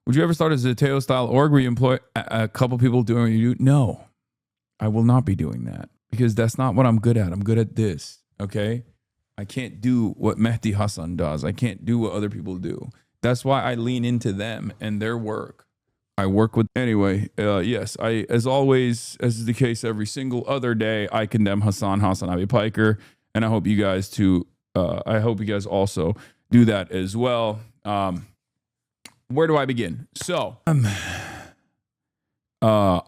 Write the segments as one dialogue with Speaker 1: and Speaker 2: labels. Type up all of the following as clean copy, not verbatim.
Speaker 1: Would you ever start a Zateo style org where you employ a couple people doing what you do? No, I will not be doing that because that's not what I'm good at. I'm good at this. Okay. I can't do what Mehdi Hasan does. I can't do what other people do. That's why I lean into them and their work. I work with anyway. Yes, I, as always, as is the case every single other day, I condemn HasanAbi Piker, and I hope you guys I hope you guys also do that as well. Where do I begin? So, I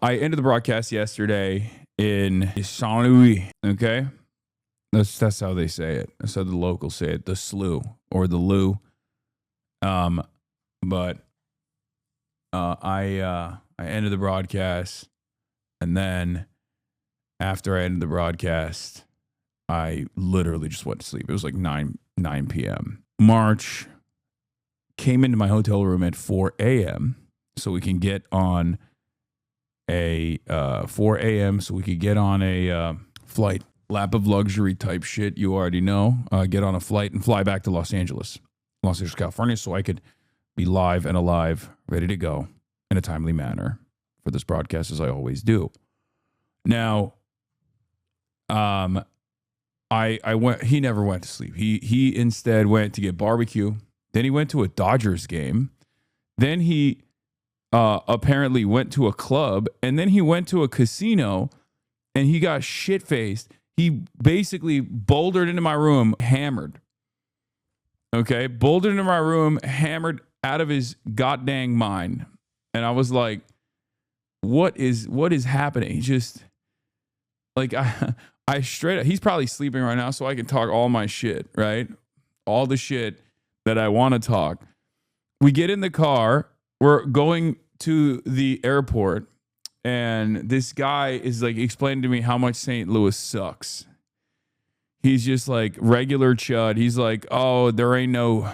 Speaker 1: ended the broadcast yesterday in NOT. Okay, that's how they say it. That's how the locals say it. The slew or the loo. But I ended the broadcast, and then after I ended the broadcast, I literally just went to sleep. It was like 9 p.m. March came into my hotel room at 4 a.m. so we can get on a 4 a.m. so we could get on a flight, lap of luxury type shit. You already know. Get on a flight and fly back to Los Angeles, California, so I could be live and alive, ready to go in a timely manner for this broadcast, as I always do. Now, I went. He never went to sleep. He instead went to get barbecue. Then he went to a Dodgers game. Then he apparently went to a club, and then he went to a casino, and he got shit-faced. He basically bouldered into my room, hammered. Okay, bouldered into my room, hammered out of his goddamn mind. And I was like, what is happening? He just, like, I straight up, he's probably sleeping right now, so I can talk all my shit, right? All the shit that I want to talk. We get in the car, we're going to the airport, and this guy is like explaining to me how much St. Louis sucks. He's just like regular chud. He's like, oh, there are no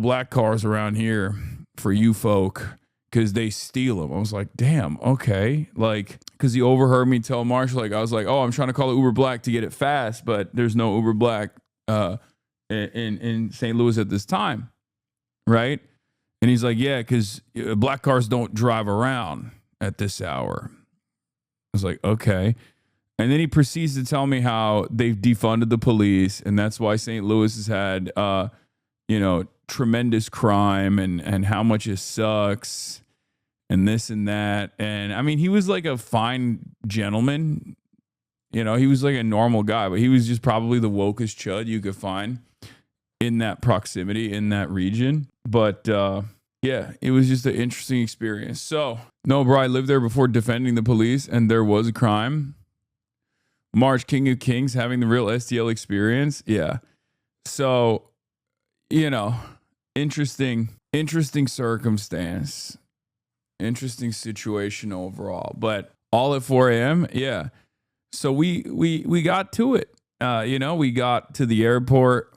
Speaker 1: black cars around here for you folk because they steal them. I was like, damn, okay. Like, because he overheard me tell Marshall, like, I was like, oh, I'm trying to call it Uber Black to get it fast, but there's no Uber Black in St. Louis at this time, right? And he's like, yeah, because black cars don't drive around at this hour. I was like, okay. And then he proceeds to tell me how they've defunded the police, and that's why St. Louis has had, tremendous crime and how much it sucks and this and that. And I mean, he was like a fine gentleman. He was like a normal guy, but he was just probably the wokest chud you could find in that proximity, in that region. But yeah, it was just an interesting experience. So, no, bro, I lived there before defending the police, and there was a crime. March, King of Kings, having the real STL experience. Yeah. So, interesting circumstance, interesting situation overall, but all at 4 a.m. Yeah. So we got to it. We got to the airport,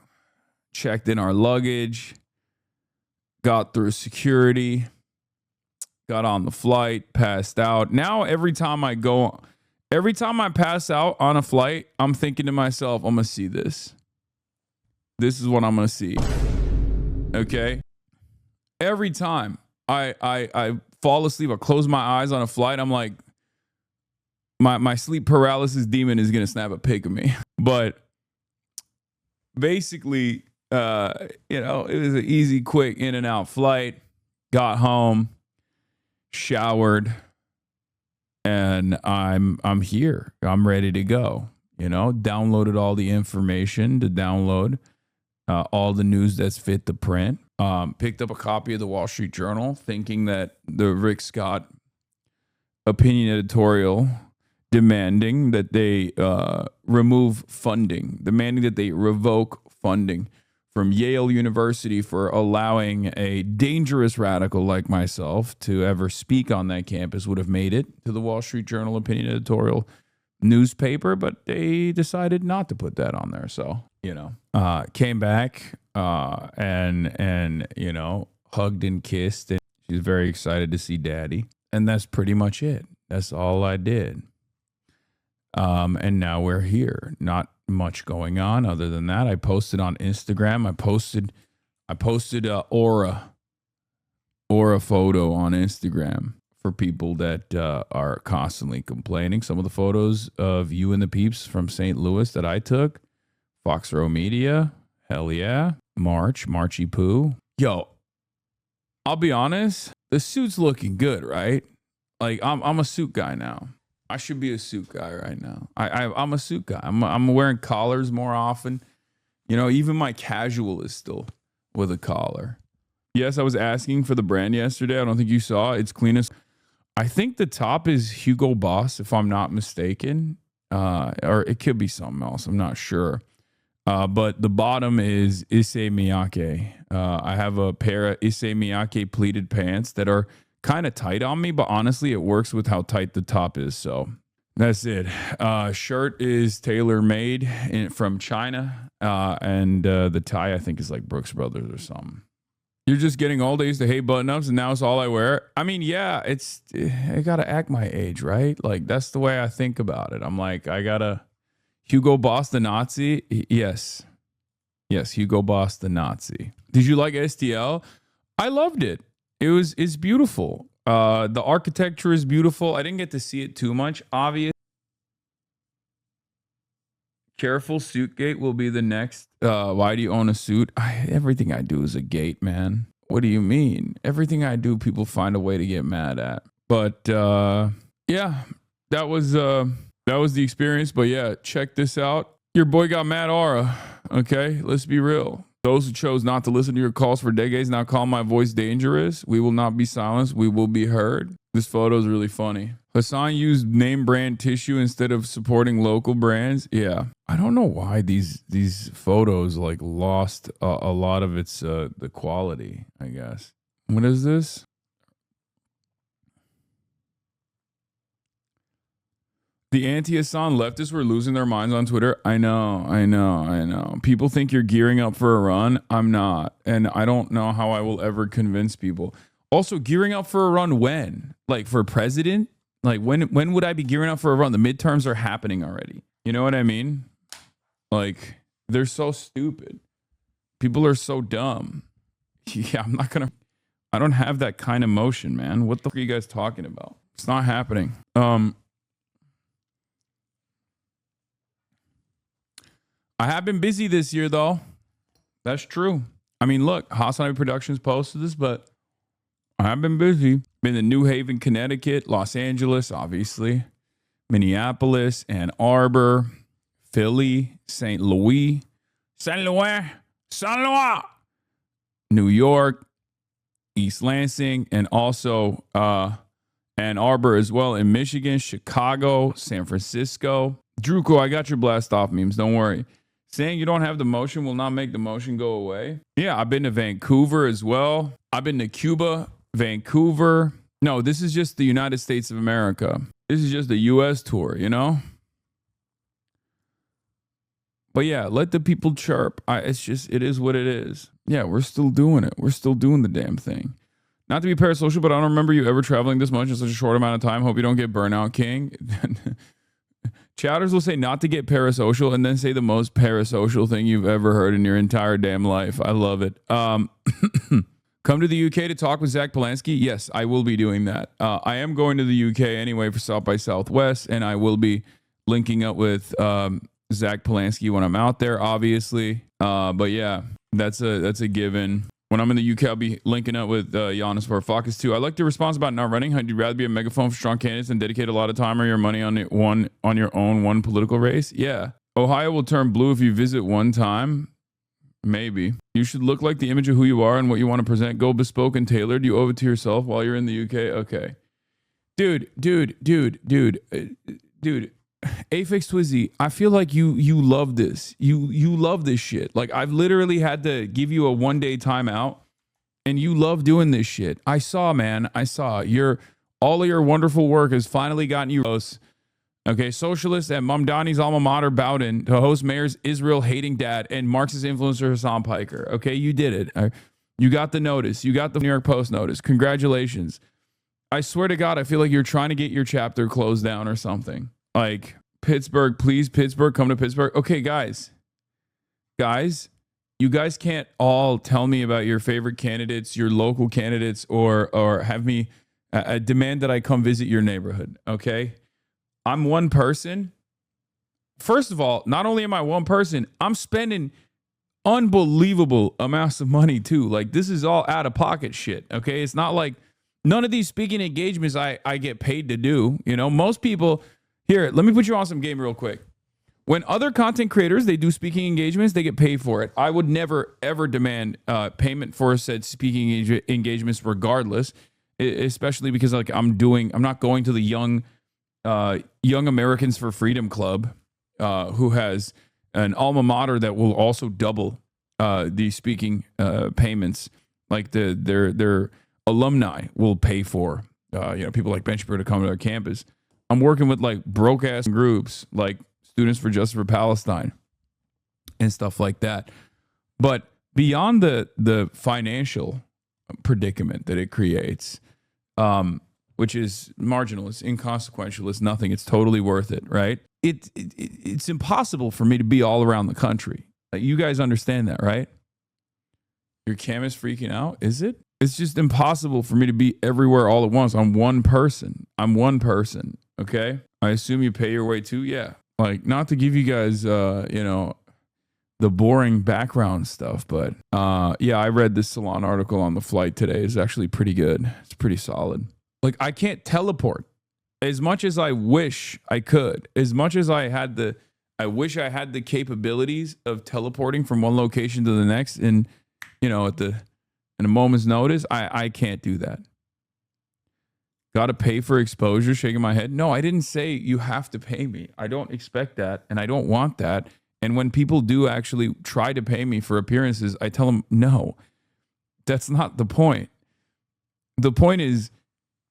Speaker 1: checked in our luggage, got through security, got on the flight, passed out. Now, every time I pass out on a flight, I'm thinking to myself, I'm going to see this. This is what I'm going to see. Okay? Every time I fall asleep, I close my eyes on a flight, I'm like, my sleep paralysis demon is going to snap a pic of me. But basically, it was an easy, quick in and out flight. Got home, showered, and I'm here. I'm ready to go. Downloaded all the information to download all the news that's fit the print. Picked up a copy of the Wall Street Journal, thinking that the Rick Scott opinion editorial demanding that they remove funding, demanding that they revoke funding from Yale University for allowing a dangerous radical like myself to ever speak on that campus would have made it to the Wall Street Journal opinion editorial newspaper, but they decided not to put that on there. So, came back and hugged and kissed, and she's very excited to see daddy. And that's pretty much it. That's all I did. And now we're here. Not much going on other than that. I posted on Instagram. I posted Aura or a photo on Instagram for people that are constantly complaining. Some of the photos of you and the peeps from St. Louis that I took, Fox Row Media, hell yeah, Marchy Poo. Yo, I'll be honest, the suit's looking good, right? Like I'm a suit guy now. I should be a suit guy right now. I'm a suit guy. I'm wearing collars more often. You know, even my casual is still with a collar. Yes, I was asking for the brand yesterday. I don't think you saw. It's cleanest. I think the top is Hugo Boss, if I'm not mistaken. Or it could be something else. I'm not sure. But the bottom is Issey Miyake. I have a pair of Issey Miyake pleated pants that are kind of tight on me, but honestly, it works with how tight the top is. So that's it. Shirt is tailor-made from China. And the tie, I think, is like Brooks Brothers or something. You're just getting all days to hate button-ups, and now it's all I wear. I mean, yeah, I gotta act my age, right? Like, that's the way I think about it. I'm like, I gotta Hugo Boss the Nazi. Yes, Hugo Boss the Nazi. Did you like STL? I loved it. It's beautiful. The architecture is beautiful. I didn't get to see it too much. Obvious. Careful, suit gate will be the next. Why do you own a suit? Everything I do is a gate, man. What do you mean? Everything I do, people find a way to get mad at. But yeah, that was the experience. But yeah, check this out. Your boy got mad aura. Okay, let's be real. Those who chose not to listen to your calls for decades now call my voice dangerous. We will not be silenced. We will be heard. This photo is really funny. Hasan used name brand tissue instead of supporting local brands. Yeah. I don't know why these photos like lost a lot of its the quality, I guess. What is this? The anti-Hasan leftists were losing their minds on Twitter. I know. People think you're gearing up for a run. I'm not. And I don't know how I will ever convince people. Also, gearing up for a run when? Like for president? Like when would I be gearing up for a run? The midterms are happening already. You know what I mean? Like, they're so stupid. People are so dumb. Yeah, I don't have that kind of motion, man. What the fuck are you guys talking about? It's not happening. I have been busy this year, though. That's true. I mean, look, HasanAbi Productions posted this, but I have been busy. Been to New Haven, Connecticut, Los Angeles, obviously, Minneapolis, Ann Arbor, Philly, St. Louis, New York, East Lansing, and also Ann Arbor as well in Michigan, Chicago, San Francisco. Druko, I got your blast off memes. Don't worry. Saying you don't have the motion will not make the motion go away. Yeah, I've been to Vancouver as well. I've been to Cuba, Vancouver. No, this is just the United States of America. This is just a U.S. tour, you know? But yeah, let the people chirp. It is what it is. Yeah, we're still doing it. We're still doing the damn thing. Not to be parasocial, but I don't remember you ever traveling this much in such a short amount of time. Hope you don't get burnout, King. Chatters will say not to get parasocial and then say the most parasocial thing you've ever heard in your entire damn life. I love it. Come to the UK to talk with Zach Polanski? Yes, I will be doing that. I am going to the UK anyway for South by Southwest, and I will be linking up with Zach Polanski when I'm out there, obviously. But yeah, that's a given. When I'm in the UK, I'll be linking up with Giannis Varoufakis too. I like your response about not running. Would you rather be a megaphone for strong candidates than dedicate a lot of time or your money on your own political race? Yeah. Ohio will turn blue if you visit one time. Maybe. You should look like the image of who you are and what you want to present. Go bespoke and tailored. You owe it to yourself while you're in the UK. Okay. Dude. Afix Twizzy, I feel like you love this. You love this shit. Like, I've literally had to give you a 1-day timeout, and you love doing this shit. I saw, man. All of your wonderful work has finally gotten you close. Okay, socialist at Mamdani's alma mater, Bowden, to host Mayor's Israel-hating dad and Marxist influencer Hassan Piker. Okay, you did it. You got the notice. You got the New York Post notice. Congratulations. I swear to God, I feel like you're trying to get your chapter closed down or something. Like, Pittsburgh, please, Pittsburgh, come to Pittsburgh. Okay, guys, You guys can't all tell me about your favorite candidates, your local candidates, or have me demand that I come visit your neighborhood. Okay, I'm one person. First of all, not only am I one person, I'm spending unbelievable amounts of money too. Like, this is all out of pocket shit. Okay, it's not like none of these speaking engagements I get paid to do. You know, most people here. Let me put you on some game real quick. When other content creators, they do speaking engagements, they get paid for it. I would never, ever demand payment for said speaking engagements regardless, especially because like I'm not going to the Young Americans for Freedom Club, who has an alma mater that will also double the speaking payments. Like their alumni will pay for, people like Benchbird to come to our campus. I'm working with like broke ass groups like Students for Justice for Palestine and stuff like that. But beyond the financial predicament that it creates, which is marginal, it's inconsequential, it's nothing, it's totally worth it, right? It's impossible for me to be all around the country. Like, you guys understand that, right? Your cam is freaking out, is it? It's just impossible for me to be everywhere all at once. I'm one person, okay? I assume you pay your way too? Yeah. Like, not to give you guys, the boring background stuff, but yeah, I read this Salon article on the flight today. It's actually pretty good. It's pretty solid. Like, I can't teleport as much as I wish I could. As much as I wish I had the capabilities of teleporting from one location to the next, and in a moment's notice. I can't do that. Got to pay for exposure, shaking my head. No, I didn't say you have to pay me. I don't expect that, and I don't want that. And when people do actually try to pay me for appearances, I tell them, no, that's not the point. The point is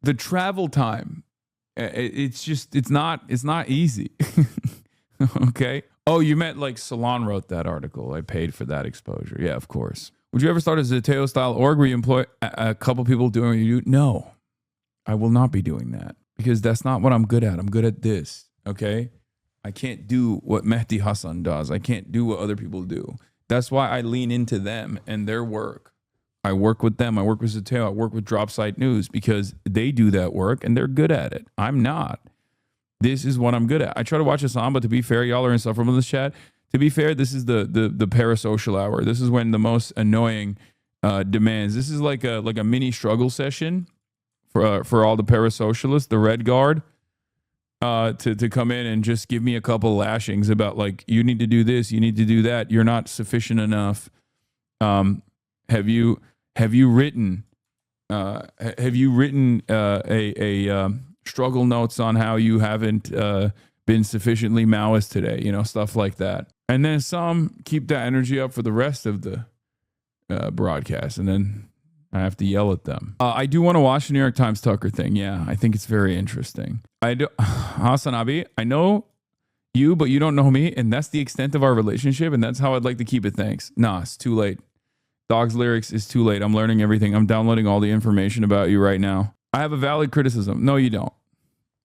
Speaker 1: the travel time. It's not easy. Okay. Oh, you meant like Salon wrote that article. I paid for that exposure. Yeah, of course. Would you ever start a Zateo style org where you employ a couple people doing what you do? No. I will not be doing that because that's not what I'm good at. I'm good at this, okay? I can't do what Mehdi Hasan does. I can't do what other people do. That's why I lean into them and their work. I work with them. I work with Zateo. I work with Dropsite News because they do that work and they're good at it. I'm not. This is what I'm good at. I try to watch Hasan, but to be fair, y'all are insufferable in this chat. To be fair, this is the parasocial hour. This is when the most annoying demands. This is like a mini struggle session for all the parasocialists, the Red Guard, to come in and just give me a couple lashings about like, you need to do this, you need to do that, you're not sufficient enough. Have you written a struggle notes on how you haven't been sufficiently Maoist today? Stuff like that. And then some keep that energy up for the rest of the broadcast, and then I have to yell at them. I do want to watch the New York Times Tucker thing. Yeah, I think it's very interesting. HasanAbi, I know you, but you don't know me, and that's the extent of our relationship, and that's how I'd like to keep it. Thanks. Nah, it's too late. Dog's Lyrics is too late. I'm learning everything. I'm downloading all the information about you right now. I have a valid criticism. No, you don't.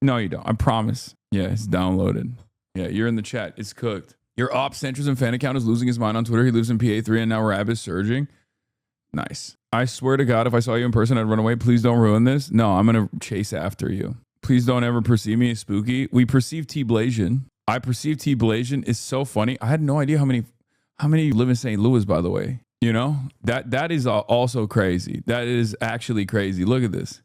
Speaker 1: No, you don't. I promise. Yeah, it's downloaded. Yeah, you're in the chat. It's cooked. Your op centrism fan account is losing his mind on Twitter. He lives in PA3 and now Rab is surging. Nice. I swear to God, if I saw you in person, I'd run away. Please don't ruin this. No, I'm going to chase after you. Please don't ever perceive me as spooky. We perceive T. Blasian. I perceive T. Blasian is so funny. I had no idea how many live in St. Louis, by the way. That is also crazy. That is actually crazy. Look at this.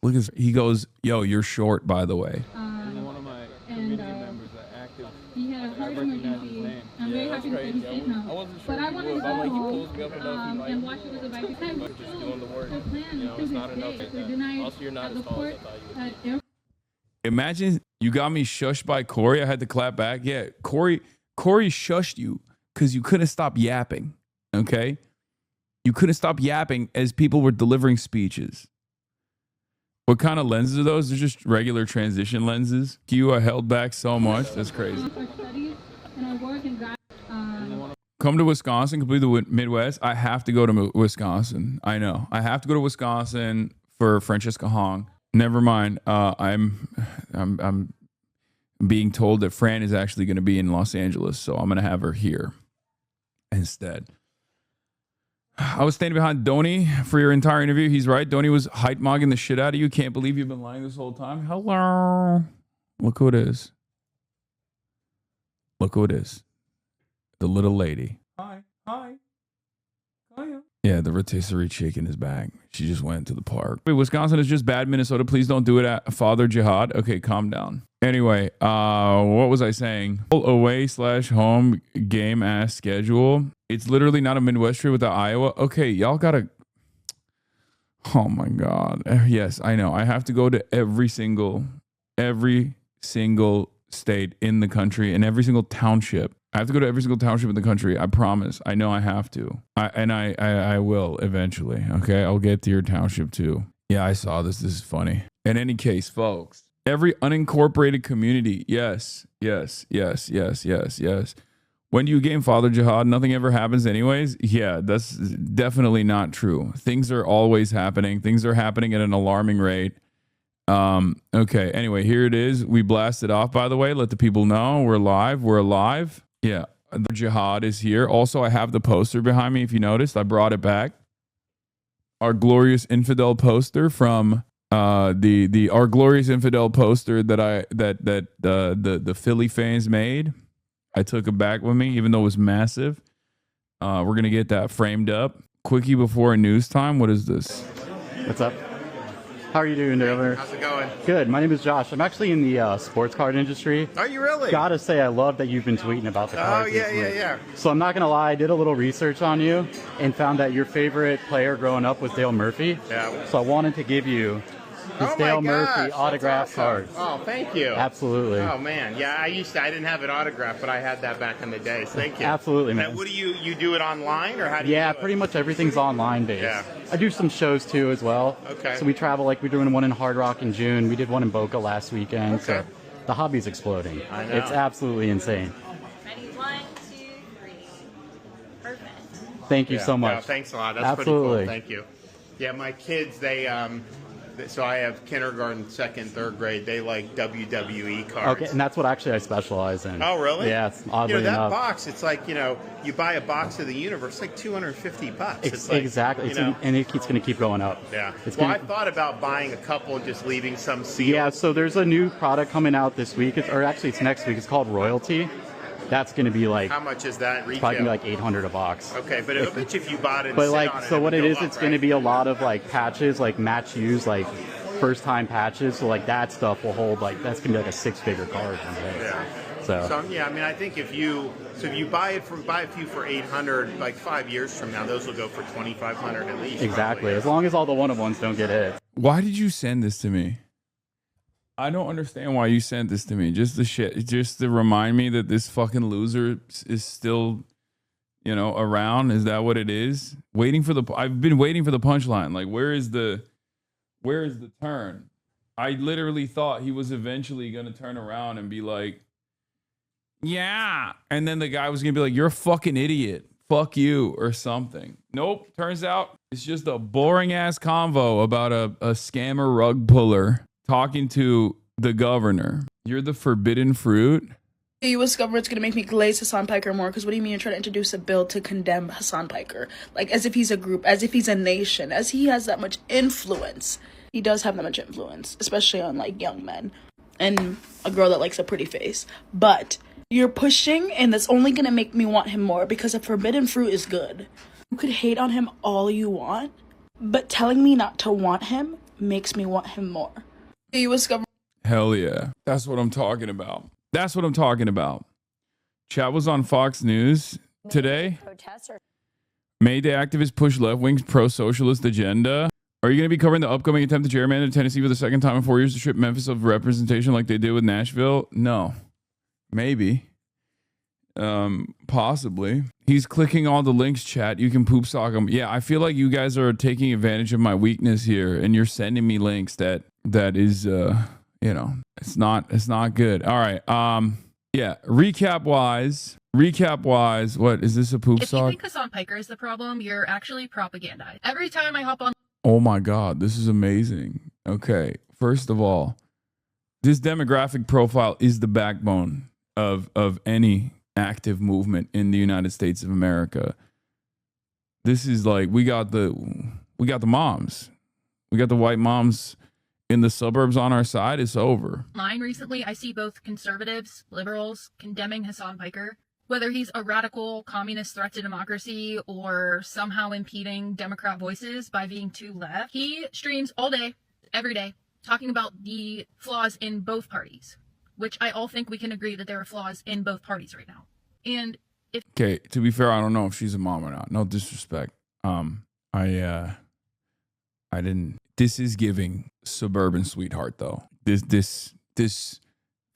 Speaker 1: Look at this. He goes, yo, you're short, by the way.
Speaker 2: One of my community members, active. He had a heart emergency. I'm very happy to say he's safe now. But I wanted to go home and watch it with the bike. Just doing the work. The plan it's not enough. Also, you're not as tall as I thought you would.
Speaker 1: Imagine you got me shushed by Corey. I had to clap back. Yeah, Corey shushed you because you couldn't stop yapping. Okay? You couldn't stop yapping as people were delivering speeches. What kind of lenses are those? They're just regular transition lenses. I held back so much. That's crazy. Come to Wisconsin, complete the Midwest. I have to go to Wisconsin. I know. I have to go to Wisconsin for Francesca Hong. Never mind. I'm being told that Fran is actually going to be in Los Angeles, so I'm going to have her here instead. I was standing behind Donnie for your entire interview. He's right. Donnie was height-mogging the shit out of you. Can't believe you've been lying this whole time. Hello. Look who it is. Look who it is. The little lady. Hi. Hi. Hiya. Yeah, the rotisserie chicken is back. She just went to the park. Wait, Wisconsin is just bad. Minnesota, please don't do it at Father Jihad. Okay, calm down. Anyway, what was I saying? Away/home game ass schedule. It's literally not a Midwest trip without Iowa. Okay, y'all gotta. Oh my God. Yes, I know. I have to go to every single state in the country and every single township. I have to go to every single township in the country. I promise. I know I have to. I will eventually. Okay, I'll get to your township too. Yeah, I saw this. This is funny. In any case, folks, every unincorporated community. Yes. When you game Father Jihad, nothing ever happens anyways. Yeah, that's definitely not true. Things are always happening. Things are happening at an alarming rate. Okay, anyway, here it is. We blasted off, by the way. Let the people know we're live. We're alive. Yeah, the Jihad is here. Also, I have the poster behind me. If you noticed, I brought it back. Our glorious infidel poster from our glorious infidel poster that the Philly fans made. I took it back with me, even though it was massive. We're gonna get that framed up. Quickie before news time. What is this?
Speaker 3: What's up? How are you doing, Taylor?
Speaker 4: How's it going?
Speaker 3: Good. My name is Josh. I'm actually in the sports card industry.
Speaker 4: Are you really?
Speaker 3: Gotta say, I love that you've been tweeting about the cards.
Speaker 4: Oh, yeah.
Speaker 3: So I'm not gonna lie, I did a little research on you and found that your favorite player growing up was Dale Murphy.
Speaker 4: Yeah.
Speaker 3: So I wanted to give you this Dale Murphy autographed card.
Speaker 4: Oh, thank you.
Speaker 3: Absolutely.
Speaker 4: Oh man, yeah. I didn't have it autographed, but I had that back in the day. So thank you.
Speaker 3: Absolutely, man.
Speaker 4: Now, what do you do it online or how do you?
Speaker 3: Yeah,
Speaker 4: do it?
Speaker 3: pretty much everything's online based.
Speaker 4: Yeah.
Speaker 3: I do some shows too as well.
Speaker 4: Okay.
Speaker 3: So we travel, like we're doing one in Hard Rock in June. We did one in Boca last weekend.
Speaker 4: Okay.
Speaker 3: So the hobby's exploding.
Speaker 4: I know.
Speaker 3: It's absolutely insane.
Speaker 5: Ready? 1, 2, 3. Perfect.
Speaker 3: Thank you so much.
Speaker 4: No, thanks a lot. That's
Speaker 3: Absolutely.
Speaker 4: pretty cool. Thank you. Yeah, my kids, so I have kindergarten, second, third grade. They like WWE cards.
Speaker 3: Okay, and that's what actually I specialize in.
Speaker 4: Oh, really?
Speaker 3: Yeah, it's oddly
Speaker 4: that
Speaker 3: enough.
Speaker 4: box, it's like, you buy a box of the universe, it's like $250. It's like,
Speaker 3: Exactly. And it's going to keep going up.
Speaker 4: Yeah.
Speaker 3: It's
Speaker 4: Well,
Speaker 3: gonna,
Speaker 4: I thought about buying a couple and just leaving some sealed.
Speaker 3: yeah, so there's a new product coming out this week, or actually it's next week. It's called Royalty. That's going to be like,
Speaker 4: How much is that retail?
Speaker 3: probably gonna be like $800 a box.
Speaker 4: Okay, but I bet you if you bought it and
Speaker 3: But
Speaker 4: sit
Speaker 3: like,
Speaker 4: on it,
Speaker 3: so
Speaker 4: it
Speaker 3: what
Speaker 4: would
Speaker 3: it
Speaker 4: go
Speaker 3: is,
Speaker 4: up,
Speaker 3: it's going to
Speaker 4: right?
Speaker 3: be a lot of like patches, like match use, like first time patches. So like that stuff will hold like, that's going to be like a 6-figure card.
Speaker 4: Yeah.
Speaker 3: So
Speaker 4: Yeah, I mean, I think if you buy a few for $800, like 5 years from now, those will go for $2,500 at least.
Speaker 3: exactly.
Speaker 4: Probably.
Speaker 3: As long as all the one-of-ones don't get hit.
Speaker 1: Why did you send this to me? I don't understand why you sent this to me. Just to remind me that this fucking loser is still, around. Is that what it is? I've been waiting for the punchline. Like, where is the turn? I literally thought he was eventually gonna turn around and be like, yeah, and then the guy was gonna be like, you're a fucking idiot. Fuck you or something. Nope. Turns out it's just a boring ass convo about a scammer rug puller talking to the governor. You're the forbidden fruit.
Speaker 6: The U.S. government's going to make me glaze Hasan Piker more, because what do you mean you're trying to introduce a bill to condemn Hasan Piker? Like, as if he's a group, as if he's a nation, as he has that much influence. He does have that much influence, especially on, like, young men and a girl that likes a pretty face. But you're pushing, and that's only going to make me want him more, because a forbidden fruit is good. You could hate on him all you want, but telling me not to want him makes me want him more. The U.S. government.
Speaker 1: Hell yeah. That's what I'm talking about. That's what I'm talking about. Chat was on Fox News today. May Day activists push left-wing's pro-socialist agenda. Are you going to be covering the upcoming attempt to gerrymander Tennessee for the second time in 4 years to strip Memphis of representation like they did with Nashville? No. Maybe. Possibly. He's clicking all the links, chat. You can poop sock him. Yeah, I feel like you guys are taking advantage of my weakness here, and you're sending me links that is it's not good. All right. Yeah. Recap wise, what is this, a poop
Speaker 7: If
Speaker 1: sock?
Speaker 7: you think Hasan Piker is the problem, you're actually propagandized. Every time I hop on.
Speaker 1: Oh my God, this is amazing. Okay. First of all, this demographic profile is the backbone of any active movement in the United States of America. This is like we got the moms. We got the white moms in the suburbs on our side. It's over.
Speaker 7: Mine recently, I see both conservatives, liberals condemning Hasan Piker, whether he's a radical communist threat to democracy or somehow impeding Democrat voices by being too left. He streams all day, every day, talking about the flaws in both parties, which I all think we can agree that there are flaws in both parties right now. And if
Speaker 1: Okay, to be fair, I don't know if she's a mom or not. No disrespect. I didn't. This is giving suburban sweetheart though. This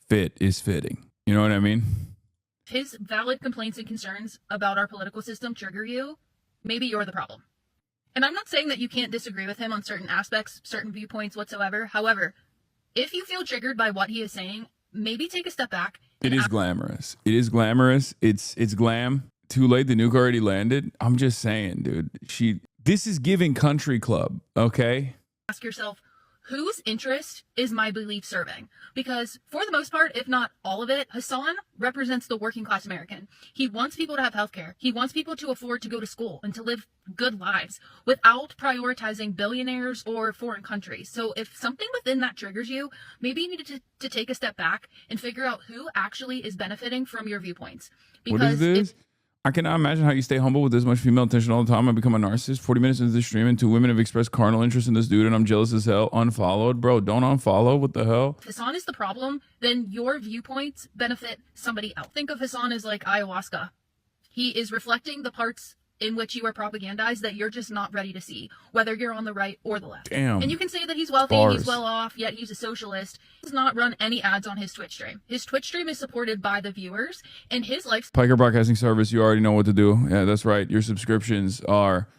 Speaker 1: fit is fitting. You know what I mean?
Speaker 7: his valid complaints and concerns about our political system trigger you, maybe you're the problem. And I'm not saying that you can't disagree with him on certain aspects, certain viewpoints whatsoever. However, if you feel triggered by what he is saying, maybe take a step back.
Speaker 1: It is glamorous. It is glamorous. It's glam. Too late. The nuke already landed. I'm just saying, dude. This is giving country club, okay?
Speaker 7: Ask yourself, whose interest is my belief serving? Because for the most part, if not all of it, Hasan represents the working class American. He wants people to have healthcare. He wants people to afford to go to school and to live good lives without prioritizing billionaires or foreign countries. So if something within that triggers you, maybe you need to take a step back and figure out who actually is benefiting from your viewpoints. Because
Speaker 1: what is this? I cannot imagine how you stay humble with this much female attention all the time. I become a narcissist. 40 minutes into the stream and 2 women have expressed carnal interest in this dude and I'm jealous as hell. Unfollowed. Bro, don't unfollow. What the hell?
Speaker 7: If Hasan is the problem, then your viewpoints benefit somebody else. Think of Hasan as like ayahuasca. He is reflecting the parts in which you are propagandized that you're just not ready to see, whether you're on the right or the left.
Speaker 1: Damn.
Speaker 7: And you can say that he's wealthy, he's well off, yet he's a socialist. He does not run any ads on his Twitch stream. His Twitch stream is supported by the viewers, and his life...
Speaker 1: Piker Broadcasting Service, you already know what to do. Yeah, that's right. Your subscriptions are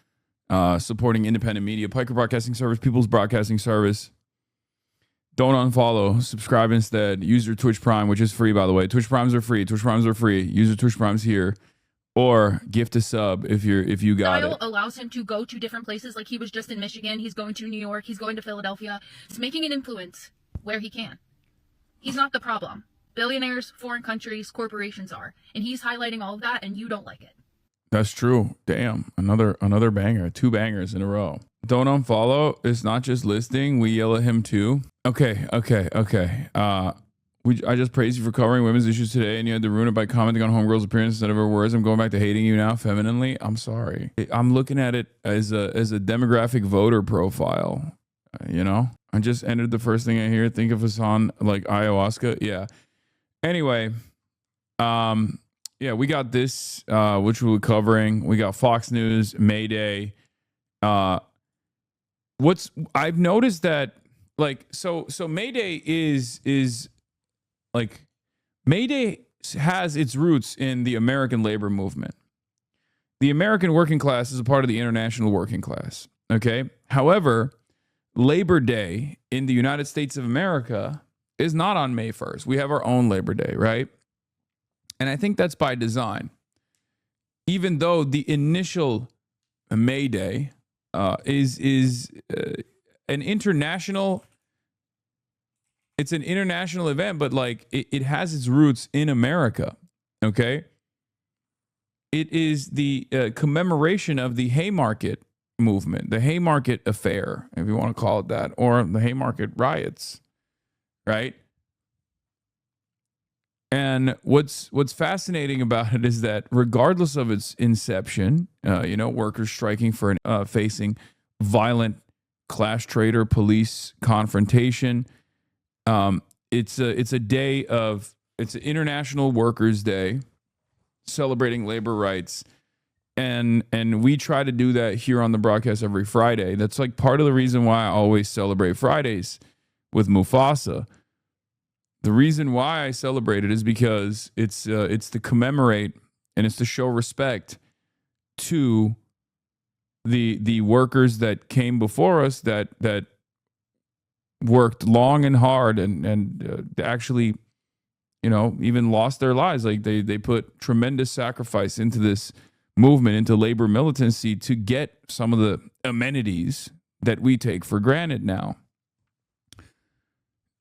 Speaker 1: supporting independent media. Piker Broadcasting Service, People's Broadcasting Service. Don't unfollow. Subscribe instead. Use your Twitch Prime, which is free, by the way. Twitch Primes are free. Twitch Primes are free. Use your Twitch Primes here. Or gift a sub if you got it.
Speaker 7: Allows him to go to different places. Like he was just in Michigan. He's going to New York. He's going to Philadelphia. He's making an influence where he can. He's not the problem. Billionaires, foreign countries, corporations are. And he's highlighting all of that and you don't like it. That's
Speaker 1: true. Damn. Another banger. 2 bangers in a row. Don't unfollow. It's not just listing. We yell at him too. Okay. I just praised you for covering women's issues today, and you had to ruin it by commenting on homegirl's appearance instead of her words. I'm going back to hating you now, femininely. I'm sorry. I'm looking at it as a demographic voter profile. You know, I just entered the first thing I hear. Think of Hasan like ayahuasca. Yeah. Anyway, yeah, we got this, which we were covering. We got Fox News, Mayday. I've noticed that, like, so Mayday is. Like, Mayday has its roots in the American labor movement. The American working class is a part of the international working class, okay? However, Labor Day in the United States of America is not on May 1st. We have our own Labor Day, right? And I think that's by design. Even though the initial May Day is an international... It's an international event, but like it has its roots in America, okay? It is the commemoration of the Haymarket movement, the Haymarket affair, if you want to call it that, or the Haymarket riots, right? And what's fascinating about it is that regardless of its inception, workers striking for facing violent class trade or police confrontation. It's an International Workers' Day celebrating labor rights. And we try to do that here on the broadcast every Friday. That's like part of the reason why I always celebrate Fridays with Mufasa. The reason why I celebrate it is because it's to commemorate and it's to show respect to the workers that came before us that worked long and hard and actually, even lost their lives. Like they put tremendous sacrifice into this movement, into labor militancy to get some of the amenities that we take for granted now.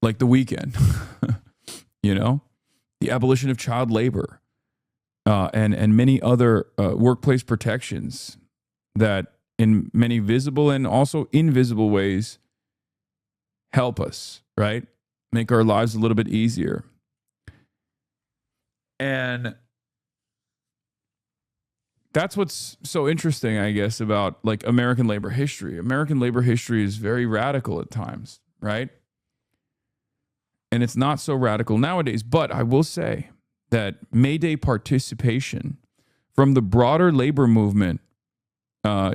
Speaker 1: Like the weekend, the abolition of child labor, and many other workplace protections that in many visible and also invisible ways help us, right? Make our lives a little bit easier. And that's what's so interesting, I guess, about like American labor history. American labor history is very radical at times, right? And it's not so radical nowadays. But I will say that May Day participation from the broader labor movement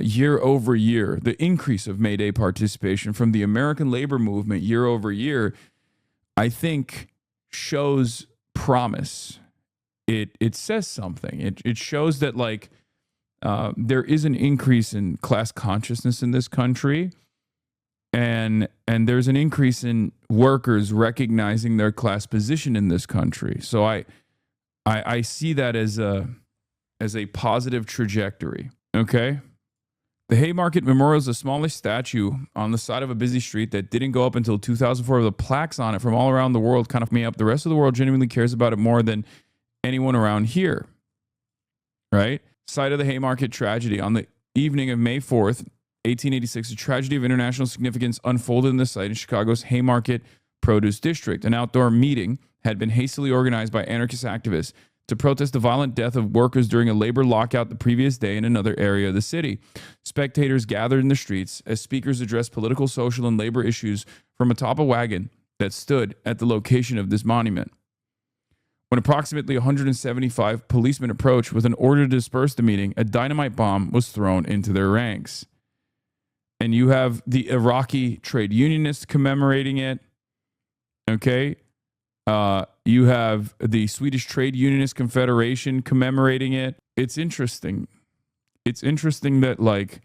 Speaker 1: year over year, the increase of May Day participation from the American labor movement year over year, I think shows promise. It says something. It shows that like there is an increase in class consciousness in this country, and there's an increase in workers recognizing their class position in this country. So I see that as a positive trajectory. Okay. The Haymarket Memorial is the smallest statue on the side of a busy street that didn't go up until 2004. The plaques on it from all around the world kind of me up. The rest of the world genuinely cares about it more than anyone around here, right? Site of the Haymarket tragedy. On the evening of May 4th, 1886, a tragedy of international significance unfolded in the site in Chicago's Haymarket Produce District. An outdoor meeting had been hastily organized by anarchist activists to protest the violent death of workers during a labor lockout the previous day in another area of the city. Spectators gathered in the streets as speakers addressed political, social, and labor issues from atop a wagon that stood at the location of this monument. When approximately 175 policemen approached with an order to disperse the meeting, a dynamite bomb was thrown into their ranks. And you have the Iraqi trade unionists commemorating it. Okay. You have the Swedish Trade Unionist Confederation commemorating it. It's interesting. It's interesting that like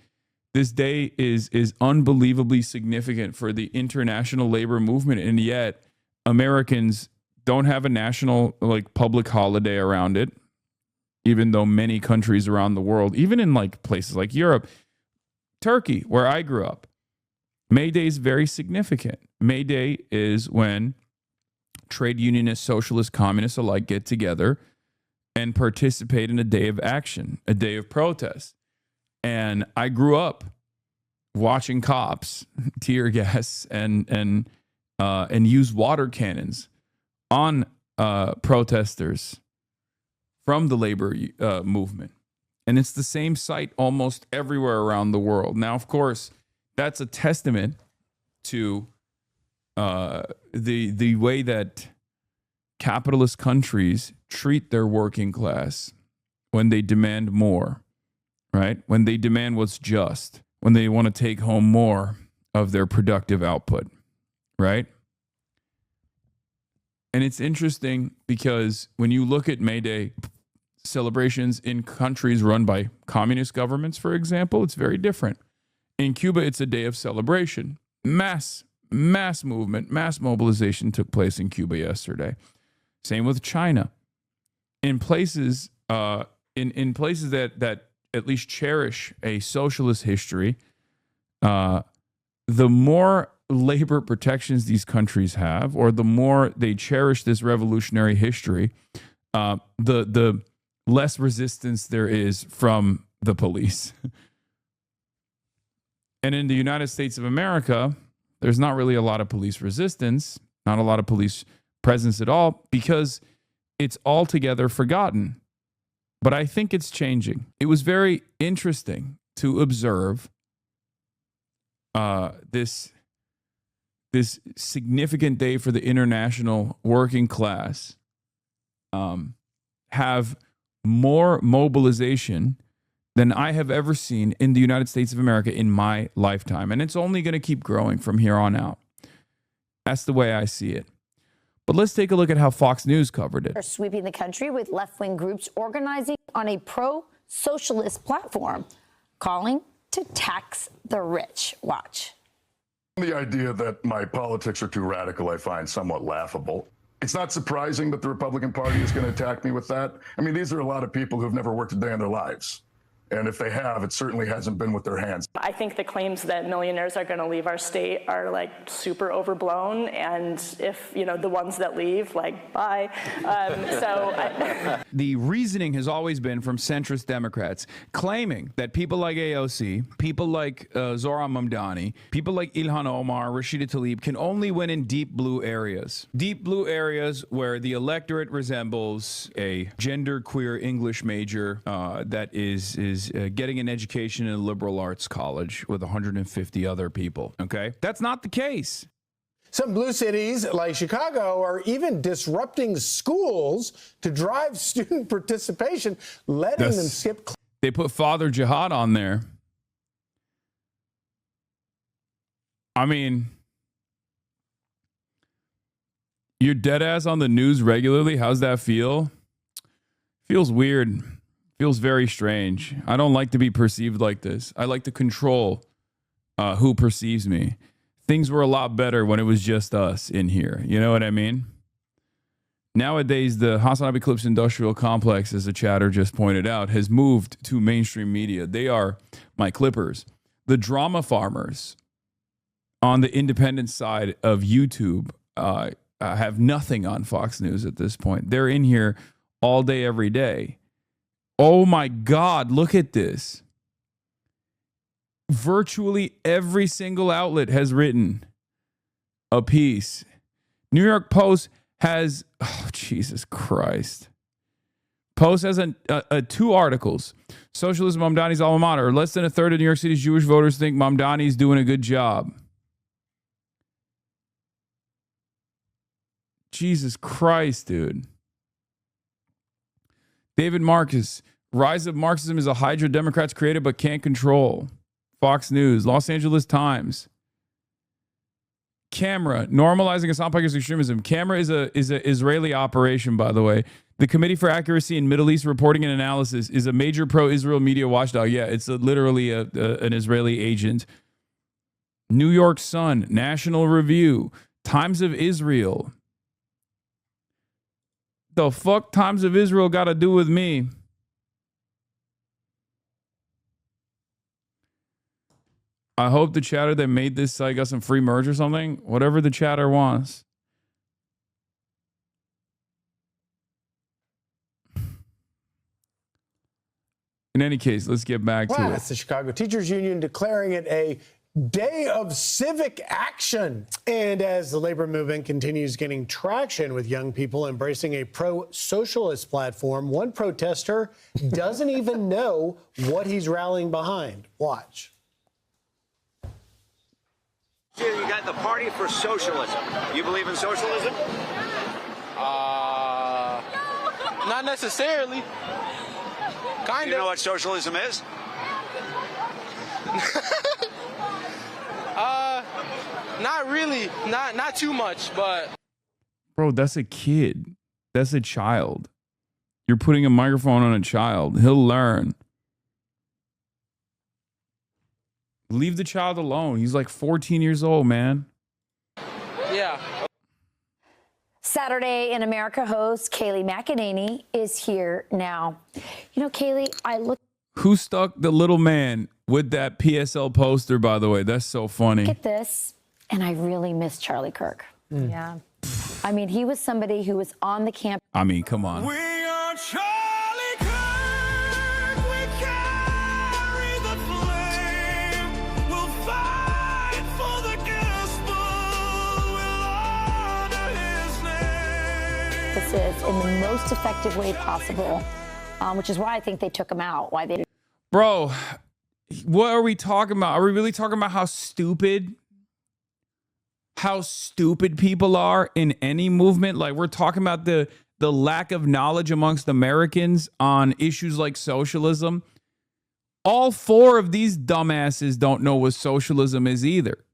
Speaker 1: this day is unbelievably significant for the international labor movement, and yet Americans don't have a national like public holiday around it, even though many countries around the world, even in like places like Europe, Turkey, where I grew up, May Day is very significant. May Day is when trade unionists, socialists, communists alike get together and participate in a day of action, a day of protest. And I grew up watching cops tear gas and use water cannons on protesters from the labor movement. And it's the same sight almost everywhere around the world. Now, of course, that's a testament to the way that capitalist countries treat their working class when they demand more, right? When they demand what's just, when they want to take home more of their productive output, right? And it's interesting because when you look at May Day celebrations in countries run by communist governments, for example, it's very different. In Cuba, it's a day of celebration. Mass movement, mass mobilization took place in Cuba yesterday. Same with China. In places, in places that at least cherish a socialist history, the more labor protections these countries have, or the more they cherish this revolutionary history, the less resistance there is from the police. And in the United States of America, there's not really a lot of police resistance, not a lot of police presence at all, because it's altogether forgotten. But I think it's changing. It was very interesting to observe this significant day for the international working class have more mobilization than I have ever seen in the United States of America in my lifetime. And it's only going to keep growing from here on out. That's the way I see it. But let's take a look at how Fox News covered it.
Speaker 8: They're sweeping the country with left-wing groups organizing on a pro-socialist platform, calling to tax the rich. Watch.
Speaker 9: The idea that my politics are too radical, I find somewhat laughable. It's not surprising that the Republican Party is going to attack me with that. I mean, these are a lot of people who've never worked a day in their lives. And if they have, it certainly hasn't been with their hands.
Speaker 10: I think the claims that millionaires are going to leave our state are like super overblown. And if, you know, the ones that leave, like, bye.
Speaker 1: The reasoning has always been from centrist Democrats claiming that people like AOC, people like Zohran Mamdani, people like Ilhan Omar, Rashida Tlaib can only win in deep blue areas. Deep blue areas where the electorate resembles a genderqueer English major that is getting an education in a liberal arts college with 150 other people. Okay, that's not the case.
Speaker 11: Some blue cities like Chicago are even disrupting schools to drive student participation, letting them skip.
Speaker 1: They put Father Jihad on there. I mean, you're dead ass on the news regularly. How's that feel? Feels weird. Feels very strange. I don't like to be perceived like this. I like to control who perceives me. Things were a lot better when it was just us in here. You know what I mean? Nowadays, the HasanAbi Clips industrial complex, as the chatter just pointed out, has moved to mainstream media. They are my clippers. The drama farmers on the independent side of YouTube have nothing on Fox News at this point. They're in here all day, every day. Oh my God, look at this. Virtually every single outlet has written a piece. New York Post has, oh, Jesus Christ. Post has two articles. Socialism, Mamdani's alma mater. Less than a third of New York City's Jewish voters think Mamdani's doing a good job. Jesus Christ, dude. David Marcus, rise of Marxism is a hydra Democrats created but can't control. Fox News, Los Angeles Times. Camera, normalizing Hasan Piker's extremism. Camera is a Israeli operation, by the way. The Committee for Accuracy in Middle East Reporting and Analysis is a major pro-Israel media watchdog. Yeah, it's literally an Israeli agent. New York Sun, National Review, Times of Israel. The fuck Times of Israel got to do with me? I hope the chatter that made this site got some free merch or something. Whatever the chatter wants. In any case, let's get back to it.
Speaker 11: The Chicago Teachers Union declaring it a day of civic action. And as the labor movement continues getting traction with young people embracing a pro-socialist platform, one protester doesn't even know what he's rallying behind. Watch.
Speaker 12: You got the Party for Socialism. You believe in socialism?
Speaker 13: Not necessarily. Kind of.
Speaker 12: You know what socialism is?
Speaker 13: Not really. Not too much, but.
Speaker 1: Bro, that's a kid. That's a child. You're putting a microphone on a child. He'll learn. Leave the child alone. He's like 14 years old, man.
Speaker 13: Yeah.
Speaker 8: Saturday in America host Kayleigh McEnany is here now. You know, Kayleigh, I look.
Speaker 1: Who stuck the little man with that PSL poster, by the way? That's so funny.
Speaker 8: Look at this, and I really miss Charlie Kirk. Yeah. I mean, he was somebody who was on the camp.
Speaker 1: I mean, come on.
Speaker 14: We are Charlie Kirk. We carry the flame. We'll fight for the gospel. We'll honor his name.
Speaker 8: This is in the most effective way possible, which is why I think they took him out. Why they did.
Speaker 1: Bro, what are we talking about? Are we really talking about how stupid people are in any movement? Like, we're talking about the lack of knowledge amongst Americans on issues like socialism. All four of these dumbasses don't know what socialism is either.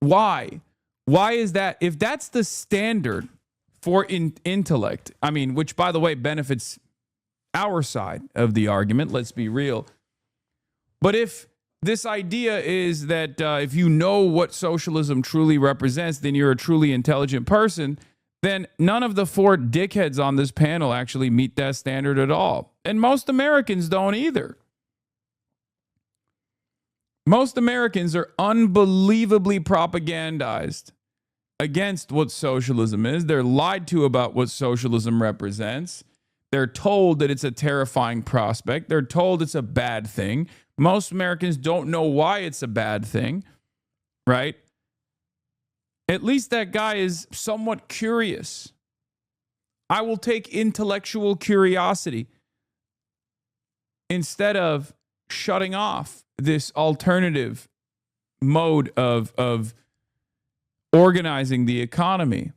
Speaker 1: Why? Why is that? If that's the standard for intellect, I mean, which, by the way, benefits our side of the argument, let's be real. But if this idea is that if you know what socialism truly represents, then you're a truly intelligent person, then none of the four dickheads on this panel actually meet that standard at all. And most Americans don't either. Most Americans are unbelievably propagandized against what socialism is. They're lied to about what socialism represents. They're told that it's a terrifying prospect. They're told it's a bad thing. Most Americans don't know why it's a bad thing, right? At least that guy is somewhat curious. I will take intellectual curiosity instead of shutting off this alternative mode of organizing the economy.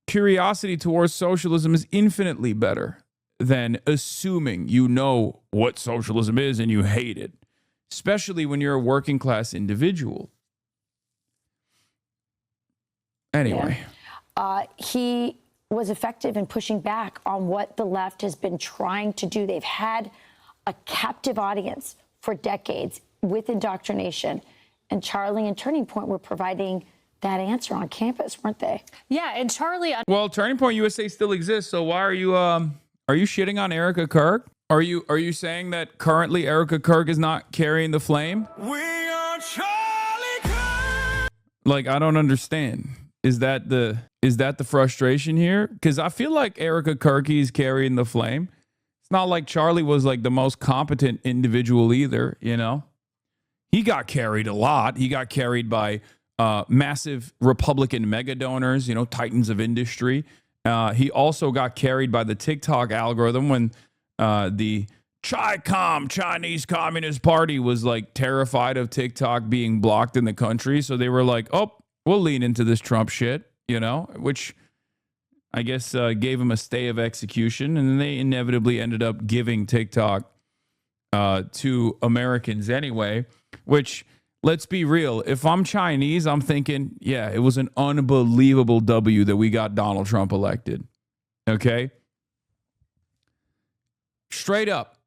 Speaker 1: Curiosity towards socialism is infinitely better than assuming you know what socialism is and you hate it, especially when you're a working class individual. Anyway.
Speaker 8: He was effective in pushing back on what the left has been trying to do. They've had a captive audience for decades with indoctrination. And Charlie and Turning Point were providing that answer on campus, weren't they?
Speaker 15: Yeah, and Charlie...
Speaker 1: Well, Turning Point USA still exists, so why are you shitting on Erica Kirk? Are you saying that currently Erica Kirk is not carrying the flame?
Speaker 14: We are Charlie Kirk.
Speaker 1: Like, I don't understand. Is that the frustration here? Because I feel like Erica Kirky is carrying the flame. It's not like Charlie was like the most competent individual either, you know? He got carried a lot. He got carried by massive Republican mega donors, you know, titans of industry. He also got carried by the TikTok algorithm when the Chinese Communist Party was like terrified of TikTok being blocked in the country. So they were like, oh, we'll lean into this Trump shit, you know, which I guess gave him a stay of execution. And then they inevitably ended up giving TikTok to Americans anyway, which, let's be real, if I'm Chinese, I'm thinking, yeah, it was an unbelievable W that we got Donald Trump elected. Okay? Straight up.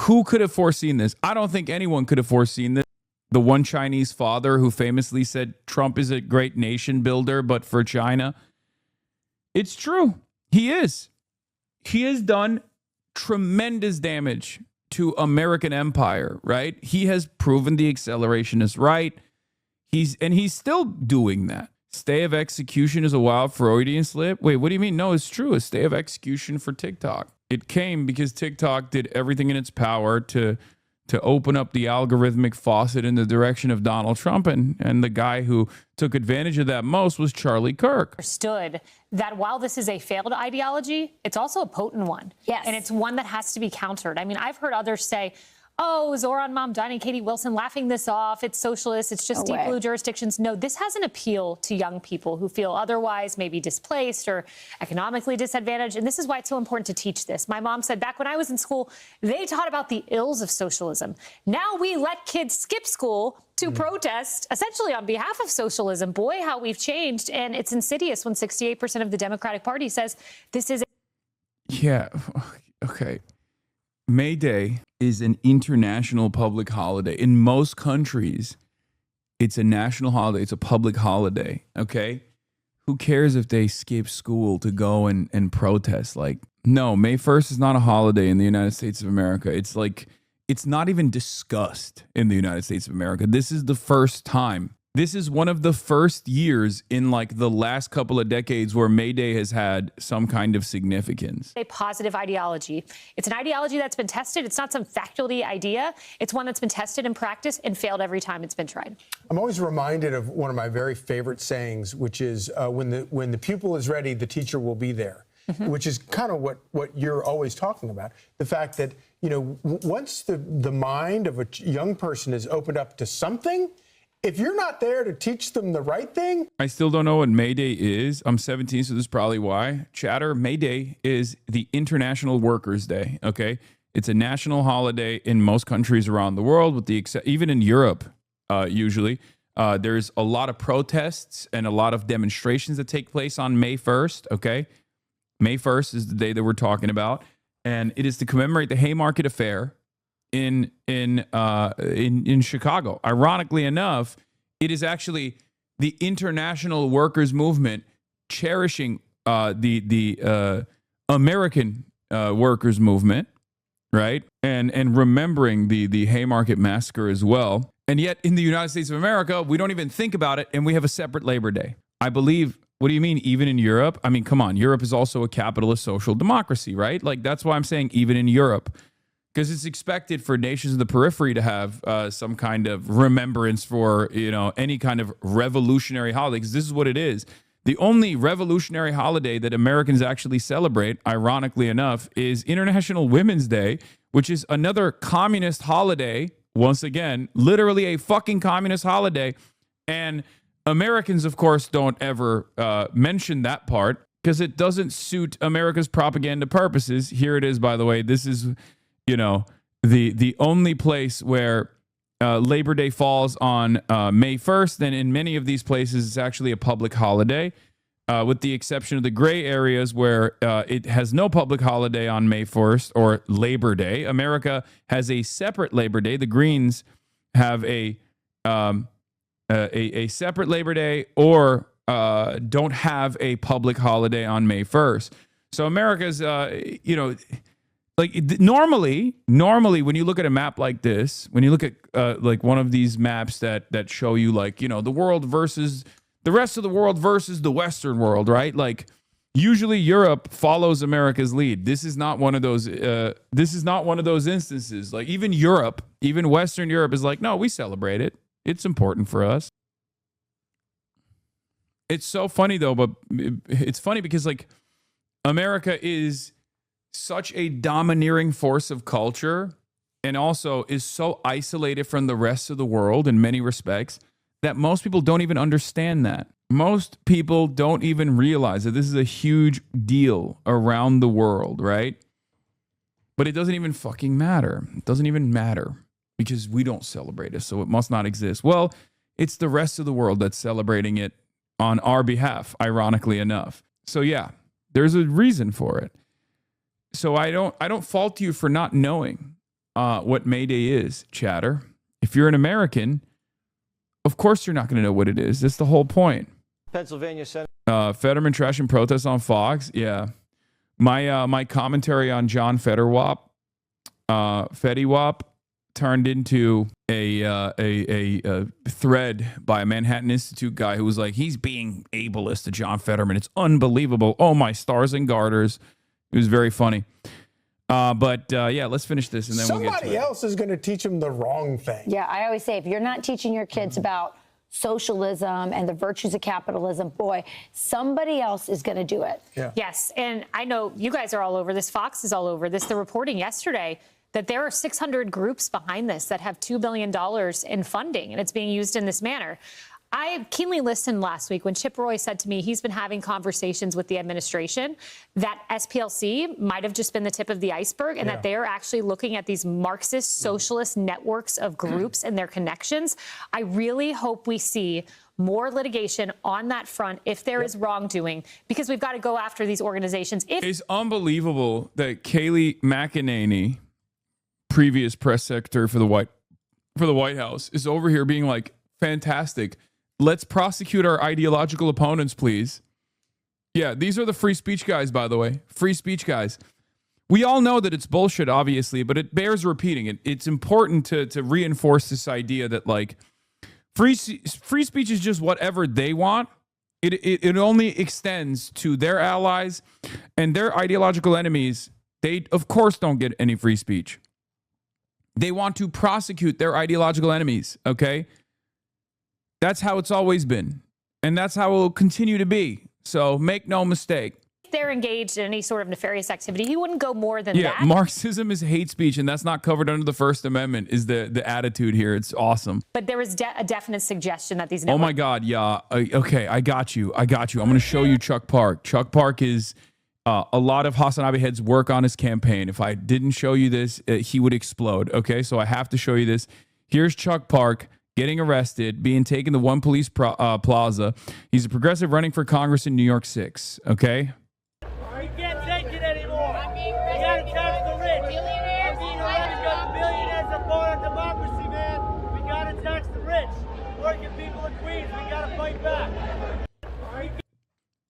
Speaker 1: Who could have foreseen this? I don't think anyone could have foreseen this. The one Chinese father who famously said Trump is a great nation builder, but for China. It's true. He is. He has done tremendous damage to American empire, right? He has proven the acceleration is right. He's still doing that. Stay of execution is a wild Freudian slip. Wait, what do you mean? No, it's true. A stay of execution for TikTok. It came because TikTok did everything in its power to open up the algorithmic faucet in the direction of Donald Trump. And the guy who took advantage of that most was Charlie Kirk.
Speaker 15: Understood that while this is a failed ideology, it's also a potent one.
Speaker 8: Yes.
Speaker 15: And it's one that has to be countered. I mean, I've heard others say, oh, Zoran Mamdani, Katie Wilson laughing this off. It's socialist. It's just deep blue jurisdictions. No, this has an appeal to young people who feel otherwise maybe displaced or economically disadvantaged. And this is why it's so important to teach this. My mom said back when I was in school, they taught about the ills of socialism. Now we let kids skip school to protest essentially on behalf of socialism. Boy, how we've changed. And it's insidious when 68% of the Democratic Party says this is.
Speaker 1: Yeah. Okay. May Day is an international public holiday. In most countries, it's a national holiday. It's a public holiday, okay? Who cares if they skip school to go and protest? Like, no, May 1st is not a holiday in the United States of America. It's like, it's not even discussed in the United States of America. This is the first time. This is one of the first years in like the last couple of decades where May Day has had some kind of significance.
Speaker 15: A positive ideology. It's an ideology that's been tested. It's not some faculty idea. It's one that's been tested in practice and failed every time it's been tried.
Speaker 11: I'm always reminded of one of my very favorite sayings, which is when the pupil is ready, the teacher will be there. Which is kind of what you're always talking about. The fact that, you know, once the mind of a young person is opened up to something, if you're not there to teach them the right thing.
Speaker 1: I still don't know what May Day is. I'm 17, so this is probably why. Chatter, May Day is the International Workers' Day, okay? It's a national holiday in most countries around the world, with the even in Europe, usually. There's a lot of protests and a lot of demonstrations that take place on May 1st, okay? May 1st is the day that we're talking about, and it is to commemorate the Haymarket Affair in Chicago. Ironically enough, it is actually the international workers movement cherishing the American workers movement right? And remembering the Haymarket Massacre as well. And yet in the United States of America, we don't even think about it, and we have a separate Labor Day. I believe, what do you mean, even in Europe? I mean, come on, Europe is also a capitalist social democracy, right? Like, that's why I'm saying even in Europe, because it's expected for nations in the periphery to have some kind of remembrance for, you know, any kind of revolutionary holiday, because this is what it is. The only revolutionary holiday that Americans actually celebrate, ironically enough, is International Women's Day, which is another communist holiday. Once again, literally a fucking communist holiday. And Americans, of course, don't ever mention that part because it doesn't suit America's propaganda purposes. Here it is, by the way. This is, you know, the only place where Labor Day falls on May 1st. And in many of these places, it's actually a public holiday, with the exception of the gray areas where it has no public holiday on May 1st or Labor Day. America has a separate Labor Day. The Greens have a separate Labor Day, or don't have a public holiday on May 1st. So America's, you know, like normally when you look at a map like this, when you look at like one of these maps that show you, like, you know, the world versus the rest of the world versus the Western world, right? Like, usually Europe follows America's lead. This is not one of those. This is not one of those instances. Like, even Europe, even Western Europe is like, no, we celebrate it. It's important for us. It's so funny though, but it's funny because, like, America is such a domineering force of culture, and also is so isolated from the rest of the world in many respects, that most people don't even understand that. Most people don't even realize that this is a huge deal around the world, right? But it doesn't even fucking matter. It doesn't even matter because we don't celebrate it, so it must not exist. Well, it's the rest of the world that's celebrating it on our behalf, ironically enough. So yeah, there's a reason for it. So I don't fault you for not knowing what May Day is, chatter. If you're an American, of course you're not going to know what it is. That's the whole point.
Speaker 12: Pennsylvania Senate.
Speaker 1: Fetterman trash and protest on Fox. Yeah. My commentary on John Fetterwap, Fetty turned into a thread by a Manhattan Institute guy who was like, he's being ableist to John Fetterman. It's unbelievable. Oh, my stars and garters. It was very funny. But yeah, let's finish this and then we'll get to it.
Speaker 11: Somebody else is going to teach them the wrong thing.
Speaker 8: Yeah, I always say, if you're not teaching your kids about socialism and the virtues of capitalism, boy, somebody else is going to do it.
Speaker 11: Yeah.
Speaker 15: Yes, and I know you guys are all over this. Fox is all over this. The reporting yesterday that there are 600 groups behind this that have $2 billion in funding, and it's being used in this manner. I keenly listened last week when Chip Roy said to me he's been having conversations with the administration that SPLC might have just been the tip of the iceberg, and that they are actually looking at these Marxist socialist networks of groups and their connections. I really hope we see more litigation on that front if there is wrongdoing, because we've got to go after these organizations.
Speaker 1: It's unbelievable that Kayleigh McEnany, previous press secretary for the White House, is over here being like, fantastic. Let's prosecute our ideological opponents, please. Yeah, these are the free speech guys, by the way. Free speech guys. We all know that it's bullshit, obviously, but it bears repeating. It's important to reinforce this idea that, like, free speech is just whatever they want. It only extends to their allies, and their ideological enemies, they, of course, don't get any free speech. They want to prosecute their ideological enemies, okay? That's how it's always been. And that's how it will continue to be. So make no mistake.
Speaker 15: If they're engaged in any sort of nefarious activity, he wouldn't go more than that.
Speaker 1: Yeah, Marxism is hate speech, and that's not covered under the First Amendment, is the attitude here. It's awesome.
Speaker 15: But there is a definite suggestion that these
Speaker 1: networks... Oh, my God, yeah. Okay, I got you. I'm going to show you Chuck Park. Chuck Park is... a lot of HasanAbi heads work on his campaign. If I didn't show you this, he would explode. Okay, so I have to show you this. Here's Chuck Park getting arrested, being taken to One Police Plaza. He's a progressive running for Congress in New York 6. Okay.
Speaker 14: We can't take it anymore. We gotta tax the rich. We got billionaires that vote on democracy, man. We gotta tax the rich. Working people in Queens, we gotta fight back.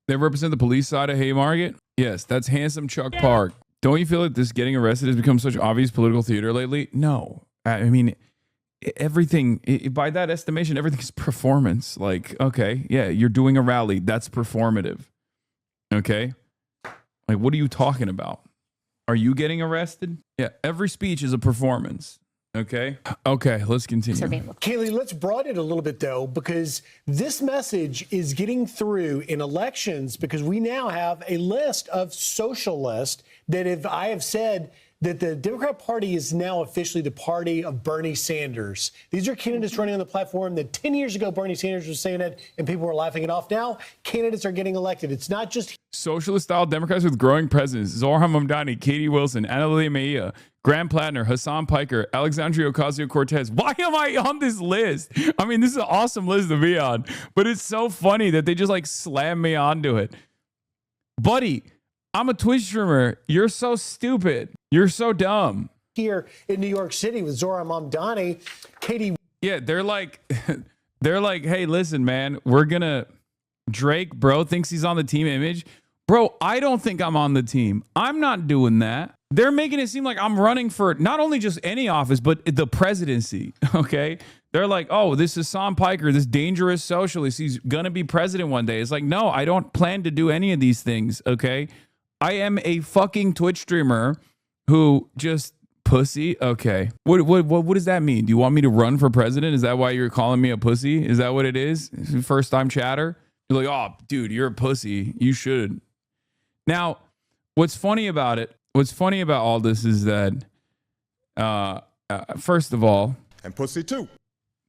Speaker 1: They represent the police side of Haymarket? Yes, that's handsome Chuck Park. Don't you feel like this getting arrested has become such obvious political theater lately? No. I mean, everything, by that estimation, everything is performance. Like, okay, yeah, you're doing a rally. That's performative. Okay? Like, what are you talking about? Are you getting arrested? Yeah, every speech is a performance. Okay. Okay, let's continue.
Speaker 11: Kaylee, let's broaden it a little bit, though, because this message is getting through in elections because we now have a list of socialists that I have said that the Democrat Party is now officially the party of Bernie Sanders. These are candidates running on the platform that 10 years ago Bernie Sanders was saying it and people were laughing it off. Now candidates are getting elected. It's not just
Speaker 1: socialist-style Democrats with growing presence. Zohran Mamdani, Katie Wilson, Anna Lilia Mejia, Graham Plattner, Hasan Piker, Alexandria Ocasio-Cortez. Why am I on this list? I mean, this is an awesome list to be on, but it's so funny that they just like slam me onto it. Buddy, I'm a Twitch streamer. You're so stupid. You're so dumb.
Speaker 11: Here in New York City with Zohran Mamdani, Katie.
Speaker 1: Yeah, they're like, hey, listen, man, we're gonna Drake, bro, thinks he's on the team image. Bro, I don't think I'm on the team. I'm not doing that. They're making it seem like I'm running for not only just any office, but the presidency. Okay. They're like, oh, this is Hasan Piker, this dangerous socialist. He's going to be president one day. It's like, no, I don't plan to do any of these things. Okay. I am a fucking Twitch streamer who just pussy. Okay. What does that mean? Do you want me to run for president? Is that why you're calling me a pussy? Is that what it is? First time chatter? You're like, oh, dude, you're a pussy. You should. Now, what's funny about all this is that, first of all,
Speaker 9: and pussy too.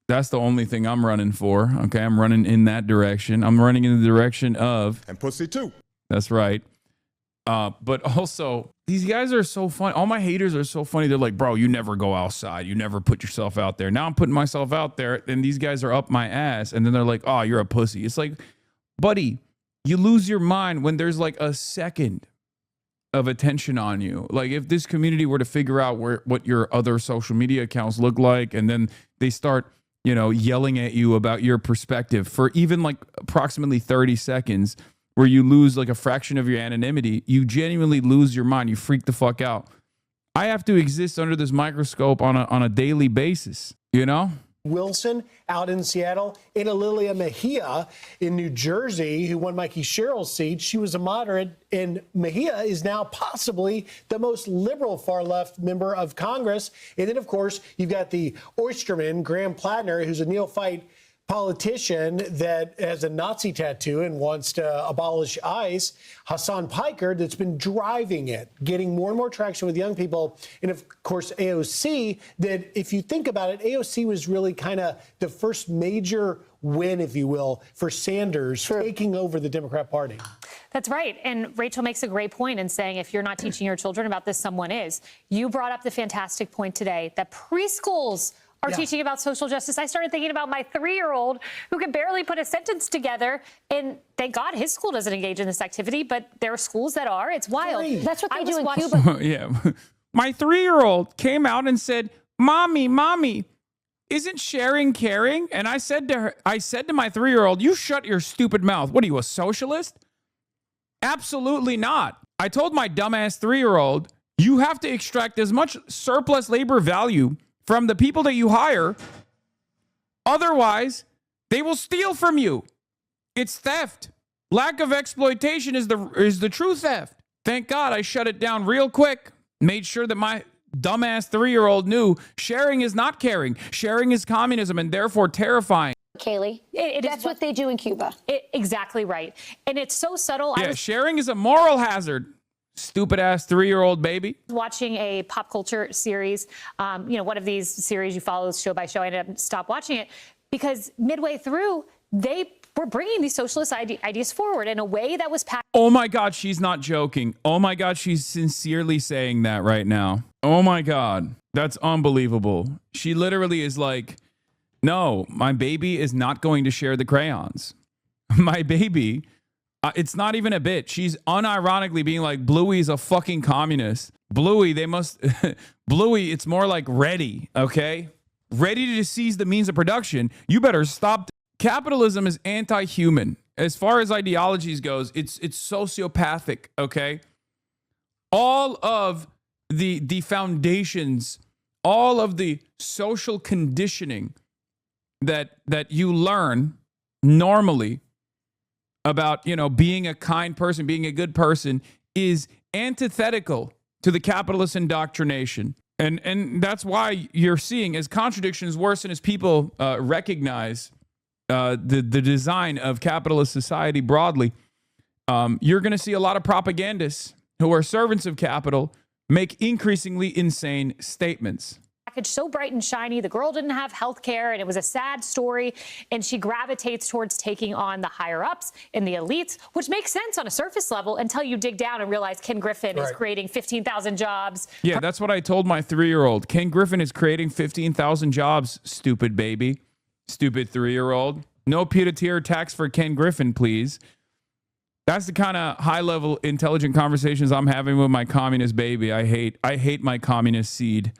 Speaker 1: That's the only thing I'm running for. Okay, I'm running in that direction. I'm running in the direction of
Speaker 9: and pussy too.
Speaker 1: That's right. But also, these guys are so funny. All my haters are so funny. They're like, bro, you never go outside. You never put yourself out there. Now I'm putting myself out there, and these guys are up my ass. And then they're like, oh, you're a pussy. It's like, buddy, you lose your mind when there's like a second of attention on you. Like if this community were to figure out what your other social media accounts look like, and then they start, yelling at you about your perspective for even like approximately 30 seconds, where you lose like a fraction of your anonymity, you genuinely lose your mind. You freak the fuck out. I have to exist under this microscope on a daily basis,
Speaker 11: Wilson out in Seattle, Anna Lilia Mejia in New Jersey, who won Mikey Sherrill's seat. She was a moderate, and Mejia is now possibly the most liberal far-left member of Congress. And then, of course, you've got the oysterman, Graham Plattner, who's a neophyte politician that has a Nazi tattoo and wants to abolish ICE. Hasan Piker, that's been driving it, getting more and more traction with young people. And of course, AOC, that if you think about it, AOC was really kind of the first major win, if you will, for Sanders taking over the Democrat Party.
Speaker 15: That's right. And Rachel makes a great point in saying if you're not teaching your children about this, someone is. You brought up the fantastic point today that preschools are teaching about social justice. I started thinking about my 3-year-old who can barely put a sentence together. And thank God his school doesn't engage in this activity, but there are schools that are. It's wild.
Speaker 8: That's what they do in Cuba.
Speaker 1: Yeah. My 3-year-old came out and said, Mommy, isn't sharing caring? And I said to my 3-year-old, you shut your stupid mouth. What are you, a socialist? Absolutely not. I told my dumbass 3-year-old, you have to extract as much surplus labor value from the people that you hire. Otherwise, they will steal from you. It's theft. Lack of exploitation is the true theft. Thank God I shut it down real quick. Made sure that my dumbass 3-year-old knew sharing is not caring. Sharing is communism and therefore terrifying.
Speaker 8: Kaylee, that's what they do in Cuba.
Speaker 15: Exactly right. And it's so subtle.
Speaker 1: Yeah, sharing is a moral hazard. Stupid ass 3-year-old baby.
Speaker 15: Watching a pop culture series, one of these series you follow show by show. I ended up stop watching it because midway through they were bringing these socialist ideas forward in a way that was packed.
Speaker 1: Oh my God, she's not joking. Oh my God, she's sincerely saying that right now. Oh my God, that's unbelievable. She literally is like, no, my baby is not going to share the crayons. My baby. It's not even a bit. She's unironically being like, Bluey's a fucking communist. Bluey, Bluey, it's more like ready, okay? Ready to seize the means of production. You better stop. Capitalism is anti-human. As far as ideologies goes, it's sociopathic, okay? all of the foundations, all of the social conditioning that you learn normally about, being a kind person, being a good person, is antithetical to the capitalist indoctrination. And that's why you're seeing, as contradictions worsen, as people recognize the design of capitalist society broadly, you're going to see a lot of propagandists who are servants of capital make increasingly insane statements.
Speaker 15: Package so bright and shiny. The girl didn't have health care, and it was a sad story. And she gravitates towards taking on the higher ups and the elites, which makes sense on a surface level until you dig down and realize Ken Griffin is creating 15,000 jobs.
Speaker 1: Yeah, that's what I told my 3-year-old. Ken Griffin is creating 15,000 jobs, stupid baby. Stupid 3-year-old. No pied-à-terre tax for Ken Griffin, please. That's the kind of high-level intelligent conversations I'm having with my communist baby. I hate my communist seed.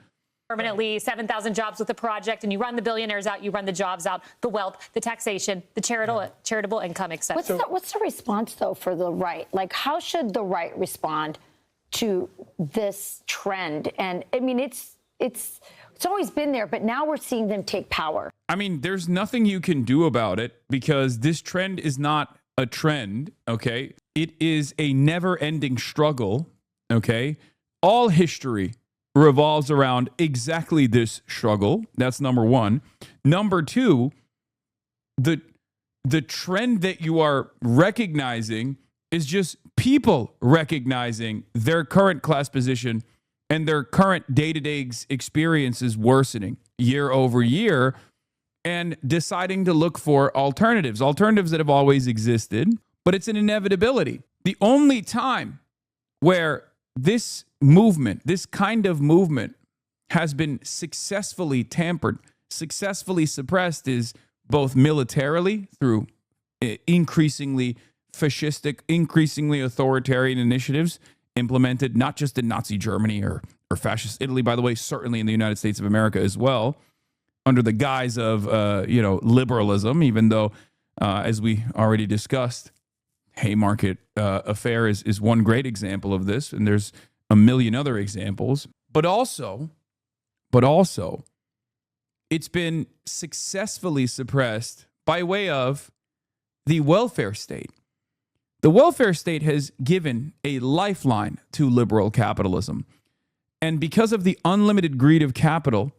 Speaker 15: Permanently 7,000 jobs with the project, and you run the billionaires out, you run the jobs out, the wealth, the taxation, the charitable income, etc.
Speaker 8: What's the response, though, for the right? Like, how should the right respond to this trend? And, I mean, it's always been there, but now we're seeing them take power.
Speaker 1: I mean, there's nothing you can do about it because this trend is not a trend, okay? It is a never-ending struggle, okay? All history revolves around exactly this struggle. That's number one. Number two, the trend that you are recognizing is just people recognizing their current class position and their current day-to-day experiences worsening year over year and deciding to look for alternatives that have always existed, but it's an inevitability. The only time where this movement, this kind of movement, has been successfully tampered, successfully suppressed, is both militarily through increasingly fascistic, increasingly authoritarian initiatives implemented not just in Nazi Germany or fascist Italy, by the way, certainly in the United States of America as well, under the guise of liberalism, even though, as we already discussed, Haymarket affair is one great example of this, and there's a million other examples. But also, it's been successfully suppressed by way of the welfare state. The welfare state has given a lifeline to liberal capitalism. And because of the unlimited greed of capital,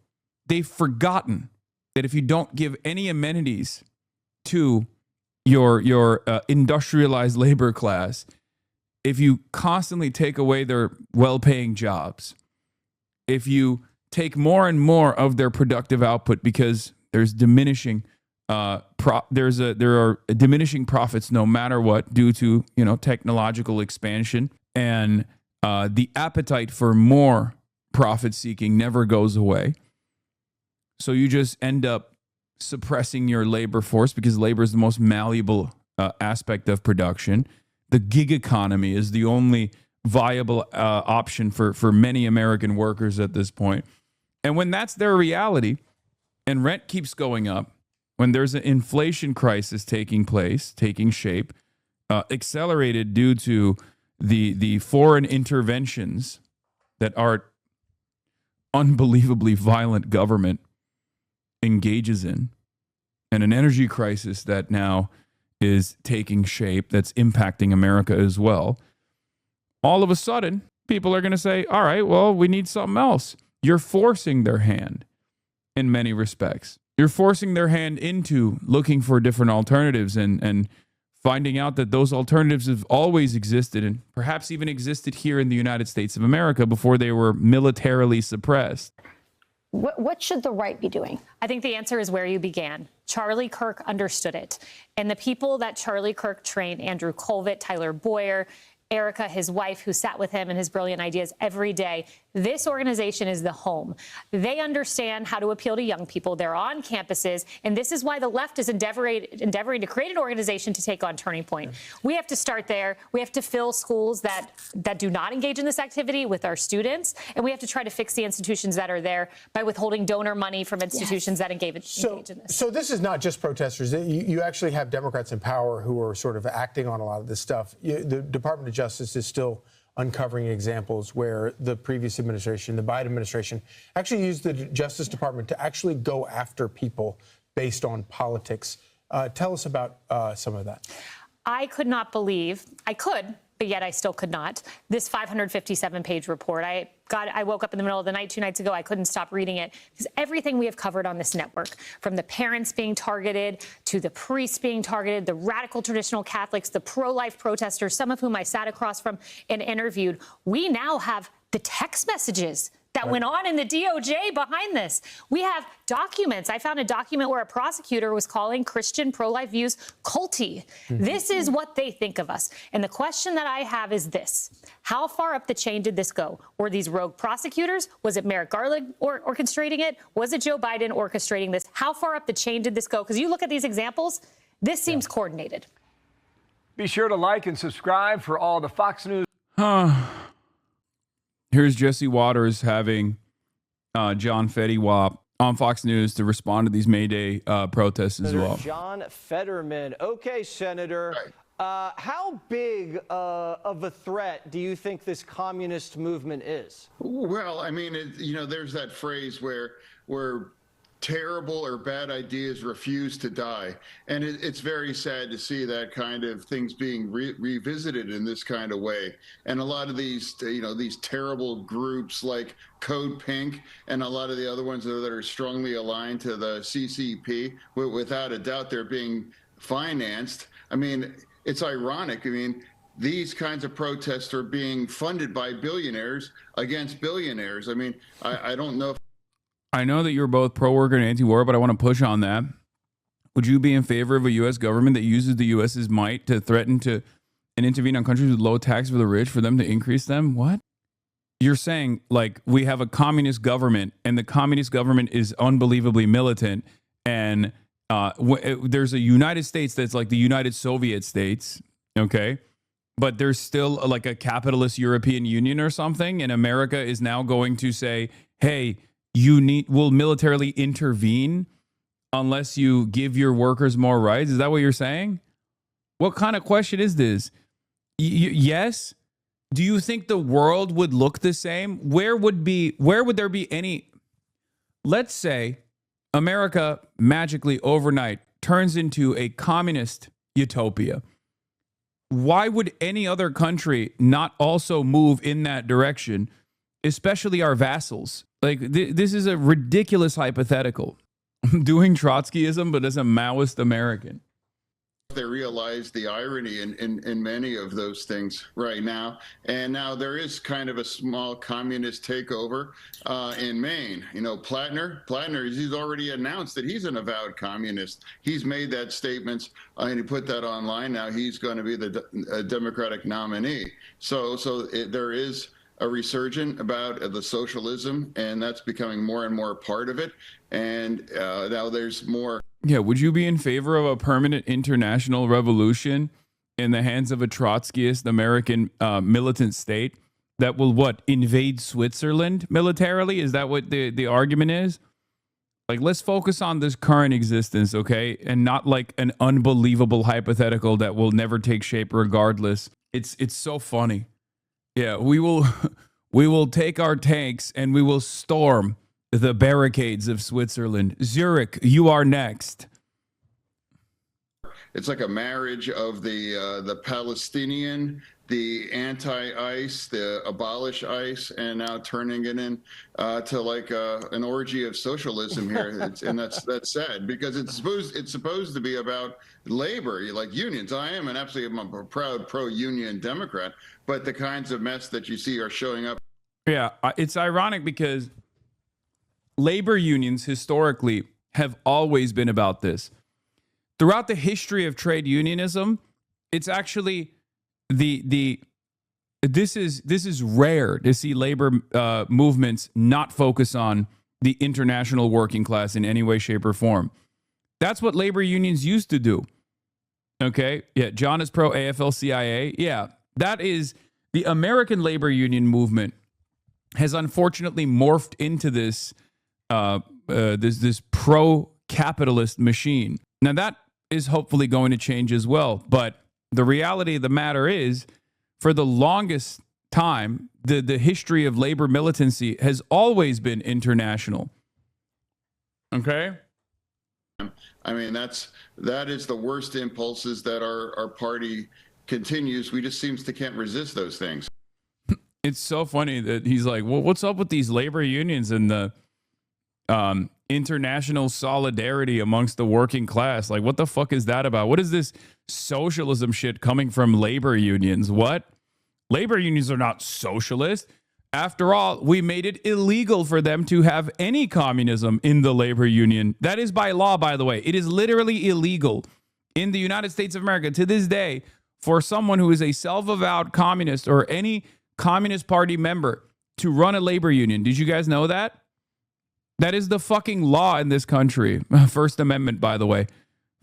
Speaker 1: they've forgotten that if you don't give any amenities to your industrialized labor class, if you constantly take away their well-paying jobs, if you take more and more of their productive output because there's diminishing there are diminishing profits no matter what due to technological expansion, and the appetite for more profit seeking never goes away. So you just end up suppressing your labor force because labor is the most malleable aspect of production. The gig economy is the only viable option for many American workers at this point. And when that's their reality and rent keeps going up, when there's an inflation crisis taking shape, accelerated due to the foreign interventions that our unbelievably violent government engages in, and an energy crisis that now is taking shape that's impacting America as well, all of a sudden, people are going to say, all right, well, we need something else. You're forcing their hand in many respects. You're forcing their hand into looking for different alternatives and finding out that those alternatives have always existed and perhaps even existed here in the United States of America before they were militarily suppressed.
Speaker 8: What should the right be doing?
Speaker 15: I think the answer is where you began. Charlie Kirk understood it. And the people that Charlie Kirk trained, Andrew Colvett, Tyler Boyer, Erica, his wife, who sat with him and his brilliant ideas every day. This organization is the home. They understand how to appeal to young people. They're on campuses. And this is why the left is endeavoring to create an organization to take on Turning Point. We have to start there. We have to fill schools that do not engage in this activity with our students. And we have to try to fix the institutions that are there by withholding donor money from institutions that engage in this.
Speaker 11: So this is not just protesters. You actually have Democrats in power who are sort of acting on a lot of this stuff. The Department of Justice is still uncovering examples where the previous administration, the Biden administration, actually used the Justice Department to actually go after people based on politics. Tell us about some of that.
Speaker 15: I could not believe, I could, but yet I still could not, this 557-page report. I woke up in the middle of the night 2 nights ago. I couldn't stop reading it because everything we have covered on this network, from the parents being targeted to the priests being targeted, the radical traditional Catholics, the pro-life protesters, some of whom I sat across from and interviewed, we now have the text messages that went on in the DOJ behind this. We have documents. I found a document where a prosecutor was calling Christian pro-life views culty. This is what they think of us. And the question that I have is this: how far up the chain did this go? Were these rogue prosecutors? Was it Merrick Garland orchestrating it? Was it Joe Biden orchestrating this? How far up the chain did this go? Because you look at these examples, this seems coordinated.
Speaker 16: Be sure to like and subscribe for all the Fox News.
Speaker 1: Here's Jesse Waters having John Fetty Wap on Fox News to respond to these May Day protests as well.
Speaker 17: John Fetterman. Okay, Senator. How big of a threat do you think this communist movement is?
Speaker 18: Well, I mean, there's that phrase where terrible or bad ideas refuse to die. And it's very sad to see that kind of things being revisited in this kind of way. And a lot of these, these terrible groups like Code Pink and a lot of the other ones that are strongly aligned to the CCP, without a doubt, they're being financed. I mean, it's ironic. I mean, these kinds of protests are being funded by billionaires against billionaires. I mean, I don't know if
Speaker 1: I know that you're both pro-worker and anti-war, but I want to push on that. Would you be in favor of a U.S. government that uses the U.S.'s might to threaten to and intervene on countries with low tax for the rich for them to increase them? What? You're saying, like, we have a communist government, and the communist government is unbelievably militant, and there's a United States that's like the United Soviet States, okay? But there's still like a capitalist European Union or something, and America is now going to say, hey, will militarily intervene unless you give your workers more rights? Is that what you're saying? What kind of question is this? Yes. Do you think the world would look the same? Where would there be any? Let's say America magically overnight turns into a communist utopia. Why would any other country not also move in that direction, especially our vassals? Like, this is a ridiculous hypothetical. I'm doing Trotskyism, but as a Maoist American.
Speaker 18: They realize the irony in many of those things right now. And now there is kind of a small communist takeover in Maine. You know, Plattner, he's already announced that he's an avowed communist. He's made that statement and he put that online. Now he's going to be the Democratic nominee. So there is a resurgence about the socialism, and that's becoming more and more part of it. And now there's more.
Speaker 1: Yeah, would you be in favor of a permanent international revolution in the hands of a Trotskyist American militant state that will, invade Switzerland militarily? Is that what the argument is? Like, let's focus on this current existence, okay? And not like an unbelievable hypothetical that will never take shape regardless. It's so funny. Yeah, we will take our tanks and we will storm the barricades of Switzerland. Zurich, you are next.
Speaker 18: It's like a marriage of the Palestinian, the anti-ICE, the abolish ICE, and now turning it in to like an orgy of socialism here. And that's sad because it's supposed to be about labor, like unions. I'm a proud pro-union Democrat, but the kinds of mess that you see are showing up.
Speaker 1: Yeah, it's ironic because labor unions historically have always been about this. Throughout the history of trade unionism, it's actually this is rare to see labor movements not focus on the international working class in any way, shape, or form. That's what labor unions used to do. Okay, yeah, John is pro AFL-CIO. Yeah, that is the American labor union movement has unfortunately morphed into this this pro-capitalist machine. Now that is hopefully going to change as well. But the reality of the matter is, for the longest time, the history of labor militancy has always been international. Okay?
Speaker 18: I mean, that is the worst impulses that our party continues. We just seems to can't resist those things.
Speaker 1: It's so funny that he's like, well, what's up with these labor unions and the international solidarity amongst the working class? Like, what the fuck is that about? What is this socialism shit coming from labor unions? What? Labor unions are not socialist. After all, we made it illegal for them to have any communism in the labor union. That is by law, by the way. It is literally illegal in the United States of America to this day for someone who is a self-avowed communist or any Communist Party member to run a labor union. Did you guys know that? That is the fucking law in this country. First Amendment, by the way.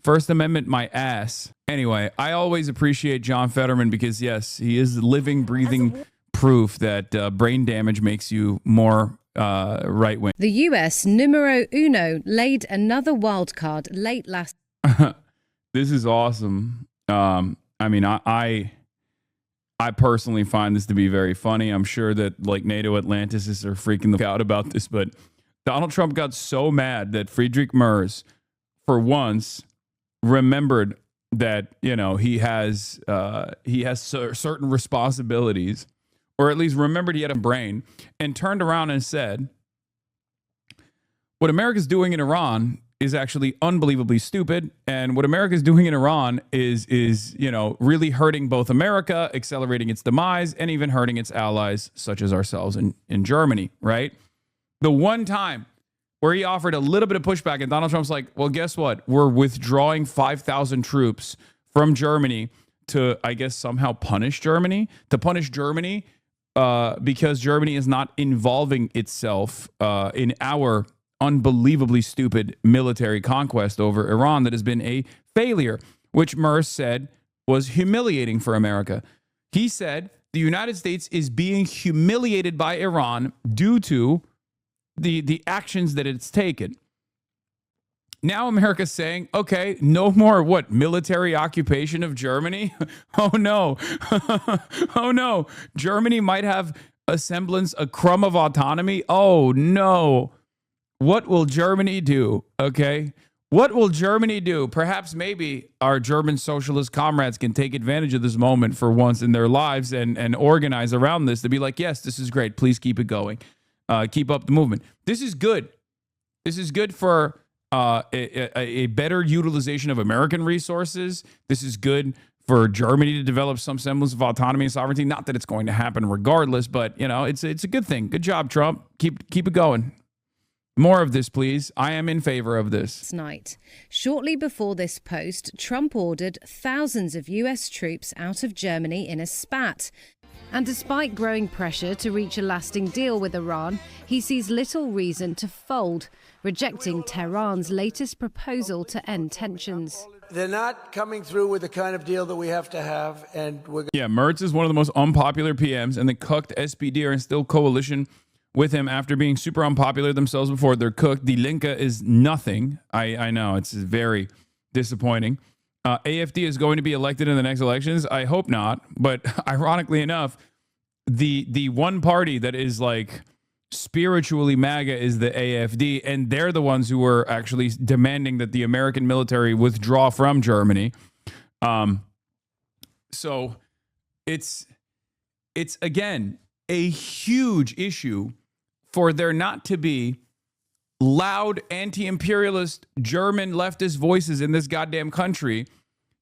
Speaker 1: First Amendment, my ass. Anyway, I always appreciate John Fetterman because, yes, he is living, breathing proof that brain damage makes you more right-wing.
Speaker 19: The US numero uno laid another wild card late last.
Speaker 1: This is awesome. I mean, I personally find this to be very funny. I'm sure that like NATO Atlanticists are freaking the fuck out about this, but Donald Trump got so mad that Friedrich Merz, for once, remembered that, you know, he has certain responsibilities, or at least remembered he had a brain, and turned around and said, what America's doing in Iran is actually unbelievably stupid, and what America's doing in Iran is you know, really hurting both America, accelerating its demise, and even hurting its allies, such as ourselves in Germany, right? The one time where he offered a little bit of pushback, and Donald Trump's like, well, guess what? We're withdrawing 5,000 troops from Germany to, I guess, somehow punish Germany, because Germany is not involving itself in our unbelievably stupid military conquest over Iran that has been a failure, which Merz said was humiliating for America. He said the United States is being humiliated by Iran due to the actions that it's taken. Now America's saying, okay, no more military occupation of Germany? Oh no. Oh no. Germany might have a semblance, a crumb of autonomy. Oh no. What will Germany do? Okay. What will Germany do? Perhaps maybe our German socialist comrades can take advantage of this moment for once in their lives and organize around this to be like, yes, this is great. Please keep it going. Keep up the movement. This is good. This is good for a better utilization of American resources. This is good for Germany to develop some semblance of autonomy and sovereignty. Not that it's going to happen regardless, but you know, it's a good thing. Good job, Trump. Keep it going. More of this, please. I am in favor of this.
Speaker 19: Night. Shortly before this post, Trump ordered thousands of US troops out of Germany in a spat. And despite growing pressure to reach a lasting deal with Iran, he sees little reason to fold, rejecting Tehran's latest proposal to end tensions.
Speaker 20: They're not coming through with the kind of deal that we have to have, and we're...
Speaker 1: Yeah, Merz is one of the most unpopular PMs, and the cooked SPD are in still coalition with him after being super unpopular themselves before. They're cooked. Die Linke is nothing. I know, it's very disappointing. AFD is going to be elected in the next elections. I hope not. But ironically enough, the one party that is like spiritually MAGA is the AFD, and they're the ones who are actually demanding that the American military withdraw from Germany. So it's again a huge issue for there not to be loud anti-imperialist German leftist voices in this goddamn country.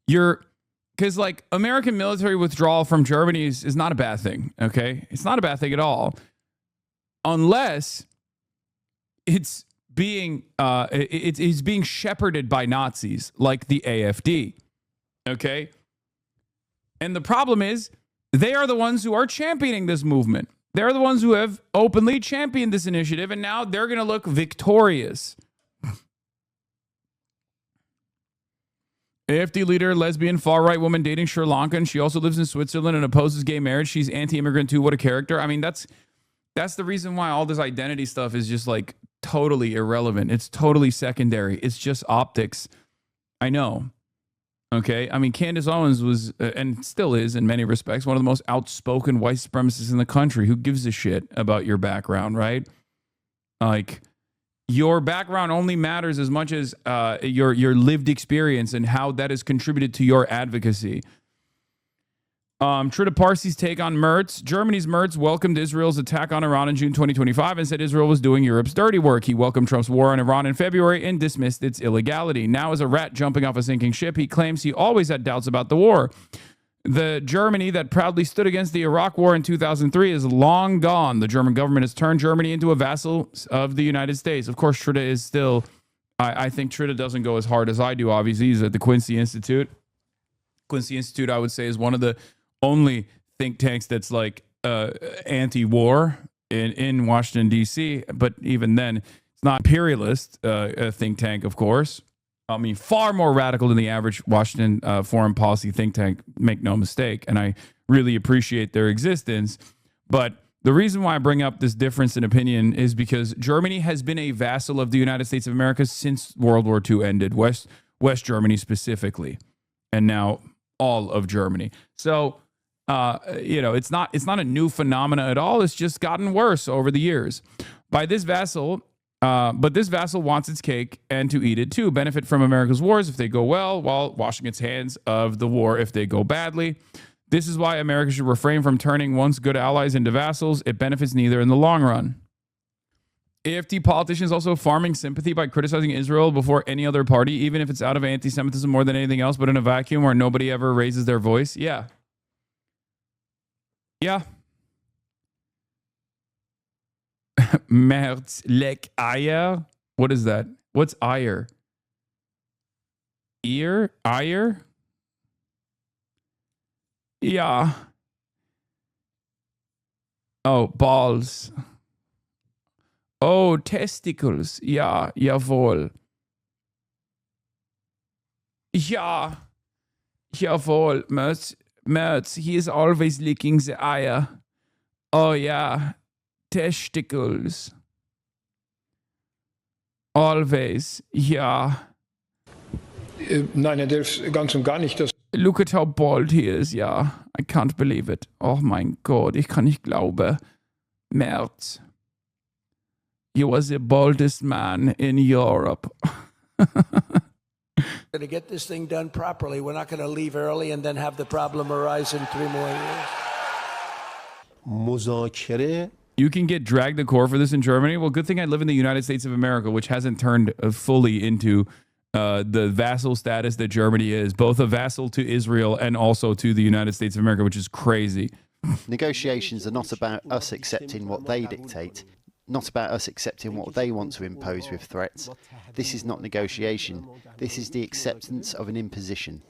Speaker 1: Because like American military withdrawal from Germany is not a bad thing. Okay. It's not a bad thing at all. Unless it's being shepherded by Nazis like the AFD. Okay. And the problem is they are the ones who are championing this movement. They're the ones who have openly championed this initiative, and now they're going to look victorious. AFD leader, lesbian, far-right woman dating Sri Lankan. She also lives in Switzerland and opposes gay marriage. She's anti-immigrant too. What a character. I mean, that's the reason why all this identity stuff is just like totally irrelevant. It's totally secondary. It's just optics. I know. Okay, I mean, Candace Owens was, and still is in many respects, one of the most outspoken white supremacists in the country. Who gives a shit about your background, right? Like, your background only matters as much as your lived experience and how that has contributed to your advocacy. Trita Parsi's take on Merz. Germany's Merz welcomed Israel's attack on Iran in June 2025 and said Israel was doing Europe's dirty work. He welcomed Trump's war on Iran in February and dismissed its illegality. Now, as a rat jumping off a sinking ship, he claims he always had doubts about the war. The Germany that proudly stood against the Iraq war in 2003 is long gone. The German government has turned Germany into a vassal of the United States. Of course, Trita is still, I think Trita doesn't go as hard as I do, obviously. He's at the Quincy Institute. Quincy Institute, I would say, is one of the only think tanks that's like anti-war in Washington, D.C. But even then, it's not imperialist a think tank, of course. I mean, far more radical than the average Washington foreign policy think tank, make no mistake. And I really appreciate their existence. But the reason why I bring up this difference in opinion is because Germany has been a vassal of the United States of America since World War II ended, West Germany specifically, and now all of Germany. So, it's not a new phenomena at all. It's just gotten worse over the years. But this vassal wants its cake and to eat it too. Benefit from America's wars if they go well, while washing its hands of the war if they go badly. This is why America should refrain from turning once good allies into vassals. It benefits neither in the long run. AFD politicians also farming sympathy by criticizing Israel before any other party, even if it's out of anti-Semitism more than anything else, but in a vacuum where nobody ever raises their voice. Yeah. Yeah. Merz leck Eier. What is that? What's Eier? Ear? Eier? Yeah. Oh, balls. Oh, testicles. Ja, jawohl. Ja. Jawohl. Merz, he is always licking the Eier. Oh, yeah. Testicles. Always. Ja.
Speaker 21: Nein, Herr Delfs, ganz und gar nicht. Das
Speaker 1: Look at how bald he is, ja. I can't believe it. Oh mein Gott, ich kann nicht glauben. Merz. You are the baldest man in Europe.
Speaker 20: Going to get this thing done properly. We're not going to leave early and then have the problem arise in 3 more years.
Speaker 1: مذاکره. You can get dragged to court for this in Germany. Well, good thing I live in the United States of America, which hasn't turned fully into the vassal status that Germany is, both a vassal to Israel and also to the United States of America, which is crazy.
Speaker 22: Negotiations are not about us accepting what they dictate, not about us accepting what they want to impose with threats. This is not negotiation. This is the acceptance of an imposition.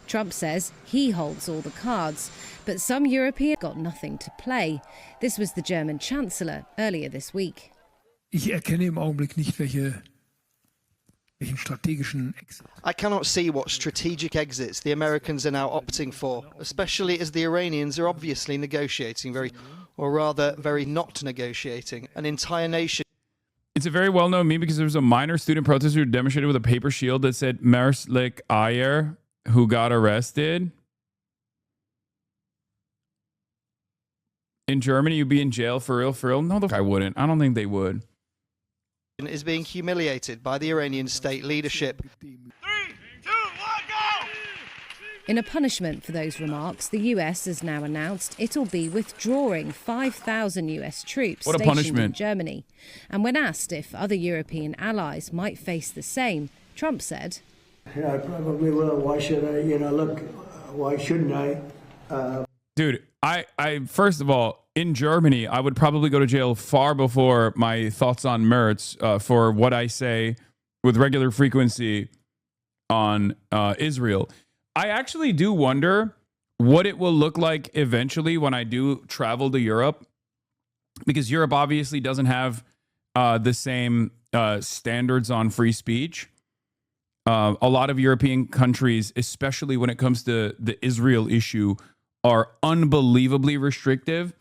Speaker 19: Trump says he holds all the cards, but some Europeans got nothing to play. This was the German Chancellor earlier this week.
Speaker 23: Ich erkenne im Augenblick nicht, welchen strategischen Exit.
Speaker 24: I cannot see what strategic exits the Americans are now opting for, especially as the Iranians are obviously negotiating very not negotiating. An entire nation.
Speaker 1: It's a very well-known meme because there was a minor student protester who demonstrated with a paper shield that said Merz leck Eier, who got arrested. In Germany, you'd be in jail for real, for real? No, I wouldn't. I don't think they would.
Speaker 24: Is being humiliated by the Iranian state leadership.
Speaker 19: 3, 2, 1, go! In a punishment for those remarks, the US has now announced it'll be withdrawing 5,000 US troops stationed in Germany. And when asked if other European allies might face the same, Trump said,
Speaker 20: Yeah, I probably will. Why should I? Look, why shouldn't I?
Speaker 1: Dude, I first of all, in Germany, I would probably go to jail far before my thoughts on Merz for what I say with regular frequency on Israel. I actually do wonder what it will look like eventually when I do travel to Europe, because Europe obviously doesn't have the same standards on free speech. A lot of European countries, especially when it comes to the Israel issue, are unbelievably restrictive.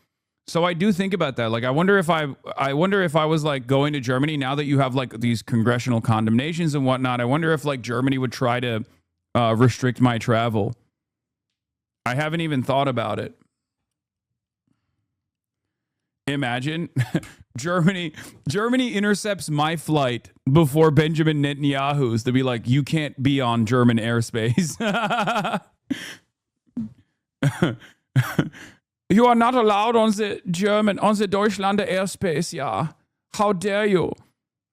Speaker 1: So I do think about that. Like, I wonder if I was like going to Germany now that you have like these congressional condemnations and whatnot. I wonder if like Germany would try to restrict my travel. I haven't even thought about it. Imagine Germany intercepts my flight before Benjamin Netanyahu's to be like, you can't be on German airspace. You are not allowed on the Deutschland airspace, yeah. How dare you?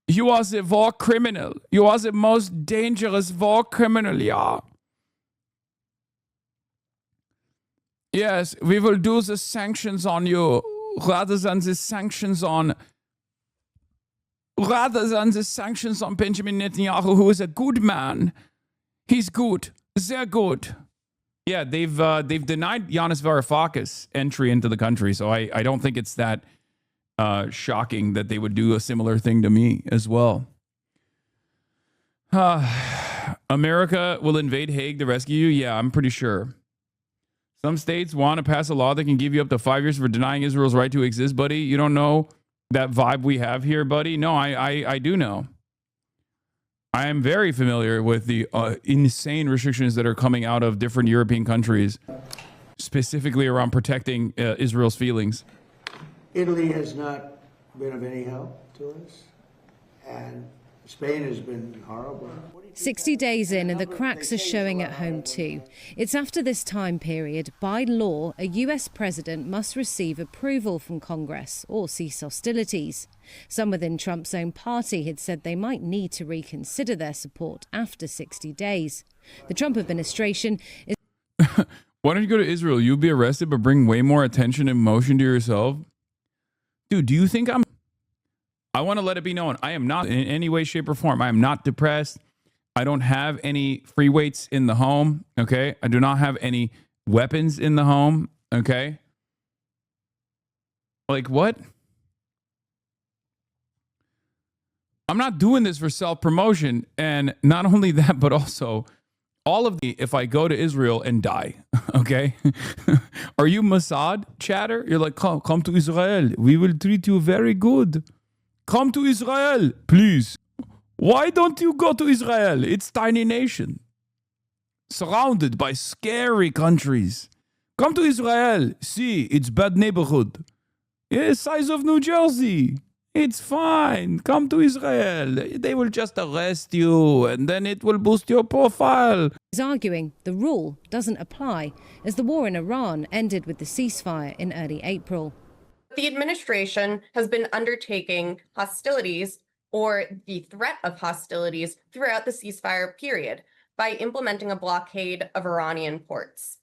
Speaker 1: You are the war criminal. You are the most dangerous war criminal, yeah. Yes, we will do the sanctions on you rather than the sanctions on Benjamin Netanyahu, who is a good man. He's good. They're good. Yeah, they've denied Yanis Varoufakis entry into the country, so I don't think it's that shocking that they would do a similar thing to me as well. America will invade Hague to rescue you? Yeah, I'm pretty sure. Some states want to pass a law that can give you up to 5 years for denying Israel's right to exist, buddy. You don't know that vibe we have here, buddy? No, I do know. I am very familiar with the insane restrictions that are coming out of different European countries, specifically around protecting Israel's feelings.
Speaker 20: Italy has not been of any help to us, and Spain has been horrible.
Speaker 19: 60 days in, and the cracks are showing at home too. It's after this time period, by law, a US president must receive approval from Congress or cease hostilities. Some within Trump's own party had said they might need to reconsider their support after 60 days. The Trump administration is...
Speaker 1: Why don't you go to Israel? You'll be arrested, but bring way more attention and emotion to yourself. Dude, do you think I want to let it be known, I am not in any way, shape, or form. I am not depressed. I don't have any free weights in the home, okay? I do not have any weapons in the home, okay? Like, what? I'm not doing this for self-promotion. And not only that, but also all of the, if I go to Israel and die, okay? Are you Mossad chatter? You're like, come to Israel. We will treat you very good. Come to Israel, please. Why don't you go to Israel? It's a tiny nation, surrounded by scary countries. Come to Israel. See, it's bad neighborhood. Yeah, size of New Jersey. It's fine. Come to Israel. They will just arrest you, and then it will boost your profile.
Speaker 19: Is arguing the rule doesn't apply as the war in Iran ended with the ceasefire in early April.
Speaker 2: The administration has been undertaking hostilities or the threat of hostilities throughout the ceasefire period by implementing a blockade of Iranian ports.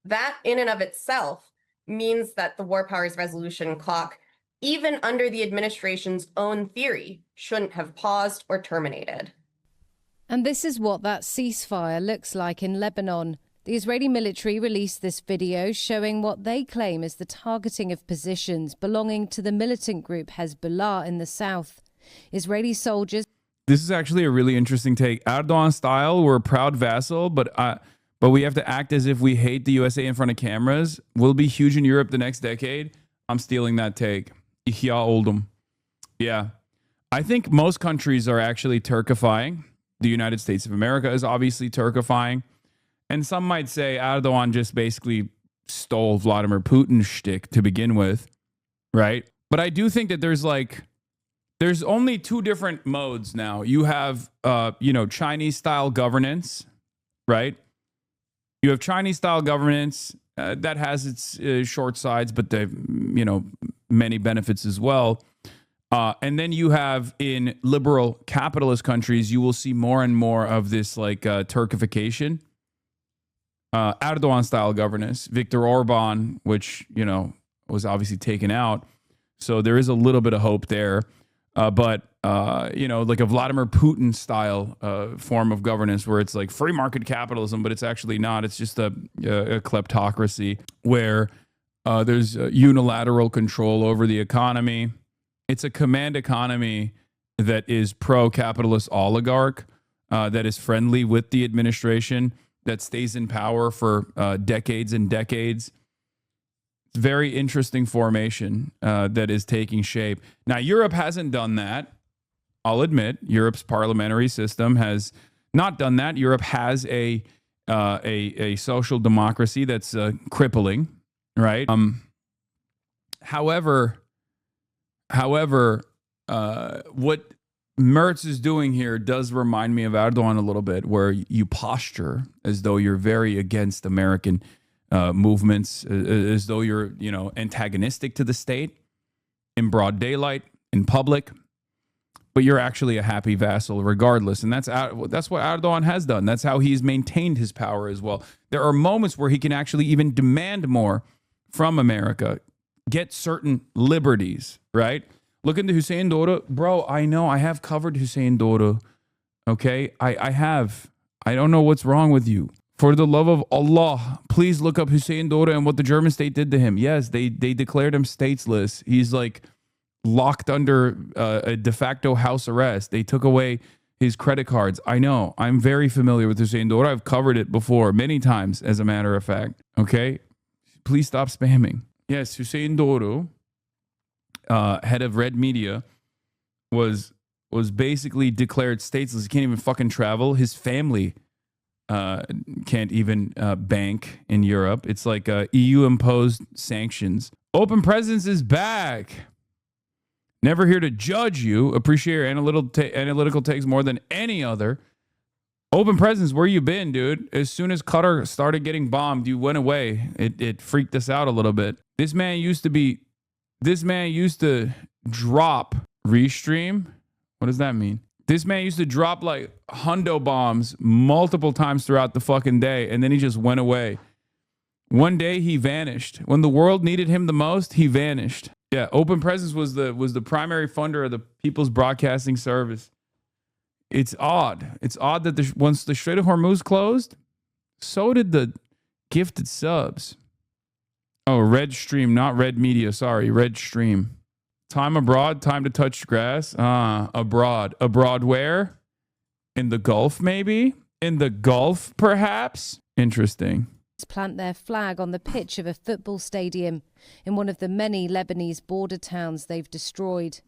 Speaker 2: That in and of itself means that the War Powers Resolution clock, even under the administration's own theory, shouldn't have paused or terminated.
Speaker 19: And this is what that ceasefire looks like in Lebanon. The Israeli military released this video showing what they claim is the targeting of positions belonging to the militant group Hezbollah in the south. Israeli soldiers.
Speaker 1: This is actually a really interesting take. Erdogan style, we're a proud vassal, but we have to act as if we hate the USA in front of cameras. We'll be huge in Europe the next decade. I'm stealing that take. Ihya Oldham. Yeah. I think most countries are actually Turkifying. The United States of America is obviously Turkifying. And some might say Erdogan just basically stole Vladimir Putin's shtick to begin with, right? But I do think that there's only two different modes now. You have, Chinese-style governance, right? You have Chinese-style governance that has its short sides, but many benefits as well. And then you have in liberal capitalist countries, you will see more and more of this Turkification. Erdogan-style governance, Viktor Orban, which, was obviously taken out. So there is a little bit of hope there. But like a Vladimir Putin style form of governance where it's like free market capitalism, but it's actually not. It's just a kleptocracy where there's unilateral control over the economy. It's a command economy that is pro-capitalist oligarch, that is friendly with the administration, that stays in power for decades and decades. Very interesting formation that is taking shape. Now, Europe hasn't done that. I'll admit, Europe's parliamentary system has not done that. Europe has a social democracy that's crippling, right? However, what Merz is doing here does remind me of Erdogan a little bit, where you posture as though you're very against American movements, as though you're, antagonistic to the state in broad daylight, in public, but you're actually a happy vassal regardless. And that's what Erdogan has done. That's how he's maintained his power as well. There are moments where he can actually even demand more from America, get certain liberties, right? Look into Hussein Doğru. Bro, I know. I have covered Hussein Doğru. Okay? I have. I don't know what's wrong with you. For the love of Allah, please look up Hussein Doğru and what the German state did to him. Yes, they declared him stateless. He's like locked under a de facto house arrest. They took away his credit cards. I know. I'm very familiar with Hussein Doğru. I've covered it before many times, as a matter of fact. Okay? Please stop spamming. Yes, Hussein Doğru, head of Red Media, was basically declared stateless. He can't even fucking travel. His family can't even bank in Europe. It's like EU imposed sanctions. Open Presence is back. Never here to judge you. Appreciate your analytical takes more than any other. Open Presence, where you been, dude? As soon as Qatar started getting bombed, you went away. It freaked us out a little bit. This man used to drop restream. What does that mean? This man used to drop like hundo bombs multiple times throughout the fucking day, and then he just went away. One day he vanished. When the world needed him the most, he vanished. Yeah, Open Presence was the primary funder of the People's Broadcasting Service. It's odd. It's odd that once the Strait of Hormuz closed, so did the gifted subs. Oh, Red Stream, not Red Media. Sorry, Red Stream. Time abroad, time to touch grass. Abroad. Abroad where? In the Gulf, maybe? In the Gulf, perhaps? Interesting.
Speaker 19: Plant their flag on the pitch of a football stadium in one of the many Lebanese border towns they've destroyed.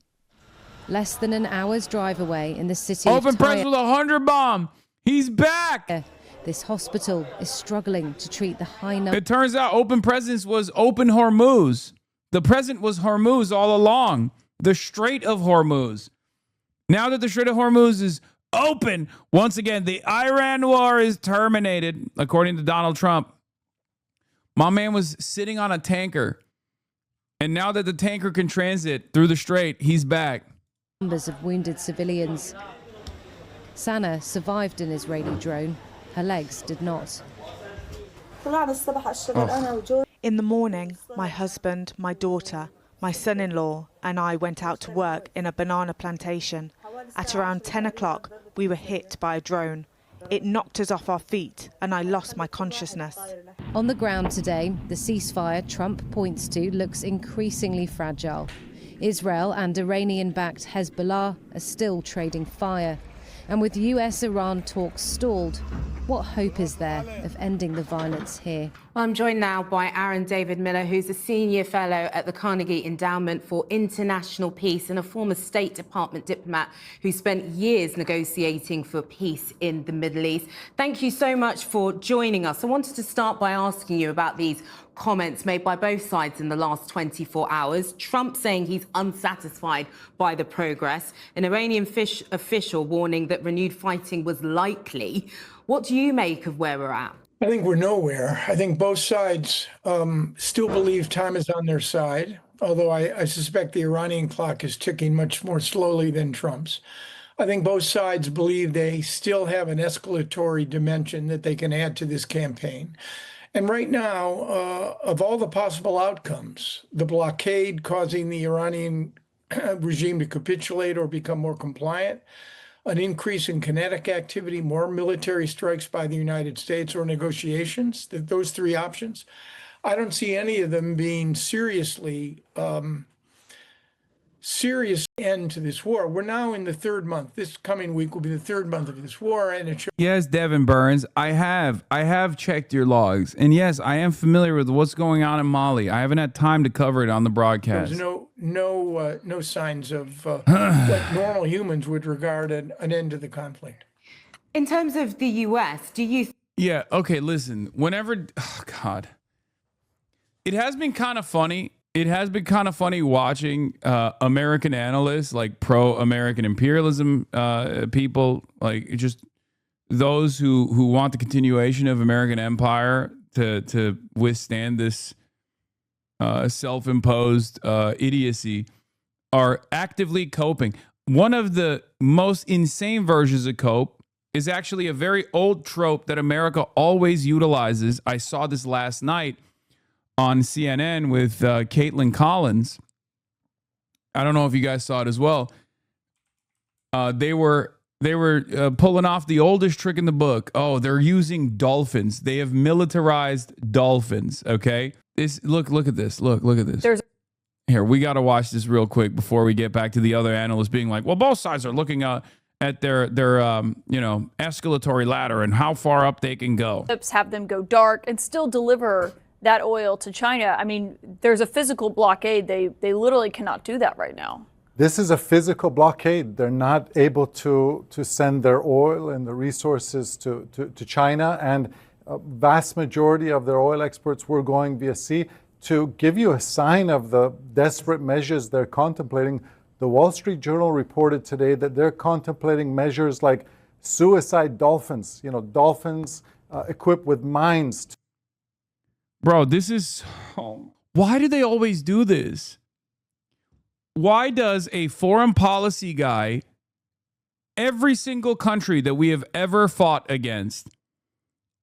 Speaker 19: Less than an hour's drive away in the city of
Speaker 1: Open Presence with a 100 bomb. He's back.
Speaker 19: This hospital is struggling to treat the high number.
Speaker 1: It turns out Open Presence was Open Hormuz. The present was Hormuz all along. The Strait of Hormuz. Now that the Strait of Hormuz is open, once again, the Iran war is terminated, according to Donald Trump. My man was sitting on a tanker, and now that the tanker can transit through the strait, he's back.
Speaker 19: Numbers of wounded civilians. Sana survived an Israeli drone. Her legs did not.
Speaker 3: In the morning, my husband, my daughter, my son-in-law and I went out to work in a banana plantation. At around 10 o'clock, we were hit by a drone. It knocked us off our feet and I lost my consciousness.
Speaker 19: On the ground today, the ceasefire Trump points to looks increasingly fragile. Israel and Iranian-backed Hezbollah are still trading fire. And with US-Iran talks stalled, what hope is there of ending the violence here?
Speaker 4: Well, I'm joined now by Aaron David Miller, who's a senior fellow at the Carnegie Endowment for International Peace and a former State Department diplomat who spent years negotiating for peace in the Middle East. Thank you so much for joining us. I wanted to start by asking you about these comments made by both sides in the last 24 hours. Trump saying he's unsatisfied by the progress, an Iranian official warning that renewed fighting was likely. What do you make of where we're at?
Speaker 21: I think we're nowhere. I think both sides still believe time is on their side, although I suspect the Iranian clock is ticking much more slowly than Trump's. I think both sides believe they still have an escalatory dimension that they can add to this campaign. And right now, of all the possible outcomes, the blockade causing the Iranian regime to capitulate or become more compliant, an increase in kinetic activity, more military strikes by the United States, or negotiations, those three options, I don't see any of them being serious end to this war. We're now in the third month. This coming week will be the third month of this war, and it should.
Speaker 1: Yes, Devin Burns, I have checked your logs, and yes, I am familiar with what's going on in Mali. I haven't had time to cover it on the broadcast.
Speaker 21: There's no signs of what normal humans would regard an end to the conflict.
Speaker 4: In terms of the US, do you...
Speaker 1: Yeah, okay, listen. Whenever, oh God. It has been kind of funny. It has been kind of funny watching American analysts, like pro-American imperialism people, like just those who want the continuation of American empire to withstand this self-imposed idiocy, are actively coping. One of the most insane versions of cope is actually a very old trope that America always utilizes. I saw this last night on CNN with Caitlin Collins. I don't know if you guys saw it as well. They were pulling off the oldest trick in the book. Oh, they're using dolphins. They have militarized dolphins. Okay, look at this. Look at this. Here, we got to watch this real quick before we get back to the other analysts being like, well, both sides are looking at their escalatory ladder and how far up they can go.
Speaker 5: Have them go dark and still deliver that oil to China. I mean, there's a physical blockade. They literally cannot do that right now.
Speaker 6: This is a physical blockade. They're not able to send their oil and the resources to China, and a vast majority of their oil exports were going via sea. To give you a sign of the desperate measures they're contemplating, the Wall Street Journal reported today that they're contemplating measures like suicide dolphins, dolphins equipped with mines.
Speaker 1: Bro, this is... Why do they always do this? Why does a foreign policy guy, every single country that we have ever fought against,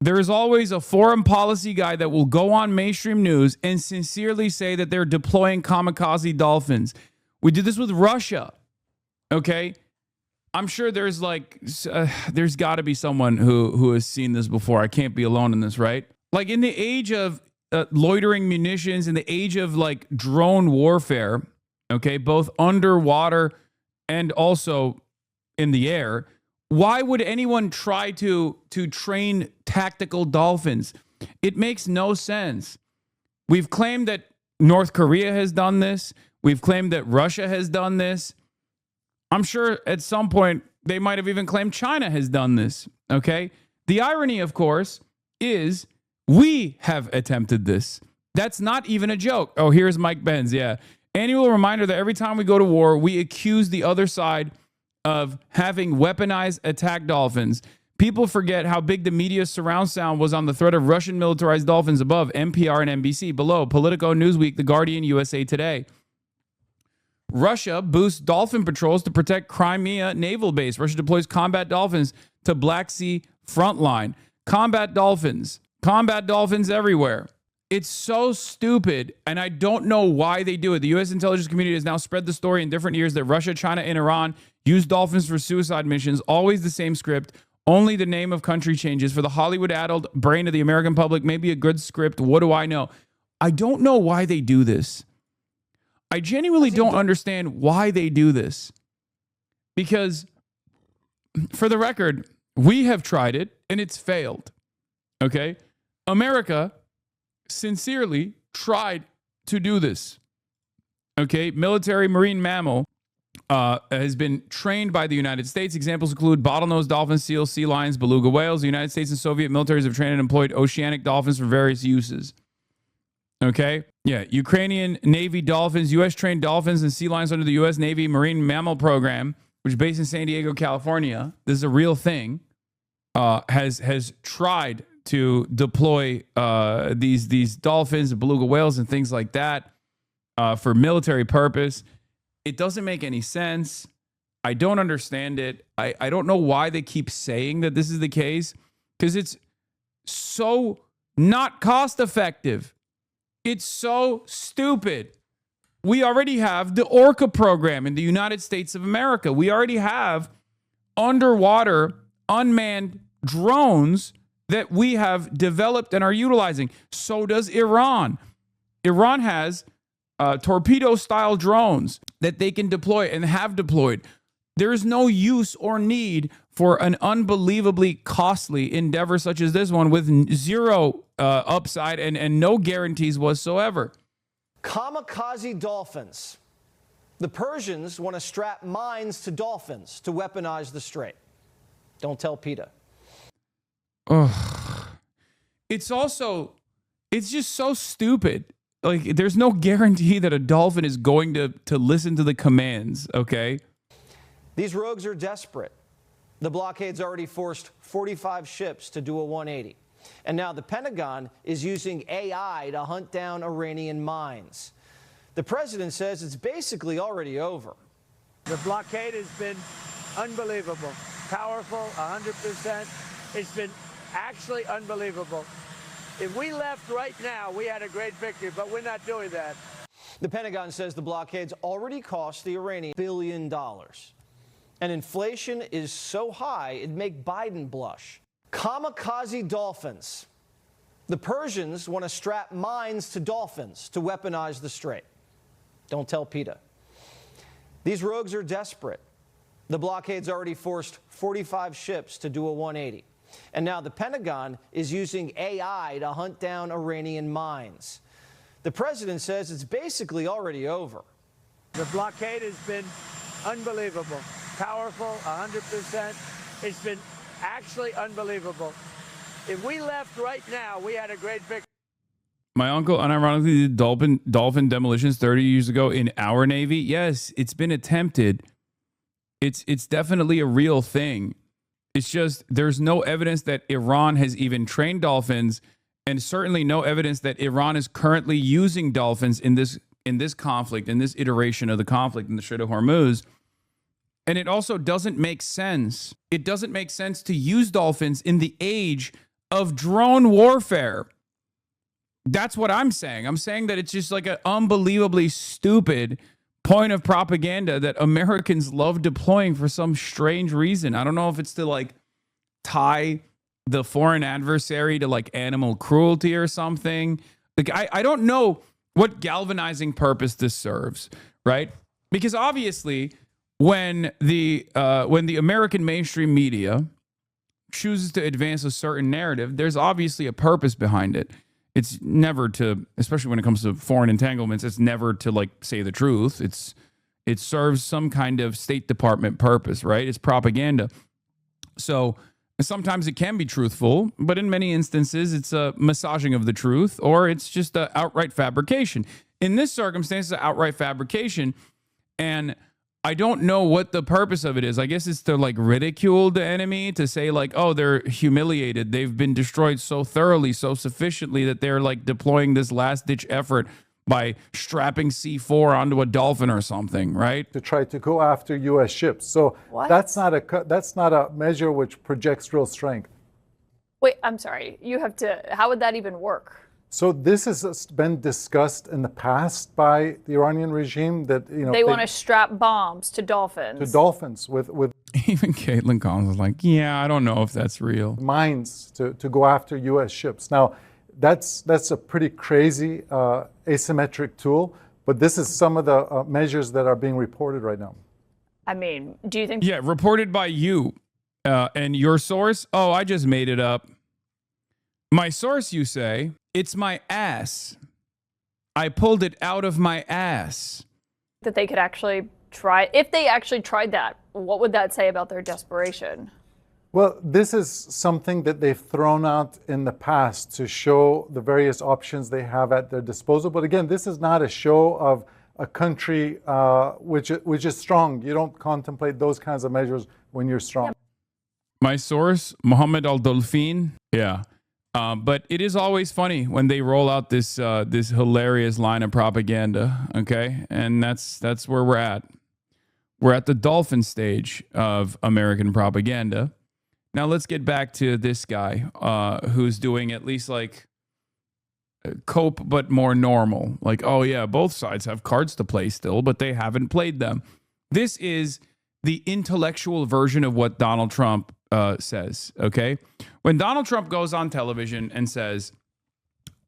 Speaker 1: there is always a foreign policy guy that will go on mainstream news and sincerely say that they're deploying kamikaze dolphins. We did this with Russia, okay? I'm sure there's there's got to be someone who has seen this before. I can't be alone in this, right? Like in the age of loitering munitions, in the age of like drone warfare, okay, both underwater and also in the air, why would anyone try to train tactical dolphins? It makes no sense. We've claimed that North Korea has done this. We've claimed that Russia has done this. I'm sure at some point they might have even claimed China has done this, okay? The irony, of course, is we have attempted this. That's not even a joke. Oh, here's Mike Benz, yeah. Annual reminder that every time we go to war, we accuse the other side of having weaponized attack dolphins. People forget how big the media surround sound was on the threat of Russian militarized dolphins above, NPR and NBC, below, Politico, Newsweek, The Guardian, USA Today. Russia boosts dolphin patrols to protect Crimea naval base. Russia deploys combat dolphins to Black Sea frontline. Combat dolphins everywhere. It's so stupid, and I don't know why they do it. The U.S. intelligence community has now spread the story in different years that Russia, China, and Iran use dolphins for suicide missions. Always the same script. Only the name of country changes. For the Hollywood-addled brain of the American public, maybe a good script. What do I know? I don't know why they do this. I genuinely don't understand why they do this. Because, for the record, we have tried it, and it's failed. Okay? America sincerely tried to do this. Okay, military marine mammal has been trained by the United States. Examples include bottlenose dolphins, seals, sea lions, beluga whales. The United States and Soviet militaries have trained and employed oceanic dolphins for various uses. Okay, yeah, Ukrainian Navy dolphins, U.S. trained dolphins and sea lions under the U.S. Navy Marine Mammal Program, which is based in San Diego, California. This is a real thing. Has tried to deploy these dolphins, beluga whales, and things like that for military purpose. It doesn't make any sense. I don't understand it. I don't know why they keep saying that this is the case, because it's so not cost effective. It's so stupid. We already have the Orca program in the United States of America. We already have underwater unmanned drones that we have developed and are utilizing. So does Iran. Iran has torpedo-style drones that they can deploy and have deployed. There is no use or need for an unbelievably costly endeavor such as this one with zero upside and no guarantees whatsoever.
Speaker 17: Kamikaze dolphins. The Persians want to strap mines to dolphins to weaponize the strait. Don't tell PETA.
Speaker 1: ugh. It's just so stupid. Like, there's no guarantee that a dolphin is going to listen to the commands, okay?
Speaker 17: These rogues are desperate. The blockade's already forced 45 ships to do a 180. And now the Pentagon is using AI to hunt down Iranian mines. The president says it's basically already over.
Speaker 14: The blockade has been unbelievable, powerful, 100%. It's been actually unbelievable. If we left right now, we had a great victory, but we're not doing that.
Speaker 17: The Pentagon says the blockade's already cost the Iranians $1 billion. And inflation is so high, it'd make Biden blush. Kamikaze dolphins. The Persians want to strap mines to dolphins to weaponize the strait. Don't tell PETA. These rogues are desperate. The blockade's already forced 45 ships to do a 180. And now the Pentagon is using AI to hunt down Iranian mines. The president says it's basically already over.
Speaker 14: The blockade has been unbelievable, powerful, 100%. It's been actually unbelievable. If we left right now, we had a great victory.
Speaker 1: My uncle unironically did dolphin demolitions 30 years ago in our Navy. Yes, it's been attempted. It's definitely a real thing. It's just there's no evidence that Iran has even trained dolphins, and certainly no evidence that Iran is currently using dolphins in this conflict, in this iteration of the conflict in the Strait of Hormuz. And it also doesn't make sense. It doesn't make sense to use dolphins in the age of drone warfare. That's what I'm saying. I'm saying that it's just like an unbelievably stupid point of propaganda that Americans love deploying for some strange reason. I don't know if it's to like tie the foreign adversary to like animal cruelty or something. Like I don't know what galvanizing purpose this serves, right? Because obviously when the American mainstream media chooses to advance a certain narrative, there's obviously a purpose behind it. It's never to, especially when it comes to foreign entanglements, it's never to like say the truth. It serves some kind of State Department purpose, right? It's propaganda. So sometimes it can be truthful, but in many instances, it's a massaging of the truth, or it's just an outright fabrication. In this circumstance, it's an outright fabrication, and I don't know what the purpose of it is. I guess it's to like ridicule the enemy, to say like, oh, they're humiliated. They've been destroyed so thoroughly, so sufficiently that they're like deploying this last ditch effort by strapping C4 onto a dolphin or something, right?
Speaker 6: To try to go after U.S. ships. So that's not a measure which projects real strength.
Speaker 5: Wait, I'm sorry. How would that even work?
Speaker 6: So this has been discussed in the past by the Iranian regime that
Speaker 5: they want to strap bombs to dolphins.
Speaker 6: To dolphins with
Speaker 1: even Caitlin Collins was like, yeah, I don't know if that's real.
Speaker 6: Mines to go after U.S. ships. Now, that's a pretty crazy asymmetric tool, but this is some of the measures that are being reported right now.
Speaker 5: I mean, do you think?
Speaker 1: Yeah, reported by you and your source. Oh, I just made it up. My source, you say. It's my ass. I pulled it out of my ass.
Speaker 5: That they could actually try. If they actually tried that, what would that say about their desperation?
Speaker 6: Well, this is something that they've thrown out in the past to show the various options they have at their disposal. But again, this is not a show of a country which is strong. You don't contemplate those kinds of measures when you're strong. Yeah.
Speaker 1: My source, Mohammed Al-Dolphin. Yeah. But it is always funny when they roll out this hilarious line of propaganda, okay? And that's where we're at. We're at the dolphin stage of American propaganda. Now let's get back to this guy who's doing at least like cope, but more normal. Like, oh yeah, both sides have cards to play still, but they haven't played them. This is the intellectual version of what Donald Trump says, okay? When Donald Trump goes on television and says,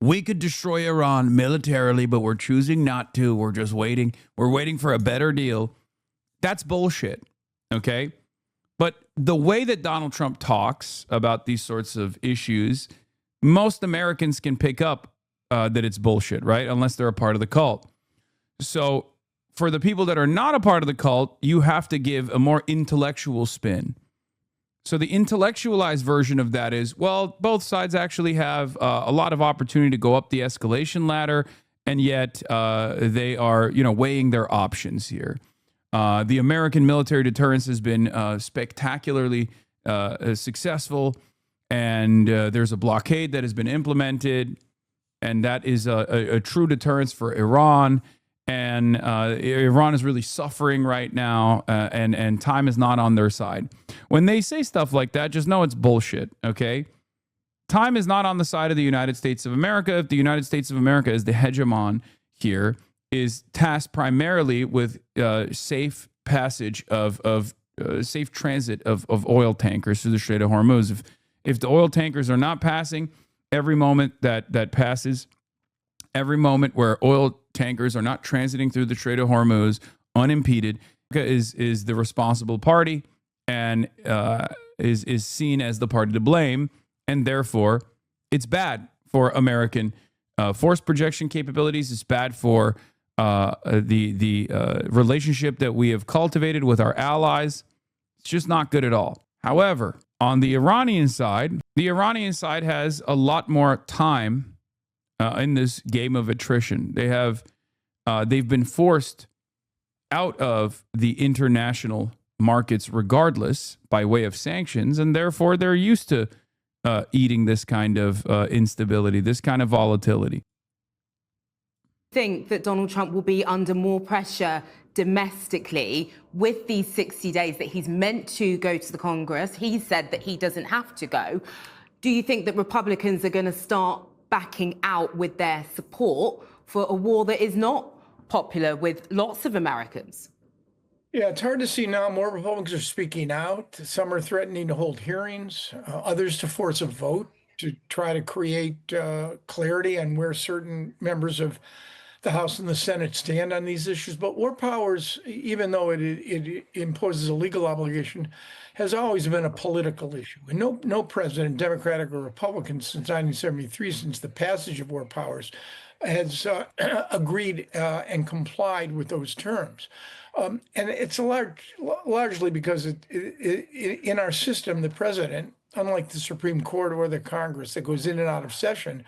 Speaker 1: we could destroy Iran militarily, but we're choosing not to. We're just waiting. We're waiting for a better deal. That's bullshit, okay? But the way that Donald Trump talks about these sorts of issues, most Americans can pick up that it's bullshit, right? Unless they're a part of the cult. So for the people that are not a part of the cult, you have to give a more intellectual spin. So the intellectualized version of that is, well, both sides actually have a lot of opportunity to go up the escalation ladder, and yet they are, weighing their options here. The American military deterrence has been spectacularly successful, and there's a blockade that has been implemented, and that is a true deterrence for Iran. And Iran is really suffering right now, and time is not on their side. When they say stuff like that, just know it's bullshit, okay? Time is not on the side of the United States of America. If the United States of America is the hegemon here, is tasked primarily with safe passage of safe transit of oil tankers through the Strait of Hormuz. If the oil tankers are not passing, every moment that passes, every moment where oil tankers are not transiting through the Strait of Hormuz unimpeded, is the responsible party and is seen as the party to blame, and therefore it's bad for American force projection capabilities. It's bad for the relationship that we have cultivated with our allies. It's just not good at all. However, on the Iranian side has a lot more time in this game of attrition. They've been forced out of the international markets regardless by way of sanctions, and therefore they're used to eating this kind of instability, this kind of volatility.
Speaker 4: Think that Donald Trump will be under more pressure domestically with these 60 days that he's meant to go to the Congress. He said that he doesn't have to go. Do you think that Republicans are going to start backing out with their support for a war that is not popular with lots of Americans?
Speaker 21: Yeah, it's hard to see now. More Republicans are speaking out. Some are threatening to hold hearings, others to force a vote to try to create clarity on where certain members of the House and the Senate stand on these issues. But war powers, even though it imposes a legal obligation, has always been a political issue. And no president, Democratic or Republican, since 1973, since the passage of war powers, has agreed and complied with those terms. And it's largely because in our system, the president, unlike the Supreme Court or the Congress that goes in and out of session,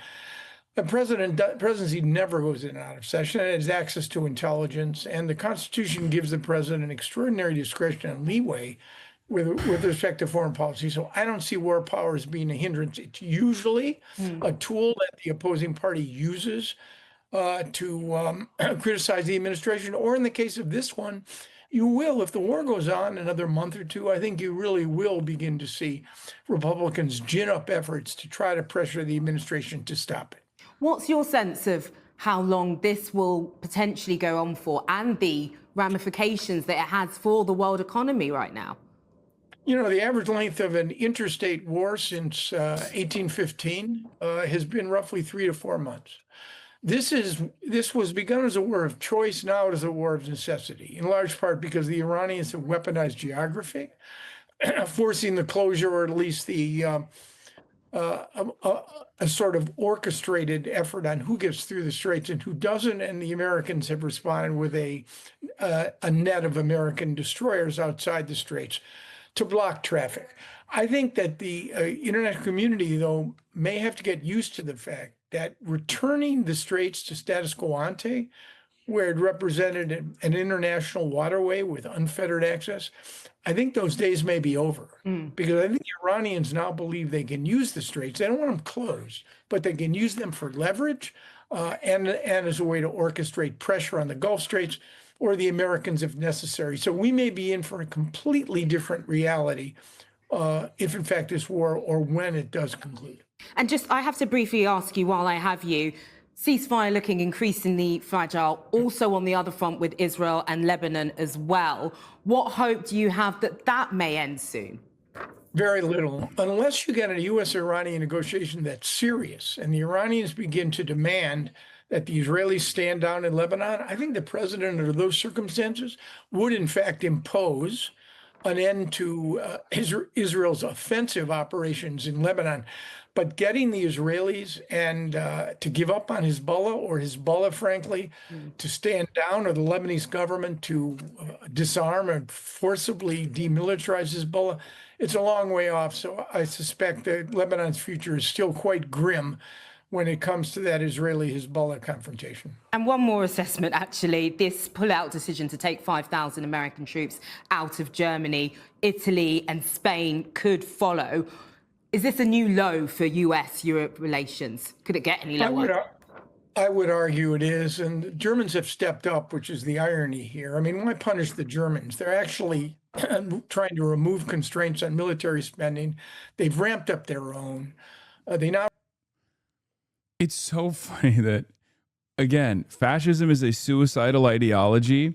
Speaker 21: the presidency never goes in and out of session. It has access to intelligence, and the Constitution gives the president extraordinary discretion and leeway with respect to foreign policy. So I don't see war powers being a hindrance. It's usually a tool that the opposing party uses to criticize the administration, or in the case of this one, you will, if the war goes on another month or two, I think you really will begin to see Republicans gin up efforts to try to pressure the administration to stop it.
Speaker 4: What's your sense of how long this will potentially go on for and the ramifications that it has for the world economy right now?
Speaker 21: You know, the average length of an interstate war since 1815 has been roughly 3 to 4 months. This was begun as a war of choice. Now it is a war of necessity, in large part because the Iranians have weaponized geography, forcing the closure, or at least the a sort of orchestrated effort on who gets through the straits and who doesn't. And the Americans have responded with a net of American destroyers outside the straits to block traffic. I think that the international community, though, may have to get used to the fact that returning the straits to status quo ante, where it represented an international waterway with unfettered access, I think those days may be over. Because I think the Iranians now believe they can use the straits. They don't want them closed, but they can use them for leverage and as a way to orchestrate pressure on the Gulf Straits or the Americans if necessary. So we may be in for a completely different reality if, in fact, this war, or when it does conclude.
Speaker 4: And just, I have to briefly ask you while I have you, ceasefire looking increasingly fragile, also on the other front with Israel and Lebanon as well. What hope do you have that that may end soon?
Speaker 21: Very little. Unless you get a U.S.-Iranian negotiation that's serious and the Iranians begin to demand that the Israelis stand down in Lebanon, I think the president, under those circumstances, would in fact impose an end to Israel's offensive operations in Lebanon. But getting the Israelis and to give up on Hezbollah, or Hezbollah, frankly, to stand down, or the Lebanese government to disarm and forcibly demilitarize Hezbollah, it's a long way off. So I suspect that Lebanon's future is still quite grim when it comes to that Israeli-Hezbollah confrontation.
Speaker 4: And one more assessment, actually. This pull-out decision to take 5,000 American troops out of Germany, Italy and Spain could follow. Is this a new low for US-Europe relations? Could it get any lower?
Speaker 21: I would argue it is. And the Germans have stepped up, which is the irony here. I mean, why punish the Germans? They're actually trying to remove constraints on military spending. They've ramped up their own. They now.
Speaker 1: It's so funny that, again, fascism is a suicidal ideology,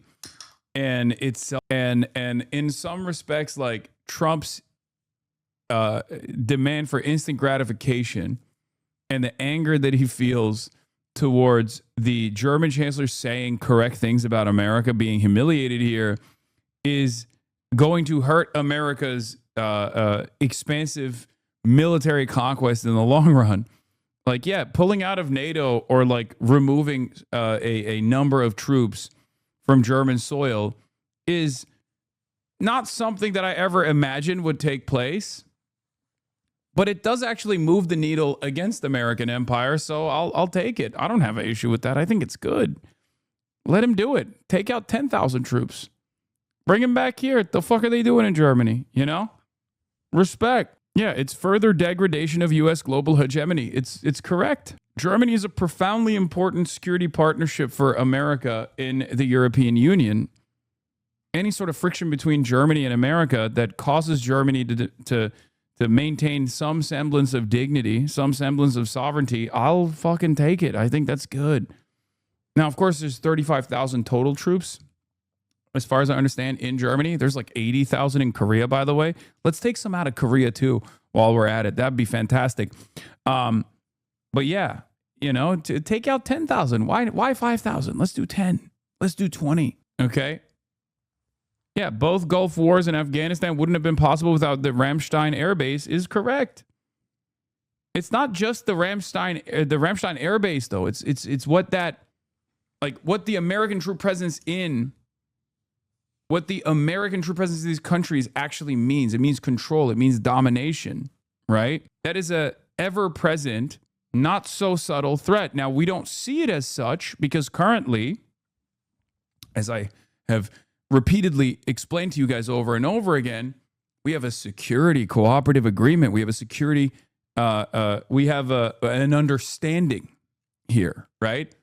Speaker 1: and in some respects, like Trump's demand for instant gratification and the anger that he feels towards the German chancellor saying correct things about America, being humiliated here, is going to hurt America's expansive military conquest in the long run. Like, yeah, pulling out of NATO or like removing a number of troops from German soil is not something that I ever imagined would take place. But it does actually move the needle against American empire, so I'll take it. I don't have an issue with that. I think it's good. Let him do it. Take out 10,000 troops. Bring him back here. What the fuck are they doing in Germany? You know? Respect. Yeah, it's further degradation of U.S. global hegemony. It's correct. Germany is a profoundly important security partnership for America in the European Union. Any sort of friction between Germany and America that causes Germany to maintain some semblance of dignity, some semblance of sovereignty, I'll fucking take it. I think that's good. Now, of course, there's 35,000 total troops, as far as I understand, in Germany. There's like 80,000 in Korea, by the way. Let's take some out of Korea, too, while we're at it. That'd be fantastic. But yeah, you know, to take out 10,000. Why 5,000? Let's do 10. Let's do 20. Okay? Yeah, both Gulf Wars in Afghanistan wouldn't have been possible without the Ramstein Air Base is correct. It's not just the Ramstein Air Base, though. It's what that, like, what the American troop presence in these countries actually means. It means control. It means domination, right? That is a ever-present, not so subtle threat. Now, we don't see it as such because currently, as I have repeatedly explained to you guys over and over again, we have a security cooperative agreement. We have a security, we have an understanding here, right?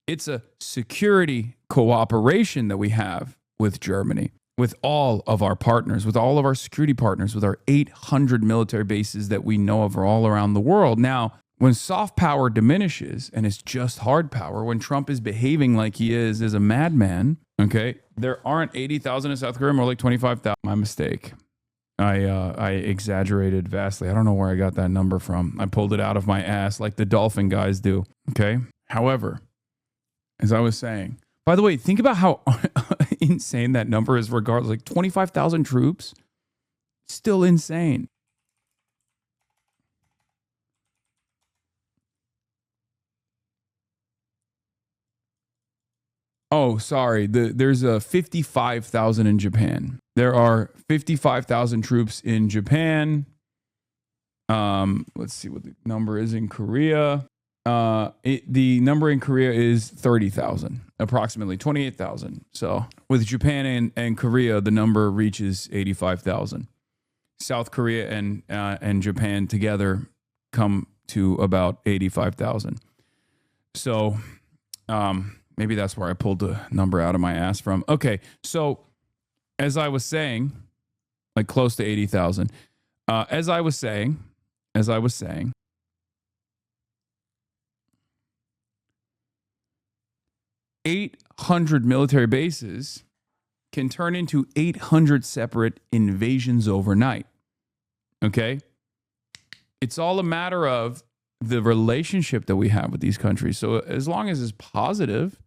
Speaker 1: It's a security cooperation that we have with Germany, with all of our partners, with all of our security partners, with our 800 military bases that we know of all around the world. Now, when soft power diminishes and it's just hard power, when Trump is behaving like he is as a madman, okay, there aren't 80,000 in South Korea, more like 25,000. My mistake. I exaggerated vastly. I don't know where I got that number from. I pulled it out of my ass like the dolphin guys do, okay? However, as I was saying, by the way, think about how insane that number is regardless. Like 25,000 troops, still insane. Oh, sorry. There's 55,000 in Japan. There are 55,000 troops in Japan. Let's see what the number is in Korea. The number in Korea is 30,000, approximately 28,000. So with Japan and Korea, the number reaches 85,000. South Korea and Japan together come to about 85,000. So maybe that's where I pulled the number out of my ass from. Okay, so as I was saying, like close to 80,000. As I was saying, 800 military bases can turn into 800 separate invasions overnight. Okay? It's all a matter of the relationship that we have with these countries. So as long as it's positive,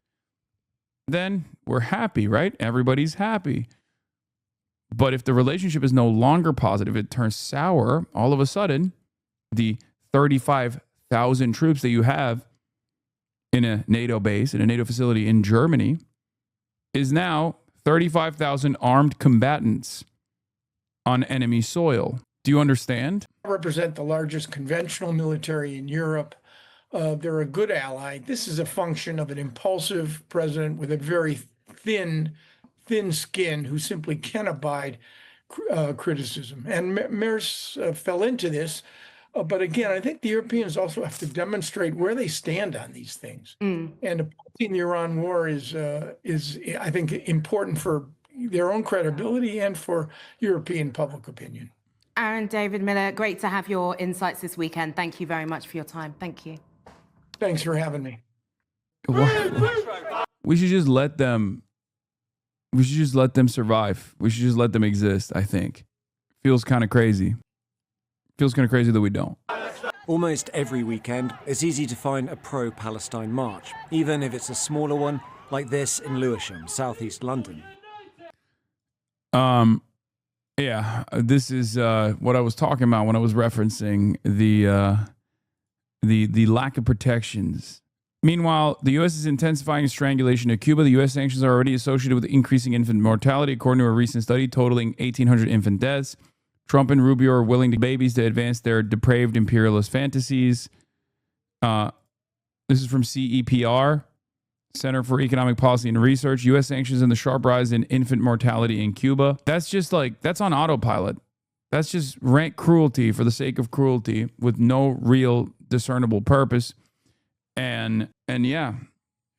Speaker 1: then we're happy, right? Everybody's happy. But if the relationship is no longer positive, it turns sour, all of a sudden, the 35,000 troops that you have in a NATO base, in a NATO facility in Germany, is now 35,000 armed combatants on enemy soil. Do you understand?
Speaker 21: Represent the largest conventional military in Europe. They're a good ally. This is a function of an impulsive president with a very thin skin who simply can't abide criticism. And Merz fell into this. But again, I think the Europeans also have to demonstrate where they stand on these things. And opposing the Iran war is, I think, important for their own credibility and for European public opinion.
Speaker 4: Aaron David Miller, great to have your insights this weekend. Thank you very much for your time. Thank you.
Speaker 21: Thanks for having me.
Speaker 1: We should just let them. We should just let them survive. We should just let them exist. I think. Feels kind of crazy. Feels kind of crazy that we don't.
Speaker 7: Almost every weekend, it's easy to find a pro-Palestine march, even if it's a smaller one like this in Lewisham, southeast London.
Speaker 1: Yeah, this is what I was talking about when I was referencing the lack of protections. Meanwhile, the U.S. is intensifying strangulation of Cuba. The U.S. sanctions are already associated with increasing infant mortality, according to a recent study totaling 1,800 infant deaths. Trump and Rubio are willing to babies to advance their depraved imperialist fantasies. This is from CEPR, Center for Economic Policy and Research. U.S. sanctions and the sharp rise in infant mortality in Cuba. That's just like, that's on autopilot. That's just rank cruelty for the sake of cruelty with no real discernible purpose. And yeah,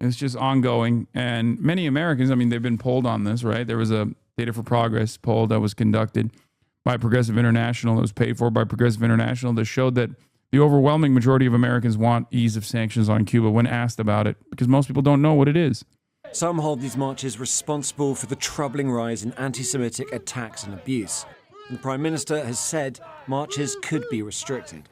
Speaker 1: it's just ongoing. And many Americans, I mean, they've been polled on this, right? There was a Data for Progress poll that was conducted by Progressive International, that was paid for by Progressive International, that showed that the overwhelming majority of Americans want ease of sanctions on Cuba when asked about it, because most people don't know what it is.
Speaker 7: Some hold these marches responsible for the troubling rise in anti-Semitic attacks and abuse. And the Prime Minister has said marches could be restricted.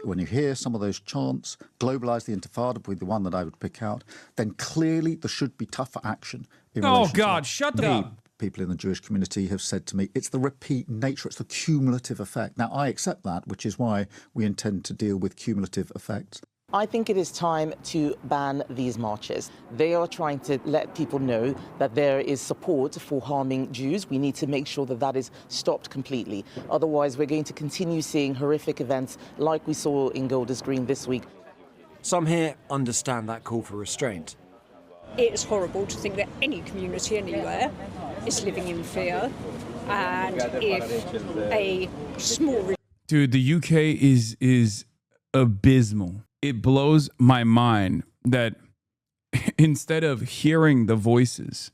Speaker 10: When you hear some of those chants, globalise the Intifada would be the one that I would pick out, then clearly there should be tougher action.
Speaker 1: Oh, God, shut the up.
Speaker 10: People in the Jewish community have said to me, it's the repeat nature, it's the cumulative effect. Now, I accept that, which is why we intend to deal with cumulative effects.
Speaker 12: I think it is time to ban these marches. They are trying to let people know that there is support for harming Jews. We need to make sure that that is stopped completely. Otherwise, we're going to continue seeing horrific events like we saw in Golders Green this week.
Speaker 7: Some here understand that call for restraint.
Speaker 13: It's horrible to think that any community anywhere is living in fear, and if a small...
Speaker 1: Dude, the UK is abysmal. It blows my mind that instead of hearing the voices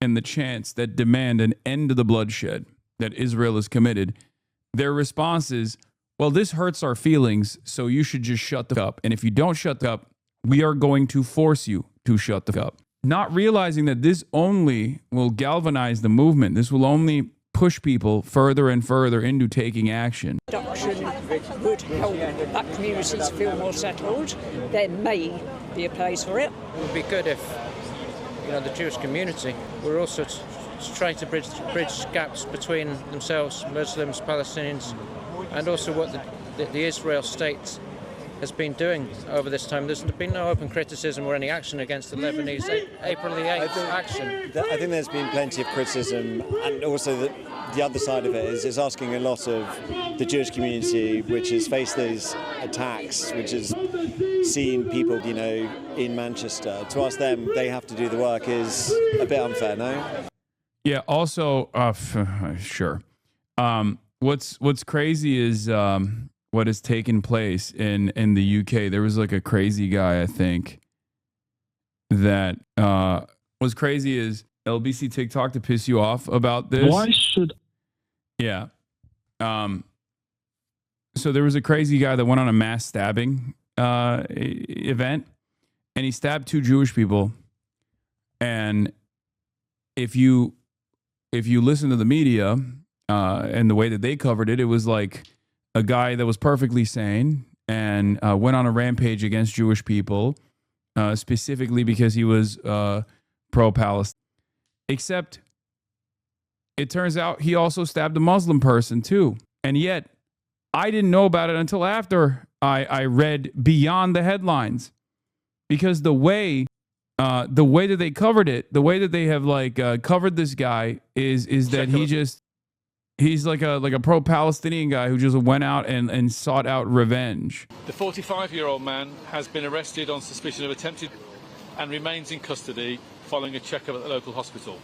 Speaker 1: and the chants that demand an end to the bloodshed that Israel has committed, their response is, well, this hurts our feelings, so you should just shut the up. And if you don't shut up, we are going to force you to shut the up. Not realizing that this only will galvanize the movement. This will only push people further and further into taking action.
Speaker 13: Reduction would help that community to feel more settled. There may be a place for it.
Speaker 25: It would be good if, the Jewish community were also trying to bridge gaps between themselves, Muslims, Palestinians, and also what the Israel state has been doing over this time. There's been no open criticism or any action against the Lebanese April the 8th action.
Speaker 26: I think there's been plenty of criticism, and also the other side of it is asking a lot of the Jewish community, which has faced these attacks, which has seen people, in Manchester. To ask them, they have to do the work is a bit unfair, no?
Speaker 1: Yeah, also, sure. What's crazy is what has taken place in the UK. There was like a crazy guy, I think, that what's crazy is LBC TikTok to piss you off about this.
Speaker 27: Why should...
Speaker 1: Yeah. So there was a crazy guy that went on a mass stabbing event, and he stabbed 2 Jewish people. And if you listen to the media and the way that they covered it, it was like a guy that was perfectly sane and went on a rampage against Jewish people, specifically because he was pro-Palestine. Except it turns out he also stabbed a Muslim person too. And yet I didn't know about it until after I read beyond the headlines, because the way that they covered it, the way that they have covered this guy is that He's like a pro-Palestinian guy who just went out and sought out revenge.
Speaker 8: The 45-year-old man has been arrested on suspicion of attempted and remains in custody following a checkup at the local hospital.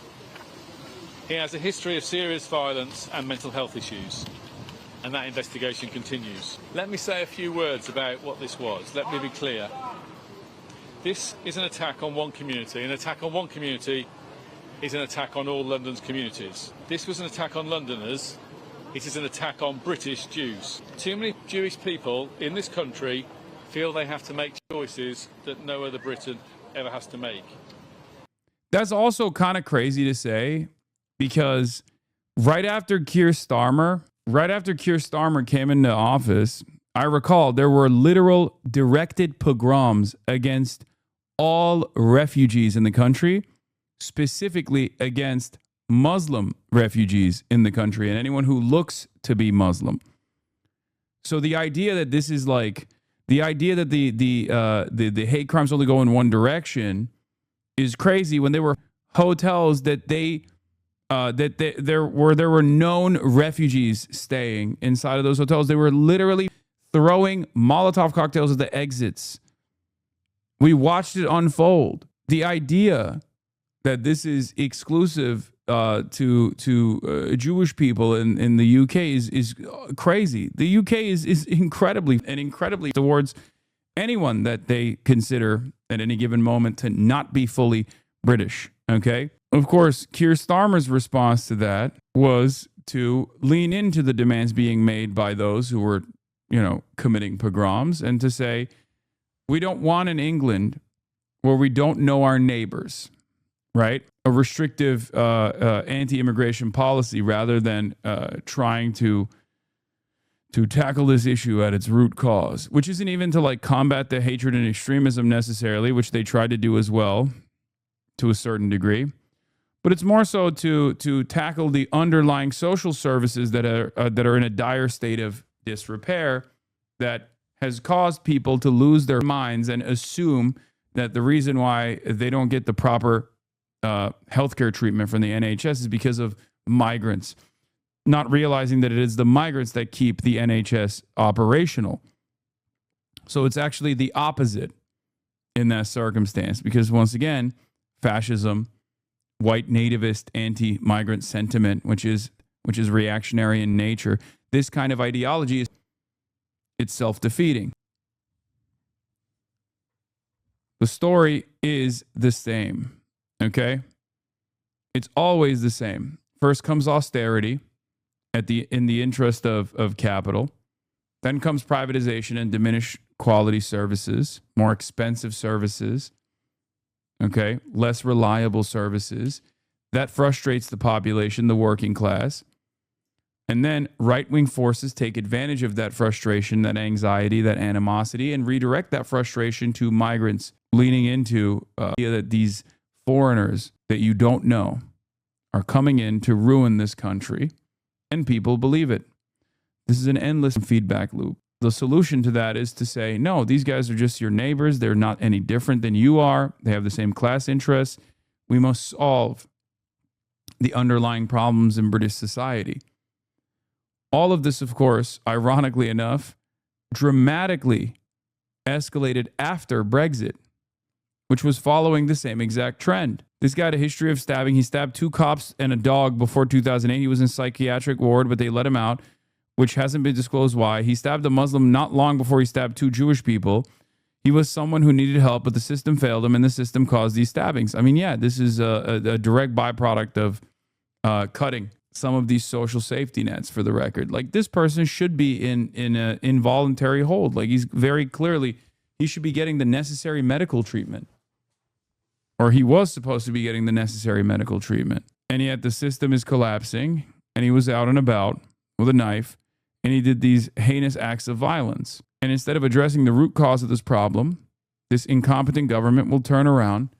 Speaker 8: He has a history of serious violence and mental health issues, and that investigation continues. Let me say a few words about what this was. Let me be clear. This is an attack on one community. An attack on one community is an attack on all London's communities. This was an attack on Londoners. It is an attack on British Jews. Too many Jewish people in this country feel they have to make choices that no other Briton ever has to make.
Speaker 1: That's also kind of crazy to say, because right after Keir Starmer came into office, I recall there were literal directed pogroms against all refugees in the country, specifically against Muslim refugees in the country and anyone who looks to be Muslim. So the idea that this is like the idea that the hate crimes only go in one direction is crazy, when there were hotels that there were known refugees staying inside of those hotels. They were literally throwing Molotov cocktails at the exits. We watched it unfold. The idea that this is exclusive to Jewish people in the UK is crazy. The UK is incredibly towards anyone that they consider at any given moment to not be fully British. Okay. Of course, Keir Starmer's response to that was to lean into the demands being made by those who were, committing pogroms, and to say, we don't want an England where we don't know our neighbors, right? A restrictive anti-immigration policy rather than trying to tackle this issue at its root cause, which isn't even to like combat the hatred and extremism necessarily, which they tried to do as well to a certain degree. But it's more so to tackle the underlying social services that are in a dire state of disrepair that has caused people to lose their minds and assume that the reason why they don't get the proper healthcare treatment from the NHS is because of migrants, not realizing that it is the migrants that keep the NHS operational. So it's actually the opposite in that circumstance, because once again, fascism, white nativist anti-migrant sentiment, which is reactionary in nature, this kind of ideology it's self-defeating. The story is the same, okay? It's always the same. First comes austerity in the interest of capital. Then comes privatization and diminished quality services, more expensive services, okay? Less reliable services. That frustrates the population, the working class. And then right-wing forces take advantage of that frustration, that anxiety, that animosity, and redirect that frustration to migrants, leaning into the idea that these foreigners that you don't know are coming in to ruin this country, and people believe it. This is an endless feedback loop. The solution to that is to say, no, these guys are just your neighbors. They're not any different than you are. They have the same class interests. We must solve the underlying problems in British society. All of this, of course, ironically enough, dramatically escalated after Brexit, which was following the same exact trend. This guy had a history of stabbing. He stabbed 2 cops and a dog before 2008. He was in psychiatric ward, but they let him out, which hasn't been disclosed why. He stabbed a Muslim not long before he stabbed 2 Jewish people. He was someone who needed help, but the system failed him, and the system caused these stabbings. I mean, yeah, this is a direct byproduct of cutting some of these social safety nets, for the record. Like, this person should be in an involuntary hold. Like, he's very clearly, he should be getting the necessary medical treatment. Or he was supposed to be getting the necessary medical treatment. And yet the system is collapsing, and he was out and about with a knife, and he did these heinous acts of violence. And instead of addressing the root cause of this problem, this incompetent government will turn around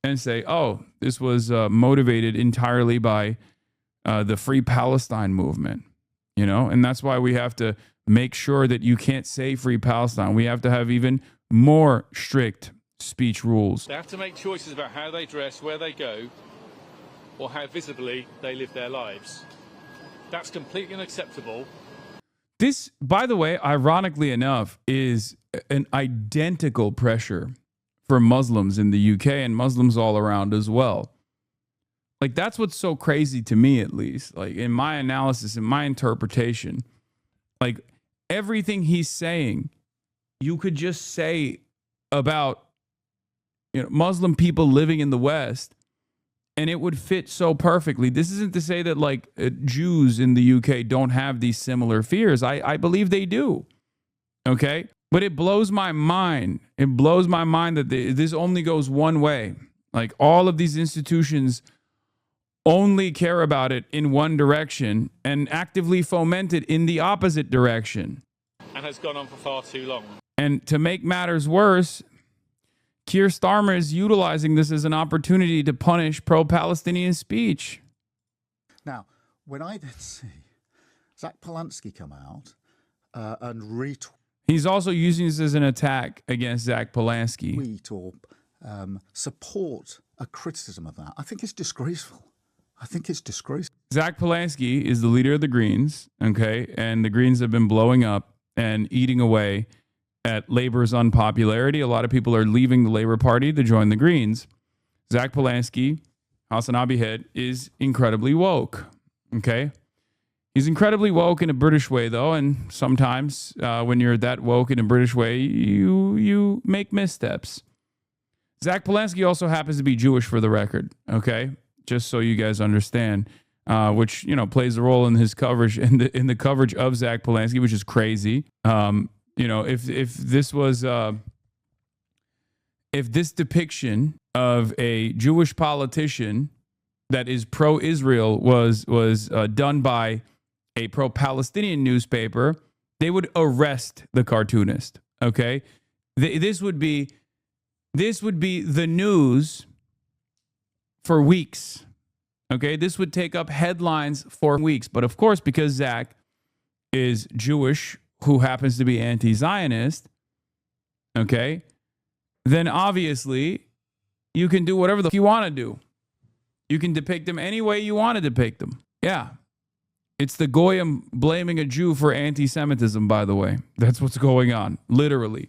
Speaker 1: and say, oh, this was motivated entirely by the Free Palestine movement, and that's why we have to make sure that you can't say Free Palestine. We have to have even more strict speech rules.
Speaker 8: They have to make choices about how they dress, where they go, or how visibly they live their lives. That's completely unacceptable.
Speaker 1: This, by the way, ironically enough, is an identical pressure for Muslims in the UK and Muslims all around as well. Like, that's what's so crazy to me, at least. Like, in my analysis, in my interpretation, like, everything he's saying, you could just say about, you know, Muslim people living in the West, and it would fit so perfectly. This isn't to say that, like, Jews in the UK don't have these similar fears. I believe they do. Okay? But it blows my mind. It blows my mind that this only goes one way. Like, all of these institutions only care about it in one direction and actively foment it in the opposite direction.
Speaker 8: And has gone on for far too long.
Speaker 1: And to make matters worse, Keir Starmer is utilizing this as an opportunity to punish pro-Palestinian speech.
Speaker 10: Now, when I then see Zach Polanski come out and retweet...
Speaker 1: He's also using this as an attack against Zach Polanski.
Speaker 10: ...tweet or support a criticism of that, I think it's disgraceful. I think it's disgraceful.
Speaker 1: Zach Polanski is the leader of the Greens, okay? And the Greens have been blowing up and eating away at Labor's unpopularity. A lot of people are leaving the Labor Party to join the Greens. Zach Polanski, HasanAbi head, is incredibly woke, okay? He's incredibly woke in a British way, though, and sometimes when you're that woke in a British way, you make missteps. Zach Polanski also happens to be Jewish, for the record, okay? Just so you guys understand, which, you know, plays a role in his coverage, in the coverage of Zach Polanski, which is crazy. You know, if this was if this depiction of a Jewish politician that is pro-Israel was done by a pro-Palestinian newspaper, they would arrest the cartoonist. Okay, this would be the news for weeks. Okay, this would take up headlines for weeks. But of course, because Zach is Jewish, who happens to be anti-Zionist, okay, then obviously you can do whatever the you want to do. You can depict them any way you want to depict them. Yeah. It's the Goyim blaming a Jew for anti-Semitism, by the way. That's what's going on, literally.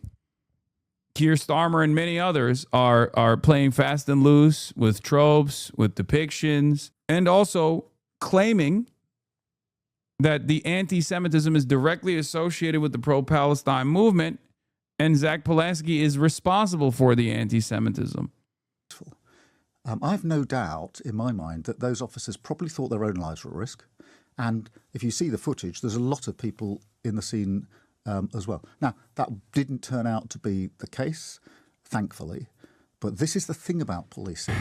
Speaker 1: Keir Starmer and many others are playing fast and loose with tropes, with depictions, and also claiming that the anti-Semitism is directly associated with the pro-Palestine movement, and Zach Polanski is responsible for the anti-Semitism.
Speaker 10: I have no doubt in my mind that those officers probably thought their own lives were at risk. And if you see the footage, there's a lot of people in the scene as well. Now, that didn't turn out to be the case, thankfully. But this is the thing about policing.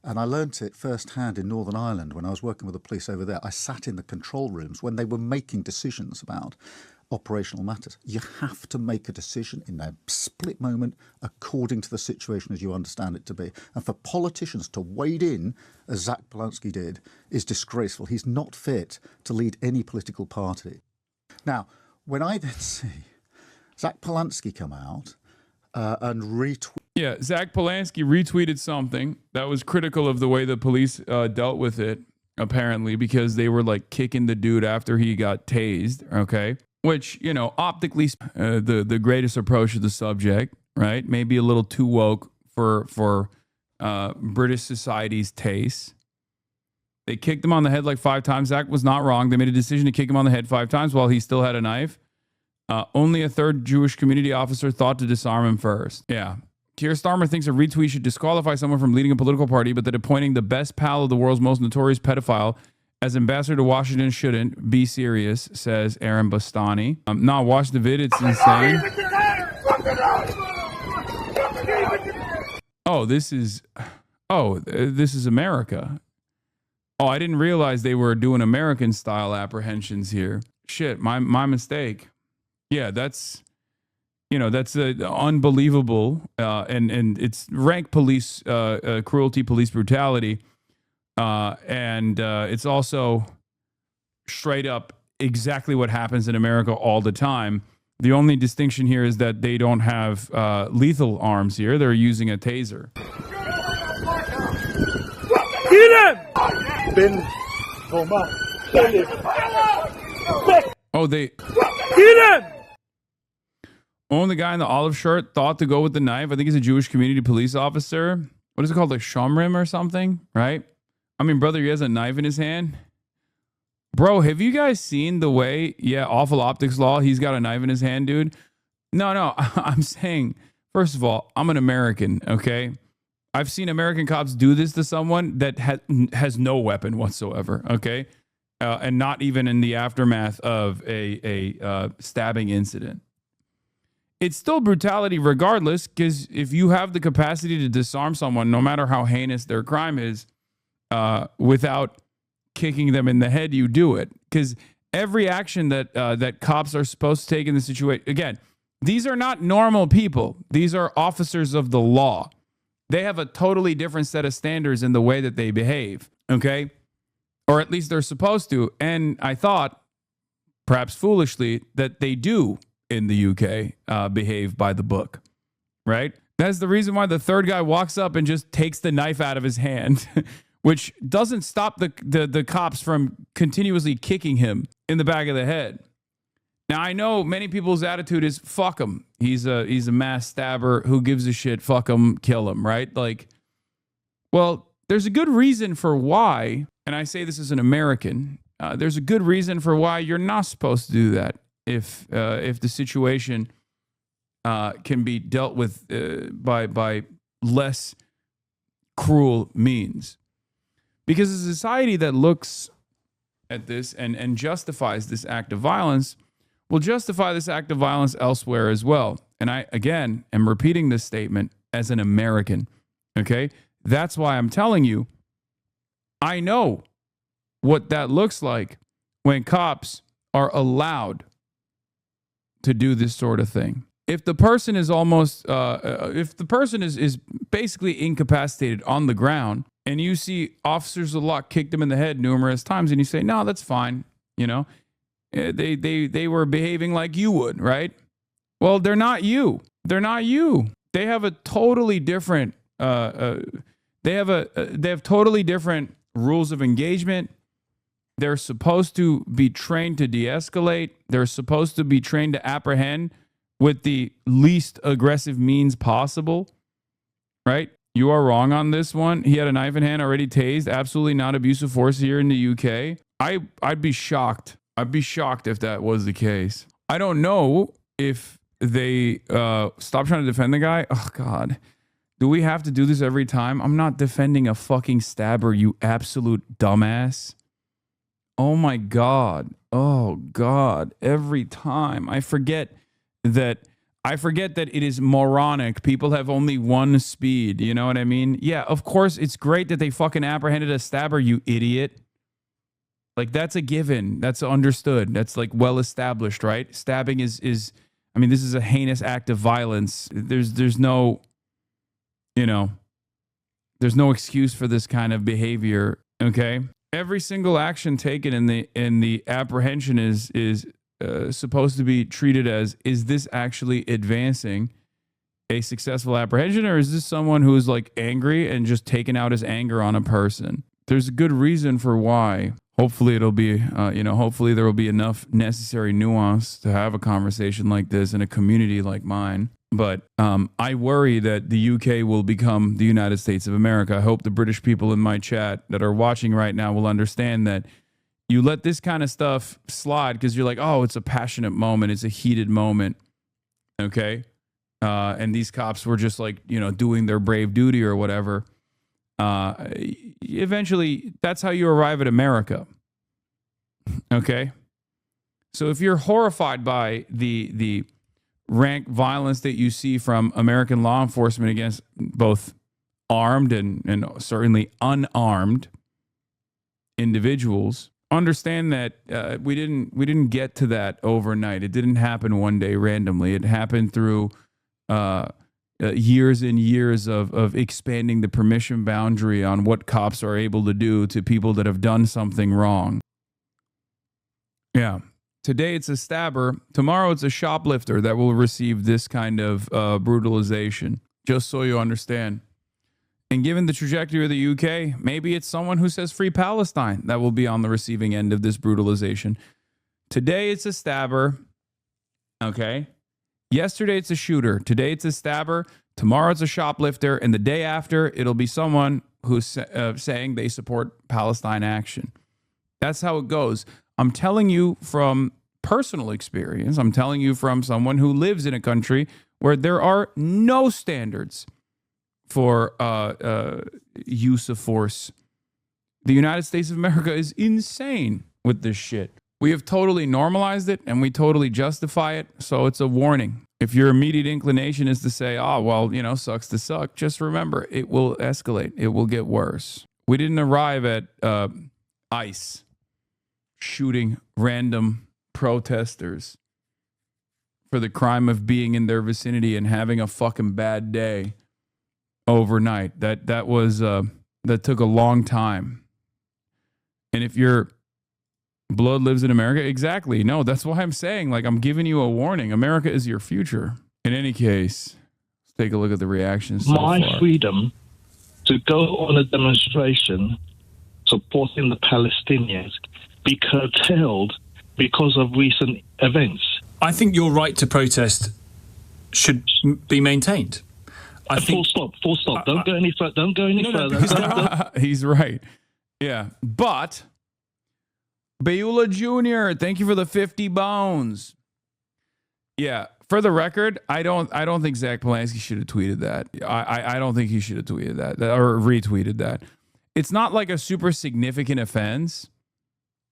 Speaker 10: And I learnt it firsthand in Northern Ireland when I was working with the police over there. I sat in the control rooms when they were making decisions about operational matters. You have to make a decision in a split moment according to the situation as you understand it to be. And for politicians to wade in, as Zach Polanski did, is disgraceful. He's not fit to lead any political party. Now, when I then see Zach Polanski come out and retweet...
Speaker 1: Yeah, Zach Polanski retweeted something that was critical of the way the police dealt with it, apparently, because they were like kicking the dude after he got tased, okay? Which, you know, optically, the greatest approach to the subject, right? Maybe a little too woke for British society's taste. They kicked him on the head like 5 times. Zach was not wrong. They made a decision to kick him on the head 5 times while he still had a knife. Only a third Jewish community officer thought to disarm him first. Yeah. Keir Starmer thinks a retweet should disqualify someone from leading a political party, but that appointing the best pal of the world's most notorious pedophile as ambassador to Washington shouldn't. Be serious, says Aaron Bastani. Nah, watch the vid. It's insane. This is America. Oh, I didn't realize they were doing American style apprehensions here. Shit, my mistake. Yeah, that's unbelievable. And it's rank police cruelty, police brutality. And it's also straight up exactly what happens in America all the time. The only distinction here is that they don't have lethal arms here. They're using a taser.
Speaker 14: Get him!
Speaker 1: Oh, they...
Speaker 14: Get him!
Speaker 1: Oh, and the guy in the olive shirt thought to go with the knife. I think he's a Jewish community police officer. What is it called? Like Shomrim or something, right? I mean, brother, he has a knife in his hand. Bro, have you guys seen the way, awful optics law, he's got a knife in his hand, dude? No, I'm saying, first of all, I'm an American, okay? I've seen American cops do this to someone that has no weapon whatsoever, okay? And not even in the aftermath of a stabbing incident. It's still brutality regardless, because if you have the capacity to disarm someone, no matter how heinous their crime is, without kicking them in the head, you do it. Because every action that cops are supposed to take in the situation, again, these are not normal people. These are officers of the law. They have a totally different set of standards in the way that they behave, okay? Or at least they're supposed to. And I thought, perhaps foolishly, that they do in the UK behave by the book, right? That's the reason why the third guy walks up and just takes the knife out of his hand, which doesn't stop the cops from continuously kicking him in the back of the head. Now, I know many people's attitude is, fuck him. He's a mass stabber. Who gives a shit? Fuck him, kill him, right? Like, well, there's a good reason for why, and I say this as an American, there's a good reason for why you're not supposed to do that if the situation can be dealt with by less cruel means. Because a society that looks at this and justifies this act of violence will justify this act of violence elsewhere as well. And I, again, am repeating this statement as an American, okay? That's why I'm telling you, I know what that looks like when cops are allowed to do this sort of thing. If the person is is basically incapacitated on the ground, and you see officers of the law kick them in the head numerous times, and you say, no, that's fine, you know, they were behaving like you would, right? Well, they're not you. They're not you. They have a totally different. They have totally different rules of engagement. They're supposed to be trained to de-escalate. They're supposed to be trained to apprehend with the least aggressive means possible, right? You are wrong on this one. He had a knife in hand, already tased. Absolutely not abuse of force here in the UK. I'd be shocked. I'd be shocked if that was the case. I don't know if they stop trying to defend the guy. Oh, God. Do we have to do this every time? I'm not defending a fucking stabber, you absolute dumbass. Oh, my God. Oh, God. Every time. I forget that it is moronic. People have only one speed. You know what I mean? Yeah, of course, it's great that they fucking apprehended a stabber, you idiot. Like, that's a given. That's understood. That's, like, well established, right? Stabbing is I mean, this is a heinous act of violence. There's no, you know, there's no excuse for this kind of behavior, okay? Every single action taken in the apprehension is supposed to be treated as, is this actually advancing a successful apprehension, or is this someone who is like angry and just taking out his anger on a person? There's a good reason for why. Hopefully it'll be, hopefully there will be enough necessary nuance to have a conversation like this in a community like mine. But I worry that the UK will become the United States of America. I hope the British people in my chat that are watching right now will understand that you let this kind of stuff slide because you're like, oh, it's a passionate moment. It's a heated moment. Okay. And these cops were just like, doing their brave duty or whatever. Eventually, that's how you arrive at America. Okay. So if you're horrified by the rank violence that you see from American law enforcement against both armed and certainly unarmed individuals, understand that we didn't get to that overnight. It didn't happen one day randomly. It happened through years and years of expanding the permission boundary on what cops are able to do to people that have done something wrong. Yeah. Today it's a stabber. Tomorrow it's a shoplifter that will receive this kind of brutalization. Just so you understand. And given the trajectory of the UK, maybe it's someone who says free Palestine that will be on the receiving end of this brutalization. Today it's a stabber. Okay. Yesterday it's a shooter. Today it's a stabber. Tomorrow it's a shoplifter. And the day after, it'll be someone who's saying they support Palestine action. That's how it goes. I'm telling you from personal experience. I'm telling you from someone who lives in a country where there are no standards for use of force. The United States of America is insane with this shit. We have totally normalized it and we totally justify it. So it's a warning. If your immediate inclination is to say, oh, well, you know, sucks to suck, just remember, it will escalate. It will get worse. We didn't arrive at ICE shooting random protesters for the crime of being in their vicinity and having a fucking bad day overnight. That took a long time. And if your blood lives in America, exactly. No, that's why I'm saying, like, I'm giving you a warning. America is your future. In any case, let's take a look at the reactions so
Speaker 9: My
Speaker 1: far.
Speaker 9: freedom to go on a demonstration supporting the Palestinians be curtailed because of recent events.
Speaker 11: I think your right to protest should be maintained.
Speaker 9: Full stop. Don't go any further. Don't go any further.
Speaker 1: He's right. Yeah. But Beula Jr., thank you for the 50 bones. Yeah. For the record, I don't think Zach Polanski should have tweeted that. I don't think he should have tweeted that or retweeted that. It's not like a super significant offense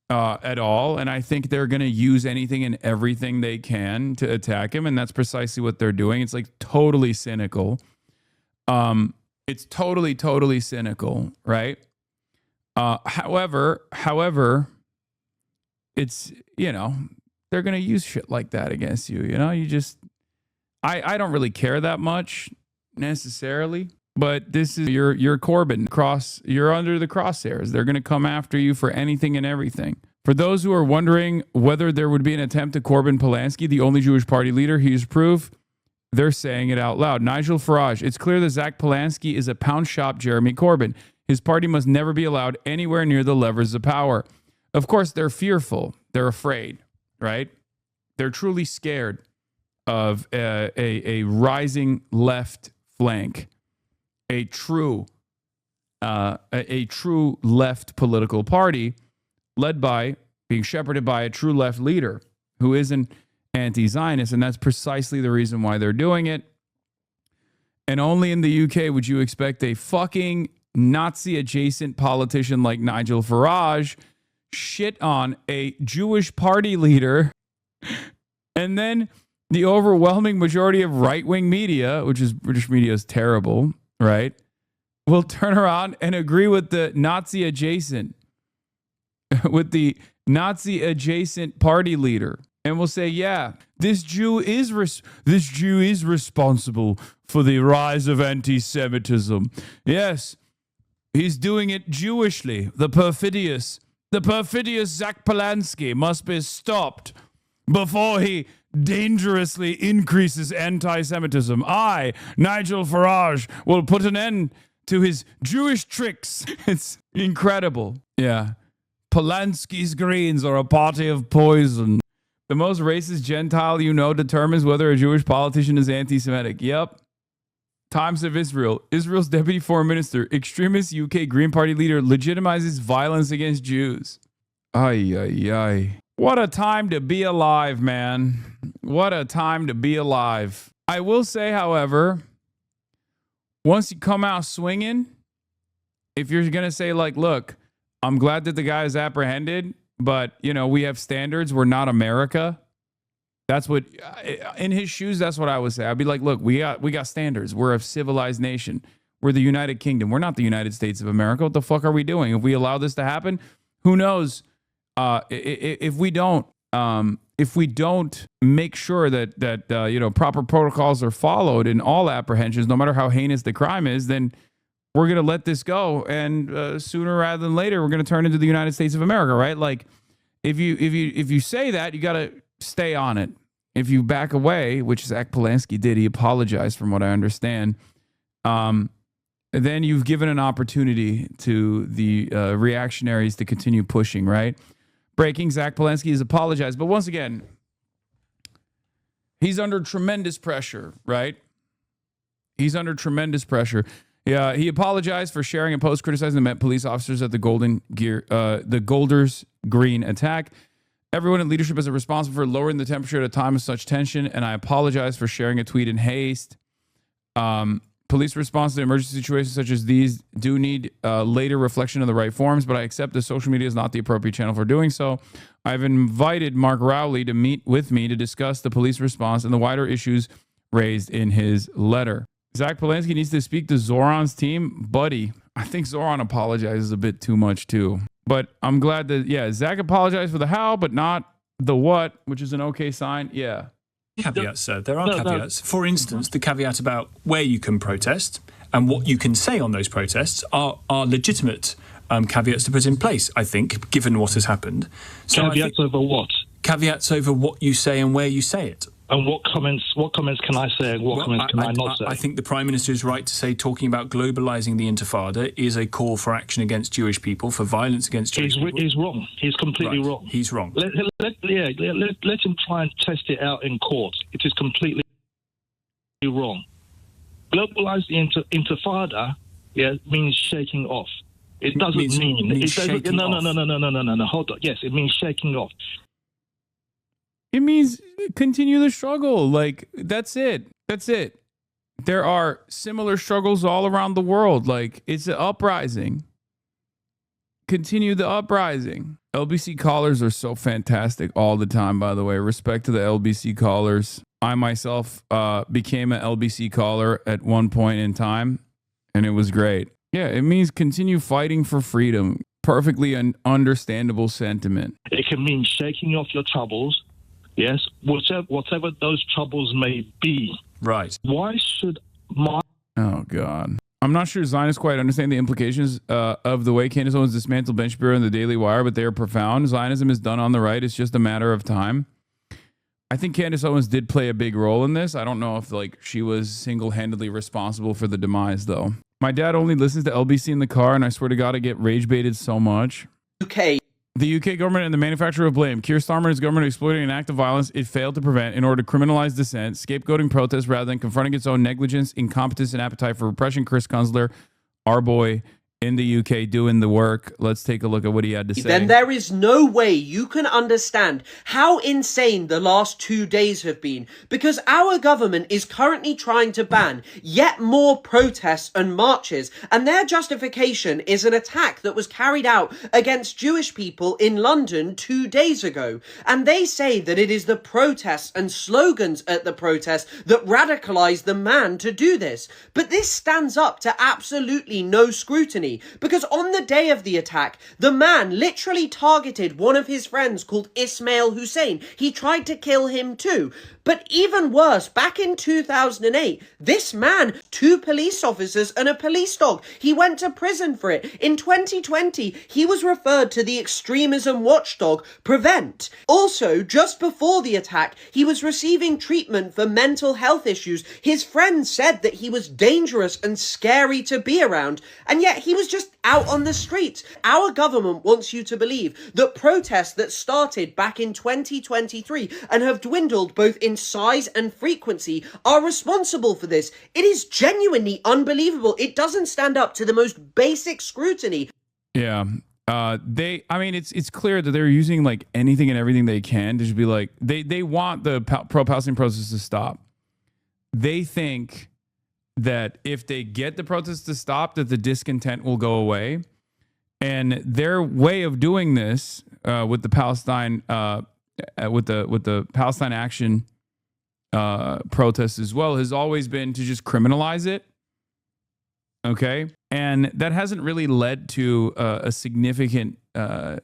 Speaker 1: at all. And I think they're going to use anything and everything they can to attack him. And that's precisely what they're doing. It's like totally cynical. It's totally cynical, right? However, it's, you know, they're going to use shit like that against you. You know, you just, I don't really care that much necessarily, but this is your Corbyn you're under the crosshairs. They're going to come after you for anything and everything. For those who are wondering whether there would be an attempt to Corbyn Polanski, the only Jewish party leader, he's proof. They're saying it out loud. Nigel Farage, it's clear that Zach Polanski is a pound shop Jeremy Corbyn. His party must never be allowed anywhere near the levers of power. Of course, they're fearful. They're afraid, right? They're truly scared of a rising left flank, a true left political party led by, being shepherded by a true left leader who isn't anti-Zionist, and that's precisely the reason why they're doing it. And only in the UK would you expect a fucking Nazi-adjacent politician like Nigel Farage shit on a Jewish party leader, and then the overwhelming majority of right-wing media, which is British media, is terrible, right, will turn around and agree with the Nazi-adjacent party leader. And we'll say, yeah, this Jew is responsible for the rise of anti-Semitism. Yes, he's doing it Jewishly. The perfidious Zach Polanski must be stopped before he dangerously increases anti-Semitism. I, Nigel Farage, will put an end to his Jewish tricks. It's incredible. Yeah. Polanski's Greens are a party of poison. The most racist Gentile you know determines whether a Jewish politician is anti-Semitic. Yep. Times of Israel. Israel's deputy foreign minister, extremist UK Green Party leader, legitimizes violence against Jews. Ay, ay, ay. What a time to be alive, man. What a time to be alive. I will say, however, once you come out swinging, if you're going to say, like, look, I'm glad that the guy is apprehended, but, you know, we have standards. We're not America. That's what, in his shoes, that's what I would say. I'd be like, look, we got standards. We're a civilized nation. We're the United Kingdom. We're not the United States of America. What the fuck are we doing? If we allow this to happen, who knows? If we don't make sure that you know, proper protocols are followed in all apprehensions, no matter how heinous the crime is, then we're going to let this go. And sooner rather than later, we're going to turn into the United States of America, right? Like, if you say that, you got to stay on it. If you back away, which Zach Polanski did, he apologized from what I understand. then you've given an opportunity to the reactionaries to continue pushing, right? Breaking, Zach Palensky has apologized. But once again, he's under tremendous pressure, right? He's under tremendous pressure. Yeah, he apologized for sharing a post criticizing the Met police officers at the Golders Green attack. Everyone in leadership is responsible for lowering the temperature at a time of such tension, and I apologize for sharing a tweet in haste. Police response to emergency situations such as these do need later reflection of the right forms, but I accept that social media is not the appropriate channel for doing so. I've invited Mark Rowley to meet with me to discuss the police response and the wider issues raised in his letter. Zach Palensky needs to speak to Zoran's team. Buddy, I think Zoran apologizes a bit too much too. But I'm glad that, yeah, Zach apologized for the how, but not the what, which is an okay sign. Yeah.
Speaker 11: Caveats, sir. There are caveats. For instance, the caveat about where you can protest and what you can say on those protests are legitimate caveats to put in place, I think, given what has happened. So
Speaker 9: caveats over what?
Speaker 11: Caveats over what you say and where you say it.
Speaker 9: And what comments can I say and what comments can I not say?
Speaker 11: I think the Prime Minister is right to say talking about globalising the Intifada is a call for action against Jewish people, for violence against Jewish people.
Speaker 9: He's wrong. He's completely wrong.
Speaker 11: He's wrong.
Speaker 9: Let him try and test it out in court. It is completely wrong. Globalise the Intifada means shaking off. It doesn't mean no. Hold on. Yes, it means shaking off.
Speaker 1: It means continue the struggle. Like, that's it. That's it. There are similar struggles all around the world. Like, it's an uprising. Continue the uprising. LBC callers are so fantastic all the time, by the way. Respect to the LBC callers. I myself became an LBC caller at one point in time, and it was great. Yeah, it means continue fighting for freedom. Perfectly an understandable sentiment.
Speaker 9: It can mean shaking off your troubles. Yes, whatever those troubles may be.
Speaker 11: Right.
Speaker 9: Why should my...
Speaker 1: Oh, God. I'm not sure Zionists quite understand the implications of the way Candace Owens dismantled Ben Shapiro and the Daily Wire, but they are profound. Zionism is done on the right. It's just a matter of time. I think Candace Owens did play a big role in this. I don't know if she was single-handedly responsible for the demise, though. My dad only listens to LBC in the car, and I swear to God, I get rage-baited so much. The UK government and the manufacturer of blame. Keir Starmer and his government are exploiting an act of violence it failed to prevent in order to criminalize dissent, scapegoating protests rather than confronting its own negligence, incompetence, and appetite for repression. Chris Kunzler, our boy in the UK, doing the work. Let's take a look at what he had to say.
Speaker 15: Then there is no way you can understand how insane the last 2 days have been, because our government is currently trying to ban yet more protests and marches, and their justification is an attack that was carried out against Jewish people in London 2 days ago. And they say that it is the protests and slogans at the protests that radicalized the man to do this. But this stands up to absolutely no scrutiny, because on the day of the attack, the man literally targeted one of his friends called Ismail Hussein. He tried to kill him too. But even worse, back in 2008, this man, 2 police officers and a police dog, he went to prison for it. In 2020, he was referred to the extremism watchdog Prevent. Also, just before the attack, he was receiving treatment for mental health issues. His friends said that he was dangerous and scary to be around, and yet he was just out on the streets. Our government wants you to believe that protests that started back in 2023 and have dwindled both in size and frequency are responsible for this. It is genuinely unbelievable. It doesn't stand up to the most basic scrutiny.
Speaker 1: Yeah. It's clear that they're using anything and everything they can to just be like, they want the pro-Palestinian protests to stop. They think that if they get the protests to stop, that the discontent will go away. And their way of doing this with the Palestine with the Palestine Action protests as well has always been to just criminalize it. Okay, and that hasn't really led to a significant that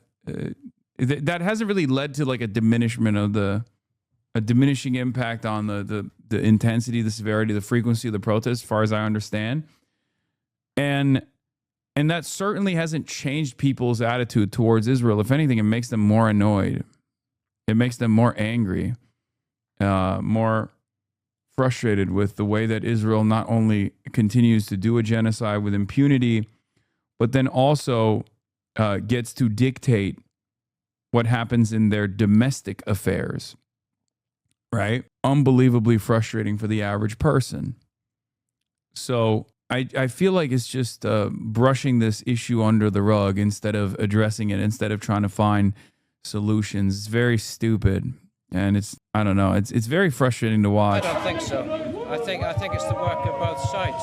Speaker 1: hasn't really led to a diminishment of a diminishing impact on the intensity, the severity, the frequency of the protests, as far as I understand. And that certainly hasn't changed people's attitude towards Israel. If anything, it makes them more annoyed. It makes them more angry, more frustrated with the way that Israel not only continues to do a genocide with impunity, but then also gets to dictate what happens in their domestic affairs, right? Unbelievably frustrating for the average person. So I feel like it's just brushing this issue under the rug instead of addressing it, instead of trying to find solutions. It's very stupid. And I don't know, it's very frustrating to watch.
Speaker 25: I don't think so. I think it's the work of both sides.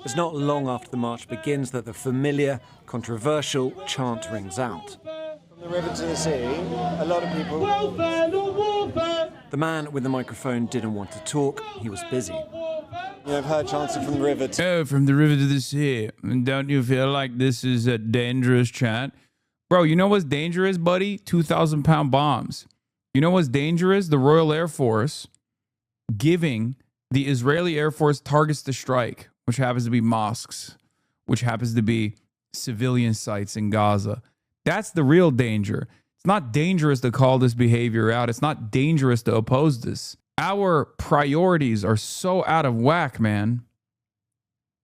Speaker 7: It's not long after the march begins that the familiar, controversial chant rings out.
Speaker 26: From the river to the sea, a lot of people...
Speaker 7: The man with the microphone didn't want to talk, he was busy.
Speaker 26: I've heard chanting from the river to...
Speaker 1: Oh, from the river to the sea. Don't you feel like this is a dangerous chant? Bro, you know what's dangerous, buddy? 2,000-pound bombs. You know what's dangerous? The Royal Air Force giving the Israeli Air Force targets to strike, which happens to be mosques, which happens to be civilian sites in Gaza. That's the real danger. It's not dangerous to call this behavior out. It's not dangerous to oppose this. Our priorities are so out of whack, man.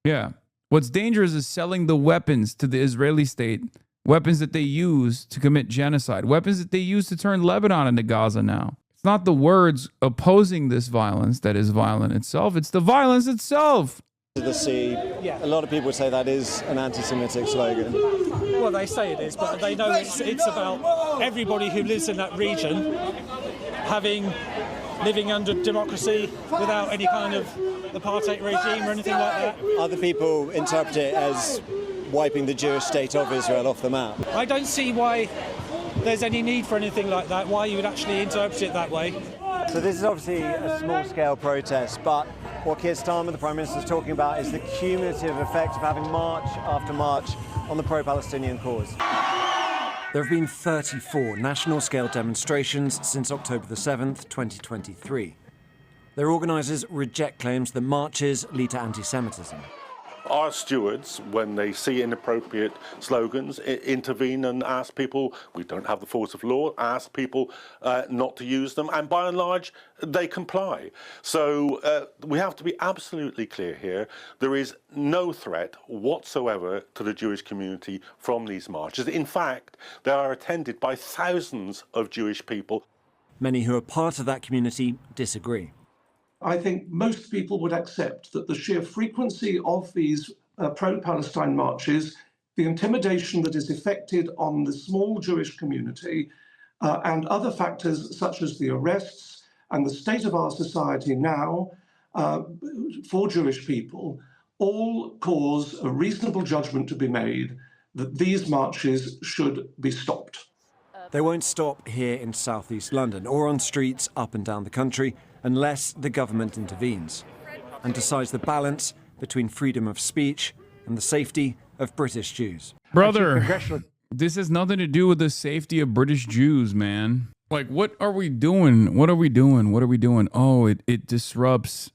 Speaker 1: Yeah. What's dangerous is selling the weapons to the Israeli state, weapons that they use to commit genocide, weapons that they use to turn Lebanon into Gaza now. It's not the words opposing this violence that is violent itself. It's the violence itself.
Speaker 26: To the sea, a lot of people would say that is an anti-Semitic slogan.
Speaker 16: Well, they say it is, but they know it's about everybody who lives in that region living under democracy without any kind of apartheid regime or anything like that.
Speaker 26: Other people interpret it as wiping the Jewish state of Israel off the map.
Speaker 16: I don't see why there's any need for anything like that, why you would actually interpret it that way.
Speaker 26: So this is obviously a small-scale protest, but what Keir Starmer, the Prime Minister, is talking about is the cumulative effect of having march after march on the pro-Palestinian cause.
Speaker 7: There have been 34 national-scale demonstrations since October the 7th, 2023. Their organisers reject claims that marches lead to anti-Semitism.
Speaker 18: Our stewards, when they see inappropriate slogans, intervene and ask people, we don't have the force of law, ask people not to use them, and by and large, they comply. So we have to be absolutely clear here. There is no threat whatsoever to the Jewish community from these marches. In fact, they are attended by thousands of Jewish people.
Speaker 7: Many who are part of that community disagree.
Speaker 20: I think most people would accept that the sheer frequency of these pro-Palestine marches, the intimidation that is effected on the small Jewish community, and other factors such as the arrests and the state of our society now for Jewish people, all cause a reasonable judgment to be made that these marches should be stopped.
Speaker 7: They won't stop here in southeast London or on streets up and down the country unless the government intervenes and decides the balance between freedom of speech and the safety of British Jews.
Speaker 1: Brother, this has nothing to do with the safety of British Jews, man. Like, what are we doing? What are we doing? What are we doing? Oh, it disrupts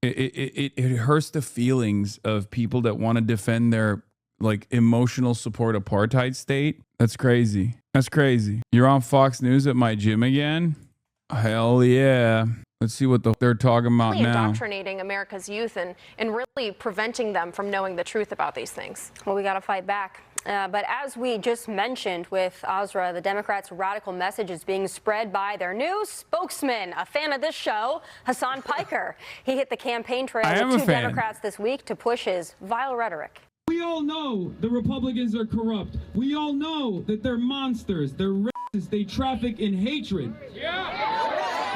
Speaker 1: it hurts the feelings of people that want to defend their like emotional support apartheid state. That's crazy. That's crazy. You're on Fox News at my gym again? Hell yeah. Let's see what they're talking about now.
Speaker 22: Indoctrinating America's youth and really preventing them from knowing the truth about these things. Well, we got to fight back. But as we just mentioned with Azra, the Democrats' radical message is being spread by their new spokesman, a fan of this show, Hasan Piker. He hit the campaign trail with two Democrats this week to push his vile rhetoric.
Speaker 23: We all know the Republicans are corrupt. We all know that they're monsters. They're racist. They traffic in hatred.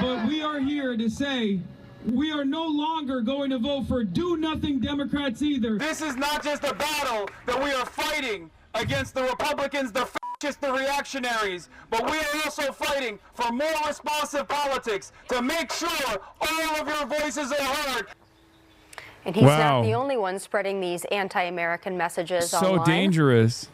Speaker 23: But we are here to say we are no longer going to vote for do-nothing Democrats either.
Speaker 24: This is not just a battle that we are fighting against the Republicans, the fascists, the reactionaries, but we are also fighting for more responsive politics to make sure all of your voices are heard.
Speaker 22: And he's not the only one spreading these anti-American messages online.
Speaker 1: So dangerous.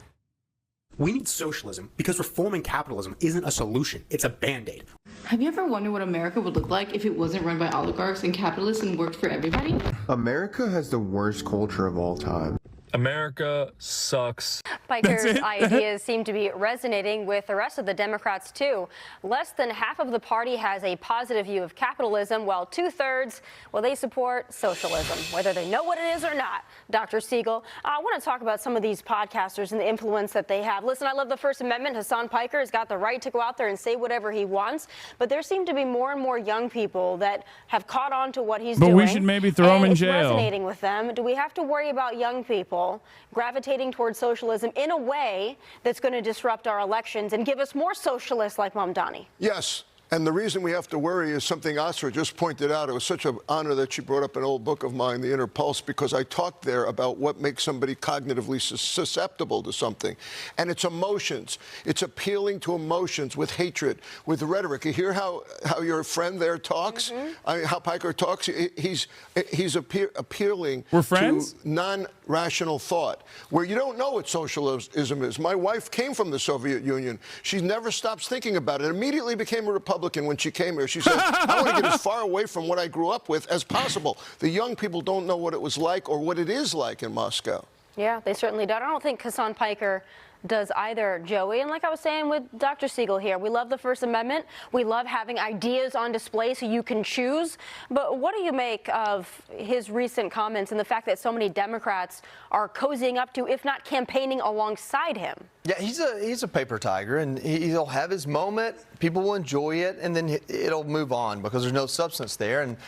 Speaker 27: We need socialism because reforming capitalism isn't a solution, it's a band-aid.
Speaker 28: Have you ever wondered what America would look like if it wasn't run by oligarchs and capitalists and worked for everybody?
Speaker 29: America has the worst culture of all time.
Speaker 2: America sucks.
Speaker 22: Piker's ideas seem to be resonating with the rest of the Democrats, too. Less than half of the party has a positive view of capitalism, while 2/3, well, they support socialism, whether they know what it is or not. Dr. Siegel, I want to talk about some of these podcasters and the influence that they have. Listen, I love the First Amendment. Hasan Piker has got the right to go out there and say whatever he wants, but there seem to be more and more young people that have caught on to what he's doing.
Speaker 1: But we should maybe throw him in jail.
Speaker 22: It's resonating with them. Do we have to worry about young people gravitating towards socialism in a way that's going to disrupt our elections and give us more socialists like Mamdani?
Speaker 3: Yes. And the reason we have to worry is something Asra just pointed out. It was such an honor that she brought up an old book of mine, The Inner Pulse, because I talked there about what makes somebody cognitively susceptible to something. And it's emotions. It's appealing to emotions with hatred, with rhetoric. You hear how your friend there talks? I mean, how Piker talks? He's appealing to non-rational thought, where you don't know what socialism is. My wife came from the Soviet Union. She never stops thinking about it. Immediately became a Republican when she came here. She said, I want to get as far away from what I grew up with as possible. The young people don't know what it was like or what it is like in Moscow.
Speaker 22: Yeah, they certainly don't. I don't think Hasan Piker does either, Joey. And like I was saying with Dr. Siegel here, we love the First Amendment. We love having ideas on display so you can choose. But what do you make of his recent comments and the fact that so many Democrats are cozying up to, if not campaigning alongside him?
Speaker 4: Yeah, he's a paper tiger, and he'll have his moment. People will enjoy it, and then it'll move on because there's no substance there. And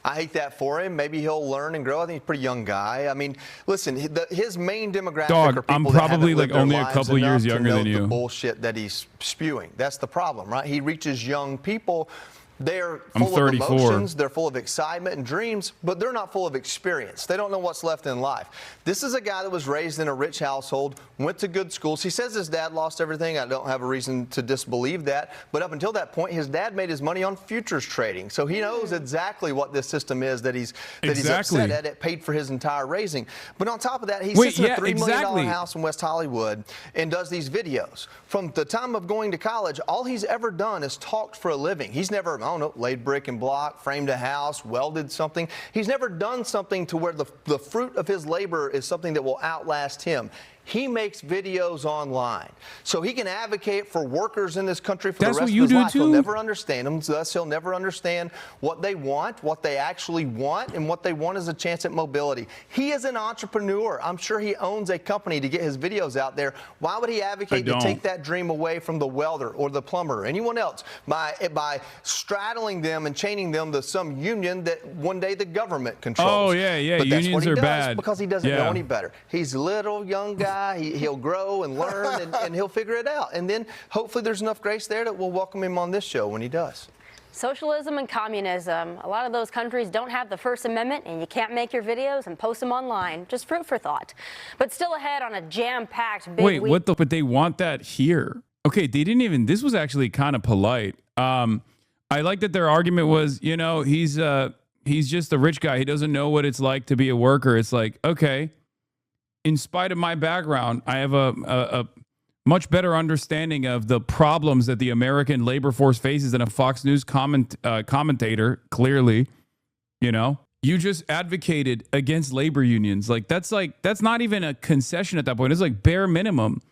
Speaker 4: I hate that for him. Maybe he'll learn and grow. I think he's a pretty young guy. I mean, listen, his main demographic are people
Speaker 1: I'm
Speaker 4: that
Speaker 1: probably
Speaker 4: haven't lived
Speaker 1: like only
Speaker 4: their
Speaker 1: a
Speaker 4: lives
Speaker 1: couple
Speaker 4: enough
Speaker 1: years
Speaker 4: to
Speaker 1: younger
Speaker 4: know
Speaker 1: than you.
Speaker 4: the bullshit that he's spewing. That's the problem, right? He reaches young people. They're full of emotions, they're full of excitement and dreams, but they're not full of experience. They don't know what's left in life. This is a guy that was raised in a rich household, went to good schools. He says his dad lost everything. I don't have a reason to disbelieve that. But up until that point, his dad made his money on futures trading. So he knows exactly what this system is that he's upset at. It paid for his entire raising. But on top of that, he sits in a $3 million house in West Hollywood and does these videos. From the time of going to college, all he's ever done is talked for a living. He's never, I don't know, laid brick and block, framed a house, welded something. He's never done something to where the fruit of his labor is something that will outlast him. He makes videos online, so he can advocate for workers in this country for the rest of his life. He'll never understand them, thus he'll never understand what they want, what they actually want, and what they want is a chance at mobility. He is an entrepreneur. I'm sure he owns a company to get his videos out there. Why would he advocate to take that dream away from the welder or the plumber or anyone else by straddling them and chaining them to some union that one day the government controls?
Speaker 1: Oh, yeah.
Speaker 4: But
Speaker 1: Unions
Speaker 4: that's what he
Speaker 1: are
Speaker 4: does
Speaker 1: bad.
Speaker 4: because he doesn't know any better. He's a little young guy. He'll grow and learn, and he'll figure it out. And then hopefully there's enough grace there that we'll welcome him on this show when he does.
Speaker 22: Socialism and communism. A lot of those countries don't have the First Amendment, and you can't make your videos and post them online. Just fruit for thought. But still ahead on a jam-packed big week.
Speaker 1: But they want that here. Okay, they didn't even, this was actually kind of polite. I like that their argument was, he's just a rich guy. He doesn't know what it's like to be a worker. It's like, okay, in spite of my background, I have a much better understanding of the problems that the American labor force faces than a Fox News commentator, clearly. You just advocated against labor unions. That's not even a concession at that point. It's like bare minimum.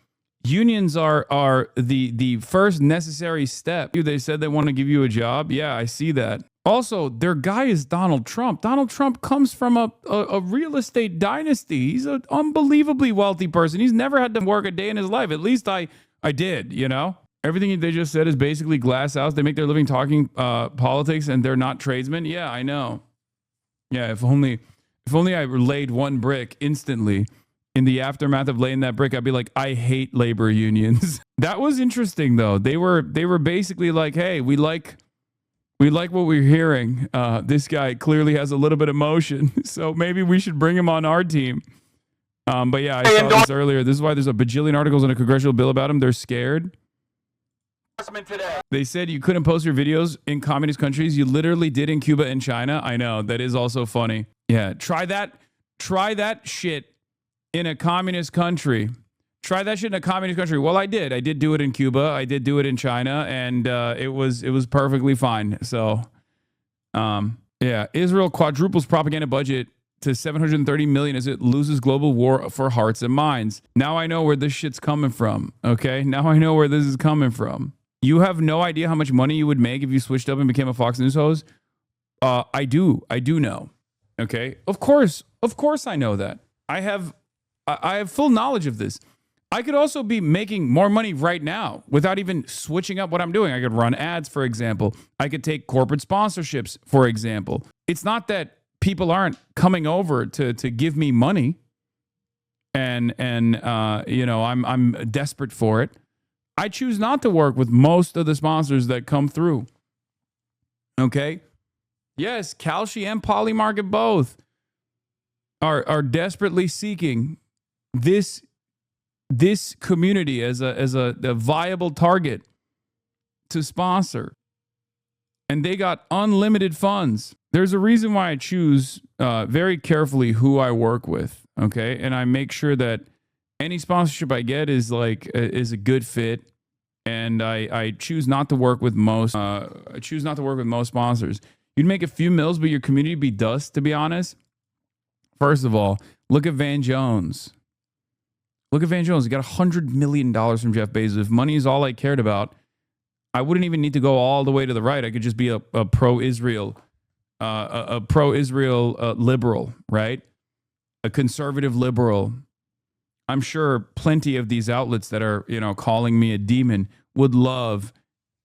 Speaker 1: Unions are the first necessary step. They said they want to give you a job. Yeah, I see that. Also, their guy is Donald Trump. Donald Trump comes from a real estate dynasty. He's an unbelievably wealthy person. He's never had to work a day in his life. At least I did, Everything they just said is basically glass house. They make their living talking politics, and they're not tradesmen. Yeah, I know. Yeah, if only I laid one brick instantly in the aftermath of laying that brick, I'd be like, I hate labor unions. That was interesting, though. They were basically like, hey, we like what we're hearing. This guy clearly has a little bit of emotion, so maybe we should bring him on our team. But yeah, I saw this earlier. This is why there's a bajillion articles in a congressional bill about him. They're scared. They said you couldn't post your videos in communist countries. You literally did in Cuba and China. I know, that is also funny. Yeah, try that shit in a communist country. Try that shit in a communist country. Well, I did. I did do it in Cuba. I did do it in China, and it was perfectly fine. So, yeah, Israel quadruples propaganda budget to 730 million as it loses global war for hearts and minds. Now I know where this shit's coming from. Okay. Now I know where this is coming from. You have no idea how much money you would make if you switched up and became a Fox News host. I do know. Okay. Of course I know that. I have full knowledge of this. I could also be making more money right now without even switching up what I'm doing. I could run ads, for example. I could take corporate sponsorships, for example. It's not that people aren't coming over to give me money and I'm desperate for it. I choose not to work with most of the sponsors that come through. Okay? Yes, Kalshi and Polymarket both are desperately seeking this community as a viable target to sponsor. And they got unlimited funds. There's a reason why I choose very carefully who I work with, okay? And I make sure that any sponsorship I get is a good fit. And I choose not to work with most sponsors. You'd make a few mils, but your community would be dust, to be honest. First of all, look at Van Jones. Look at Van Jones. He got $100 million from Jeff Bezos. If money is all I cared about, I wouldn't even need to go all the way to the right. I could just be a pro-Israel, liberal, right? A conservative liberal. I'm sure plenty of these outlets that are, calling me a demon would love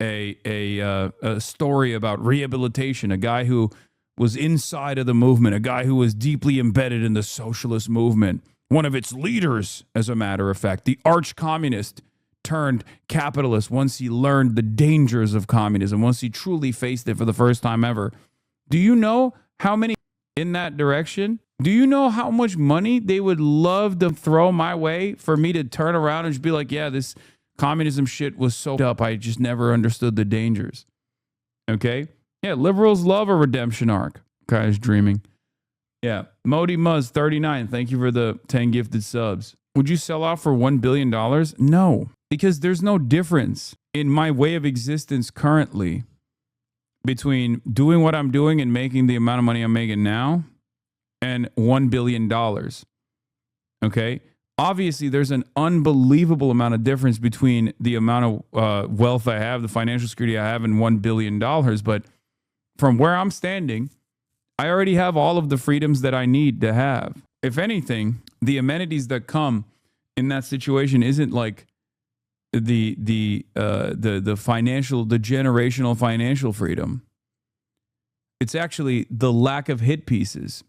Speaker 1: a story about rehabilitation, a guy who was inside of the movement, a guy who was deeply embedded in the socialist movement, one of its leaders, as a matter of fact, the arch communist turned capitalist once he learned the dangers of communism, once he truly faced it for the first time ever. Do you know how many in that direction? Do you know how much money they would love to throw my way for me to turn around and just be like, yeah, this communism shit was so up, I just never understood the dangers. Okay? Yeah, liberals love a redemption arc. Guy's dreaming. Yeah. Modi Muzz 39, thank you for the 10 gifted subs. Would you sell out for $1 billion? No, because there's no difference in my way of existence currently between doing what I'm doing and making the amount of money I'm making now and $1 billion. Okay? Obviously, there's an unbelievable amount of difference between the amount of wealth I have, the financial security I have, and $1 billion. But from where I'm standing, I already have all of the freedoms that I need to have. If anything, the amenities that come in that situation isn't like the generational financial freedom. It's actually the lack of hit pieces.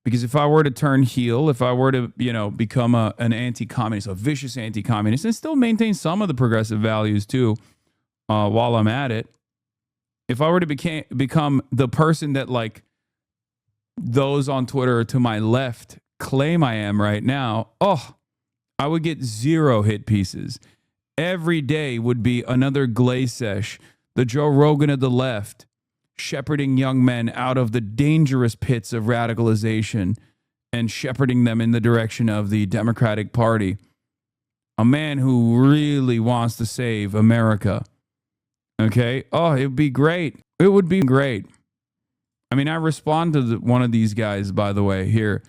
Speaker 1: Because if I were to turn heel, if I were to, become an anti-communist, a vicious anti-communist, and still maintain some of the progressive values too, while I'm at it, if I were to become the person that those on Twitter to my left claim I am right now, I would get 0 hit pieces. Every day would be another Glaze sesh, the Joe Rogan of the left, shepherding young men out of the dangerous pits of radicalization and shepherding them in the direction of the Democratic Party. A man who really wants to save America. Okay? It would be great. It would be great. I mean, I respond to one of these guys, by the way, here.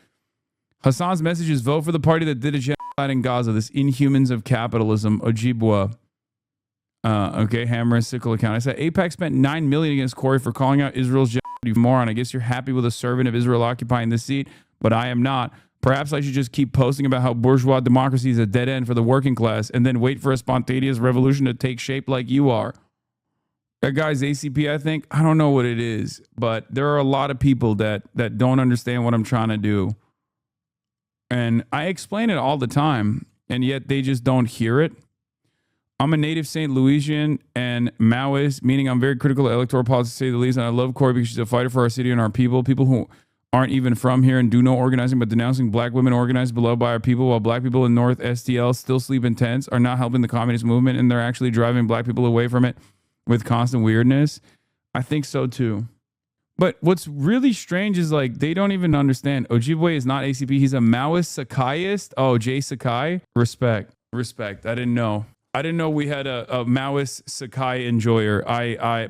Speaker 1: Hasan's message is vote for the party that did a genocide in Gaza, this inhumans of capitalism, Ojibwa. Okay, Hammer and Sickle account. I said AIPAC spent $9 million against Corey for calling out Israel's genocide, you moron. I guess you're happy with a servant of Israel occupying this seat, but I am not. Perhaps I should just keep posting about how bourgeois democracy is a dead end for the working class and then wait for a spontaneous revolution to take shape like you are. That guy's ACP, I think. I don't know what it is, but there are a lot of people that don't understand what I'm trying to do. And I explain it all the time, and yet they just don't hear it. I'm a native St. Louisian and Maoist, meaning I'm very critical of electoral politics, to say the least, and I love Corey because she's a fighter for our city and our people who aren't even from here and do no organizing, but denouncing black women organized below by our people, while black people in North STL still sleep in tents, are not helping the communist movement, and they're actually driving black people away from it with constant weirdness. I think so too. But what's really strange is they don't even understand. Ojibwe is not ACP. He's a Maoist Sakaiist. Oh, Jay Sakai. Respect. I didn't know. We had a Maoist Sakai enjoyer.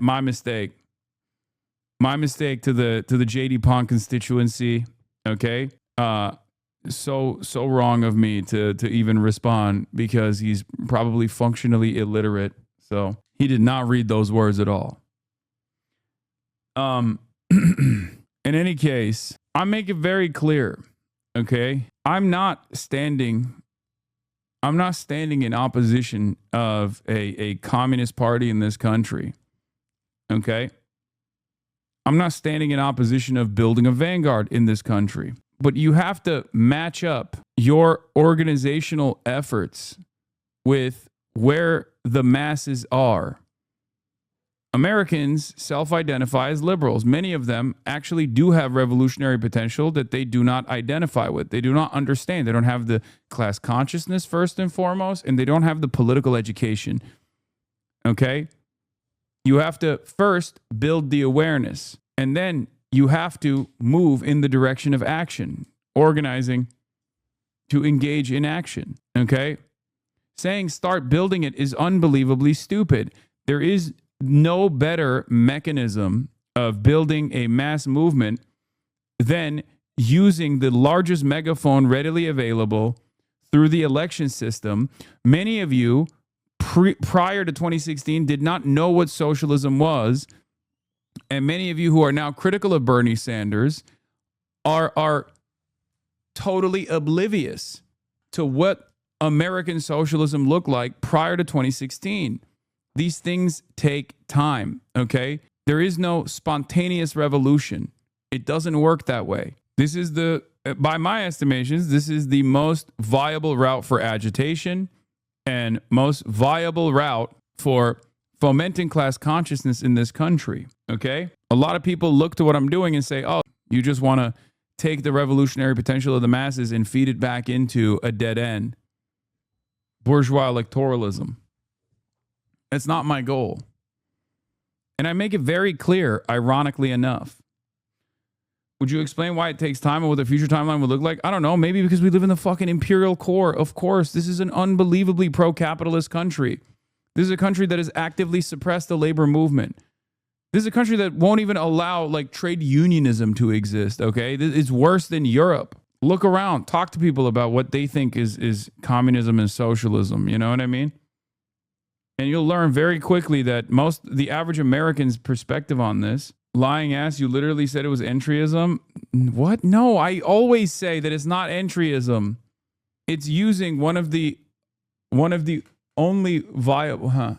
Speaker 1: My mistake. My mistake to the JD Pond constituency. Okay? So wrong of me to even respond because he's probably functionally illiterate. So he did not read those words at all. In any case, I make it very clear, okay? I'm not standing in opposition of a communist party in this country, okay? I'm not standing in opposition of building a vanguard in this country. But you have to match up your organizational efforts with where the masses are. Americans self-identify as liberals. Many of them actually do have revolutionary potential that they do not identify with. They do not understand. They don't have the class consciousness first and foremost, and they don't have the political education. Okay? You have to first build the awareness, and then you have to move in the direction of action, organizing to engage in action, okay? Saying start building it is unbelievably stupid. There is no better mechanism of building a mass movement than using the largest megaphone readily available through the election system. Many of you, prior to 2016, did not know what socialism was. And many of you who are now critical of Bernie Sanders are totally oblivious to what American socialism looked like prior to 2016. These things take time, okay? There is no spontaneous revolution. It doesn't work that way. This is by my estimations, this is the most viable route for agitation and most viable route for fomenting class consciousness in this country, okay? A lot of people look to what I'm doing and say, oh, you just want to take the revolutionary potential of the masses and feed it back into a dead end. Bourgeois electoralism. That's not my goal. And I make it very clear, ironically enough. Would you explain why it takes time and what the future timeline would look like? I don't know. Maybe because we live in the fucking imperial core. Of course, this is an unbelievably pro-capitalist country. This is a country that has actively suppressed the labor movement. This is a country that won't even allow like trade unionism to exist, okay? It's worse than Europe. Look around. Talk to people about what they think is communism and socialism. You know what I mean? And you'll learn very quickly that the average American's perspective on this, lying ass, you literally said it was entryism. What? No, I always say that it's not entryism. It's using one of the only viable, Why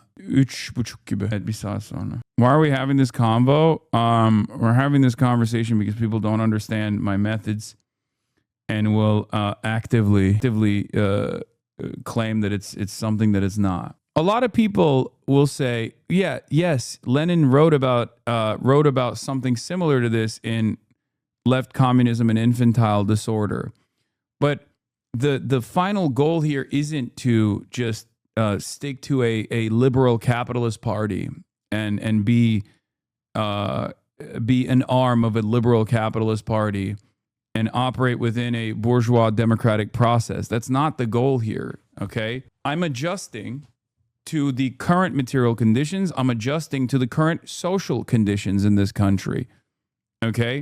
Speaker 1: are we having this convo? We're having this conversation because people don't understand my methods and will actively claim that it's something that it's not. A lot of people will say, yes, Lenin wrote about something similar to this in Left Communism and Infantile Disorder. But the final goal here isn't to just stick to a liberal capitalist party and be an arm of a liberal capitalist party and operate within a bourgeois democratic process. That's not the goal here, okay? I'm adjusting to the current material conditions. I'm adjusting to the current social conditions in this country, okay?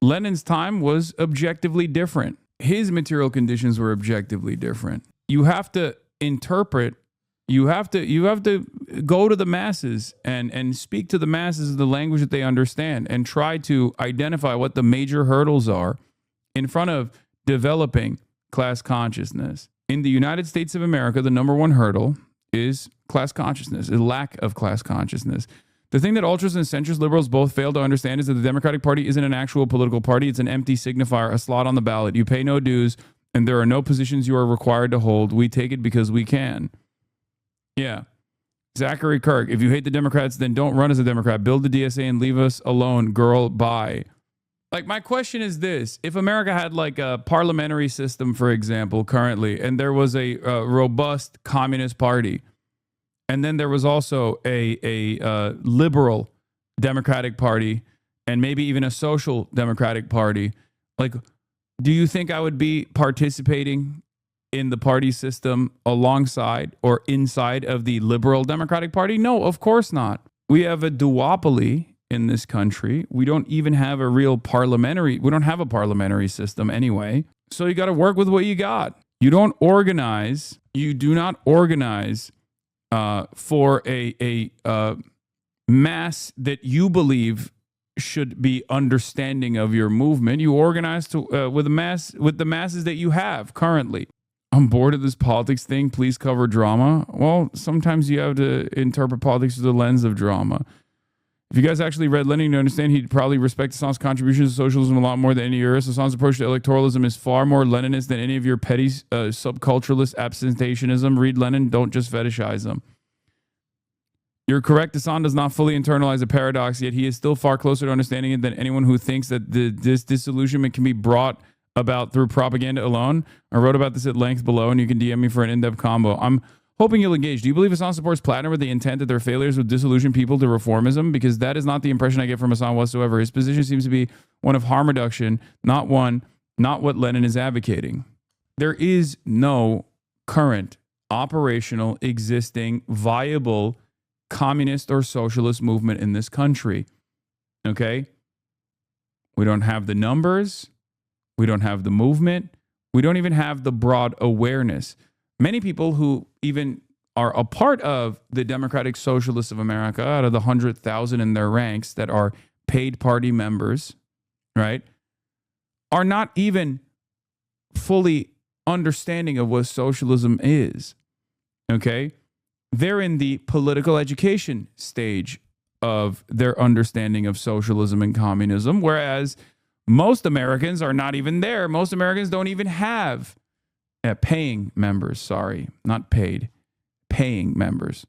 Speaker 1: Lenin's time was objectively different. His material conditions were objectively different. You have to interpret, you have to go to the masses and speak to the masses in the language that they understand and try to identify what the major hurdles are in front of developing class consciousness. In the United States of America, the number one hurdle is class consciousness, a lack of class consciousness. The thing that ultras and centrist liberals both fail to understand is that the Democratic Party isn't an actual political party. It's an empty signifier, a slot on the ballot. You pay no dues, and there are no positions you are required to hold. We take it because we can. Yeah. Zachary Kirk, if you hate the Democrats, then don't run as a Democrat. Build the DSA and leave us alone. Girl, bye. Like, my question is this. If America had like a parliamentary system, for example, currently, and there was a robust communist party, and then there was also a liberal Democratic Party and maybe even a social Democratic Party, like, do you think I would be participating in the party system alongside or inside of the liberal Democratic Party? No, of course not. We have a duopoly in this country. We don't even have a real we don't have a parliamentary system anyway. So you got to work with what you got. You do not organize for a mass that you believe should be understanding of your movement. You organize with the masses that you have currently. I'm bored of this politics thing. Please cover drama. Well, sometimes you have to interpret politics through the lens of drama. If you guys actually read Lenin, you understand he'd probably respect Hasan's contributions to socialism a lot more than any of yours. Hasan's approach to electoralism is far more Leninist than any of your petty subculturalist absentationism. Read Lenin, don't just fetishize him. You're correct. Hasan does not fully internalize a paradox, yet he is still far closer to understanding it than anyone who thinks that this disillusionment can be brought about through propaganda alone. I wrote about this at length below, and you can DM me for an in-depth combo. I'm hoping you'll engage. Do you believe Hasan supports Platinum with the intent that their failures would disillusion people to reformism? Because that is not the impression I get from Hasan whatsoever. His position seems to be one of harm reduction, not what Lenin is advocating. There is no current, operational, existing, viable communist or socialist movement in this country. Okay? We don't have the numbers. We don't have the movement. We don't even have the broad awareness. Many people who even are a part of the Democratic Socialists of America, out of the 100,000 in their ranks that are paid party members, right, are not even fully understanding of what socialism is. Okay? They're in the political education stage of their understanding of socialism and communism, whereas most Americans are not even there. Most Americans don't even have paying members, sorry, not paid, paying members.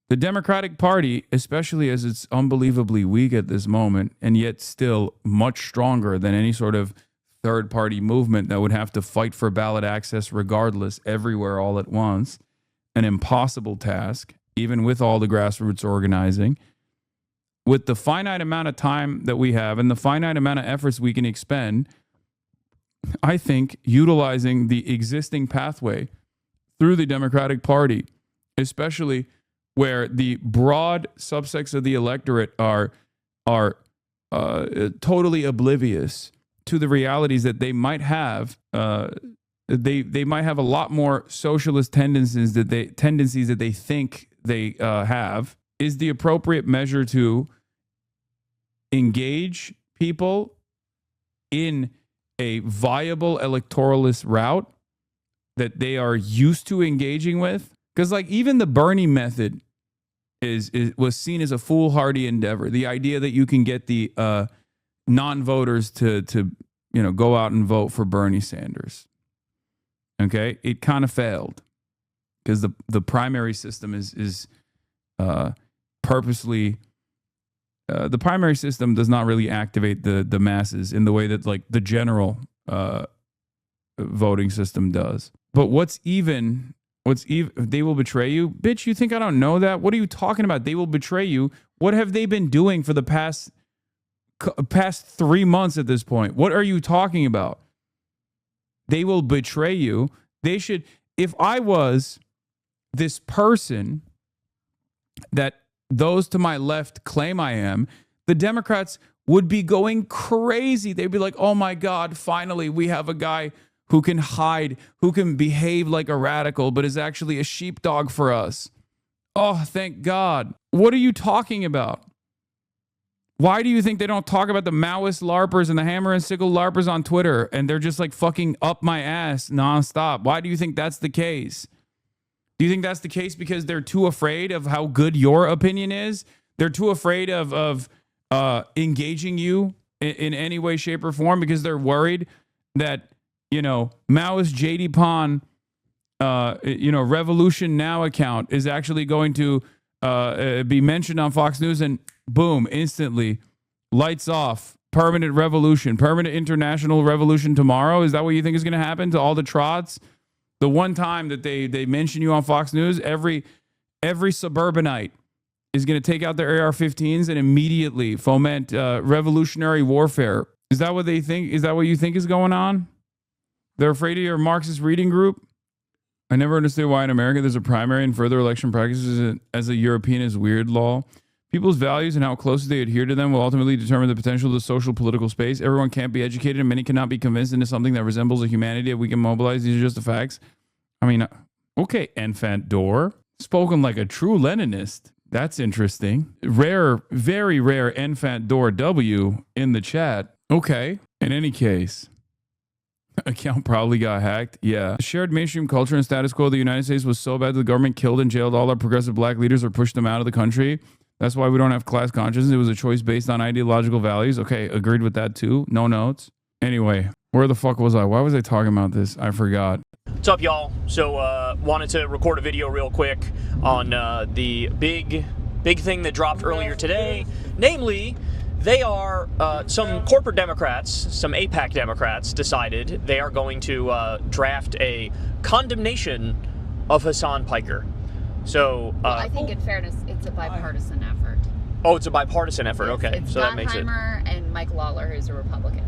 Speaker 1: The Democratic Party, especially as it's unbelievably weak at this moment, and yet still much stronger than any sort of third-party movement that would have to fight for ballot access regardless, everywhere, all at once, an impossible task, even with all the grassroots organizing. With the finite amount of time that we have and the finite amount of efforts we can expend, I think utilizing the existing pathway through the Democratic Party, especially where the broad subsects of the electorate are totally oblivious to the realities that they might have. They might have a lot more socialist tendencies that they think they have, is the appropriate measure to engage people in a viable electoralist route that they are used to engaging with. Because like even the Bernie method was seen as a foolhardy endeavor. The idea that you can get the non-voters to go out and vote for Bernie Sanders. Okay, it kind of failed because the primary system is purposely. The primary system does not really activate the masses in the way that like the general voting system does. But what's even they will betray you, bitch. You think I don't know that? What are you talking about? They will betray you. What have they been doing for the past 3 months at this point? What are you talking about? They will betray you. They should. If I was this person that those to my left claim I am, the Democrats would be going crazy. They'd be like, oh my God, finally we have a guy who can hide, who can behave like a radical, but is actually a sheepdog for us. Oh, thank God. What are you talking about? Why do you think they don't talk about the Maoist LARPers and the hammer and sickle LARPers on Twitter and they're just like fucking up my ass nonstop? Why do you think that's the case? Do you think that's the case because they're too afraid of how good your opinion is? They're too afraid of engaging you in any way, shape, or form because they're worried that, Maoist JD Pon, Revolution Now account is actually going to be mentioned on Fox News and boom, instantly, lights off, permanent revolution, permanent international revolution tomorrow. Is that what you think is going to happen to all the trots? The one time that they mention you on Fox News, every suburbanite is going to take out their AR-15s and immediately foment revolutionary warfare. Is that what they think? Is that what you think is going on? They're afraid of your Marxist reading group? I never understood why in America there's a primary and further election practices as a European is weird law. People's values and how closely they adhere to them will ultimately determine the potential of the social political space. Everyone can't be educated, and many cannot be convinced into something that resembles a humanity that we can mobilize. These are just the facts. I mean, okay, Enfant Door. Spoken like a true Leninist. That's interesting. Rare, very rare Enfant Door W in the chat. Okay. In any case, account probably got hacked. Yeah. The shared mainstream culture and status quo of the United States was so bad that the government killed and jailed all our progressive black leaders or pushed them out of the country. That's why we don't have class consciousness. It was a choice based on ideological values. Okay, agreed with that too. No notes. Anyway, where the fuck was I? Why was I talking about this? I forgot.
Speaker 5: What's up, y'all? So, wanted to record a video real quick on the big thing that dropped earlier today. Namely, they are, some corporate Democrats, some AIPAC Democrats decided they are going to draft a condemnation of Hasan Piker. So,
Speaker 6: well, I think in fairness, it's a bipartisan effort.
Speaker 5: Oh, it's a bipartisan effort. Okay,
Speaker 6: it's
Speaker 5: so that makes it.
Speaker 6: Gottheimer and Mike Lawler, who's a Republican.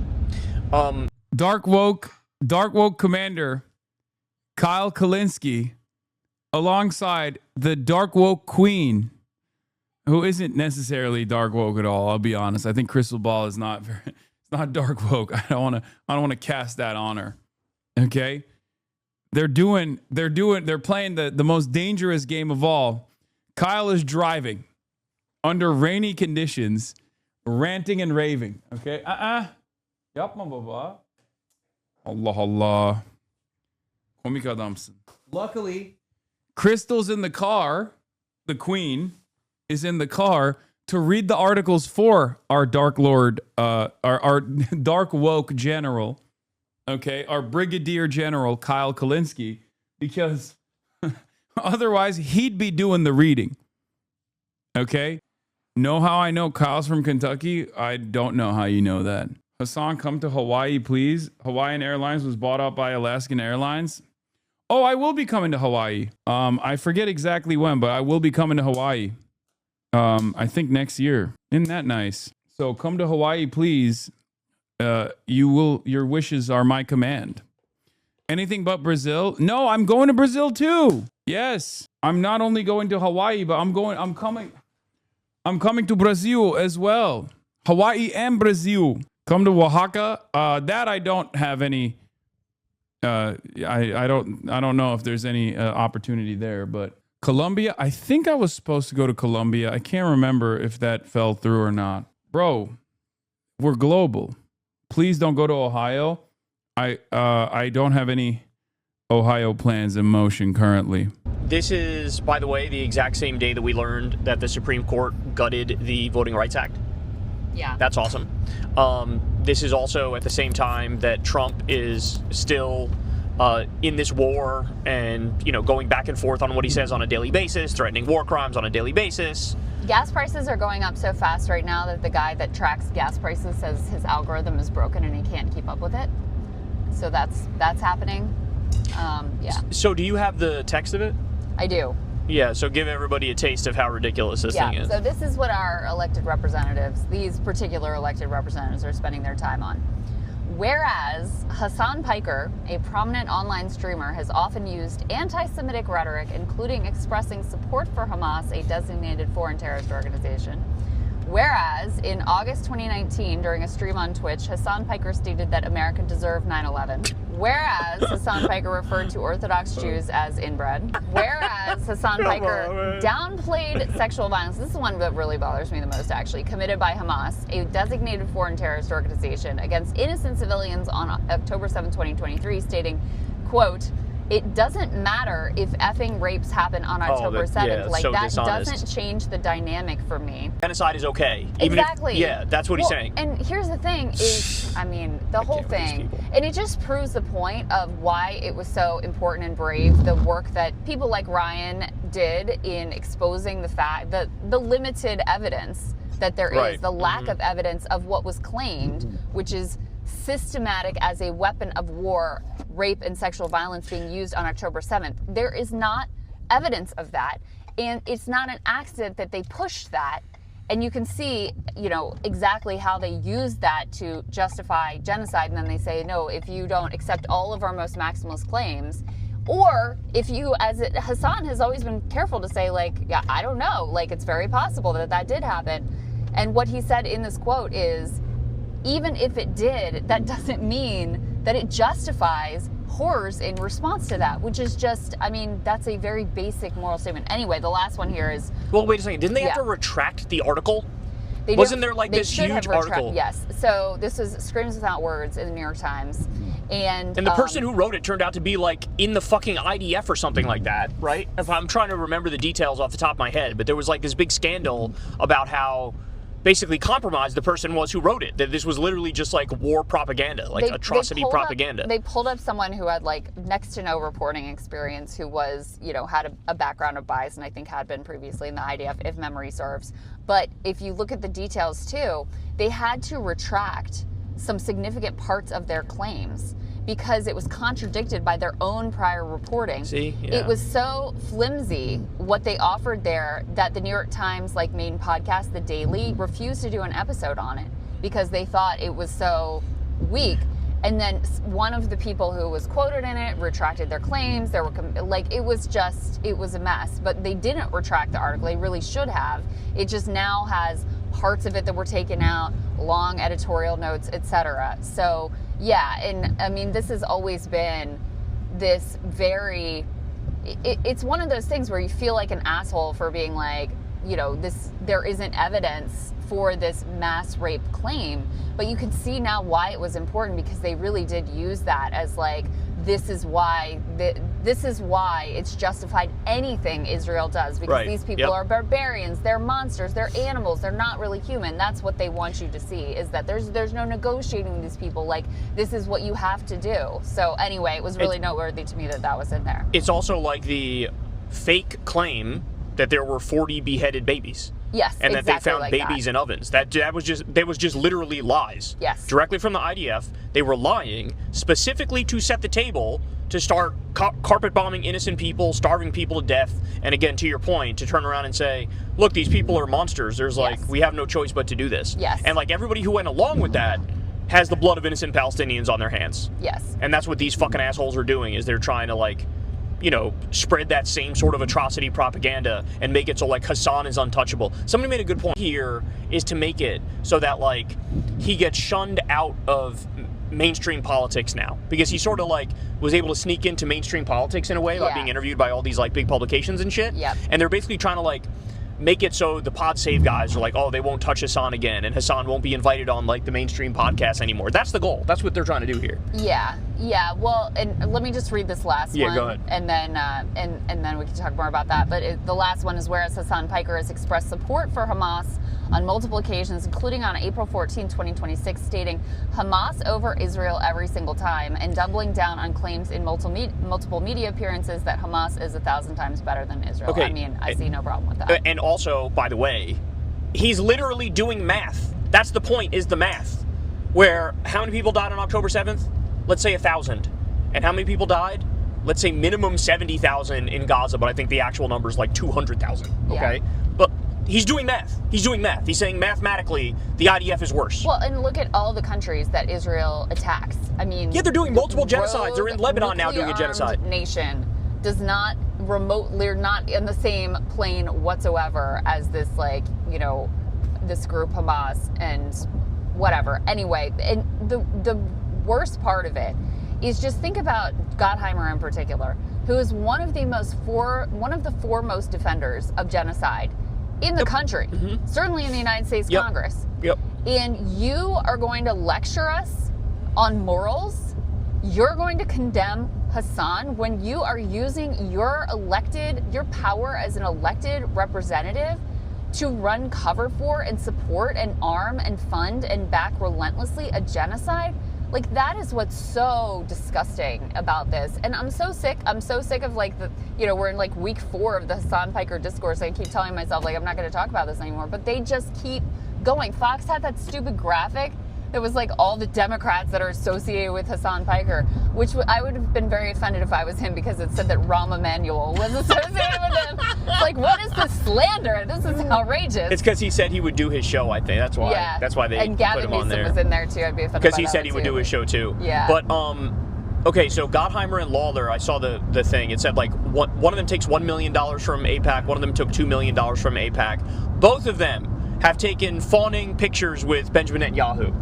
Speaker 1: Dark woke commander Kyle Kalinske, alongside the dark woke queen, who isn't necessarily dark woke at all. I'll be honest. I think Crystal Ball is not very. It's not dark woke. I don't want to cast that on her. Okay. They're playing the most dangerous game of all. Kyle is driving under rainy conditions, ranting and raving. Okay. Yapma baba. Allah. Komik adamsın. Luckily, Crystal's in the car. The queen is in the car to read the articles for our dark lord, our dark woke general. Okay, our Brigadier General Kyle Kalinske, because otherwise he'd be doing the reading. Okay, know how I know Kyle's from Kentucky? I don't know how you know that. Hasan, come to Hawaii, please. Hawaiian Airlines was bought out by Alaskan Airlines. Oh, I will be coming to Hawaii. I forget exactly when, but I will be coming to Hawaii. I think next year. Isn't that nice? So come to Hawaii, please. Your wishes are my command. Anything but Brazil? No, I'm going to Brazil too. Yes. I'm not only going to Hawaii, but I'm coming to Brazil as well. Hawaii and Brazil. Come to Oaxaca. That I don't have any I don't know if there's any opportunity there, but Colombia, I think I was supposed to go to Colombia. I can't remember if that fell through or not. Bro, we're global. Please don't go to Ohio. I don't have any Ohio plans in motion currently.
Speaker 5: This is, by the way, the exact same day that we learned that the Supreme Court gutted the Voting Rights Act.
Speaker 6: Yeah.
Speaker 5: That's awesome. This is also at the same time that Trump is still in this war and, going back and forth on what he says on a daily basis, threatening war crimes on a daily basis.
Speaker 6: Gas prices are going up so fast right now that the guy that tracks gas prices says his algorithm is broken and he can't keep up with it. So that's happening. Yeah.
Speaker 5: So do you have the text of it?
Speaker 6: I do.
Speaker 5: Yeah, so give everybody a taste of how ridiculous this thing is.
Speaker 6: So this is what our elected representatives, these particular elected representatives, are spending their time on. Whereas Hasan Piker, a prominent online streamer, has often used anti-Semitic rhetoric, including expressing support for Hamas, a designated foreign terrorist organization. Whereas in August 2019, during a stream on Twitch, Hasan Piker stated that America deserved 9/11. Whereas Hasan Piker referred to Orthodox Jews as inbred. Whereas Hasan Piker downplayed sexual violence. This is the one that really bothers me the most, actually. Committed by Hamas, a designated foreign terrorist organization, against innocent civilians on October 7, 2023, stating, quote, "It doesn't matter if effing rapes happen on October 7th. Like, that doesn't change the dynamic for me."
Speaker 5: Genocide is okay.
Speaker 6: Exactly.
Speaker 5: That's what he's saying.
Speaker 6: And here's the thing is, the whole thing, and it just proves the point of why it was so important and brave, the work that people like Ryan did in exposing the fact that the limited evidence that there is, the lack of evidence of what was claimed, which is systematic as a weapon of war, rape and sexual violence being used on October 7th. There is not evidence of that. And it's not an accident that they pushed that. And you can see, exactly how they used that to justify genocide. And then they say, no, if you don't accept all of our most maximalist claims, Or if you, Hasan has always been careful to say, like, yeah, I don't know. Like, it's very possible that did happen. And what he said in this quote is, even if it did, that doesn't mean that it justifies horrors in response to that, which is just, I mean, that's a very basic moral statement. Anyway, the last one here is...
Speaker 5: Well, wait a second. Didn't they have to retract the article? Wasn't there like this huge article?
Speaker 6: Yes. So this was Screams Without Words in the New York Times. And
Speaker 5: the person who wrote it turned out to be like in the fucking IDF or something like that, right? If I'm trying to remember the details off the top of my head, but there was like this big scandal about how basically compromised the person was who wrote it. That this was literally just like war propaganda, like atrocity propaganda.
Speaker 6: They pulled up someone who had like next to no reporting experience, who was, had a background of bias, and I think had been previously in the IDF, if memory serves. But if you look at the details too, they had to retract some significant parts of their claims because it was contradicted by their own prior reporting.
Speaker 5: See? Yeah.
Speaker 6: It was so flimsy what they offered there that the New York Times main podcast, The Daily, refused to do an episode on it because they thought it was so weak. And then one of the people who was quoted in it retracted their claims. There were it was a mess. But they didn't retract the article. They really should have. It just now has parts of it that were taken out, long editorial notes, etc. So yeah, and I mean, this has always been this very. It's one of those things where you feel like an asshole for being like, there isn't evidence for this mass rape claim, but you can see now why it was important, because they really did use that as this is why it's justified anything Israel does, because these people are barbarians, they're monsters, they're animals, they're not really human. That's what they want you to see, is that there's no negotiating with these people. This is what you have to do. So anyway, it was really noteworthy to me that was in there.
Speaker 5: It's also like the fake claim that there were 40 beheaded babies.
Speaker 6: Yes,
Speaker 5: and
Speaker 6: exactly,
Speaker 5: that they found babies in ovens. That was just literally lies.
Speaker 6: Yes.
Speaker 5: Directly from the IDF. They were lying specifically to set the table to start carpet bombing innocent people, starving people to death, and again, to your point, to turn around and say, look, these people are monsters. There's we have no choice but to do this.
Speaker 6: Yes.
Speaker 5: And everybody who went along with that has the blood of innocent Palestinians on their hands.
Speaker 6: Yes.
Speaker 5: And that's what these fucking assholes are doing, is they're trying to spread that same sort of atrocity propaganda and make it so Hasan is untouchable. Somebody made a good point here, is to make it so that he gets shunned out of mainstream politics now, because he sort of was able to sneak into mainstream politics in a way by being interviewed by all these big publications and shit.
Speaker 6: Yep.
Speaker 5: And they're basically trying to make it so the Pod Save guys are oh, they won't touch Hasan again, and Hasan won't be invited on the mainstream podcast anymore. That's the goal. That's what they're trying to do here.
Speaker 6: Yeah. Well, and let me just read this last one.
Speaker 5: Yeah, go ahead.
Speaker 6: And then and then we can talk more about that. But the last one is, whereas Hasan Piker has expressed support for Hamas on multiple occasions, including on April 14, 2026, stating Hamas over Israel every single time, and doubling down on claims in multiple media appearances that Hamas is 1,000 times better than Israel.
Speaker 5: Okay.
Speaker 6: I mean, I see no problem with that.
Speaker 5: And also, by the way, he's literally doing math. That's the point, is the math. Where how many people died on October 7th? Let's say 1,000. And how many people died? Let's say minimum 70,000 in Gaza, but I think the actual number is 200,000. Okay?
Speaker 6: Yeah.
Speaker 5: But he's doing math. He's saying mathematically the IDF is worse.
Speaker 6: Well, and look at all the countries that Israel attacks. I mean,
Speaker 5: yeah, they're doing multiple genocides. They're in Lebanon now doing a genocide.
Speaker 6: Nation does not they're not in the same plane whatsoever as this this group Hamas and whatever. Anyway, and the worst part of it is, just think about Gottheimer in particular, who is one of the foremost defenders of genocide in the country, certainly in the United States Congress.
Speaker 5: Yep. And
Speaker 6: you are going to lecture us on morals? You're going to condemn Hasan when you are using your power as an elected representative to run cover for and support and arm and fund and back relentlessly a genocide? That is what's so disgusting about this. And I'm so sick of we're in week 4 of the Hasan Piker discourse. I keep telling myself I'm not going to talk about this anymore, but they just keep going. Fox had that stupid graphic that was all the Democrats that are associated with Hasan Piker, which I would have been very offended if I was him, because it said that Rahm Emanuel was associated with him. What is this slander? This is outrageous.
Speaker 5: It's because he said he would do his show, I think. That's why. Yeah. That's why they
Speaker 6: and Gavin
Speaker 5: put him on
Speaker 6: Newsom
Speaker 5: there.
Speaker 6: was in there too. I'd be offended
Speaker 5: because he said he would do his show too.
Speaker 6: Yeah.
Speaker 5: But Okay, so Gottheimer and Lawler, I saw the thing. It said like one of them takes $1 million from AIPAC, one of them took $2 million from AIPAC. Both of them have taken fawning pictures with Benjamin Netanyahu.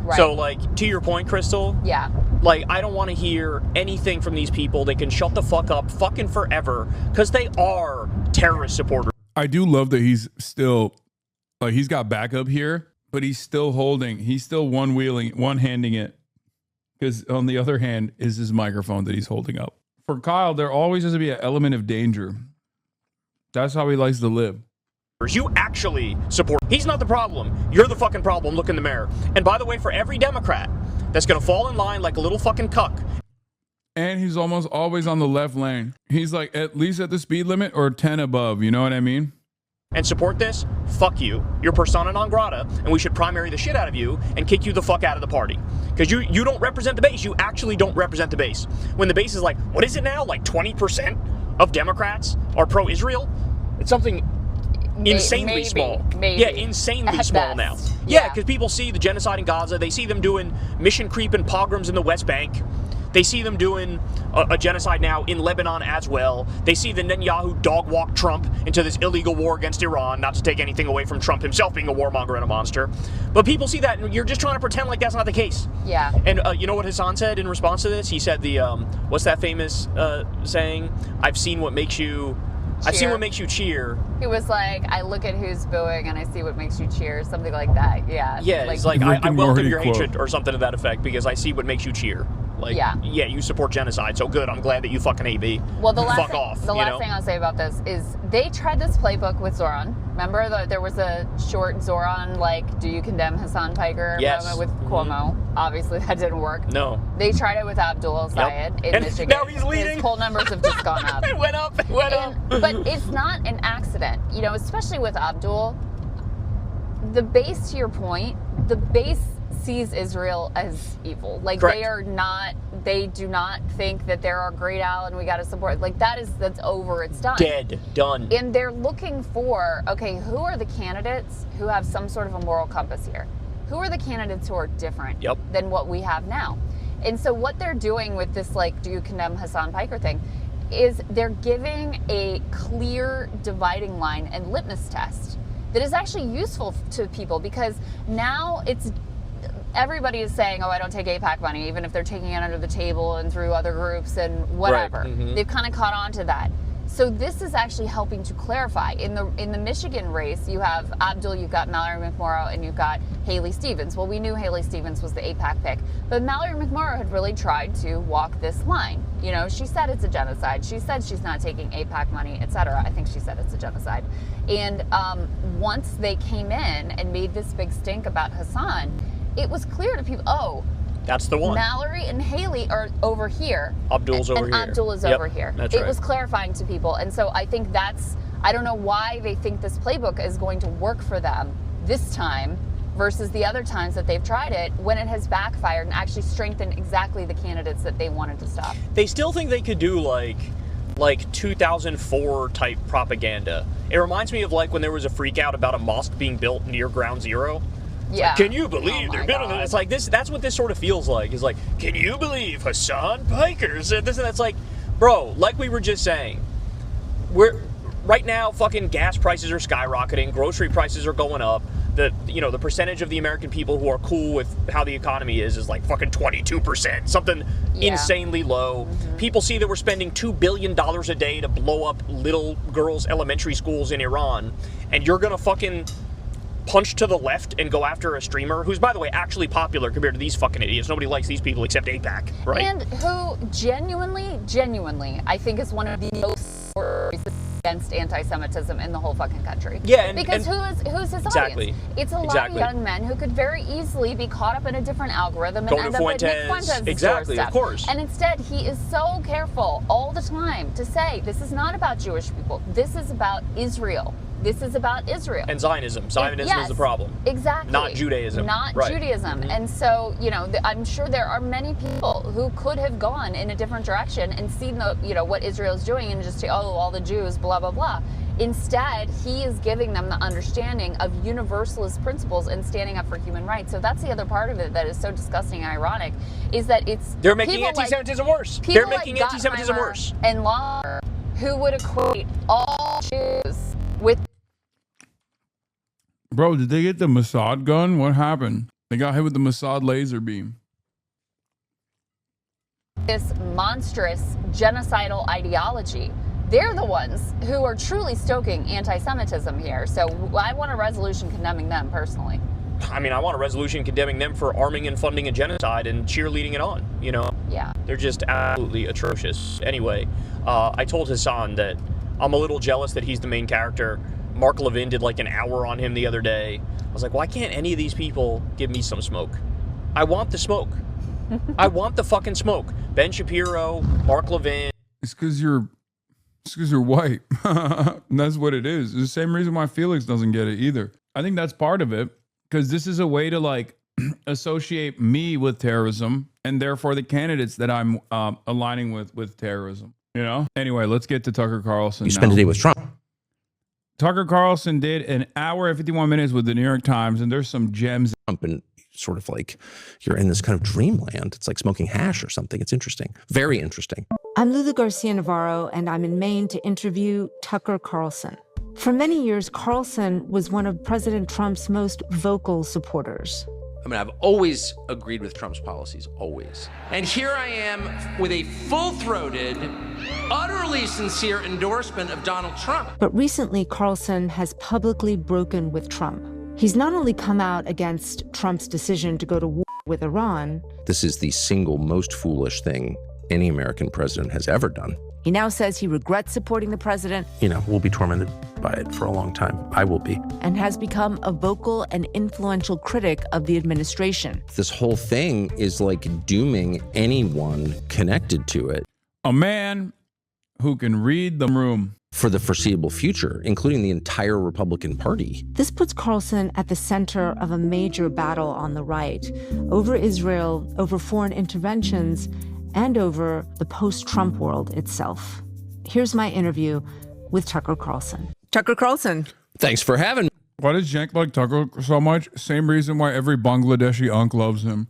Speaker 6: Right.
Speaker 5: So, like, to your point, Crystal.
Speaker 6: Yeah.
Speaker 5: Like, I don't want to hear anything from these people. They can shut the fuck up fucking forever because they are terrorist supporters.
Speaker 1: I do love that he's still, like, he's got backup here, but he's still one-handing it, because on the other hand is his microphone that he's holding up. For Kyle, there always has to be an element of danger. That's how he likes to live.
Speaker 5: You actually support. He's not the problem. You're the fucking problem. Look in the mirror. And by the way, for every Democrat that's going to fall in line like a little fucking cuck.
Speaker 1: And he's almost always on the left lane. He's like at least at the speed limit or 10 above. You know what I mean?
Speaker 5: And support this, fuck you. You're persona non grata, and we should primary the shit out of you and kick you the fuck out of the party. Because you don't represent the base. You actually don't represent the base. When the base is like, what is it now? Like 20% of Democrats are pro-Israel? It's something insanely small. Yeah, insanely small now. Yeah, because people see the genocide in Gaza. They see them doing mission creep and pogroms in the West Bank. They see them doing a genocide now in Lebanon as well. They see the Netanyahu dog walk Trump into this illegal war against Iran, not to take anything away from Trump himself being a warmonger and a monster. But people see that, and you're just trying to pretend like that's not the case.
Speaker 6: Yeah.
Speaker 5: And you know what Hasan said in response to this? He said what's that famous saying? I've seen what makes you cheer.
Speaker 6: He was like, I look at who's booing and I see what makes you cheer, something like that. Yeah.
Speaker 5: Yeah, it's like I welcome your hatred or something to that effect because I see what makes you cheer. Like, yeah, you support genocide, so good. I'm glad that you fucking AB.
Speaker 6: Well, the last
Speaker 5: thing
Speaker 6: I'll say about this is they tried this playbook with Zoran. Remember there was a short Zoran, like, do you condemn Hasan Piker moment with Cuomo? Obviously, that didn't work.
Speaker 5: No.
Speaker 6: They tried it with Abdul Sayed in Michigan.
Speaker 5: Now he's leading.
Speaker 6: His poll numbers have just gone up.
Speaker 5: It went up.
Speaker 6: But it's not an accident, especially with Abdul. The base, to your point, the base sees Israel as evil. Like,
Speaker 5: correct.
Speaker 6: They do not think that they're our great ally and we got to support. Like, that's over. It's done.
Speaker 5: Dead. Done.
Speaker 6: And they're looking for, okay, who are the candidates who have some sort of a moral compass here? Who are the candidates who are different than what we have now? And so what they're doing with this, like, do you condemn Hasan Piker thing, is they're giving a clear dividing line and litmus test that is actually useful to people, because now everybody is saying, oh, I don't take AIPAC money, even if they're taking it under the table and through other groups and whatever. Right. Mm-hmm. They've kind of caught on to that. So this is actually helping to clarify. In the Michigan race, you have Abdul, you've got Mallory McMorrow, and you've got Haley Stevens. Well, we knew Haley Stevens was the AIPAC pick, but Mallory McMorrow had really tried to walk this line. She said it's a genocide. She said she's not taking AIPAC money, etc. I think she said it's a genocide. And once they came in and made this big stink about Hasan, it was clear to people,
Speaker 5: that's the one.
Speaker 6: Mallory and Haley are over here.
Speaker 5: Abdul's over here.
Speaker 6: And Abdul is over here.
Speaker 5: That's
Speaker 6: right.
Speaker 5: It
Speaker 6: was clarifying to people. And so I think I don't know why they think this playbook is going to work for them this time versus the other times that they've tried it, when it has backfired and actually strengthened exactly the candidates that they wanted to stop.
Speaker 5: They still think they could do like 2004 type propaganda. It reminds me of like when there was a freak out about a mosque being built near Ground Zero.
Speaker 6: Yeah.
Speaker 5: Like, can you believe they're building it? It's like this. That's what this sort of feels like. Is like, can you believe Hasan Piker said this? And that's like, bro, like we were just saying, right now fucking gas prices are skyrocketing, grocery prices are going up. The percentage of the American people who are cool with how the economy is like fucking 22%, something insanely low. Mm-hmm. People see that we're spending $2 billion a day to blow up little girls' elementary schools in Iran, and you're gonna fucking punch to the left and go after a streamer who's, by the way, actually popular compared to these fucking idiots. Nobody likes these people except AIPAC, right?
Speaker 6: And who genuinely, I think is one of the most against anti-Semitism in the whole fucking country.
Speaker 5: Yeah,
Speaker 6: because who's his audience? It's a lot of young men who could very easily be caught up in a different algorithm and end up at Nick Fuentes'
Speaker 5: exactly,
Speaker 6: doorstep.
Speaker 5: Of course.
Speaker 6: And instead, he is so careful all the time to say, this is not about Jewish people. This is about Israel. This is about Israel.
Speaker 5: And Zionism. Zionism is the problem.
Speaker 6: Exactly.
Speaker 5: Not Judaism.
Speaker 6: Not Judaism. Mm-hmm. And so, I'm sure there are many people who could have gone in a different direction and seen what Israel's doing and just say, all the Jews, blah, blah, blah. Instead, he is giving them the understanding of universalist principles and standing up for human rights. So that's the other part of it that is so disgusting and ironic, is that
Speaker 5: they're making anti-Semitism worse. They're making anti-Semitism worse.
Speaker 6: And Lauer, who would equate all Jews with.
Speaker 1: Bro, did they get the Mossad gun? What happened? They got hit with the Mossad laser beam.
Speaker 6: This monstrous genocidal ideology. They're the ones who are truly stoking anti-Semitism here. So I want a resolution condemning them personally.
Speaker 5: I mean, I want a resolution condemning them for arming and funding a genocide and cheerleading it on, you know?
Speaker 6: Yeah.
Speaker 5: They're just absolutely atrocious. Anyway, I told Hasan that I'm a little jealous that he's the main character. Mark Levin did like an hour on him the other day. I was like, why can't any of these people give me some smoke? I want the smoke. I want the fucking smoke. Ben Shapiro, Mark Levin.
Speaker 1: It's because you're white. That's what it is. It's the same reason why Felix doesn't get it either. I think that's part of it, because this is a way to like associate me with terrorism and therefore the candidates that I'm aligning with terrorism. You know? Anyway, let's get to Tucker Carlson.
Speaker 8: You spent a day with Trump.
Speaker 1: Tucker Carlson did an hour and 51 minutes with the New York Times, and there's some gems.
Speaker 8: And sort of like you're in this kind of dreamland. It's like smoking hash or something. It's interesting. Very interesting.
Speaker 10: I'm Lulu Garcia Navarro, and I'm in Maine to interview Tucker Carlson. For many years, Carlson was one of President Trump's most vocal supporters.
Speaker 12: I mean, I've always agreed with Trump's policies, always. And here I am with a full-throated, utterly sincere endorsement of Donald Trump.
Speaker 10: But recently, Carlson has publicly broken with Trump. He's not only come out against Trump's decision to go to war with Iran.
Speaker 8: This is the single most foolish thing any American president has ever done.
Speaker 10: He now says he regrets supporting the president.
Speaker 8: You know, we'll be tormented by it for a long time. I will be.
Speaker 10: And has become a vocal and influential critic of the administration.
Speaker 8: This whole thing is like dooming anyone connected to it.
Speaker 1: A man who can read the room.
Speaker 8: For the foreseeable future, including the entire Republican Party.
Speaker 10: This puts Carlson at the center of a major battle on the right over Israel, over foreign interventions, and over the post-Trump world itself. Here's my interview with Tucker Carlson. Tucker Carlson.
Speaker 8: Thanks for having me.
Speaker 1: Why does Cenk like Tucker so much? Same reason why every Bangladeshi unk loves him.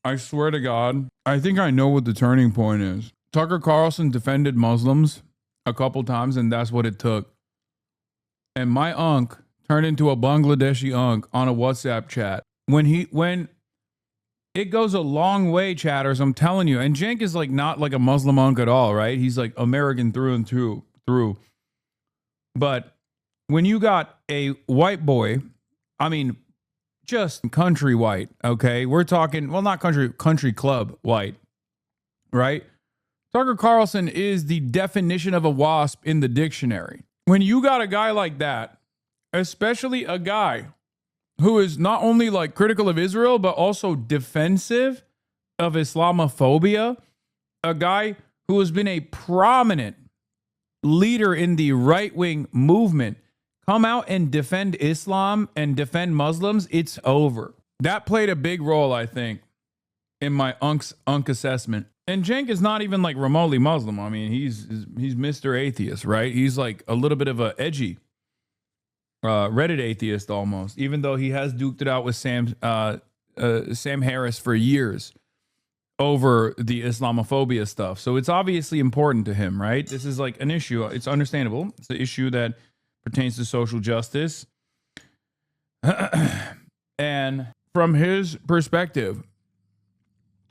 Speaker 1: I swear to God, I think I know what the turning point is. Tucker Carlson defended Muslims a couple times, and that's what it took. And my unk turned into a Bangladeshi unk on a WhatsApp chat. When it goes a long way, chatters, I'm telling you. And Cenk is like not like a Muslim unk at all, right? He's like American through and through. But when you got a white boy, I mean, just country white, okay? We're talking, well, not country club white, right? Tucker Carlson is the definition of a wasp in the dictionary. When you got a guy like that, especially a guy who is not only like critical of Israel, but also defensive of Islamophobia, a guy who has been a prominent leader in the right-wing movement, come out and defend Islam and defend Muslims, it's over. That played a big role, I think, in my unk assessment. And Cenk is not even like remotely Muslim. I mean, he's Mr. Atheist, right? He's like a little bit of a edgy Reddit atheist almost, even though he has duked it out with Sam Harris for years over the Islamophobia stuff. So it's obviously important to him, right? This is like an issue. It's understandable. It's an issue that pertains to social justice. And from his perspective,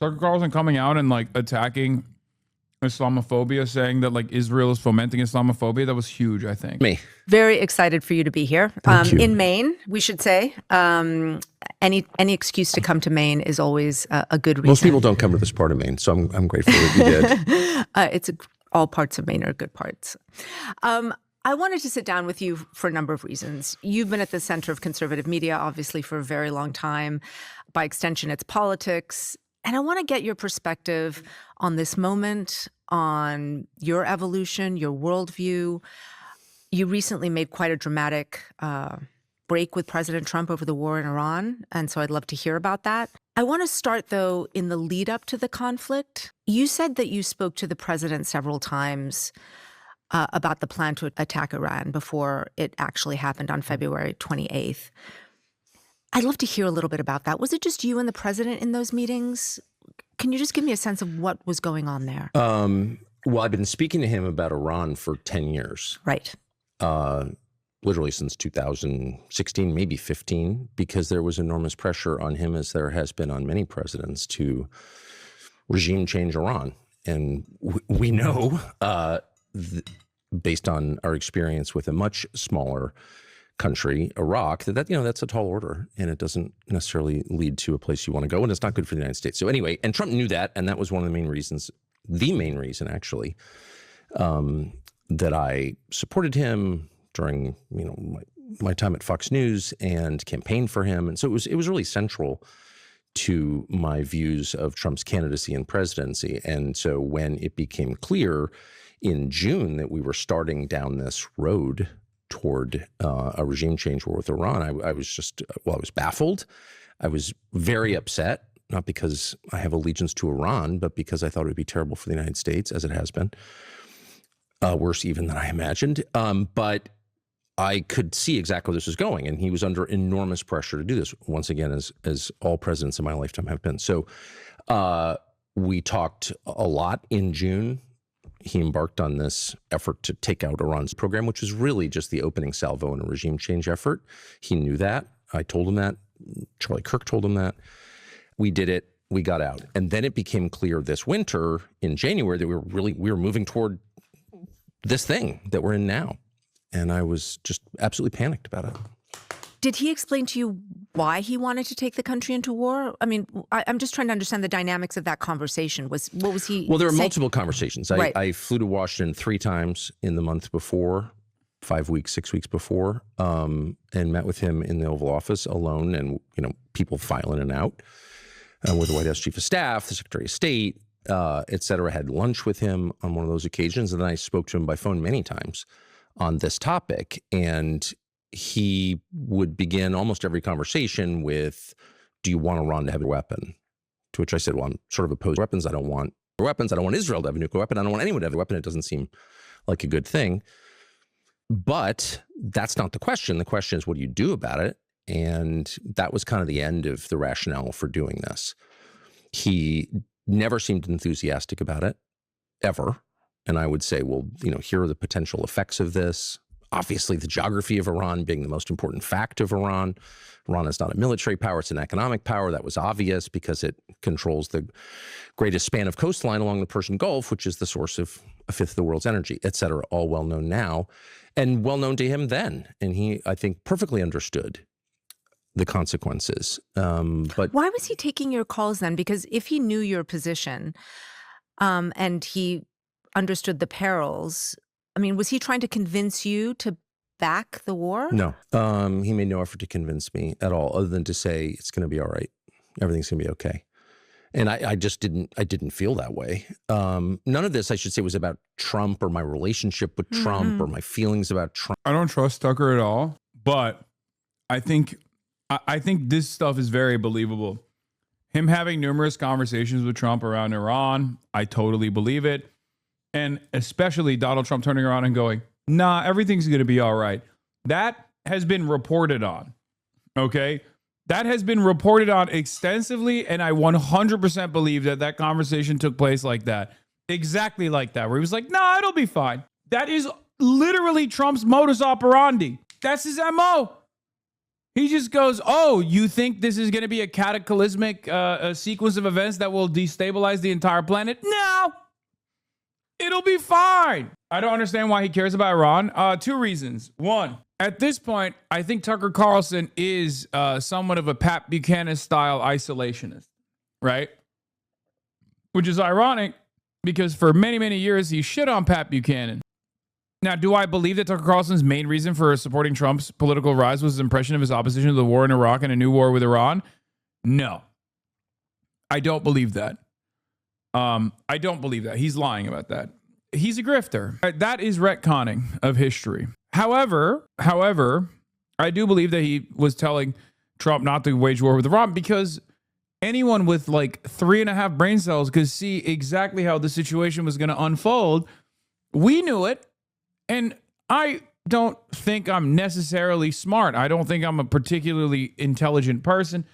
Speaker 1: Tucker Carlson coming out and like attacking Islamophobia, saying that like Israel is fomenting Islamophobia, that was huge, I think.
Speaker 8: Me.
Speaker 10: Very excited for you to be here. In Maine, we should say. Any excuse to come to Maine is always a good reason.
Speaker 8: Most people don't come to this part of Maine, so I'm grateful that you did.
Speaker 10: All parts of Maine are good parts. I wanted to sit down with you for a number of reasons. You've been at the center of conservative media, obviously, for a very long time. By extension, it's politics. And I want to get your perspective on this moment, on your evolution, your worldview. You recently made quite a dramatic break with President Trump over the war in Iran, and so I'd love to hear about that. I want to start, though, in the lead up to the conflict. You said that you spoke to the president several times about the plan to attack Iran before it actually happened on February 28th. I'd love to hear a little bit about that. Was it just you and the president in those meetings? Can you just give me a sense of what was going on there?
Speaker 8: Well, I've been speaking to him about Iran for 10 years.
Speaker 10: Right.
Speaker 8: Literally since 2016, maybe 15, because there was enormous pressure on him, as there has been on many presidents, to regime change Iran. And we know, based on our experience with a much smaller country, Iraq, that's a tall order, and it doesn't necessarily lead to a place you want to go, and it's not good for the United States. So anyway, and Trump knew that, and that was one of the main reasons, actually, that I supported him during my time at Fox News and campaigned for him. And so it was really central to my views of Trump's candidacy and presidency. And so when it became clear in June that we were starting down this road toward a regime change war with Iran, I was baffled. I was very upset, not because I have allegiance to Iran, but because I thought it would be terrible for the United States, as it has been. Worse even than I imagined. But I could see exactly where this was going, and he was under enormous pressure to do this, once again, as all presidents in my lifetime have been. So we talked a lot in June. He embarked on this effort to take out Iran's program, which was really just the opening salvo in a regime change effort. He knew that. I told him that. Charlie Kirk told him that. We did it. We got out. And then it became clear this winter in January that we were moving toward this thing that we're in now. And I was just absolutely panicked about it.
Speaker 10: Did he explain to you why he wanted to take the country into war? I mean, I'm just trying to understand the dynamics of that conversation. What was he
Speaker 8: Well, there were
Speaker 10: saying?
Speaker 8: multiple conversations.
Speaker 10: Right.
Speaker 8: I flew to Washington 3 times in the month before, 5 weeks, 6 weeks before, and met with him in the Oval Office alone, and people file in and out with the White House Chief of Staff, the Secretary of State, et cetera. Had lunch with him on one of those occasions, and then I spoke to him by phone many times on this topic. And he would begin almost every conversation with, do you want Iran to have a weapon? To which I said, well, I'm sort of opposed to weapons. I don't want weapons. I don't want Israel to have a nuclear weapon. I don't want anyone to have a weapon. It doesn't seem like a good thing. But that's not the question. The question is, what do you do about it? And that was kind of the end of the rationale for doing this. He never seemed enthusiastic about it, ever. And I would say, well, here are the potential effects of this. Obviously, the geography of Iran being the most important fact of Iran. Iran is not a military power, it's an economic power. That was obvious because it controls the greatest span of coastline along the Persian Gulf, which is the source of a fifth of the world's energy, et cetera, all well known now and well known to him then. And he, I think, perfectly understood the consequences. But
Speaker 10: why was he taking your calls then? Because if he knew your position and he understood the perils, I mean, was he trying to convince you to back the war?
Speaker 8: No, he made no effort to convince me at all, other than to say it's going to be all right. Everything's going to be okay. And I just didn't feel that way. None of this, I should say, was about Trump or my relationship with Trump or my feelings about Trump.
Speaker 1: I don't trust Tucker at all, but I think this stuff is very believable. Him having numerous conversations with Trump around Iran, I totally believe it. And especially Donald Trump turning around and going, nah, everything's going to be all right. That has been reported on, okay? That has been reported on extensively, and I 100% believe that conversation took place like that. Exactly like that, where he was like, nah, it'll be fine. That is literally Trump's modus operandi. That's his MO. He just goes, oh, you think this is going to be a cataclysmic sequence of events that will destabilize the entire planet? No. It'll be fine. I don't understand why he cares about Iran. 2 reasons. 1, at this point, I think Tucker Carlson is somewhat of a Pat Buchanan-style isolationist, right? Which is ironic because for many, many years, he shit on Pat Buchanan. Now, do I believe that Tucker Carlson's main reason for supporting Trump's political rise was his impression of his opposition to the war in Iraq and a new war with Iran? No. I don't believe that. I don't believe that. He's lying about that. He's a grifter. That is retconning of history. However, I do believe that he was telling Trump not to wage war with Iran because anyone with like 3.5 brain cells could see exactly how the situation was going to unfold. We knew it. And I don't think I'm necessarily smart. I don't think I'm a particularly intelligent person.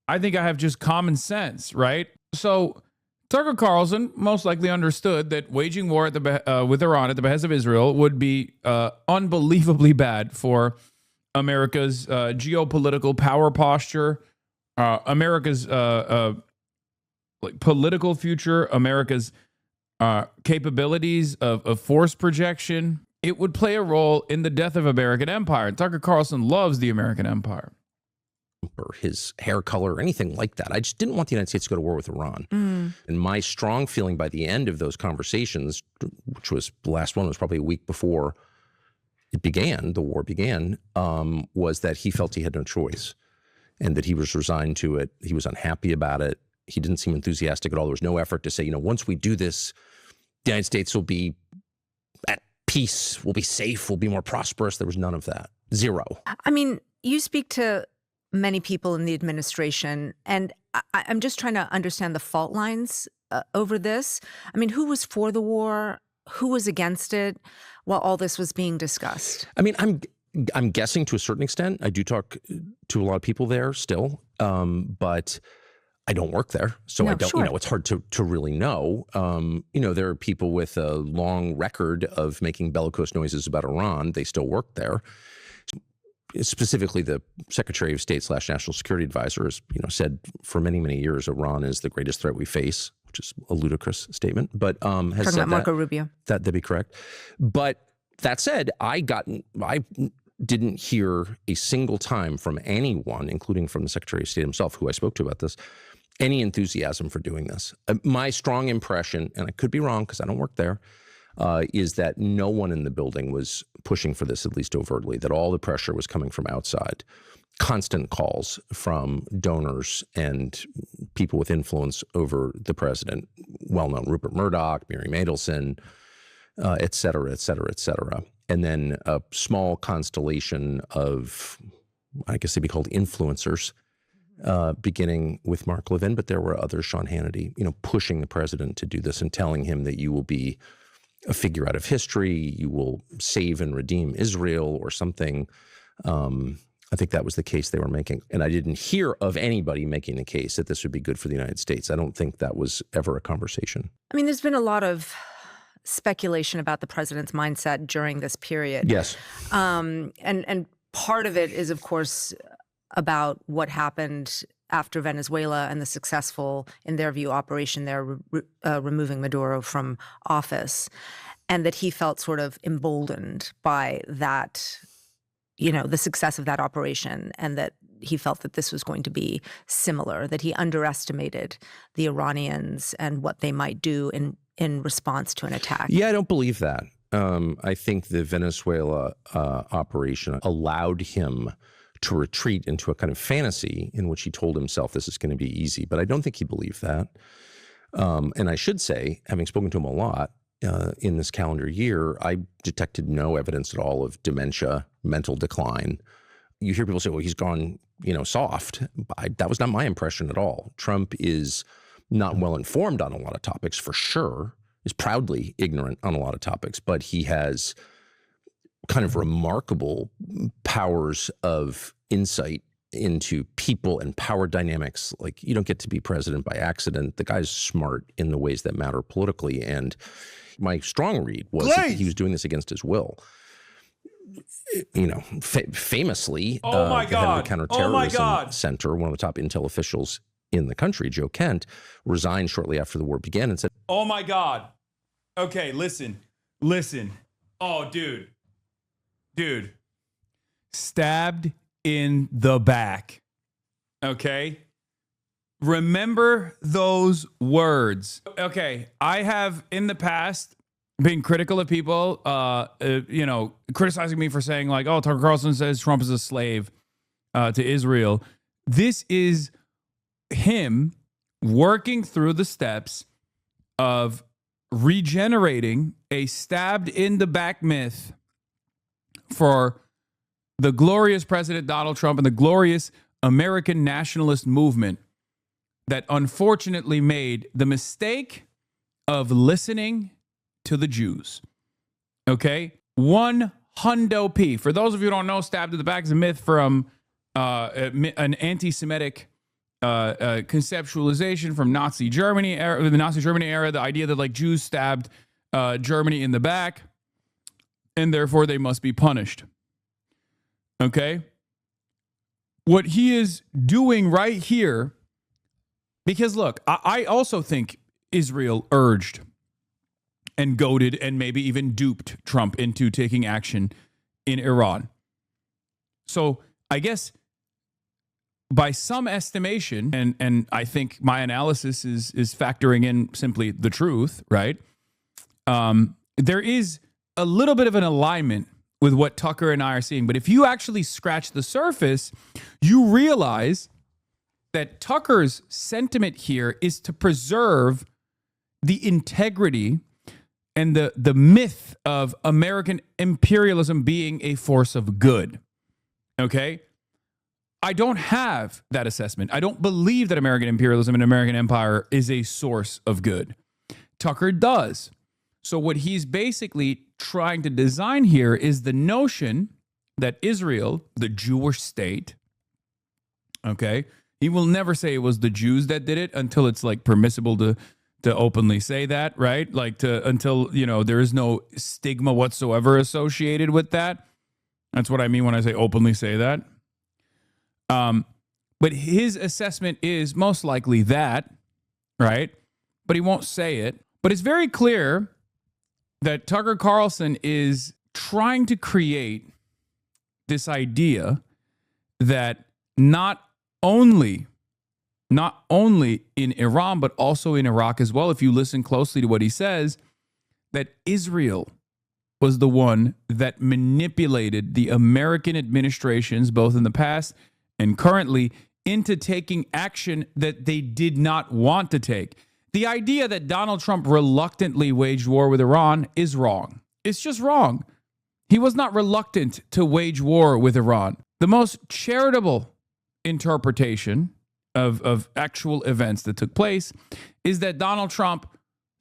Speaker 1: I think I have just common sense, right? So Tucker Carlson most likely understood that waging war with Iran at the behest of Israel would be unbelievably bad for America's geopolitical power posture, America's political future, America's capabilities of force projection. It would play a role in the death of American empire. Tucker Carlson loves the American empire.
Speaker 8: Or his hair color or anything like that. I just didn't want the United States to go to war with Iran. And my strong feeling by the end of those conversations, which was the last one was probably a week before the war began, was that he felt he had no choice and that he was resigned to it. He was unhappy about it. He didn't seem enthusiastic at all. There was no effort to say, once we do this, the United States will be at peace, we'll be safe, we'll be more prosperous. There was none of that. Zero.
Speaker 10: I mean, you speak to many people in the administration, and I'm just trying to understand the fault lines over this. I mean, who was for the war? Who was against it while all this was being discussed?
Speaker 8: I mean, I'm guessing to a certain extent. I do talk to a lot of people there still, but I don't work there, so I don't. Sure. It's hard to really know. There are people with a long record of making bellicose noises about Iran. They still work there. Specifically, the Secretary of State / National Security Advisor has, said for many, many years Iran is the greatest threat we face, which is a ludicrous statement. But has
Speaker 10: talking
Speaker 8: said
Speaker 10: about Marco Rubio.
Speaker 8: That'd be correct. But that said, I didn't hear a single time from anyone, including from the Secretary of State himself, who I spoke to about this, any enthusiasm for doing this. My strong impression, and I could be wrong because I don't work there, is that no one in the building was pushing for this, at least overtly, that all the pressure was coming from outside. Constant calls from donors and people with influence over the president, well-known Rupert Murdoch, Mary Mandelson, et cetera, et cetera, et cetera. And then a small constellation of, I guess they'd be called influencers, beginning with Mark Levin, but there were others, Sean Hannity, pushing the president to do this and telling him that you will be a figure out of history, you will save and redeem Israel or something. I think that was the case they were making. And I didn't hear of anybody making the case that this would be good for the United States. I don't think that was ever a conversation.
Speaker 10: I mean, there's been a lot of speculation about the president's mindset during this period.
Speaker 8: Yes.
Speaker 10: And part of it is, of course, about what happened after Venezuela and the successful, in their view, operation there, removing Maduro from office, and that he felt sort of emboldened by that, the success of that operation, and that he felt that this was going to be similar, that he underestimated the Iranians and what they might do in response to an attack.
Speaker 8: Yeah, I don't believe that. I think the Venezuela operation allowed him to retreat into a kind of fantasy in which he told himself this is going to be easy. But I don't think he believed that. And I should say, having spoken to him a lot in this calendar year, I detected no evidence at all of dementia, mental decline. You hear people say, well, he's gone, soft. That was not my impression at all. Trump is not well informed on a lot of topics, for sure, is proudly ignorant on a lot of topics, but he has kind of remarkable powers of insight into people and power dynamics. Like, you don't get to be president by accident. The guy's smart in the ways that matter politically. And my strong read was that he was doing this against his will. Famously, the head of the Counterterrorism Center, one of the top intel officials in the country, Joe Kent, resigned shortly after the war began and said,
Speaker 1: "Oh my God. Okay, listen. Oh, dude. Stabbed in the back. Okay? Remember those words. Okay, I have in the past been critical of people, criticizing me for saying like, oh, Tucker Carlson says Trump is a slave to Israel. This is him working through the steps of regenerating a stabbed in the back myth for the glorious President Donald Trump and the glorious American nationalist movement that unfortunately made the mistake of listening to the Jews. Okay? 100p. For those of you who don't know, stabbed in the back is a myth from an anti-Semitic conceptualization from Nazi Germany era, the Nazi Germany era, the idea that like Jews stabbed Germany in the back and therefore they must be punished. Okay? What he is doing right here, because look, I also think Israel urged and goaded and maybe even duped Trump into taking action in Iran. So I guess by some estimation, and I think my analysis is factoring in simply the truth, right? There is a little bit of an alignment with what Tucker and I are seeing. But if you actually scratch the surface, you realize that Tucker's sentiment here is to preserve the integrity and the myth of American imperialism being a force of good. Okay? I don't have that assessment. I don't believe that American imperialism and American empire is a source of good. Tucker does. So what he's basically trying to design here is the notion that Israel, the Jewish state, okay, he will never say it was the Jews that did it until it's like permissible to openly say that, right? Like until, you know, there is no stigma whatsoever associated with that. That's what I mean when I say openly say that. But his assessment is most likely that, right? But he won't say it. But it's very clear that Tucker Carlson is trying to create this idea that not only in Iran, but also in Iraq as well, if you listen closely to what he says, that Israel was the one that manipulated the American administrations, both in the past and currently, into taking action that they did not want to take. The idea that Donald Trump reluctantly waged war with Iran is wrong. It's just wrong. He was not reluctant to wage war with Iran. The most charitable interpretation of actual events that took place is that Donald Trump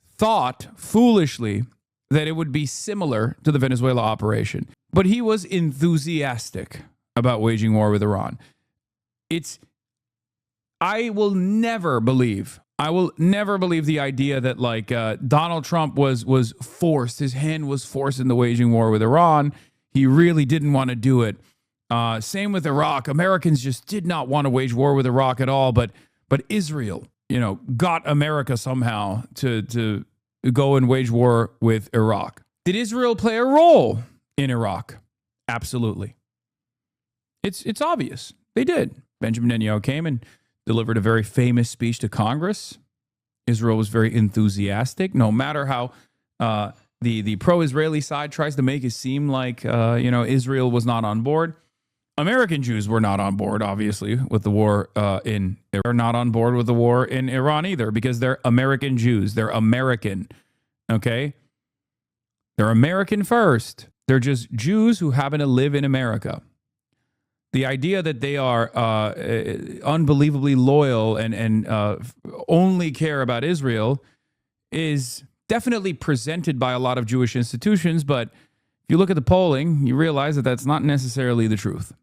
Speaker 1: thought foolishly that it would be similar to the Venezuela operation. But he was enthusiastic about waging war with Iran. I will never believe the idea that like Donald Trump was forced, his hand was forced in the waging war with Iran. He really didn't want to do it. Same with Iraq. Americans just did not want to wage war with Iraq at all, but Israel, you know, got America somehow to go and wage war with Iraq. Did Israel play a role in Iraq? Absolutely. It's obvious. They did. Benjamin Netanyahu came and delivered a very famous speech to Congress. Israel was very enthusiastic, no matter how the pro-Israeli side tries to make it seem like Israel was not on board. American Jews were not on board, obviously, with the war they're not on board with the war in Iran either, because they're American Jews. They're American, okay? They're American first. They're just Jews who happen to live in America. The idea that they are unbelievably loyal and only care about Israel is definitely presented by a lot of Jewish institutions, but if you look at the polling, you realize that that's not necessarily the truth,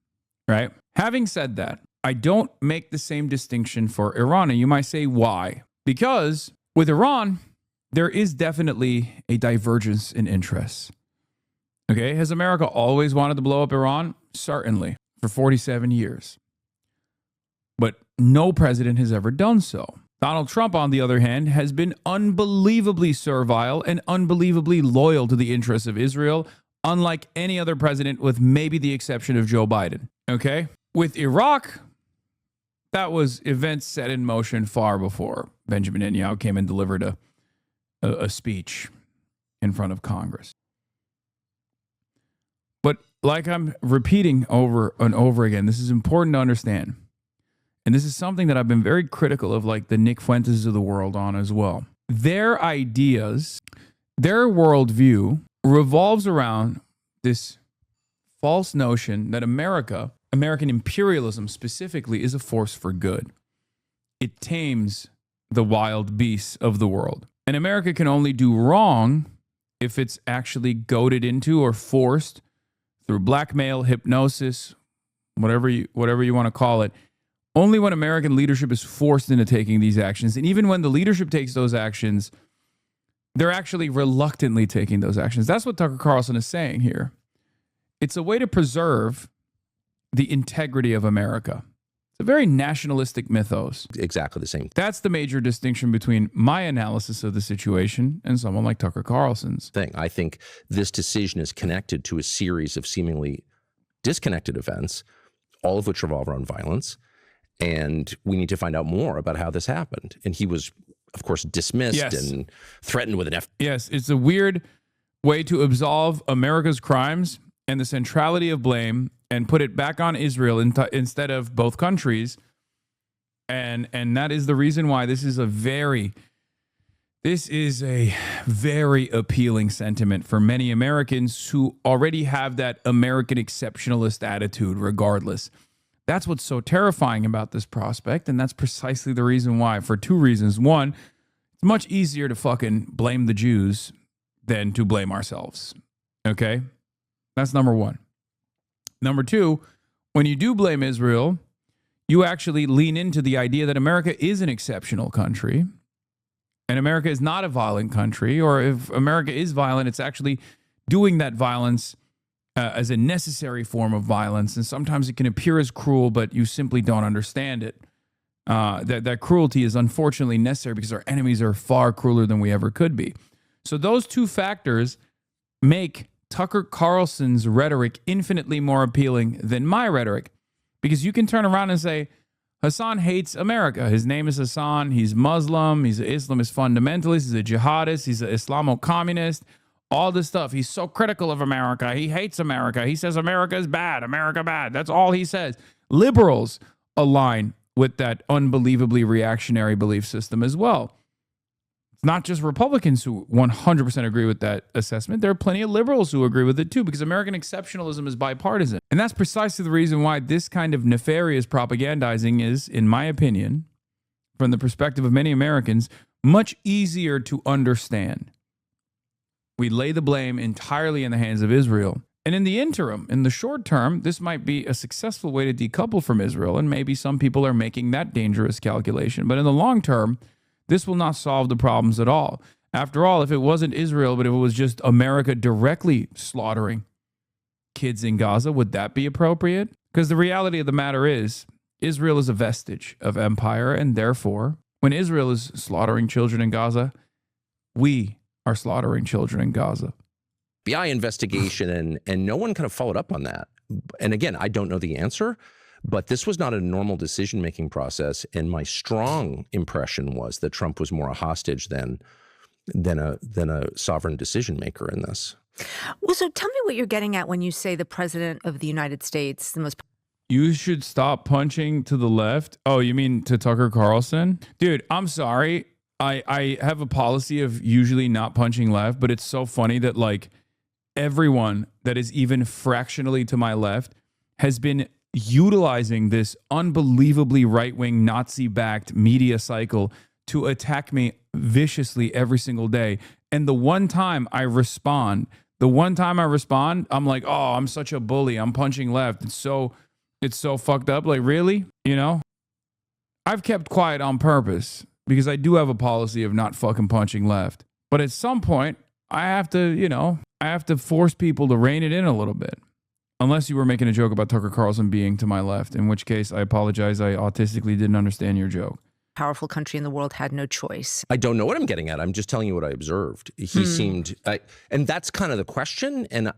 Speaker 1: right? Having said that, I don't make the same distinction for Iran, and you might say, why? Because with Iran, there is definitely a divergence in interests. Okay, has America always wanted to blow up Iran? Certainly. For 47 years. But no president has ever done so. Donald Trump, on the other hand, has been unbelievably servile and unbelievably loyal to the interests of Israel, unlike any other president, with maybe the exception of Joe Biden. Okay? With Iraq, that was events set in motion far before Benjamin Netanyahu came and delivered a speech in front of Congress. But like I'm repeating over and over again, this is important to understand. And this is something that I've been very critical of, like the Nick Fuentes of the world on as well. Their ideas, their worldview revolves around this false notion that American imperialism specifically, is a force for good. It tames the wild beasts of the world. And America can only do wrong if it's actually goaded into or forced through blackmail, hypnosis, whatever you want to call it. Only when American leadership is forced into taking these actions, and even when the leadership takes those actions, they're actually reluctantly taking those actions. That's what Tucker Carlson is saying here. It's a way to preserve the integrity of America. It's a very nationalistic mythos.
Speaker 8: Exactly the same.
Speaker 1: That's the major distinction between my analysis of the situation and someone like Tucker Carlson's.
Speaker 8: Thing. I think this decision is connected to a series of seemingly disconnected events, all of which revolve around violence. And we need to find out more about how this happened. And he was, of course, dismissed and threatened with an F.
Speaker 1: Yes, it's a weird way to absolve America's crimes and the centrality of blame and put it back on Israel instead of both countries. And that is the reason why this is a very appealing sentiment for many Americans who already have that American exceptionalist attitude regardless. That's what's so terrifying about this prospect, and that's precisely the reason why, for two reasons. One, it's much easier to fucking blame the Jews than to blame ourselves, okay? That's number one. Number two, when you do blame Israel, you actually lean into the idea that America is an exceptional country, and America is not a violent country, or if America is violent, it's actually doing that violence as a necessary form of violence, and sometimes it can appear as cruel, but you simply don't understand it. That cruelty is unfortunately necessary because our enemies are far crueler than we ever could be. So those two factors make Tucker Carlson's rhetoric infinitely more appealing than my rhetoric, because you can turn around and say, Hasan hates America. His name is Hasan. He's Muslim. He's an Islamist fundamentalist. He's a jihadist. He's an Islamo-communist. All this stuff. He's so critical of America. He hates America. He says America is bad. America bad. That's all he says. Liberals align with that unbelievably reactionary belief system as well. It's not just Republicans who 100% agree with that assessment. There are plenty of liberals who agree with it too, because American exceptionalism is bipartisan. And that's precisely the reason why this kind of nefarious propagandizing is, in my opinion, from the perspective of many Americans, much easier to understand. We lay the blame entirely in the hands of Israel. And in the interim, in the short term, this might be a successful way to decouple from Israel, and maybe some people are making that dangerous calculation. But in the long term, this will not solve the problems at all. After all, if it wasn't Israel, but if it was just America directly slaughtering kids in Gaza, would that be appropriate? Because the reality of the matter is, Israel is a vestige of empire, and therefore, when Israel is slaughtering children in Gaza, we are slaughtering children in Gaza.
Speaker 8: FBI investigation, and no one kind of followed up on that. And again, I don't know the answer, but this was not a normal decision-making process. And my strong impression was that Trump was more a hostage than a sovereign decision maker in this.
Speaker 10: Well, so tell me what you're getting at when you say the president of the United States, the most.
Speaker 1: You should stop punching to the left. Oh, you mean to Tucker Carlson? Dude, I'm sorry. I have a policy of usually not punching left, but it's so funny that like everyone that is even fractionally to my left has been utilizing this unbelievably right-wing Nazi-backed media cycle to attack me viciously every single day. And the one time I respond, I'm like, oh, I'm such a bully. I'm punching left. It's so fucked up. Like, really? You know? I've kept quiet on purpose, because I do have a policy of not fucking punching left. But at some point, I have to force people to rein it in a little bit. Unless you were making a joke about Tucker Carlson being to my left, in which case I apologize. I autistically didn't understand your joke.
Speaker 10: Powerful country in the world had no choice.
Speaker 8: I don't know what I'm getting at. I'm just telling you what I observed. He seemed, and that's kind of the question. And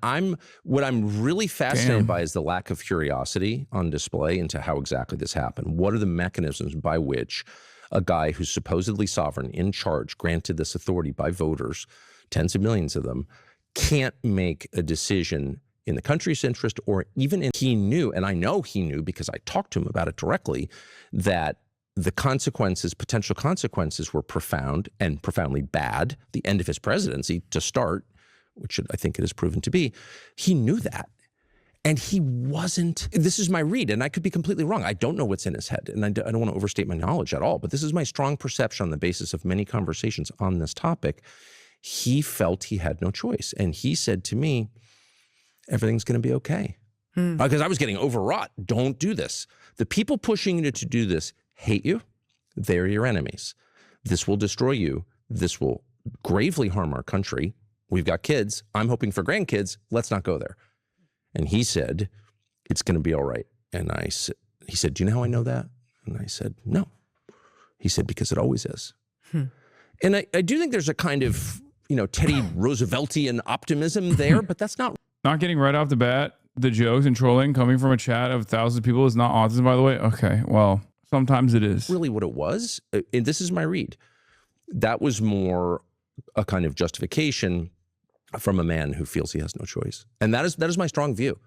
Speaker 8: what I'm really fascinated by is the lack of curiosity on display into how exactly this happened. What are the mechanisms by which a guy who's supposedly sovereign, in charge, granted this authority by voters, tens of millions of them, can't make a decision in the country's interest, or even he knew, and I know he knew because I talked to him about it directly, that the potential consequences were profound and profoundly bad. The end of his presidency to start, which I think it has proven to be, he knew that. And he wasn't, this is my read, and I could be completely wrong. I don't know what's in his head, and I don't want to overstate my knowledge at all, but this is my strong perception on the basis of many conversations on this topic. he felt he had no choice. And he said to me, everything's going to be okay. Because I was getting overwrought. Don't do this. The people pushing you to do this hate you. They're your enemies. This will destroy you. This will gravely harm our country. We've got kids. I'm hoping for grandkids. Let's not go there. And he said, it's going to be all right. And he said, do you know how I know that? And I said, no. He said, because it always is. And I do think there's a kind of, Teddy Rooseveltian optimism there, but that's not.
Speaker 1: Not getting right off the bat, the jokes and trolling coming from a chat of thousands of people is not autism, by the way. Okay, well, sometimes it is.
Speaker 8: Really what it was, and this is my read, that was more a kind of justification from a man who feels he has no choice. And that is my strong view.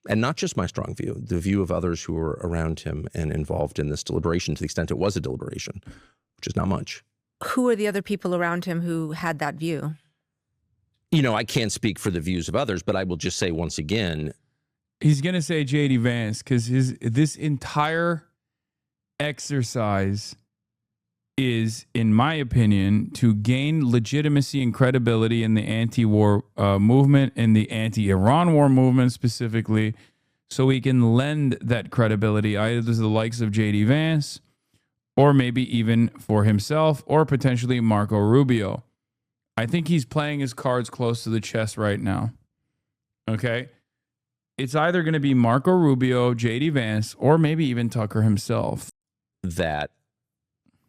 Speaker 8: And not just my strong view, the view of others who were around him and involved in this deliberation, to the extent it was a deliberation, which is not much.
Speaker 10: Who are the other people around him who had that view?
Speaker 8: I can't speak for the views of others, but I will just say once again.
Speaker 1: He's going to say J.D. Vance because this entire exercise is, in my opinion, to gain legitimacy and credibility in the anti-war movement, in the anti-Iran war movement specifically, so he can lend that credibility either to the likes of J.D. Vance or maybe even for himself or potentially Marco Rubio. I think he's playing his cards close to the chest right now. Okay? It's either going to be Marco Rubio, J.D. Vance, or maybe even Tucker himself.
Speaker 8: That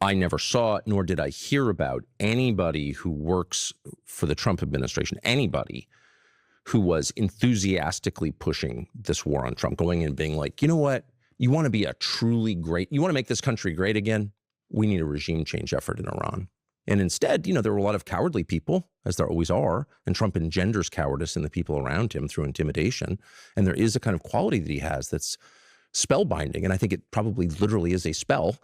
Speaker 8: I never saw, nor did I hear about anybody who works for the Trump administration, anybody who was enthusiastically pushing this war on Trump, going in and being like, you know what? You want to be a truly great, you want to make this country great again? We need a regime change effort in Iran. And instead, there were a lot of cowardly people, as there always are, and Trump engenders cowardice in the people around him through intimidation. And there is a kind of quality that he has that's spellbinding, and I think it probably literally is a spell.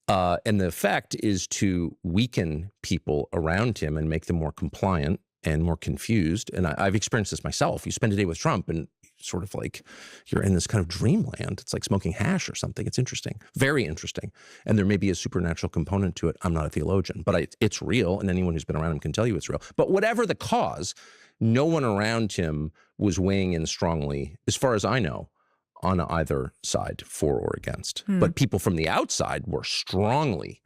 Speaker 8: And the effect is to weaken people around him and make them more compliant and more confused. And I've experienced this myself. You spend a day with Trump and sort of like you're in this kind of dreamland. It's like smoking hash or something. It's interesting, very interesting. And there may be a supernatural component to it. I'm not a theologian, but it's real. And anyone who's been around him can tell you it's real. But whatever the cause, no one around him was weighing in strongly, as far as I know, on either side, for or against. But people from the outside were strongly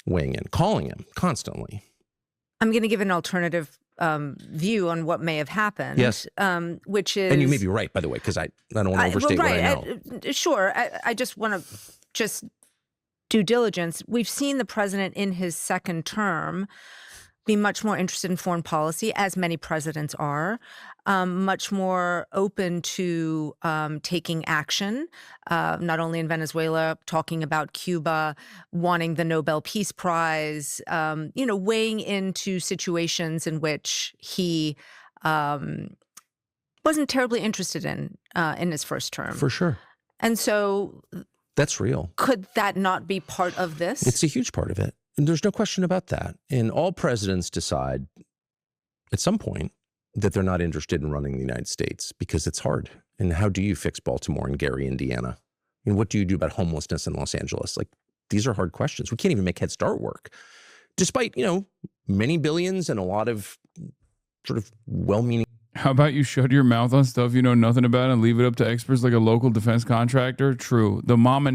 Speaker 8: weighing in, calling him constantly.
Speaker 10: I'm going to give an alternative view on what may have happened.
Speaker 8: Yes.
Speaker 10: Which is,
Speaker 8: and you may be right, by the way, because I don't want to overstate what I know.
Speaker 10: Sure. I just want to due diligence. We've seen the president in his second term be much more interested in foreign policy, as many presidents are, much more open to taking action, not only in Venezuela, talking about Cuba, wanting the Nobel Peace Prize, weighing into situations in which he wasn't terribly interested in his first term.
Speaker 8: For sure.
Speaker 10: And so
Speaker 8: that's real.
Speaker 10: Could that not be part of this?
Speaker 8: It's a huge part of it. And there's no question about that. And all presidents decide at some point that they're not interested in running the United States because it's hard. And how do you fix Baltimore and Gary, Indiana? And what do you do about homelessness in Los Angeles? Like, these are hard questions. We can't even make Head Start work, despite, many billions and a lot of sort of well-meaning.
Speaker 1: How about you shut your mouth on stuff you know nothing about and leave it up to experts like a local defense contractor? True. The mom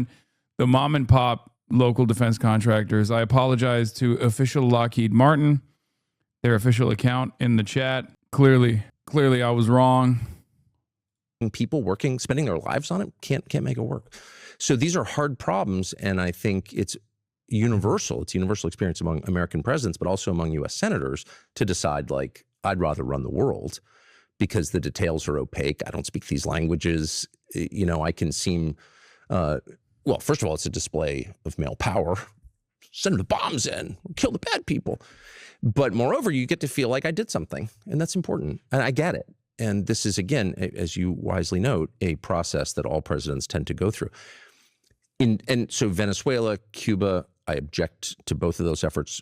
Speaker 1: and pop local defense contractors. I apologize to official Lockheed Martin, their official account in the chat. Clearly I was wrong.
Speaker 8: People spending their lives on it can't make it work. So these are hard problems, and I think it's universal. It's a universal experience among American presidents, but also among U.S. senators to decide, like, I'd rather run the world because the details are opaque. I don't speak these languages. I can seem well, first of all, it's a display of male power. Send the bombs in, kill the bad people. But moreover, you get to feel like I did something, and that's important. And I get it. And this is, again, as you wisely note, a process that all presidents tend to go through. And so Venezuela, Cuba, I object to both of those efforts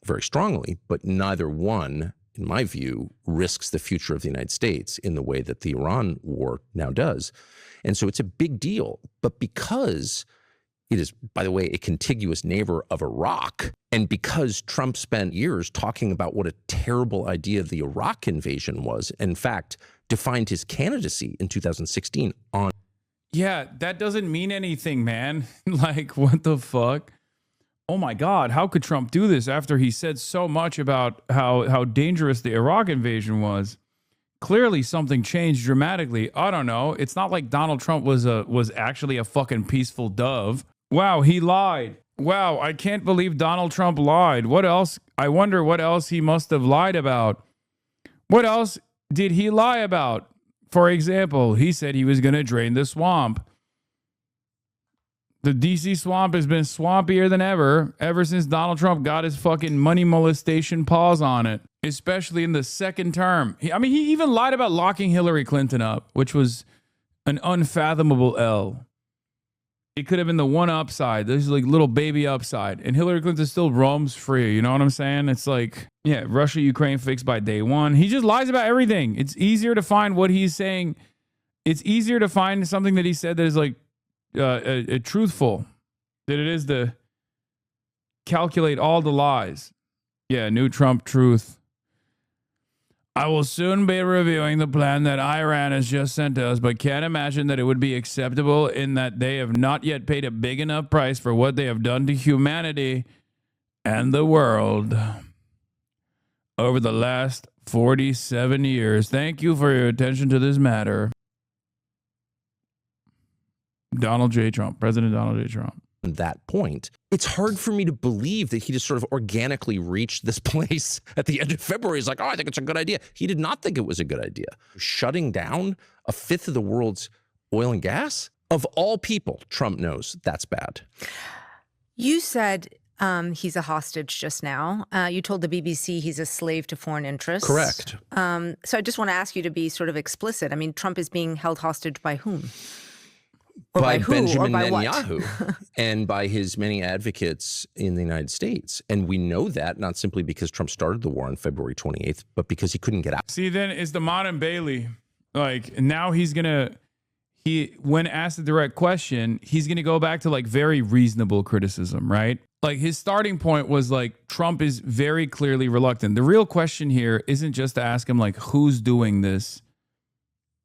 Speaker 8: very strongly, but neither one, in my view, risks the future of the United States in the way that the Iran war now does. And so it's a big deal. But because It is, by the way, a contiguous neighbor of Iraq. And because Trump spent years talking about what a terrible idea the Iraq invasion was, in fact, defined his candidacy in 2016 on.
Speaker 1: Yeah, that doesn't mean anything, man. Like, what the fuck? Oh my God, how could Trump do this after he said so much about how dangerous the Iraq invasion was? Clearly something changed dramatically. I don't know. It's not like Donald Trump was actually a fucking peaceful dove. Wow, he lied. Wow, I can't believe Donald Trump lied. What else? I wonder what else he must have lied about. What else did he lie about? For example, he said he was going to drain the swamp. The DC swamp has been swampier than ever since Donald Trump got his fucking money molestation paws on it, especially in the second term. He even lied about locking Hillary Clinton up, which was an unfathomable L. It could have been the one upside. This is like little baby upside. And Hillary Clinton still roams free. You know what I'm saying? It's like, yeah, Russia, Ukraine fixed by day one. He just lies about everything. It's easier to find what he's saying. It's easier to find something that he said that is like truthful than it is to calculate all the lies. Yeah, new Trump truth. I will soon be reviewing the plan that Iran has just sent us, but can't imagine that it would be acceptable in that they have not yet paid a big enough price for what they have done to humanity and the world over the last 47 years. Thank you for your attention to this matter. Donald J. Trump, President Donald J. Trump.
Speaker 8: At that point, it's hard for me to believe that he just sort of organically reached this place at the end of February. He's like, oh, I think it's a good idea. He did not think it was a good idea. Shutting down a fifth of the world's oil and gas? Of all people, Trump knows that's bad.
Speaker 10: You said he's a hostage just now. You told the BBC he's a slave to foreign interests.
Speaker 8: Correct.
Speaker 10: So I just want to ask you to be sort of explicit. I mean, Trump is being held hostage by whom? Or
Speaker 8: by
Speaker 10: who,
Speaker 8: Benjamin
Speaker 10: or by
Speaker 8: Netanyahu and by his many advocates in the United States. And we know that not simply because Trump started the war on February 28th, but because he couldn't get out.
Speaker 1: See, then it's the modern Bailey. Like, now when asked the direct question, he's going to go back to like very reasonable criticism, right? Like his starting point was like, Trump is very clearly reluctant. The real question here isn't just to ask him like, who's doing this?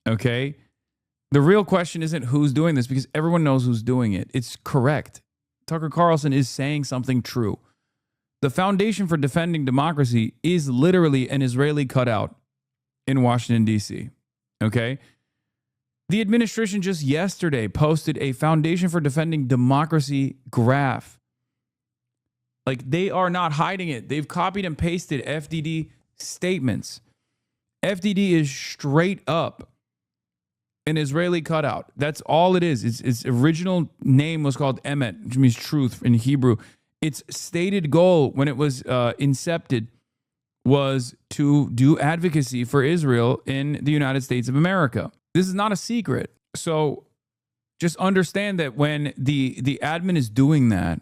Speaker 1: Okay. The real question isn't who's doing this, because everyone knows who's doing it. It's correct. Tucker Carlson is saying something true. The foundation for defending democracy is literally an Israeli cutout in Washington, D.C. Okay? The administration just yesterday posted a Foundation for Defending Democracy graph. Like, they are not hiding it. They've copied and pasted FDD statements. FDD is straight up an Israeli cutout. That's all it is. Its original name was called Emet, which means truth in Hebrew. Its stated goal when it was incepted was to do advocacy for Israel in the United States of America. This is not a secret. So just understand that when the admin is doing that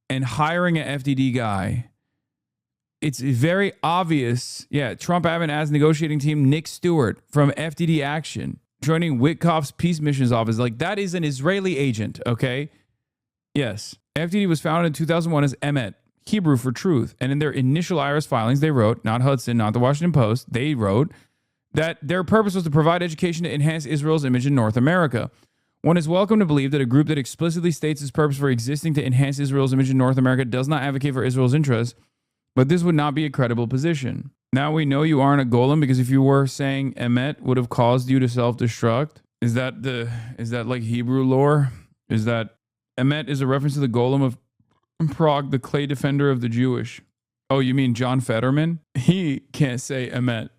Speaker 1: and hiring an FDD guy, it's very obvious. Yeah, Trump having as negotiating team Nick Stewart from FDD Action, joining Witkoff's Peace Missions Office. Like, that is an Israeli agent, okay? Yes. FDD was founded in 2001 as Emet, Hebrew for truth. And in their initial IRS filings, they wrote, not Hudson, not the Washington Post, they wrote that their purpose was to provide education to enhance Israel's image in North America. One is welcome to believe that a group that explicitly states its purpose for existing to enhance Israel's image in North America does not advocate for Israel's interests, but this would not be a credible position. Now we know you aren't a golem, because if you were saying Emet would have caused you to self-destruct. Is that like Hebrew lore? Is that Emet is a reference to the golem of Prague, the clay defender of the Jewish? Oh, you mean John Fetterman? He can't say Emet.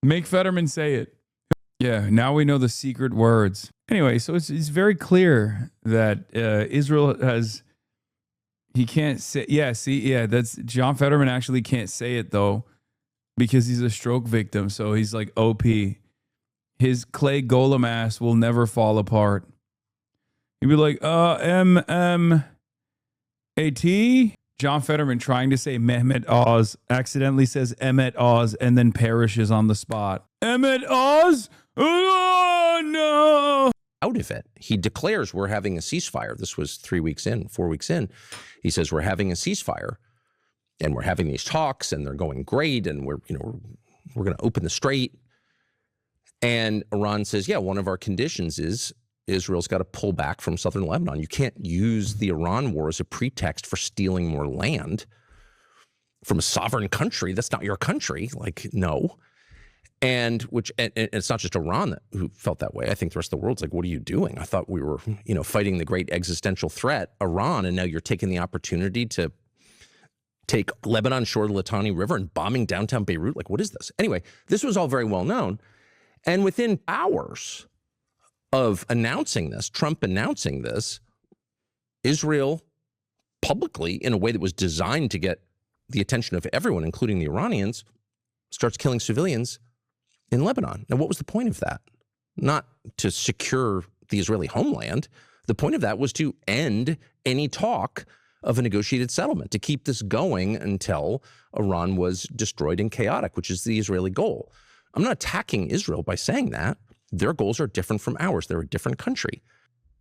Speaker 1: Make Fetterman say it. Yeah, now we know the secret words. Anyway, so it's very clear that Israel has... He can't say, that's John Fetterman actually can't say it though, because he's a stroke victim. So he's like OP. His clay golem ass will never fall apart. He'd be like, M-M-A-T? John Fetterman trying to say Mehmet Oz accidentally says Emmet Oz and then perishes on the spot. Emmet Oz? Oh no!
Speaker 8: out of it. He declares we're having a ceasefire. This was 4 weeks in. He says we're having a ceasefire and we're having these talks and they're going great and we're going to open the strait. And Iran says, yeah, one of our conditions is Israel's got to pull back from southern Lebanon. You can't use the Iran war as a pretext for stealing more land from a sovereign country. That's not your country. Like, no. And it's not just Iran who felt that way. I think the rest of the world's like, what are you doing? I thought we were, fighting the great existential threat, Iran, and now you're taking the opportunity to take Lebanon shore of the Litani River and bombing downtown Beirut. Like, what is this? Anyway, this was all very well known. And within hours of announcing this, Trump announcing this, Israel publicly, in a way that was designed to get the attention of everyone, including the Iranians, starts killing civilians in Lebanon. Now, what was the point of that? Not to secure the Israeli homeland. The point of that was to end any talk of a negotiated settlement, to keep this going until Iran was destroyed and chaotic, which is the Israeli goal. I'm not attacking Israel by saying that. Their goals are different from ours. They're a different country.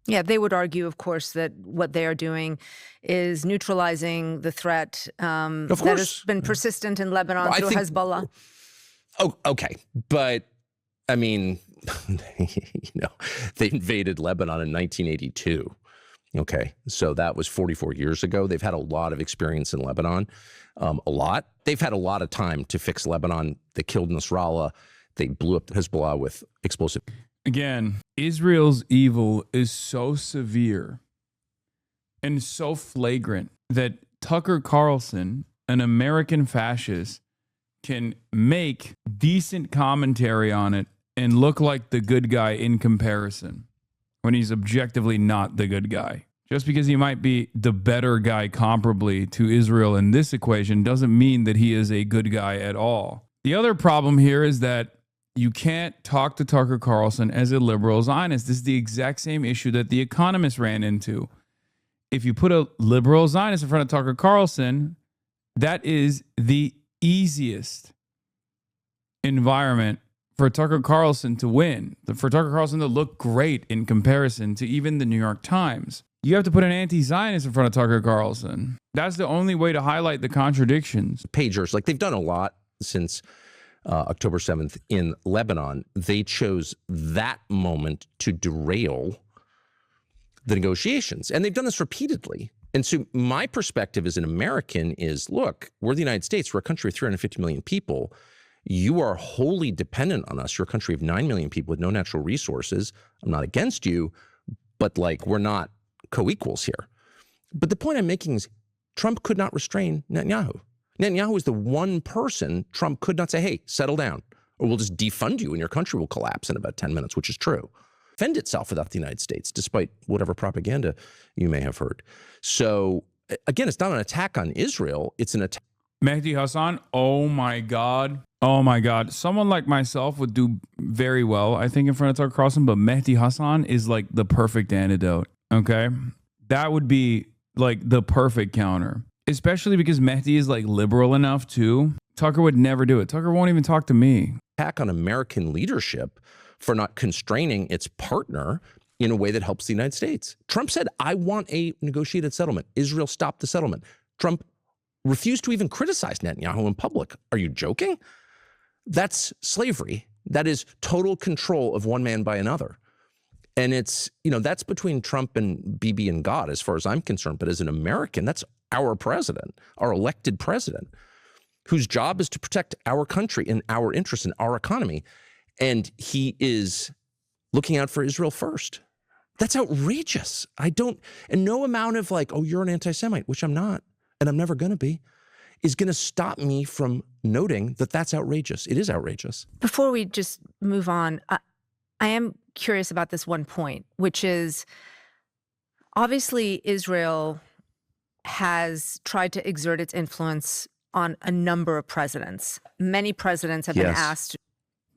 Speaker 10: Yeah, they would argue, of course, that what they are doing is neutralizing the threat that has been persistent in Lebanon through Hezbollah.
Speaker 8: Oh, okay. But, I mean, they invaded Lebanon in 1982. Okay. So that was 44 years ago. They've had a lot of experience in Lebanon, a lot. They've had a lot of time to fix Lebanon. They killed Nasrallah. They blew up Hezbollah with explosive.
Speaker 1: Again, Israel's evil is so severe and so flagrant that Tucker Carlson, an American fascist, can make decent commentary on it and look like the good guy in comparison when he's objectively not the good guy. Just because he might be the better guy comparably to Israel in this equation doesn't mean that he is a good guy at all. The other problem here is that you can't talk to Tucker Carlson as a liberal Zionist. This is the exact same issue that The Economist ran into. If you put a liberal Zionist in front of Tucker Carlson, that is the easiest environment for Tucker Carlson to win, for Tucker Carlson to look great in comparison to even the New York Times. You have to put an anti-Zionist in front of Tucker Carlson. That's the only way to highlight the contradictions.
Speaker 8: Pagers, like they've done a lot since October 7th in Lebanon. They chose that moment to derail the negotiations. And they've done this repeatedly. And so my perspective as an American is, look, we're the United States. We're a country of 350 million people. You are wholly dependent on us. You're a country of 9 million people with no natural resources. I'm not against you, but like we're not co-equals here. But the point I'm making is Trump could not restrain Netanyahu. Netanyahu is the one person Trump could not say, hey, settle down, or we'll just defund you and your country will collapse in about 10 minutes, which is true. Defend itself without the United States, despite whatever propaganda you may have heard. So again, it's not an attack on Israel. It's an attack.
Speaker 1: Mehdi Hasan, oh my God. Oh my God. Someone like myself would do very well, I think, in front of Tucker Carlson, but Mehdi Hasan is like the perfect antidote. Okay. That would be like the perfect counter, especially because Mehdi is like liberal enough too. Tucker would never do it. Tucker won't even talk to me.
Speaker 8: Attack on American leadership for not constraining its partner in a way that helps the United States. Trump said, I want a negotiated settlement. Israel stopped the settlement. Trump refused to even criticize Netanyahu in public. Are you joking? That's slavery. That is total control of one man by another. And it's, that's between Trump and Bibi and God, as far as I'm concerned. But as an American, that's our president, our elected president, whose job is to protect our country and our interests and our economy. And he is looking out for Israel first. That's outrageous. And no amount of like, oh, you're an anti-Semite, which I'm not, and I'm never going to be, is going to stop me from noting that that's outrageous. It is outrageous.
Speaker 10: Before we just move on, I am curious about this one point, which is obviously Israel has tried to exert its influence on a number of presidents. Many presidents have been asked.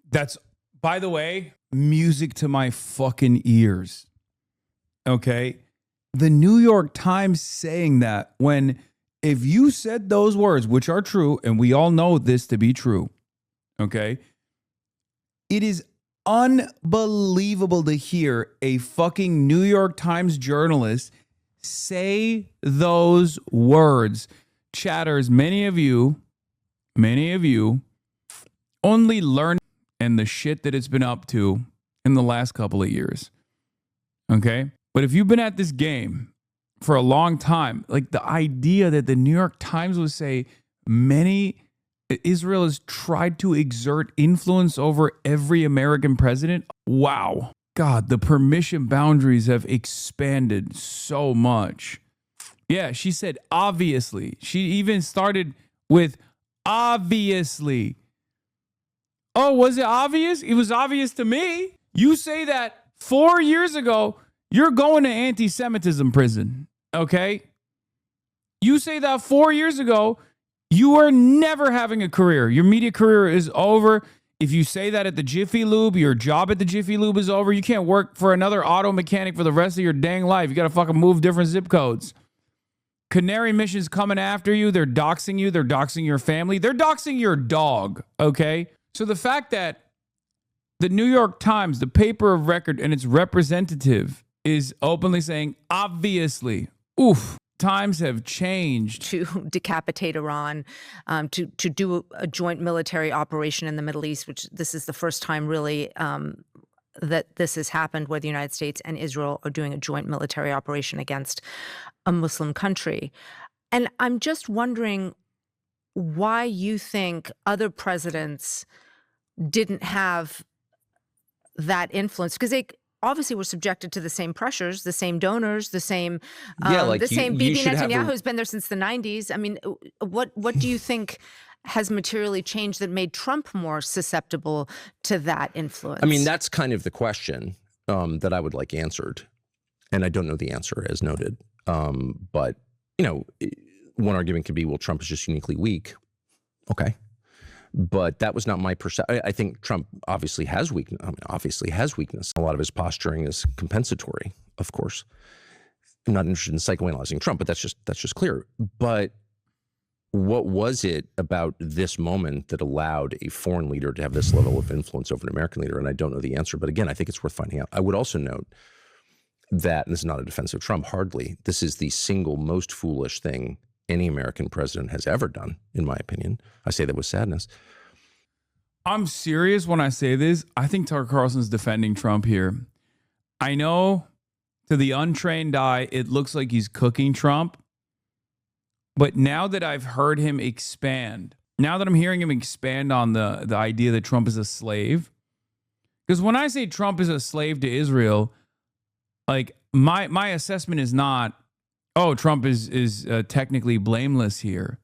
Speaker 1: That's, by the way, music to my fucking ears. Okay? The New York Times saying that when, if you said those words, which are true, and we all know this to be true, okay, it is unbelievable to hear a fucking New York Times journalist say those words. Chatters, many of you only learn and the shit that it's been up to in the last couple of years. Okay? But if you've been at this game for a long time, like the idea that the New York Times would say Israel has tried to exert influence over every American president. Wow. God, the permission boundaries have expanded so much. Yeah, she said, obviously. She even started with obviously. Oh, was it obvious? It was obvious to me. You say that 4 years ago, you're going to anti-Semitism prison, okay? You say that 4 years ago, you are never having a career. Your media career is over. If you say that at the Jiffy Lube, your job at the Jiffy Lube is over. You can't work for another auto mechanic for the rest of your dang life. You got to fucking move different zip codes. Canary Mission's coming after you. They're doxing you. They're doxing your family. They're doxing your dog, okay? So the fact that the New York Times, the paper of record, and its representative is openly saying, obviously, oof, times have changed.
Speaker 10: To decapitate Iran, to do a joint military operation in the Middle East, which this is the first time really that this has happened, where the United States and Israel are doing a joint military operation against a Muslim country. And I'm just wondering why you think other presidents didn't have that influence, because they obviously were subjected to the same pressures, the same donors, the same Bibi Netanyahu who's been there since the 90s. I mean, what do you think has materially changed that made Trump more susceptible to that influence?
Speaker 8: I mean, that's kind of the question that I would like answered. And I don't know the answer, as noted. But, you know, one argument could be, well, Trump is just uniquely weak. Okay. But that was not my perception. I think Trump obviously has weakness. I mean, obviously has weakness. A lot of his posturing is compensatory, of course. I'm not interested in psychoanalyzing Trump, but that's just clear. But what was it about this moment that allowed a foreign leader to have this level of influence over an American leader? And I don't know the answer. But again, I think it's worth finding out. I would also note that, and this is not a defense of Trump, hardly, this is the single most foolish thing any American president has ever done, in my opinion. I say that with sadness.
Speaker 1: I'm serious when I say this. I think Tucker Carlson's defending Trump here. I know to the untrained eye, it looks like he's cooking Trump. But now that I've heard him expand, now that I'm hearing him expand on the idea that Trump is a slave, because when I say Trump is a slave to Israel, like my assessment is not, oh, Trump is technically blameless here,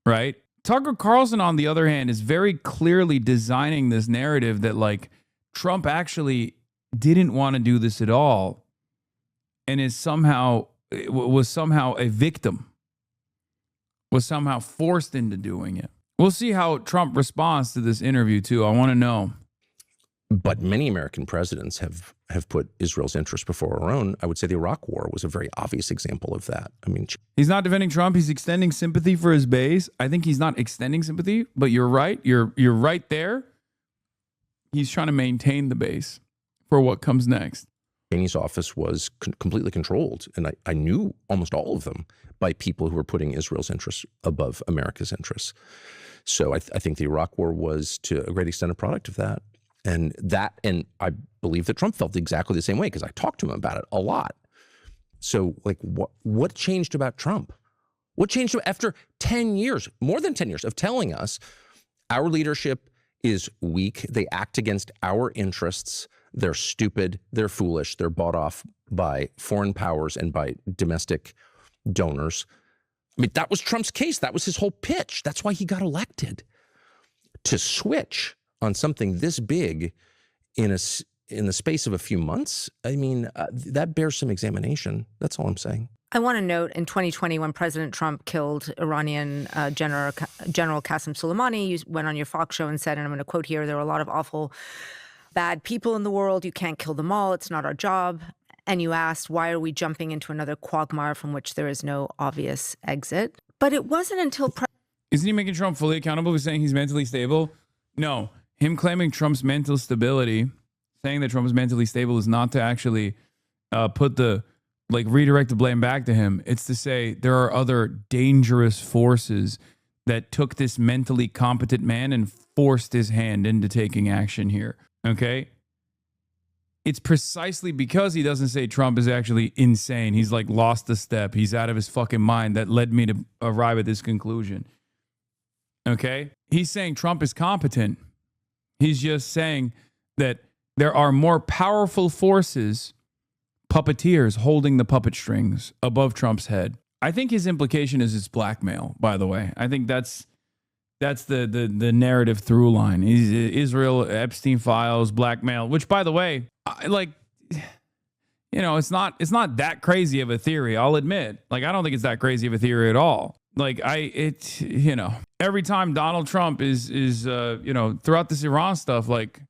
Speaker 1: right? Tucker Carlson, on the other hand, is very clearly designing this narrative that, like, Trump actually didn't want to do this at all and was somehow a victim, was somehow forced into doing it. We'll see how Trump responds to this interview, too. I want to know.
Speaker 8: But many American presidents have put Israel's interests before our own. I would say the Iraq War was a very obvious example of that. I mean,
Speaker 1: he's not defending Trump. He's extending sympathy for his base. I think he's not extending sympathy, but you're right. You're right there. He's trying to maintain the base for what comes next.
Speaker 8: Cheney's office was completely controlled, and I knew almost all of them, by people who were putting Israel's interests above America's interests. So I think the Iraq War was, to a great extent, a product of that. And I believe that Trump felt exactly the same way, because I talked to him about it a lot. So, like, what changed about Trump? What changed after 10 years, more than 10 years, of telling us our leadership is weak, they act against our interests, they're stupid, they're foolish, they're bought off by foreign powers and by domestic donors? I mean, that was Trump's case. That was his whole pitch. That's why he got elected. To switch on something this big in the space of a few months, I mean, that bears some examination. That's all I'm saying.
Speaker 10: I want to note, in 2020, when President Trump killed Iranian General Qasem Soleimani, you went on your Fox show and said, and I'm going to quote here, there are a lot of awful, bad people in the world. You can't kill them all. It's not our job. And you asked, why are we jumping into another quagmire from which there is no obvious exit? But it wasn't until...
Speaker 1: Isn't he making Trump fully accountable for saying he's mentally stable? No. him claiming Trump's mental stability, saying that Trump is mentally stable is not to actually redirect the blame back to him. It's to say there are other dangerous forces that took this mentally competent man and forced his hand into taking action here. Okay? It's precisely because he doesn't say Trump is actually insane. He's like lost a step. He's out of his fucking mind that led me to arrive at this conclusion. Okay? He's saying Trump is competent. He's just saying that there are more powerful forces, puppeteers holding the puppet strings above Trump's head. I think his implication is it's blackmail, by the way. I think that's the narrative through line. Israel, Epstein files, blackmail, which, by the way, it's not that crazy of a theory, I'll admit. Like, I don't think it's that crazy of a theory at all. Like, every time Donald Trump is throughout this Iran stuff, like,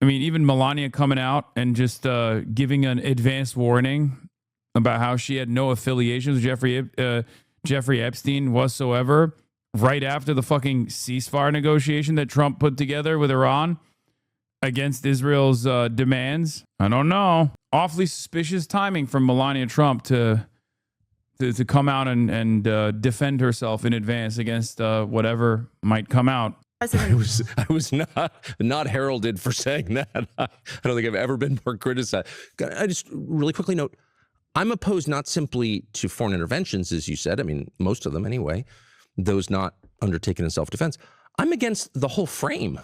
Speaker 1: I mean, even Melania coming out and just giving an advanced warning about how she had no affiliations with Jeffrey Epstein whatsoever, right after the fucking ceasefire negotiation that Trump put together with Iran against Israel's demands. I don't know. Awfully suspicious timing from Melania Trump to come out and defend herself in advance against whatever might come out.
Speaker 8: I was not heralded for saying that. I don't think I've ever been more criticized. I just really quickly note, I'm opposed not simply to foreign interventions, as you said. I mean, most of them anyway, those not undertaken in self-defense. I'm against the whole frame.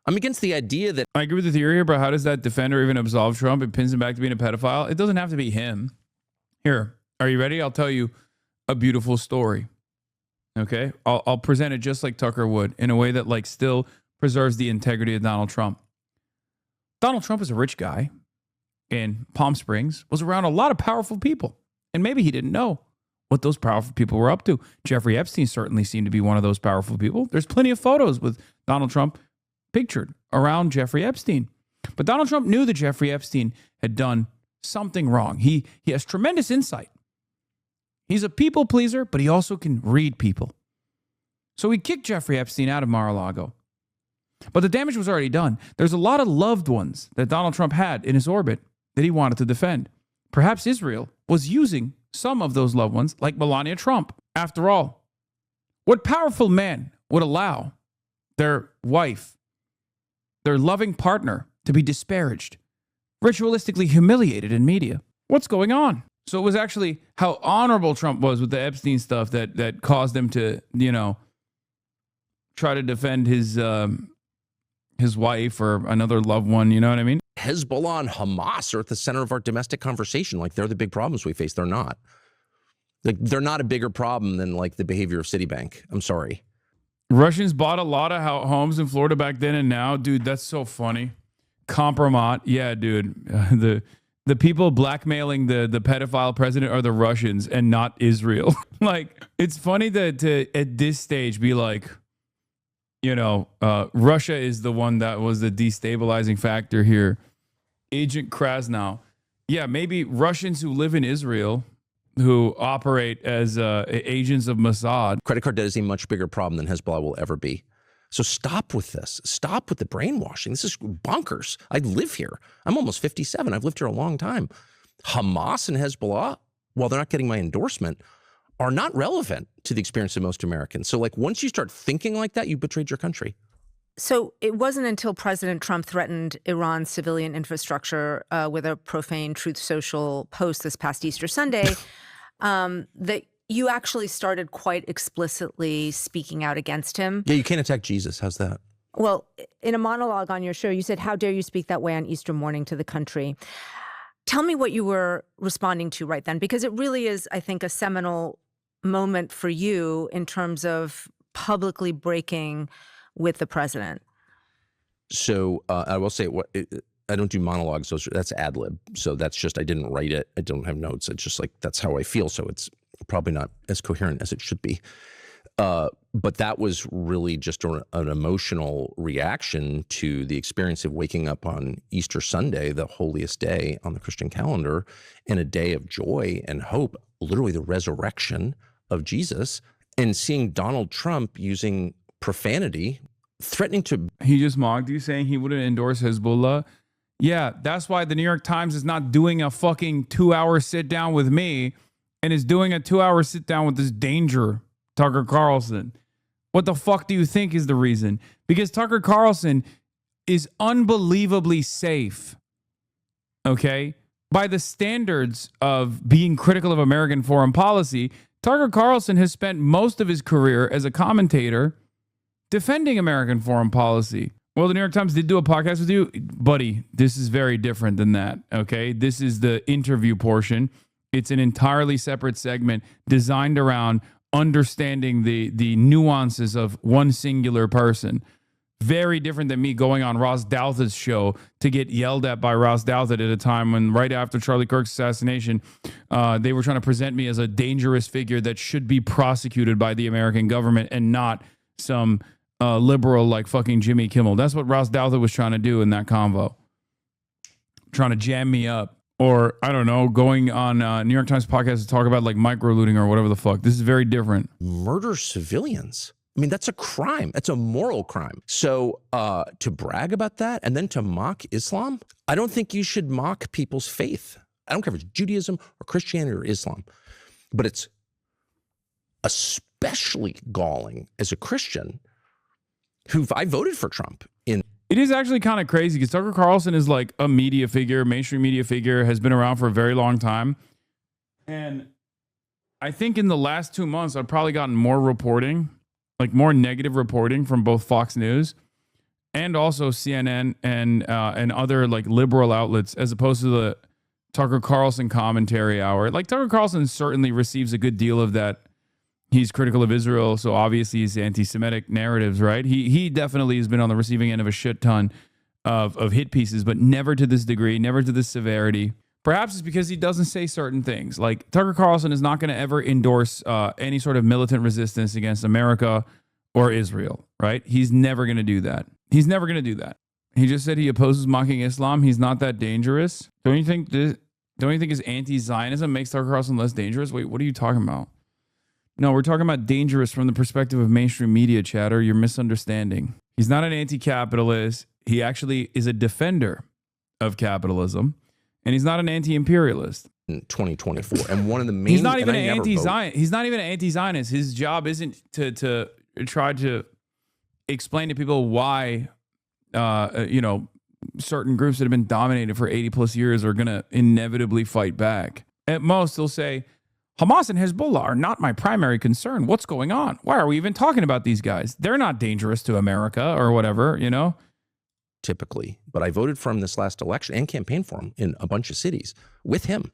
Speaker 8: I'm against the idea that...
Speaker 1: I agree with the theory here, but how does that defend or even absolve Trump? It pins him back to being a pedophile. It doesn't have to be him. Here, are you ready? I'll tell you a beautiful story. Okay? I'll present it just like Tucker would, in a way that like still preserves the integrity of Donald Trump. Donald Trump is a rich guy in Palm Springs, was around a lot of powerful people. And maybe he didn't know what those powerful people were up to. Jeffrey Epstein certainly seemed to be one of those powerful people. There's plenty of photos with Donald Trump pictured around Jeffrey Epstein. But Donald Trump knew that Jeffrey Epstein had done something wrong. He has tremendous insight. He's a people pleaser, but he also can read people. So he kicked Jeffrey Epstein out of Mar-a-Lago. But the damage was already done. There's a lot of loved ones that Donald Trump had in his orbit that he wanted to defend. Perhaps Israel was using some of those loved ones, like Melania Trump. After all, what powerful man would allow their wife, their loving partner, to be disparaged, ritualistically humiliated in media? What's going on? So it was actually how honorable Trump was with the Epstein stuff that caused him to, try to defend his wife or another loved one. You know what I mean?
Speaker 8: Hezbollah and Hamas are at the center of our domestic conversation. Like, they're the big problems we face. They're not. Like, they're not a bigger problem than like the behavior of Citibank. I'm sorry.
Speaker 1: Russians bought a lot of homes in Florida back then and now. Dude, that's so funny. Compromat. Yeah, dude. The people blackmailing the pedophile president are the Russians and not Israel. Like, it's funny to at this stage be like, Russia is the one that was the destabilizing factor here. Agent Krasnow. Yeah, maybe Russians who live in Israel, who operate as agents of Mossad.
Speaker 8: Credit card debt is a much bigger problem than Hezbollah will ever be. So stop with this. Stop with the brainwashing. This is bonkers. I live here. I'm almost 57. I've lived here a long time. Hamas and Hezbollah, while they're not getting my endorsement, are not relevant to the experience of most Americans. So like, once you start thinking like that, you betrayed your country.
Speaker 10: So it wasn't until President Trump threatened Iran's civilian infrastructure with a profane Truth Social post this past Easter Sunday that you actually started quite explicitly speaking out against him.
Speaker 8: Yeah, you can't attack Jesus. How's that?
Speaker 10: Well, in a monologue on your show, you said, "How dare you speak that way on Easter morning to the country?" Tell me what you were responding to right then, because it really is, I think, a seminal moment for you in terms of publicly breaking with the president.
Speaker 8: So I will say, I don't do monologues. That's ad lib. So that's just, I didn't write it. I don't have notes. It's just like, that's how I feel. So it's probably not as coherent as it should be. But that was really just an emotional reaction to the experience of waking up on Easter Sunday, the holiest day on the Christian calendar, and a day of joy and hope, literally the resurrection of Jesus, and seeing Donald Trump using profanity threatening to...
Speaker 1: He just mocked you, saying he wouldn't endorse Hezbollah. Yeah, that's why the New York Times is not doing a fucking 2-hour sit down with me and is doing a 2-hour sit down with this danger, Tucker Carlson. What the fuck do you think is the reason? Because Tucker Carlson is unbelievably safe, okay? By the standards of being critical of American foreign policy, Tucker Carlson has spent most of his career as a commentator defending American foreign policy. Well, the New York Times did do a podcast with you. Buddy, this is very different than that, okay? This is the interview portion. It's an entirely separate segment designed around understanding the nuances of one singular person. Very different than me going on Ross Douthat's show to get yelled at by Ross Douthat at a time when, right after Charlie Kirk's assassination, they were trying to present me as a dangerous figure that should be prosecuted by the American government and not some liberal like fucking Jimmy Kimmel. That's what Ross Douthat was trying to do in that convo. Trying to jam me up. Or, I don't know, going on New York Times podcast to talk about like micro-looting or whatever the fuck. This is very different.
Speaker 8: Murder civilians. I mean, that's a crime. That's a moral crime. So to brag about that and then to mock Islam, I don't think you should mock people's faith. I don't care if it's Judaism or Christianity or Islam, but it's especially galling as a Christian I voted for Trump in.
Speaker 1: It is actually kind of crazy because Tucker Carlson is like a media figure, mainstream media figure, has been around for a very long time. And I think in the last 2 months, I've probably gotten more reporting, like more negative reporting from both Fox News and also CNN and other like liberal outlets, as opposed to the Tucker Carlson commentary hour. Like Tucker Carlson certainly receives a good deal of that. He's critical of Israel, so obviously he's anti-Semitic narratives, right? He definitely has been on the receiving end of a shit ton of hit pieces, but never to this degree, never to this severity. Perhaps it's because he doesn't say certain things. Like Tucker Carlson is not going to ever endorse any sort of militant resistance against America or Israel, right? He's never going to do that. He's never going to do that. He just said he opposes mocking Islam. He's not that dangerous. Don't you think his anti-Zionism makes Tucker Carlson less dangerous? Wait, what are you talking about? No, we're talking about dangerous from the perspective of mainstream media, chatter. You're misunderstanding. He's not an anti-capitalist. He actually is a defender of capitalism, and he's not an anti-imperialist.
Speaker 8: In 2024, and one of the main...
Speaker 1: He's not even an anti-Zionist. He's not even an anti-Zionist. His job isn't to try to explain to people why, certain groups that have been dominated for 80 plus years are going to inevitably fight back. At most, they'll say, Hamas and Hezbollah are not my primary concern. What's going on? Why are we even talking about these guys? They're not dangerous to America or whatever, you know?
Speaker 8: Typically. But I voted for him this last election and campaigned for him in a bunch of cities with him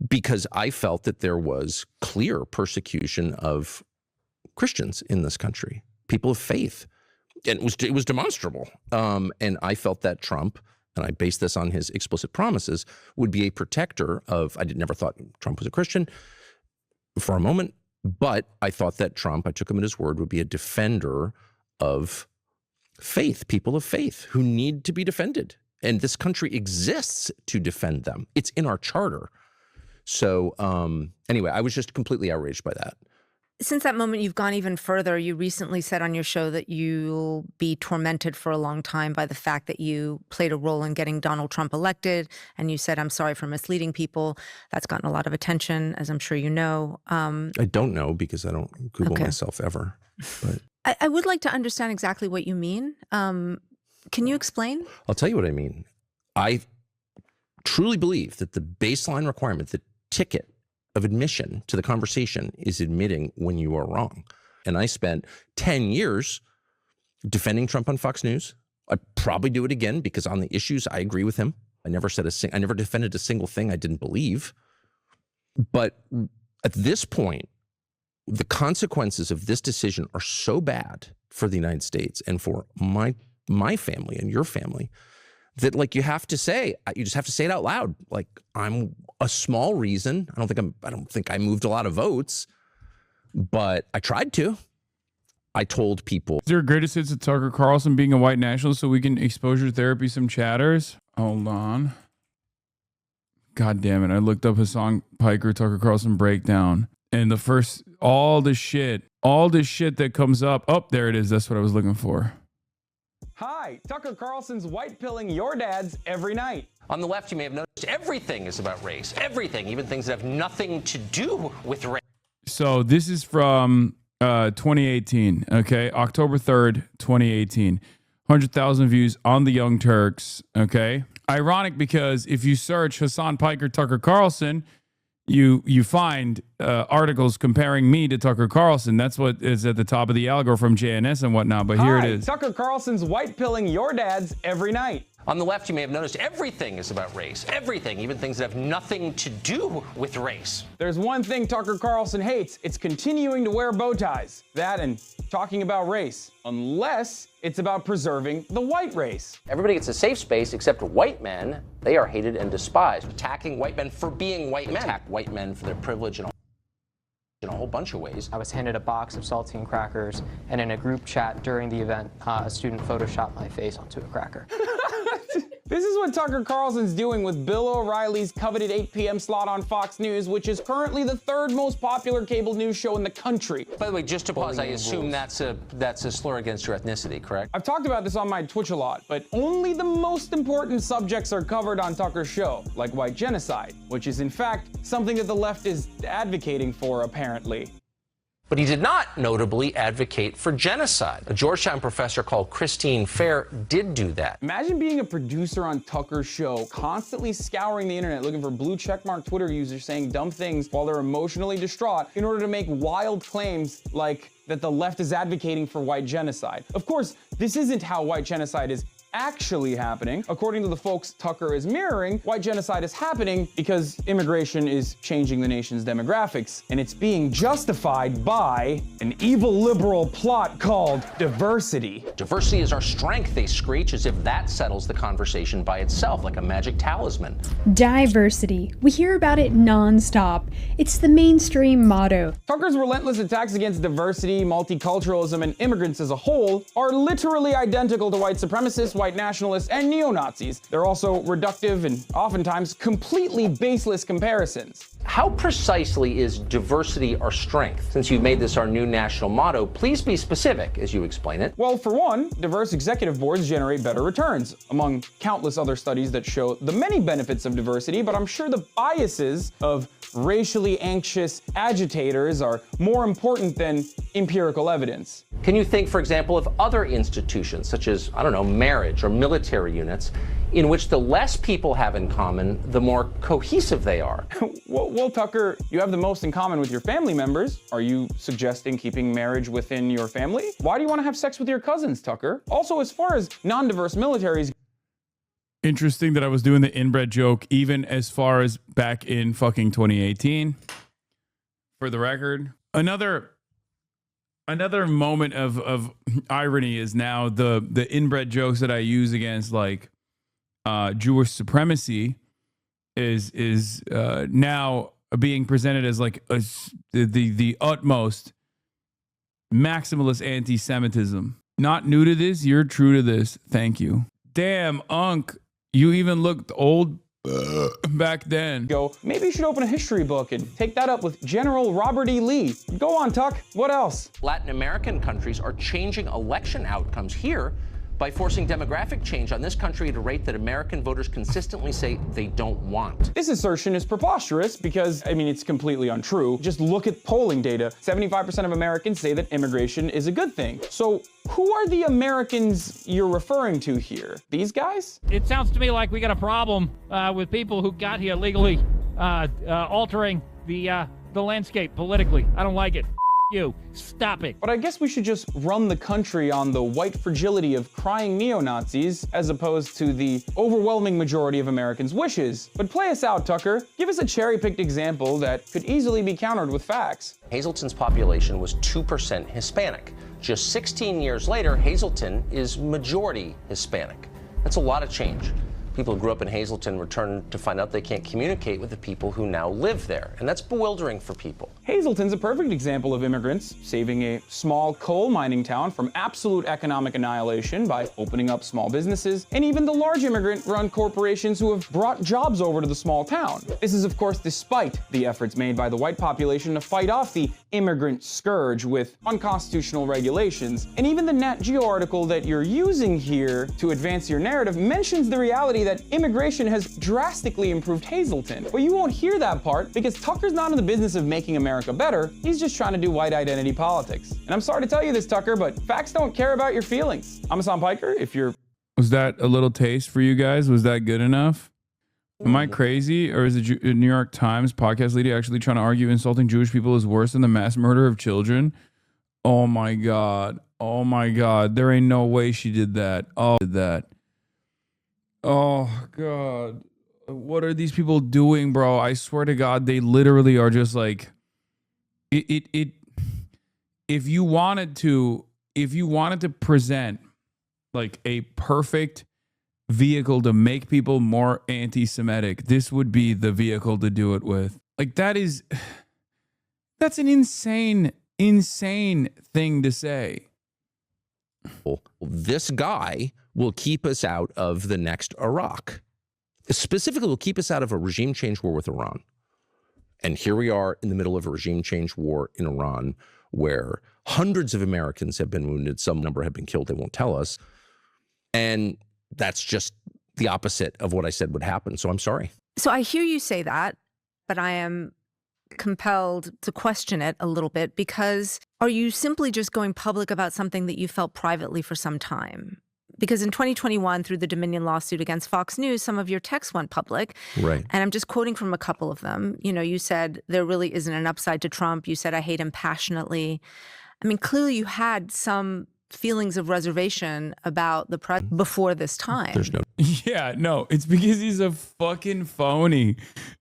Speaker 8: because I felt that there was clear persecution of Christians in this country, people of faith. And it was demonstrable. And I felt that Trump, and I based this on his explicit promises, would be a protector of, I never thought Trump was a Christian for a moment, but I thought that Trump, I took him at his word, would be a defender of faith, people of faith who need to be defended. And this country exists to defend them. It's in our charter. So anyway, I was just completely outraged by that.
Speaker 10: Since that moment, you've gone even further. You recently said on your show that you'll be tormented for a long time by the fact that you played a role in getting Donald Trump elected. And you said, I'm sorry for misleading people. That's gotten a lot of attention, as I'm sure you know.
Speaker 8: I don't know because I don't Google myself ever. But
Speaker 10: I would like to understand exactly what you mean. Can you explain?
Speaker 8: I'll tell you what I mean. I truly believe that the baseline requirement, the ticket of admission to the conversation, is admitting when you are wrong. And I spent 10 years defending Trump on Fox News. I'd probably do it again because on the issues I agree with him. I never defended a single thing I didn't believe. But at this point, the consequences of this decision are so bad for the United States and for my family and your family that, like, you just have to say it out loud. Like, I'm a small reason. I don't think I moved a lot of votes, but I tried to. I told people. Is
Speaker 1: there a greatest hits of Tucker Carlson being a white nationalist so we can exposure therapy some chatters? Hold on. God damn it. I looked up Hasan Piker, Tucker Carlson breakdown. And the first, all this shit that comes up. Oh, there it is. That's what I was looking for.
Speaker 9: Hi, Tucker Carlson's white pilling your dads every night.
Speaker 12: On the left, you may have noticed everything is about race. Everything, even things that have nothing to do with race.
Speaker 1: So this is from 2018, okay? October 3rd, 2018. 100,000 views on the Young Turks, okay? Ironic because if you search Hasan Piker, Tucker Carlson, you find articles comparing me to Tucker Carlson. That's what is at the top of the algo from JNS and whatnot, but here it is.
Speaker 9: Tucker Carlson's white pilling your dads every night.
Speaker 12: On the left, you may have noticed everything is about race. Everything, even things that have nothing to do with race.
Speaker 9: There's one thing Tucker Carlson hates. It's continuing to wear bow ties. That and talking about race. Unless it's about preserving the white race.
Speaker 12: Everybody gets a safe space except white men. They are hated and despised. Attacking white men for being white men. Attack white men for their privilege in a whole bunch of ways.
Speaker 11: I was handed a box of saltine crackers, and in a group chat during the event, a student photoshopped my face onto a cracker.
Speaker 9: This is what Tucker Carlson's doing with Bill O'Reilly's coveted 8 p.m. slot on Fox News, which is currently the third most popular cable news show in the country.
Speaker 12: By the way, just to pause, I assume that's a slur against your ethnicity, correct?
Speaker 9: I've talked about this on my Twitch a lot, but only the most important subjects are covered on Tucker's show, like white genocide, which is in fact something that the left is advocating for, apparently.
Speaker 12: But he did not, notably, advocate for genocide. A Georgetown professor called Christine Fair did do that.
Speaker 9: Imagine being a producer on Tucker's show, constantly scouring the internet looking for blue checkmark Twitter users saying dumb things while they're emotionally distraught in order to make wild claims like that the left is advocating for white genocide. Of course, this isn't how white genocide is actually happening. According to the folks Tucker is mirroring, white genocide is happening because immigration is changing the nation's demographics, and it's being justified by an evil liberal plot called diversity.
Speaker 12: Diversity is our strength, they screech, as if that settles the conversation by itself, like a magic talisman.
Speaker 13: Diversity. We hear about it non-stop. It's the mainstream motto.
Speaker 9: Tucker's relentless attacks against diversity, multiculturalism, and immigrants as a whole are literally identical to white supremacists, white nationalists, and neo-Nazis. They're also reductive and oftentimes completely baseless comparisons.
Speaker 12: How precisely is diversity our strength? Since you've made this our new national motto, please be specific as you explain it.
Speaker 9: Well, for one, diverse executive boards generate better returns, among countless other studies that show the many benefits of diversity, but I'm sure the biases of racially anxious agitators are more important than empirical evidence.
Speaker 12: Can you think, for example, of other institutions, such as, I don't know, marriage or military units, in which the less people have in common, the more cohesive they are?
Speaker 9: Well, Tucker, you have the most in common with your family members. Are you suggesting keeping marriage within your family? Why do you want to have sex with your cousins, Tucker? Also, as far as non-diverse militaries...
Speaker 1: Interesting that I was doing the inbred joke even as far as back in fucking 2018. For the record, another moment of irony is now the inbred jokes that I use against like Jewish supremacy is now being presented as like the utmost maximalist anti-Semitism. Not new to this, you're true to this. Thank you. Damn, Unc, you even looked old back then.
Speaker 9: Maybe you should open a history book and take that up with General Robert E. Lee. Go on, Tuck. What else?
Speaker 12: Latin American countries are changing election outcomes here by forcing demographic change on this country at a rate that American voters consistently say they don't want.
Speaker 9: This assertion is preposterous because, I mean, it's completely untrue. Just look at polling data. 75% of Americans say that immigration is a good thing. So who are the Americans you're referring to here? These guys?
Speaker 14: It sounds to me like we got a problem with people who got here legally, altering the landscape politically. I don't like it. You. Stop it.
Speaker 9: But I guess we should just run the country on the white fragility of crying neo-Nazis as opposed to the overwhelming majority of Americans' wishes. But play us out, Tucker. Give us a cherry-picked example that could easily be countered with facts.
Speaker 12: Hazleton's population was 2% Hispanic. Just 16 years later, Hazleton is majority Hispanic. That's a lot of change. People who grew up in Hazleton return to find out they can't communicate with the people who now live there. And that's bewildering for people.
Speaker 9: Hazleton's a perfect example of immigrants saving a small coal mining town from absolute economic annihilation by opening up small businesses, and even the large immigrant-run corporations who have brought jobs over to the small town. This is, of course, despite the efforts made by the white population to fight off the immigrant scourge with unconstitutional regulations. And even the Nat Geo article that you're using here to advance your narrative mentions the reality that immigration has drastically improved Hazleton. But you won't hear that part because Tucker's not in the business of making America better. He's just trying to do white identity politics. And I'm sorry to tell you this, Tucker, but facts don't care about your feelings. I'm Hasan Piker. If you're...
Speaker 1: Was that a little taste for you guys? Was that good enough? Am I crazy? Or is the New York Times podcast lady actually trying to argue insulting Jewish people is worse than the mass murder of children? Oh my God. Oh my God. There ain't no way she did that. Oh, did that. Oh God. What are these people doing, bro? I swear to God, they literally are just like if you wanted to present like a perfect vehicle to make people more anti-Semitic, this would be the vehicle to do it with. Like that's an insane thing to say.
Speaker 8: This guy will keep us out of the next Iraq. Specifically, will keep us out of a regime change war with Iran. And here we are in the middle of a regime change war in Iran where hundreds of Americans have been wounded. Some number have been killed. They won't tell us. And that's just the opposite of what I said would happen. So I'm sorry.
Speaker 10: So I hear you say that, but I am compelled to question it a little bit because are you simply just going public about something that you felt privately for some time? Because in 2021, through the Dominion lawsuit against Fox News, some of your texts went public.
Speaker 8: Right.
Speaker 10: And I'm just quoting from a couple of them. You know, you said there really isn't an upside to Trump. You said, I hate him passionately. I mean, clearly you had some feelings of reservation about the president before this time.
Speaker 8: There's no.
Speaker 1: Yeah, no, it's because he's a fucking phony.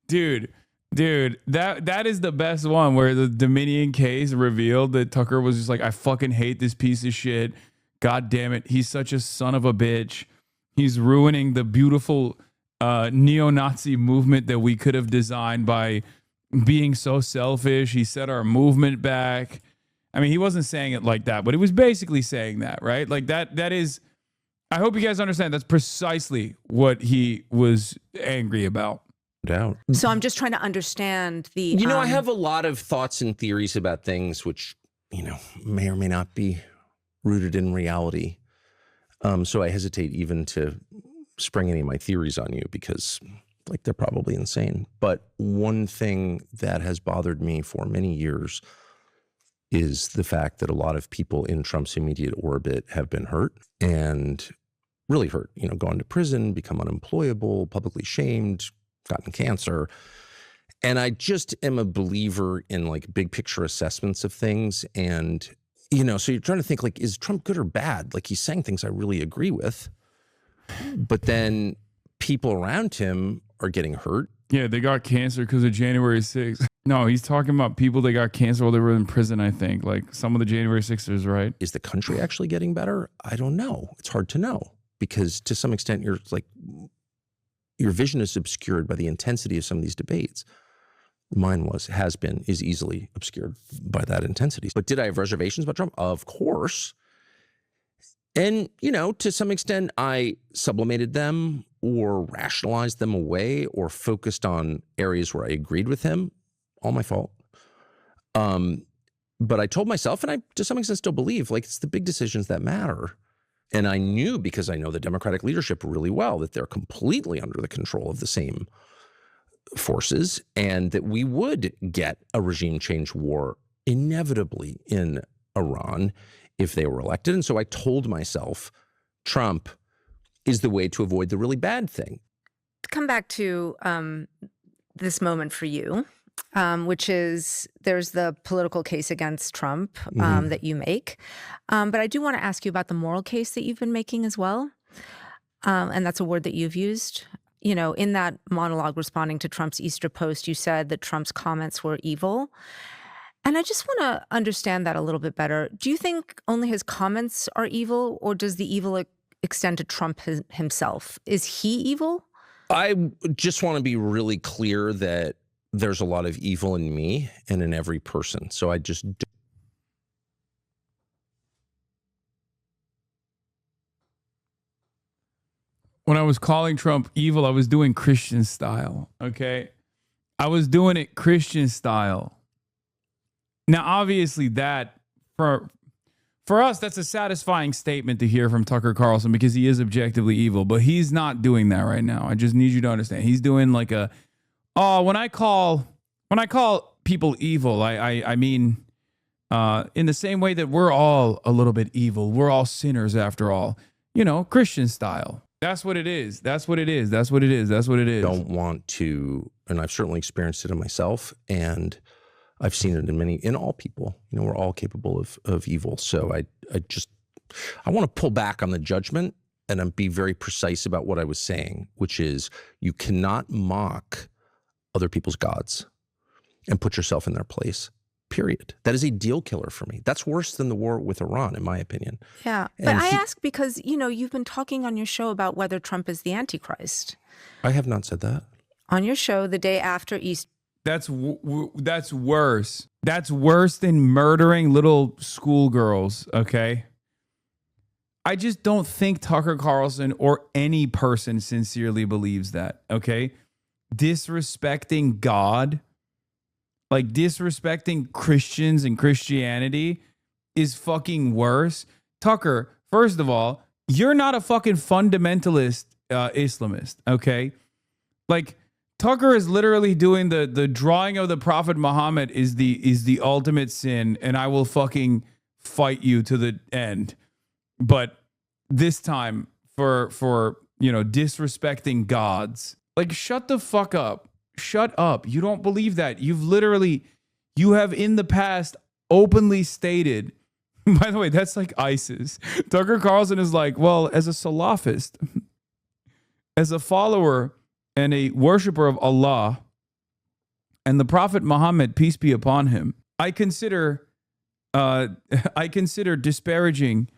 Speaker 1: Dude, that is the best one where the Dominion case revealed that Tucker was just like, I fucking hate this piece of shit. God damn it. He's such a son of a bitch. He's ruining the beautiful neo-Nazi movement that we could have designed by being so selfish. He set our movement back. I mean, he wasn't saying it like that, but he was basically saying that, right? Like that is, I hope you guys understand that's precisely what he was angry about.
Speaker 8: Doubt.
Speaker 10: So I'm just trying to understand the...
Speaker 8: You know, I have a lot of thoughts and theories about things which, you know, may or may not be rooted in reality. So I hesitate even to spring any of my theories on you because, like, they're probably insane. But one thing that has bothered me for many years is the fact that a lot of people in Trump's immediate orbit have been hurt and really hurt, you know, gone to prison, become unemployable, publicly shamed, gotten cancer. And I just am a believer in like big picture assessments of things. And, you know, so you're trying to think like, is Trump good or bad? Like he's saying things I really agree with, but then people around him are getting hurt.
Speaker 1: Yeah, they got cancer because of January 6th. No, he's talking about people that got cancer while they were in prison, I think. Like some of the January 6ers, right?
Speaker 8: Is the country actually getting better? I don't know. It's hard to know because to some extent you're like, your vision is obscured by the intensity of some of these debates. Mine has been, is easily obscured by that intensity. But did I have reservations about Trump? Of course. And, you know, to some extent, I sublimated them or rationalized them away or focused on areas where I agreed with him. All my fault. But I told myself, and I, to some extent, still believe, like, it's the big decisions that matter. And I knew, because I know the Democratic leadership really well, that they're completely under the control of the same forces and that we would get a regime change war inevitably in Iran if they were elected. And so I told myself Trump is the way to avoid the really bad thing.
Speaker 10: Come back to this moment for you, which is there's the political case against Trump that you make. But I do want to ask you about the moral case that you've been making as well. And that's a word that you've used. You know, in that monologue responding to Trump's Easter post, you said that Trump's comments were evil. And I just want to understand that a little bit better. Do you think only his comments are evil, or does the evil extend to Trump himself. Is he evil?
Speaker 8: I just want to be really clear that there's a lot of evil in me and in every person. So I just don't.
Speaker 1: When I was calling Trump evil, I was doing Christian style, okay? I was doing it Christian style. Now, obviously, that, for us, that's a satisfying statement to hear from Tucker Carlson because he is objectively evil, but he's not doing that right now. I just need you to understand. He's doing like when I call people evil, I mean, in the same way that we're all a little bit evil. We're all sinners after all, Christian style. That's what it is. That's what it is. That's what it is. That's what it is.
Speaker 8: Don't want to, and I've certainly experienced it in myself, and I've seen it in all people. We're all capable of evil. So I want to pull back on the judgment and be very precise about what I was saying, which is you cannot mock other people's gods and put yourself in their place. Period. That is a deal killer for me. That's worse than the war with Iran, in my opinion.
Speaker 10: Yeah. But I ask because, you've been talking on your show about whether Trump is the Antichrist.
Speaker 8: I have not said that.
Speaker 10: On your show the day after Easter.
Speaker 1: That's worse. That's worse than murdering little schoolgirls, okay? I just don't think Tucker Carlson or any person sincerely believes that, okay? Disrespecting God, like disrespecting Christians and Christianity is fucking worse. Tucker, first of all, you're not a fucking fundamentalist Islamist, okay? Like, Tucker is literally doing the drawing of the Prophet Muhammad is the ultimate sin, and I will fucking fight you to the end. But this time for disrespecting gods. Like, shut the fuck up. Shut up. You don't believe that. You have in the past openly stated, by the way, that's like ISIS. Tucker Carlson is like, well, as a Salafist, as a follower and a worshiper of Allah and the Prophet Muhammad, peace be upon him, I consider disparaging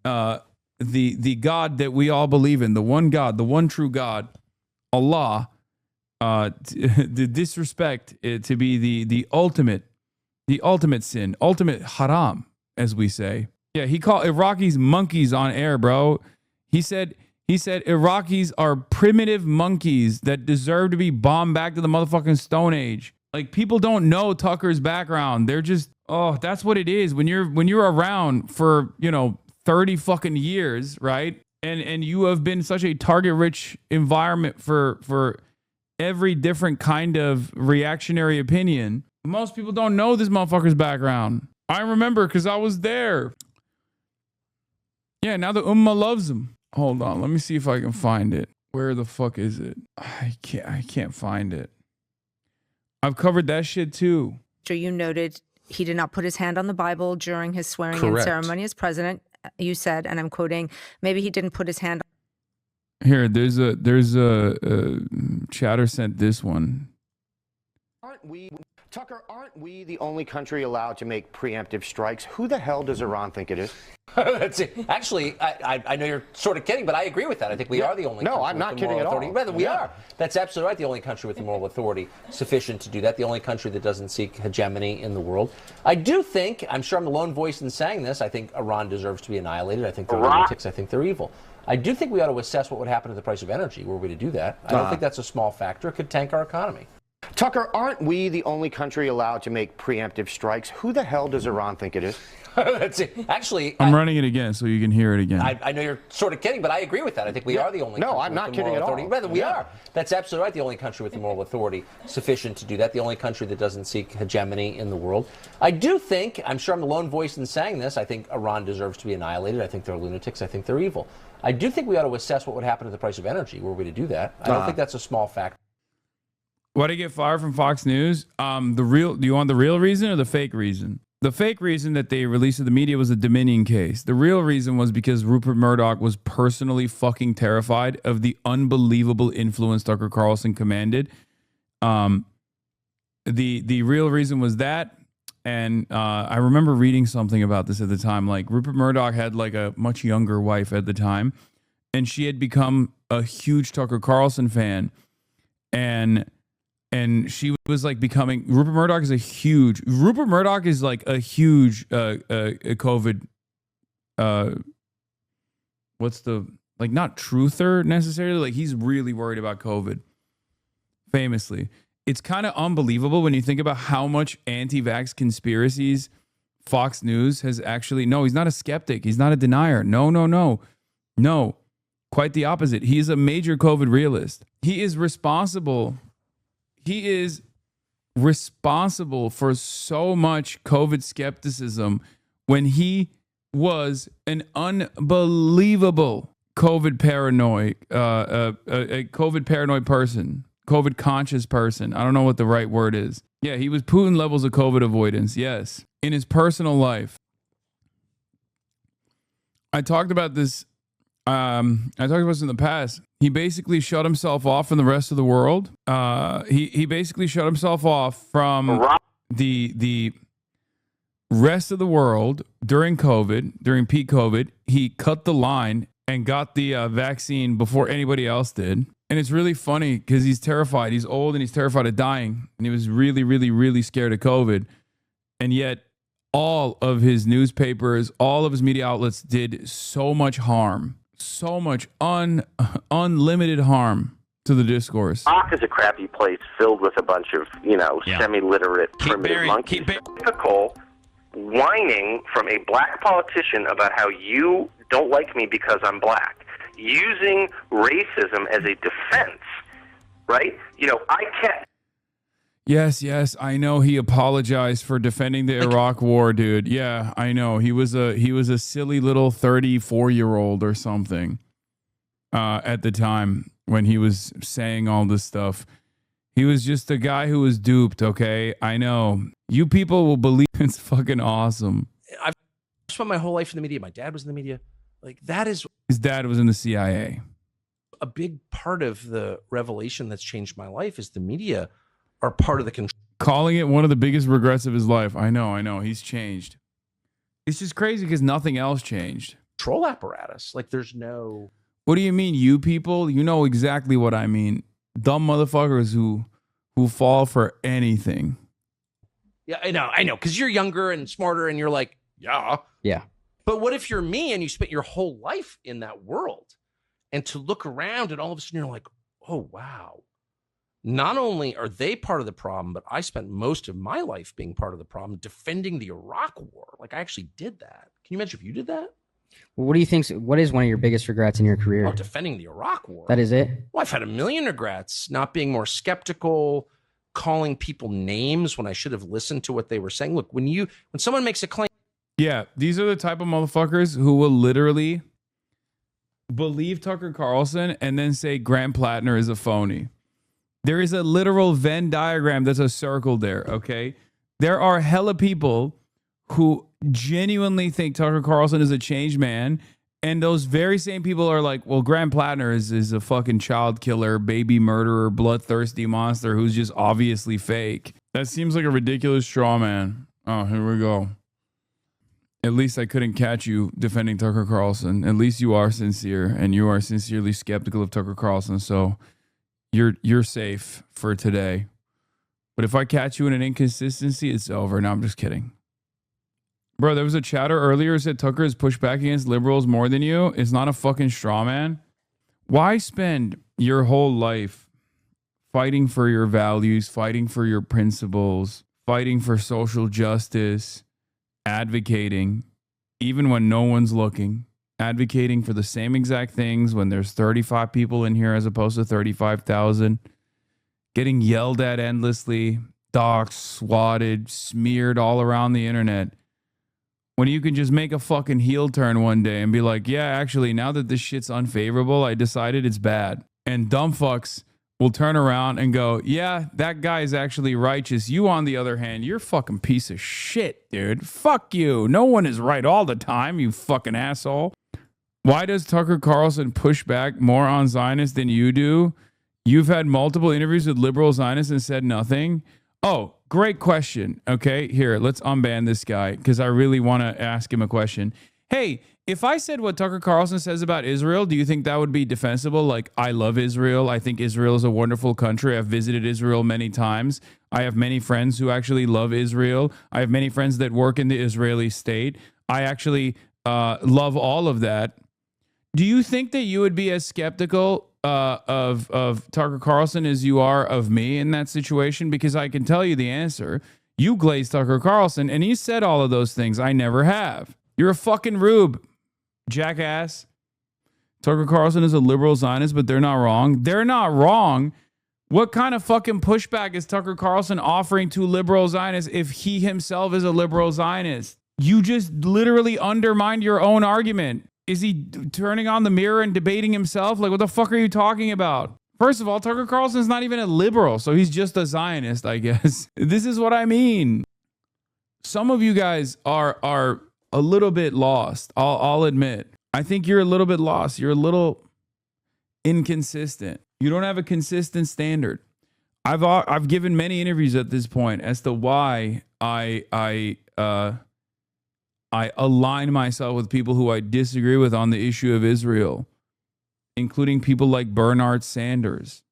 Speaker 1: the God that we all believe in, the one God, the one true God, Allah, the disrespect to be the ultimate sin, ultimate haram, as we say. Yeah, he called Iraqis monkeys on air, bro. He said Iraqis are primitive monkeys that deserve to be bombed back to the motherfucking Stone Age. Like, people don't know Tucker's background. They're just, that's what it is. When you're around for, 30 fucking years, right? And you have been such a target-rich environment for every different kind of reactionary opinion. Most people don't know this motherfucker's background. I remember because I was there. Yeah, now the Ummah loves him. Hold on, let me see if I can find it. Where the fuck is it? I can't find it. I've covered that shit too.
Speaker 10: You noted he did not put his hand on the Bible during his swearing-in ceremony as president. You said, and I'm quoting, maybe he didn't put his hand.
Speaker 1: Here, there's a chatter sent this one.
Speaker 15: Tucker, aren't we the only country allowed to make preemptive strikes? Who the hell does Iran think it is?
Speaker 12: That's it. Actually, I know you're sort of kidding, but I agree with that. I think we are the only country
Speaker 15: I'm not
Speaker 12: with the
Speaker 15: kidding
Speaker 12: moral
Speaker 15: at all.
Speaker 12: authority. Rather, we are. That's absolutely right. The only country with the moral authority sufficient to do that. The only country that doesn't seek hegemony in the world. I do think, I'm sure I'm the lone voice in saying this, I think Iran deserves to be annihilated. I think they're lunatics. I think they're evil. I do think we ought to assess what would happen to the price of energy were we to do that. I don't think that's a small factor. It could tank our economy.
Speaker 15: Tucker, aren't we the only country allowed to make preemptive strikes? Who the hell does Iran think it is?
Speaker 12: That's it. Actually,
Speaker 1: I'm running it again so you can hear it again.
Speaker 12: I know you're sort of kidding, but I agree with that. I think we are the only country
Speaker 15: I'm not
Speaker 12: with the
Speaker 15: kidding
Speaker 12: moral
Speaker 15: at all.
Speaker 12: authority. Rather, we are. That's absolutely right. The only country with the moral authority sufficient to do that. The only country that doesn't seek hegemony in the world. I do think, I'm sure I'm the lone voice in saying this, I think Iran deserves to be annihilated. I think they're lunatics. I think they're evil. I do think we ought to assess what would happen to the price of energy were we to do that. I don't think that's a small factor.
Speaker 1: Why did I get fired from Fox News? Do you want the real reason or the fake reason? The fake reason that they released to the media was a Dominion case. The real reason was because Rupert Murdoch was personally fucking terrified of the unbelievable influence Tucker Carlson commanded. The real reason was that. And I remember reading something about this at the time. Like, Rupert Murdoch had like a much younger wife at the time and she had become a huge Tucker Carlson fan, and she was like becoming. Rupert Murdoch is like a huge COVID. What's the, like, not truther necessarily, like he's really worried about COVID. Famously, it's kind of unbelievable when you think about how much anti-vax conspiracies Fox News has actually. No, he's not a skeptic. He's not a denier. No. Quite the opposite. He is a major COVID realist. He is responsible for so much COVID skepticism when he was an unbelievable COVID paranoid, a COVID paranoid person, COVID conscious person. I don't know what the right word is. Yeah, he was Putin levels of COVID avoidance. Yes. In his personal life. I talked about this in the past. He basically shut himself off from the rest of the world. He basically shut himself off from the rest of the world during COVID, during peak COVID. He cut the line and got the vaccine before anybody else did. And it's really funny because he's terrified. He's old and he's terrified of dying. And he was really, really, really scared of COVID. And yet all of his newspapers, all of his media outlets did so much harm. So much unlimited harm to the discourse.
Speaker 16: Iraq is a crappy place filled with a bunch of, semi-literate primitive monkeys. Typical whining from a black politician about how you don't like me because I'm black, using racism as a defense, right? I can't.
Speaker 1: Yes, I know he apologized for defending the Iraq war, dude. Yeah, I know. He was a silly little 34-year-old or something at the time when he was saying all this stuff. He was just a guy who was duped, okay? I know. You people will believe it's fucking awesome.
Speaker 8: I've spent my whole life in the media. My dad was in the media. Like, that is...
Speaker 1: His dad was in the CIA.
Speaker 8: A big part of the revelation that's changed my life is the media are part of the control.
Speaker 1: Calling it one of the biggest regrets of his life. I know. He's changed. It's just crazy because nothing else changed.
Speaker 8: Control apparatus. Like, there's no...
Speaker 1: What do you mean, you people? You know exactly what I mean. Dumb motherfuckers who fall for anything.
Speaker 8: Yeah, I know. Because you're younger and smarter and you're like, yeah.
Speaker 17: Yeah.
Speaker 8: But what if you're me and you spent your whole life in that world? And to look around and all of a sudden you're like, oh, wow. Not only are they part of the problem, but I spent most of my life being part of the problem, defending the Iraq war. Like, I actually did that. Can you imagine if you did that?
Speaker 17: Well, what do you think? What is one of your biggest regrets in your career?
Speaker 8: Oh, defending the Iraq war.
Speaker 17: That is it?
Speaker 8: Well, I've had a million regrets. Not being more skeptical, calling people names when I should have listened to what they were saying. Look, when someone makes a claim.
Speaker 1: Yeah, these are the type of motherfuckers who will literally believe Tucker Carlson and then say Grant Plattner is a phony. There is a literal Venn diagram that's a circle there, okay? There are hella people who genuinely think Tucker Carlson is a changed man, and those very same people are like, well, Grant Plattner is a fucking child killer, baby murderer, bloodthirsty monster who's just obviously fake. That seems like a ridiculous straw man. Oh, here we go. At least I couldn't catch you defending Tucker Carlson. At least you are sincere, and you are sincerely skeptical of Tucker Carlson, so... You're safe for today. But if I catch you in an inconsistency, it's over. No, I'm just kidding. Bro, there was a chatter earlier who said Tucker has pushed back against liberals more than you. It's not a fucking straw man. Why spend your whole life fighting for your values, fighting for your principles, fighting for social justice, advocating, even when no one's looking? Advocating for the same exact things when there's 35 people in here as opposed to 35,000, getting yelled at endlessly, doxxed, swatted, smeared all around the internet. When you can just make a fucking heel turn one day and be like, yeah, actually, now that this shit's unfavorable, I decided it's bad. And dumb fucks will turn around and go, yeah, that guy is actually righteous. You, on the other hand, you're a fucking piece of shit, dude. Fuck you. No one is right all the time, you fucking asshole. Why does Tucker Carlson push back more on Zionists than you do? You've had multiple interviews with liberal Zionists and said nothing. Oh, great question. Okay, here, let's unban this guy because I really want to ask him a question. Hey, if I said what Tucker Carlson says about Israel, do you think that would be defensible? Like, I love Israel. I think Israel is a wonderful country. I've visited Israel many times. I have many friends who actually love Israel. I have many friends that work in the Israeli state. I actually love all of that. Do you think that you would be as skeptical of Tucker Carlson as you are of me in that situation? Because I can tell you the answer. You glazed Tucker Carlson, and he said all of those things. I never have. You're a fucking rube, jackass. Tucker Carlson is a liberal Zionist, but they're not wrong. They're not wrong. What kind of fucking pushback is Tucker Carlson offering to liberal Zionists if he himself is a liberal Zionist? You just literally undermined your own argument. Is he turning on the mirror and debating himself? Like, what the fuck are you talking about? First of all, Tucker Carlson's not even a liberal, so he's just a Zionist, I guess. This is what I mean. Some of you guys are a little bit lost. I'll admit. I think you're a little bit lost. You're a little inconsistent. You don't have a consistent standard. I've given many interviews at this point as to why I align myself with people who I disagree with on the issue of Israel, including people like Bernard Sanders.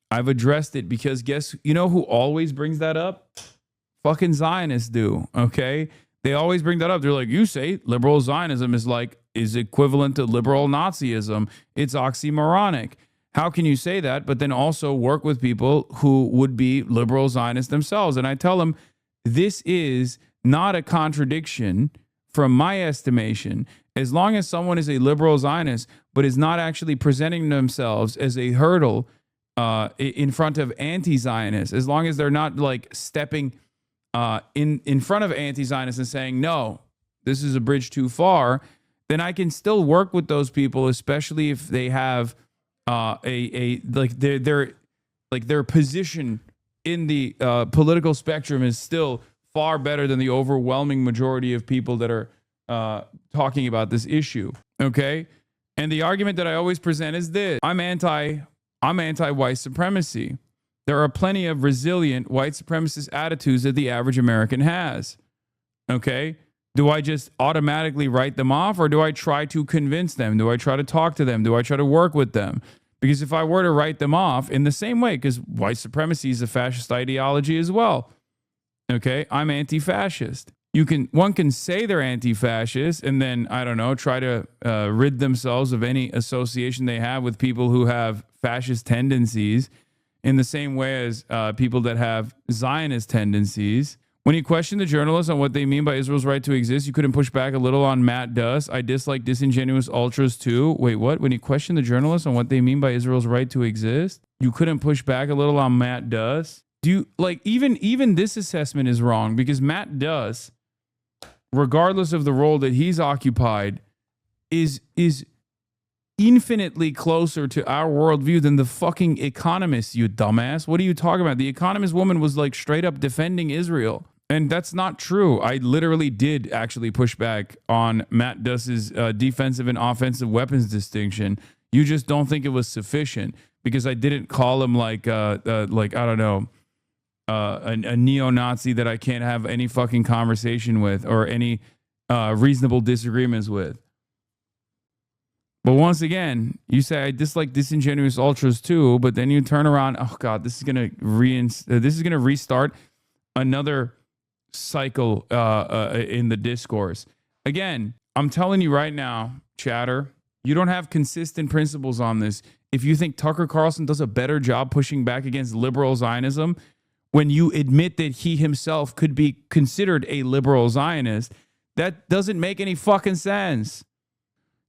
Speaker 1: I've addressed it because you know who always brings that up? Fucking Zionists do, okay? They always bring that up. They're like, you say liberal Zionism is equivalent to liberal Nazism. It's oxymoronic. How can you say that, but then also work with people who would be liberal Zionists themselves? And I tell them, this is not a contradiction from my estimation. As long as someone is a liberal Zionist, but is not actually presenting themselves as a hurdle in front of anti-Zionists, as long as they're not like stepping in front of anti-Zionists and saying, no, this is a bridge too far, then I can still work with those people, especially if they have their position in the political spectrum is still far better than the overwhelming majority of people that are talking about this issue. Okay. And the argument that I always present is this: I'm anti-white supremacy. There are plenty of resilient white supremacist attitudes that the average American has. Okay. Do I just automatically write them off, or do I try to convince them? Do I try to talk to them? Do I try to work with them? Because if I were to write them off in the same way, because white supremacy is a fascist ideology as well. Okay, I'm anti-fascist. One can say they're anti-fascist and then, I don't know, try to rid themselves of any association they have with people who have fascist tendencies in the same way as people that have Zionist tendencies. When you question the journalists on what they mean by Israel's right to exist, you couldn't push back a little on Matt Duss. I dislike disingenuous ultras too. Wait, what? When you question the journalists on what they mean by Israel's right to exist, you couldn't push back a little on Matt Duss? Do you like even this assessment is wrong, because Matt Duss, regardless of the role that he's occupied, is infinitely closer to our worldview than the fucking Economist, you dumbass. What are you talking about? The Economist woman was like straight up defending Israel. And that's not true. I literally did actually push back on Matt Duss's defensive and offensive weapons distinction. You just don't think it was sufficient because I didn't call him like I don't know, a neo-Nazi that I can't have any fucking conversation with or any reasonable disagreements with. But once again, you say I dislike disingenuous ultras too, but then you turn around. Oh God, this is gonna restart another cycle in the discourse. Again, I'm telling you right now, chatter, you don't have consistent principles on this. If you think Tucker Carlson does a better job pushing back against liberal Zionism, when you admit that he himself could be considered a liberal Zionist, that doesn't make any fucking sense.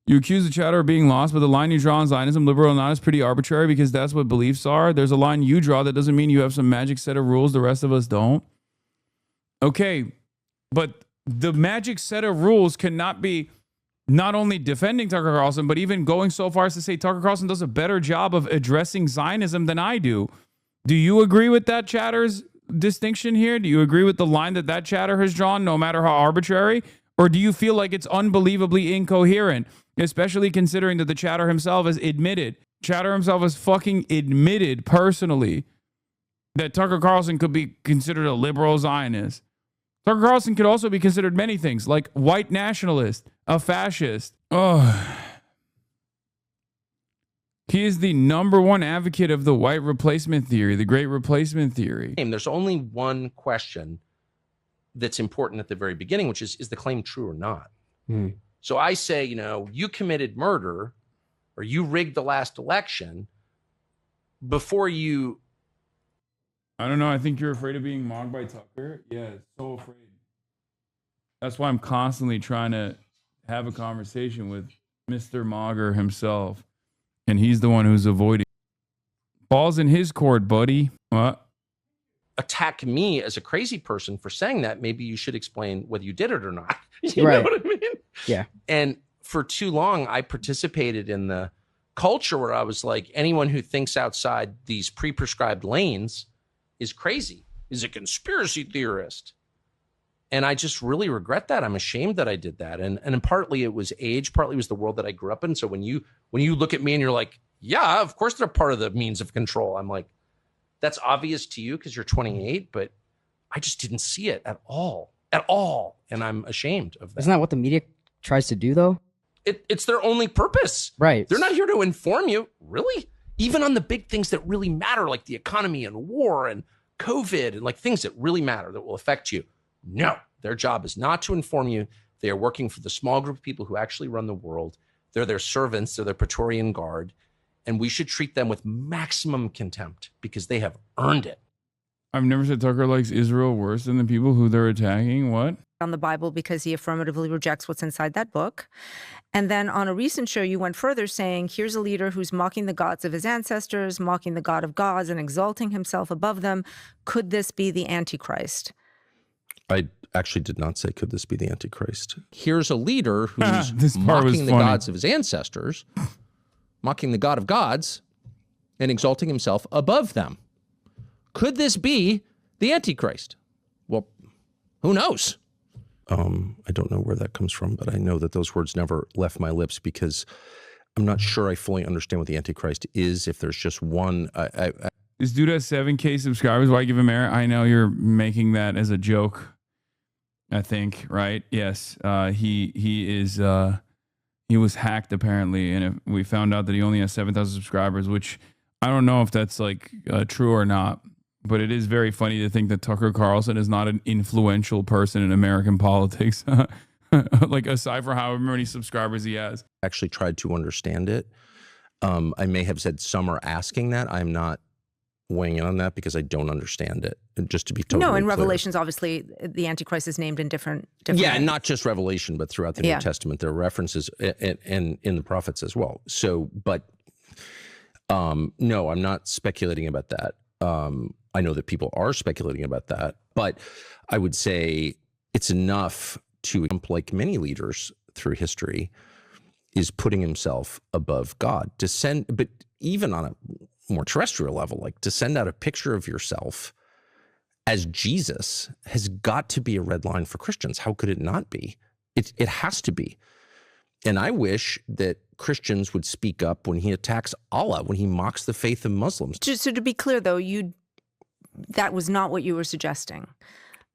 Speaker 1: You accuse the chatter of being lost, but the line you draw on Zionism, liberal or not, is pretty arbitrary because that's what beliefs are. There's a line you draw that doesn't mean you have some magic set of rules the rest of us don't. Okay, but the magic set of rules cannot be not only defending Tucker Carlson, but even going so far as to say Tucker Carlson does a better job of addressing Zionism than I do. Do you agree with that chatter's distinction here? Do you agree with the line that chatter has drawn, no matter how arbitrary? Or do you feel like it's unbelievably incoherent, especially considering that the chatter himself has admitted, fucking admitted personally that Tucker Carlson could be considered a liberal Zionist? Tucker Carlson could also be considered many things, like white nationalist, a fascist. Oh. He is the #1 advocate of the white replacement theory, the great replacement theory.
Speaker 8: There's only one question that's important at the very beginning, which is the claim true or not? So I say, you committed murder or you rigged the last election before you.
Speaker 1: I don't know. I think you're afraid of being mocked by Tucker. Yeah, so afraid. That's why I'm constantly trying to have a conversation with Mr. Mogger himself. And he's the one who's avoiding. Ball's in his court, buddy. What?
Speaker 8: Attack me as a crazy person for saying that. Maybe you should explain whether you did it or not. You
Speaker 17: Right.
Speaker 8: know what I mean?
Speaker 17: Yeah.
Speaker 8: And for too long, I participated in the culture where I was like, anyone who thinks outside these pre-prescribed lanes is crazy, is a conspiracy theorist. And I just really regret that. I'm ashamed that I did that. And partly it was age, partly it was the world that I grew up in. So when you look at me and you're like, yeah, of course they're part of the means of control. I'm like, that's obvious to you because you're 28, but I just didn't see it at all. And I'm ashamed of that.
Speaker 17: Isn't that what the media tries to do, though?
Speaker 8: It's their only purpose.
Speaker 17: Right.
Speaker 8: They're not here to inform you. Really? Even on the big things that really matter, like the economy and war and COVID and like things that really matter that will affect you. No, their job is not to inform you. They are working for the small group of people who actually run the world. They're their servants. They're their Praetorian Guard. And we should treat them with maximum contempt because they have earned it.
Speaker 1: I've never said Tucker likes Israel worse than the people who they're attacking. What?
Speaker 10: On the Bible because he affirmatively rejects what's inside that book. And then on a recent show, you went further saying, here's a leader who's mocking the gods of his ancestors, mocking the God of gods and exalting himself above them. Could this be the Antichrist?
Speaker 8: I actually did not say, could this be the Antichrist? Here's a leader who's mocking the gods of his ancestors, mocking the God of gods, and exalting himself above them. Could this be the Antichrist? Well, who knows? I don't know where that comes from, but I know that those words never left my lips because I'm not sure I fully understand what the Antichrist is. If there's just one,
Speaker 1: This dude has 7K subscribers. Why give him air? I know you're making that as a joke. I think, right? Yes. He was hacked apparently, and we found out that he only has 7,000 subscribers, which I don't know if that's like true or not. But it is very funny to think that Tucker Carlson is not an influential person in American politics. Like aside from however many subscribers he has.
Speaker 8: Actually tried to understand it. I may have said some are asking that. I'm not weighing in on that because I don't understand it. Just to be totally
Speaker 10: No, in
Speaker 8: clear.
Speaker 10: Revelations, obviously, the Antichrist is named in different
Speaker 8: Yeah, and not just Revelation, but throughout the New Testament, there are references and in the prophets as well. So, but no, I'm not speculating about that. I know that people are speculating about that, but I would say it's enough to, like many leaders through history, is putting himself above God. To send, but even on a more terrestrial level, like to send out a picture of yourself as Jesus has got to be a red line for Christians. How could it not be? It has to be. And I wish that Christians would speak up when he attacks Allah, when he mocks the faith of Muslims.
Speaker 10: So to be clear, though, that was not what you were suggesting.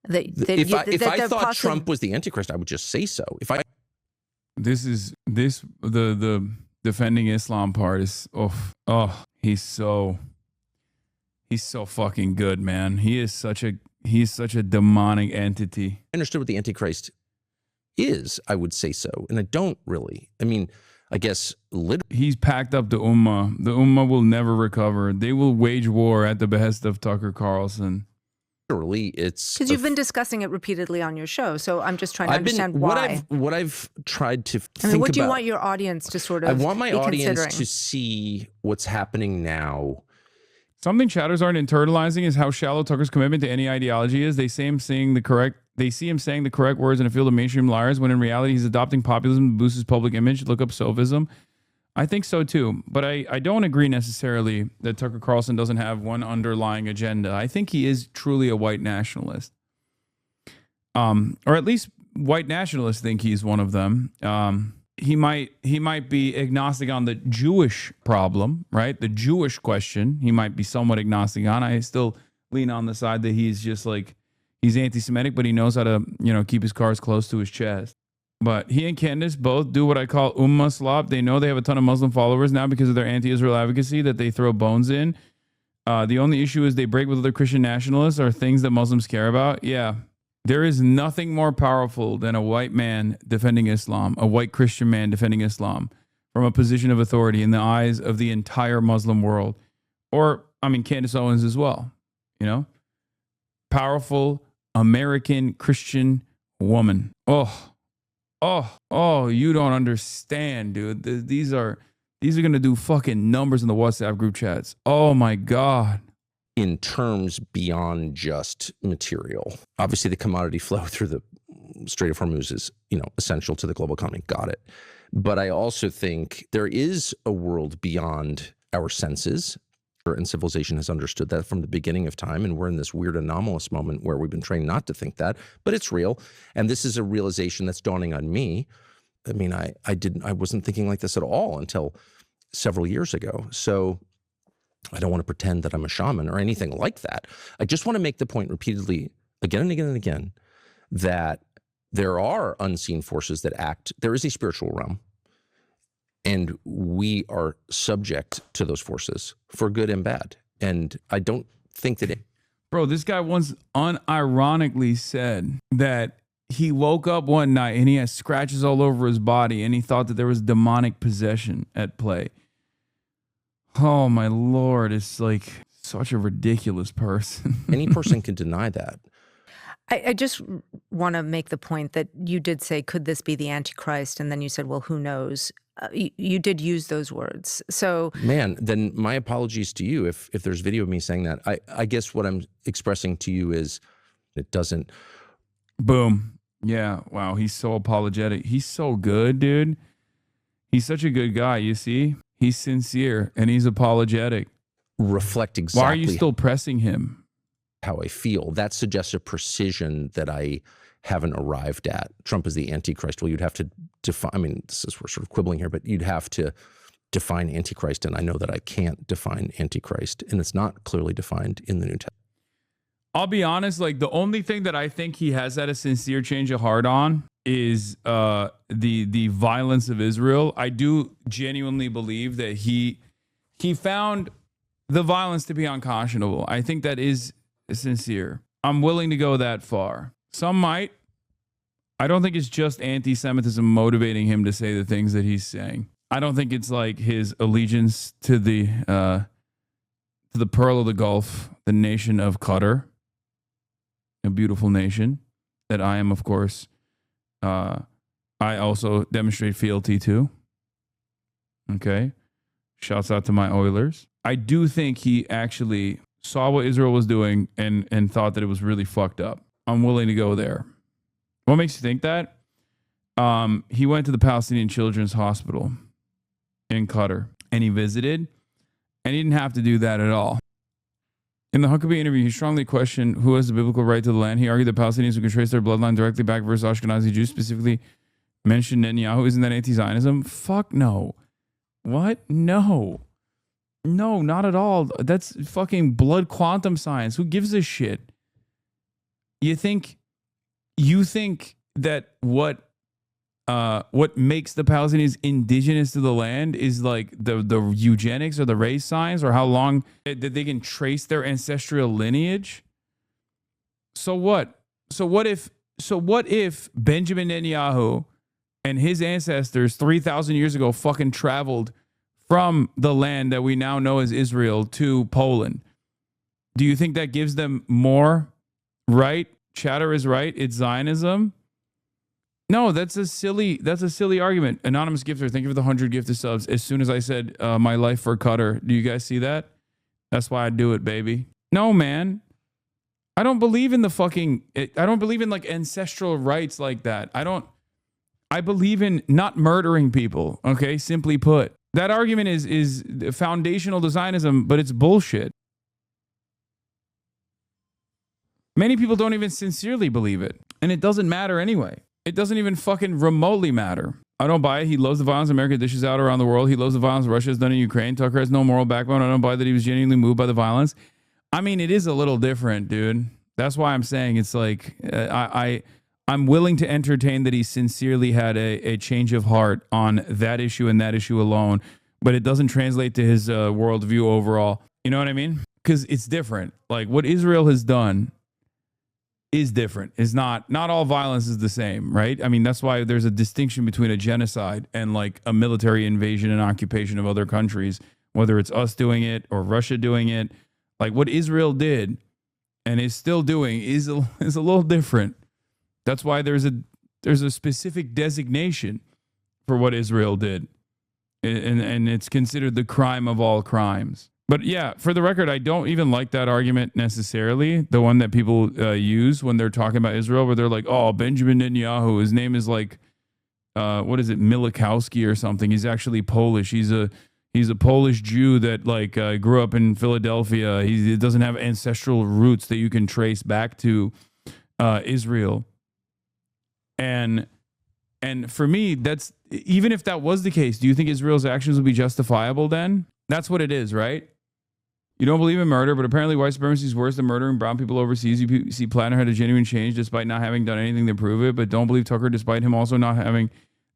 Speaker 8: If I thought Trump was the Antichrist, I would just say so.
Speaker 1: The defending Islam part is he's so fucking good, man. He's such a demonic entity.
Speaker 8: I understood what the Antichrist is, I would say so. And I don't really. I mean, I guess
Speaker 1: he's packed up the Ummah. The Ummah will never recover. They will wage war at the behest of Tucker Carlson.
Speaker 8: Literally, it's
Speaker 10: because you've been discussing it repeatedly on your show. So I'm just trying to understand why.
Speaker 8: What I've tried to think
Speaker 10: I mean, what do you
Speaker 8: about,
Speaker 10: want your audience to sort of?
Speaker 8: I want my
Speaker 10: be
Speaker 8: audience
Speaker 10: considering?
Speaker 8: to see what's happening now.
Speaker 1: Something chatters aren't internalizing is how shallow Tucker's commitment to any ideology is. They see him saying the correct words in a field of mainstream liars, when in reality he's adopting populism to boost his public image. Look up sophism. I think so too, but I don't agree necessarily that Tucker Carlson doesn't have one underlying agenda. I think he is truly a white nationalist, or at least white nationalists think he's one of them. He might be agnostic on the Jewish problem, right? The Jewish question, he might be somewhat agnostic on. I still lean on the side that he's just like, he's anti-Semitic, but he knows how to, keep his cards close to his chest. But he and Candace both do what I call Ummah slop. They know they have a ton of Muslim followers now because of their anti-Israel advocacy that they throw bones in. The only issue is they break with other Christian nationalists or things that Muslims care about. Yeah. There is nothing more powerful than a white man defending Islam, a white Christian man defending Islam from a position of authority in the eyes of the entire Muslim world. Or, I mean, Candace Owens as well, you know? Powerful American Christian woman. Oh, you don't understand, dude. These are going to do fucking numbers in the WhatsApp group chats. Oh my God.
Speaker 8: In terms beyond just material. Obviously, the commodity flow through the Strait of Hormuz is, essential to the global economy. Got it. But I also think there is a world beyond our senses, and civilization has understood that from the beginning of time. And we're in this weird anomalous moment where we've been trained not to think that, but it's real. And this is a realization that's dawning on me. I mean, I wasn't thinking like this at all until several years ago. So I don't want to pretend that I'm a shaman or anything like that. I just want to make the point repeatedly, again and again and again, that there are unseen forces that act. There is a spiritual realm, and we are subject to those forces for good and bad. And I don't think that
Speaker 1: Bro, this guy once unironically said that he woke up one night and he has scratches all over his body and he thought that there was demonic possession at play. Oh my Lord, it's like such a ridiculous person.
Speaker 8: Any person can deny that.
Speaker 10: I just want to make the point that you did say, could this be the Antichrist? And then you said, well, who knows? You did use those words. So,
Speaker 8: man, then my apologies to you if there's video of me saying that. I guess what I'm expressing to you is it doesn't.
Speaker 1: Boom. Yeah. Wow. He's so apologetic. He's so good, dude. He's such a good guy. You see, he's sincere and he's apologetic.
Speaker 8: Reflect exactly.
Speaker 1: Why are you still pressing him?
Speaker 8: How I feel. That suggests a precision that I haven't arrived at. Trump is the Antichrist. Well, you'd have to define, I mean, we're sort of quibbling here, but you'd have to define Antichrist. And I know that I can't define Antichrist. And it's not clearly defined in the New Testament.
Speaker 1: I'll be honest, like the only thing that I think he has had a sincere change of heart on is the violence of Israel. I do genuinely believe that he found the violence to be unconscionable. I think that is sincere. I'm willing to go that far. Some might. I don't think it's just anti-Semitism motivating him to say the things that he's saying. I don't think it's like his allegiance to the pearl of the Gulf, the nation of Qatar, a beautiful nation that I am, of course, I also demonstrate fealty to. Okay. Shouts out to my Oilers. I do think he actually saw what Israel was doing and thought that it was really fucked up. I'm willing to go there. What makes you think that? He went to the Palestinian Children's Hospital in Qatar and he visited, and he didn't have to do that at all. In the Huckabee interview, he strongly questioned who has the biblical right to the land. He argued that Palestinians who can trace their bloodline directly back versus Ashkenazi Jews, specifically mentioned Netanyahu. Isn't that anti-Zionism? Fuck no. What? No. No, not at all. That's fucking blood quantum science. Who gives a shit? You think that what makes the Palestinians indigenous to the land is like the eugenics or the race science or how long that they can trace their ancestral lineage? So what? So what if Benjamin Netanyahu and his ancestors 3,000 years ago fucking traveled from the land that we now know as Israel to Poland? Do you think that gives them more right? Chatter is right. It's Zionism. No, that's a silly argument. Anonymous Gifter, thank you for the 100 gifted subs. As soon as I said my life for Qatar, do you guys see that? That's why I do it, baby. No, man. I don't believe in I don't believe in like ancestral rights like that. I believe in not murdering people, okay? Simply put. That argument is foundational to Zionism, but it's bullshit. Many people don't even sincerely believe it, and it doesn't matter anyway. It doesn't even fucking remotely matter. I don't buy it. He loves the violence America dishes out around the world. He loves the violence Russia has done in Ukraine. Tucker has no moral backbone. I don't buy that he was genuinely moved by the violence. I mean, it is a little different, dude. That's why I'm saying it's like I I'm willing to entertain that he sincerely had a change of heart on that issue and that issue alone, but it doesn't translate to his worldview overall. You know what I mean? Because it's different. Like what Israel has done is different. It's not all violence is the same, right? I mean, that's why there's a distinction between a genocide and like a military invasion and occupation of other countries, whether it's us doing it or Russia doing it. Like what Israel did and is still doing is a little different. That's why there's a specific designation for what Israel did. And it's considered the crime of all crimes. But yeah, for the record, I don't even like that argument necessarily. The one that people use when they're talking about Israel, where they're like, oh, Benjamin Netanyahu, his name is like, what is it, Milikowski or something. He's actually Polish. He's a Polish Jew that like grew up in Philadelphia. He doesn't have ancestral roots that you can trace back to Israel. And for me, that's, even if that was the case, do you think Israel's actions would be justifiable then? That's what it is, right? You don't believe in murder, but apparently white supremacy is worse than murdering brown people overseas. You see Plattner had a genuine change despite not having done anything to prove it, but don't believe Tucker despite him also not having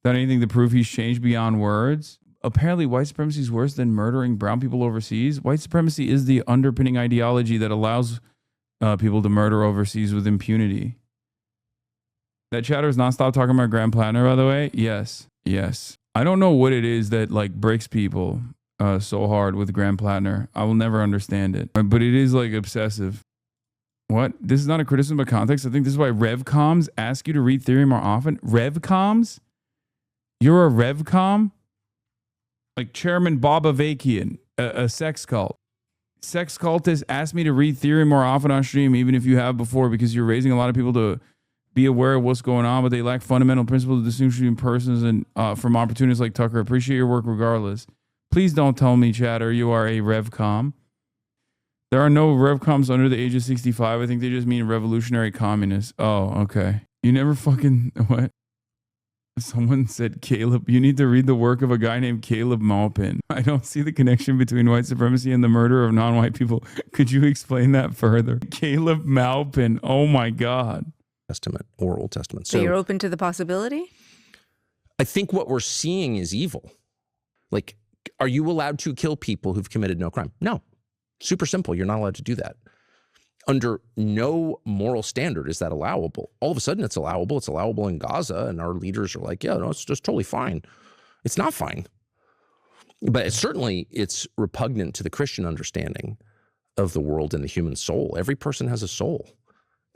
Speaker 1: done anything to prove he's changed beyond words. Apparently white supremacy is worse than murdering brown people overseas. White supremacy is the underpinning ideology that allows people to murder overseas with impunity. That chatter is not stop talking about Graham Plattner, by the way. Yes. I don't know what it is that like breaks people so hard with Graham Plattner. I will never understand it, but it is like obsessive. What? This is not a criticism of context. I think this is why revcoms ask you to read theory more often. Revcoms? You're a revcom? Like Chairman Bob Avakian, a sex cult. Sex cultists ask me to read theory more often on stream, even if you have before, because you're raising a lot of people to be aware of what's going on, but they lack fundamental principles of distinction between persons and from opportunists like Tucker. Appreciate your work regardless. Please don't tell me, chatter, you are a revcom. There are no revcoms under the age of 65. I think they just mean revolutionary communists. Oh, okay. You never fucking, what? Someone said, Caleb, you need to read the work of a guy named Caleb Maupin. I don't see the connection between white supremacy and the murder of non-white people. Could you explain that further? Caleb Maupin. Oh my God.
Speaker 8: Testament or Old Testament.
Speaker 10: So you're open to the possibility?
Speaker 8: I think what we're seeing is evil. Like, are you allowed to kill people who've committed no crime? No. Super simple. You're not allowed to do that. Under no moral standard is that allowable. All of a sudden it's allowable. It's allowable in Gaza, and our leaders are like, yeah, no, it's just totally fine. It's not fine. But it's repugnant to the Christian understanding of the world and the human soul. Every person has a soul.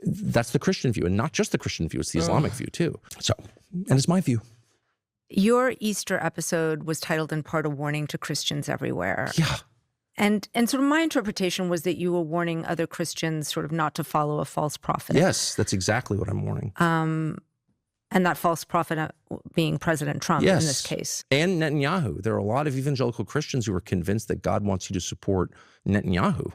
Speaker 8: That's the Christian view, and not just the Christian view, it's the Islamic view too. So, and it's my view.
Speaker 10: Your Easter episode was titled in part a warning to Christians everywhere.
Speaker 8: Yeah.
Speaker 10: And sort of my interpretation was that you were warning other Christians sort of not to follow a false prophet.
Speaker 8: Yes, that's exactly what I'm warning.
Speaker 10: And that false prophet being President Trump in this case.
Speaker 8: And Netanyahu. There are a lot of evangelical Christians who are convinced that God wants you to support Netanyahu,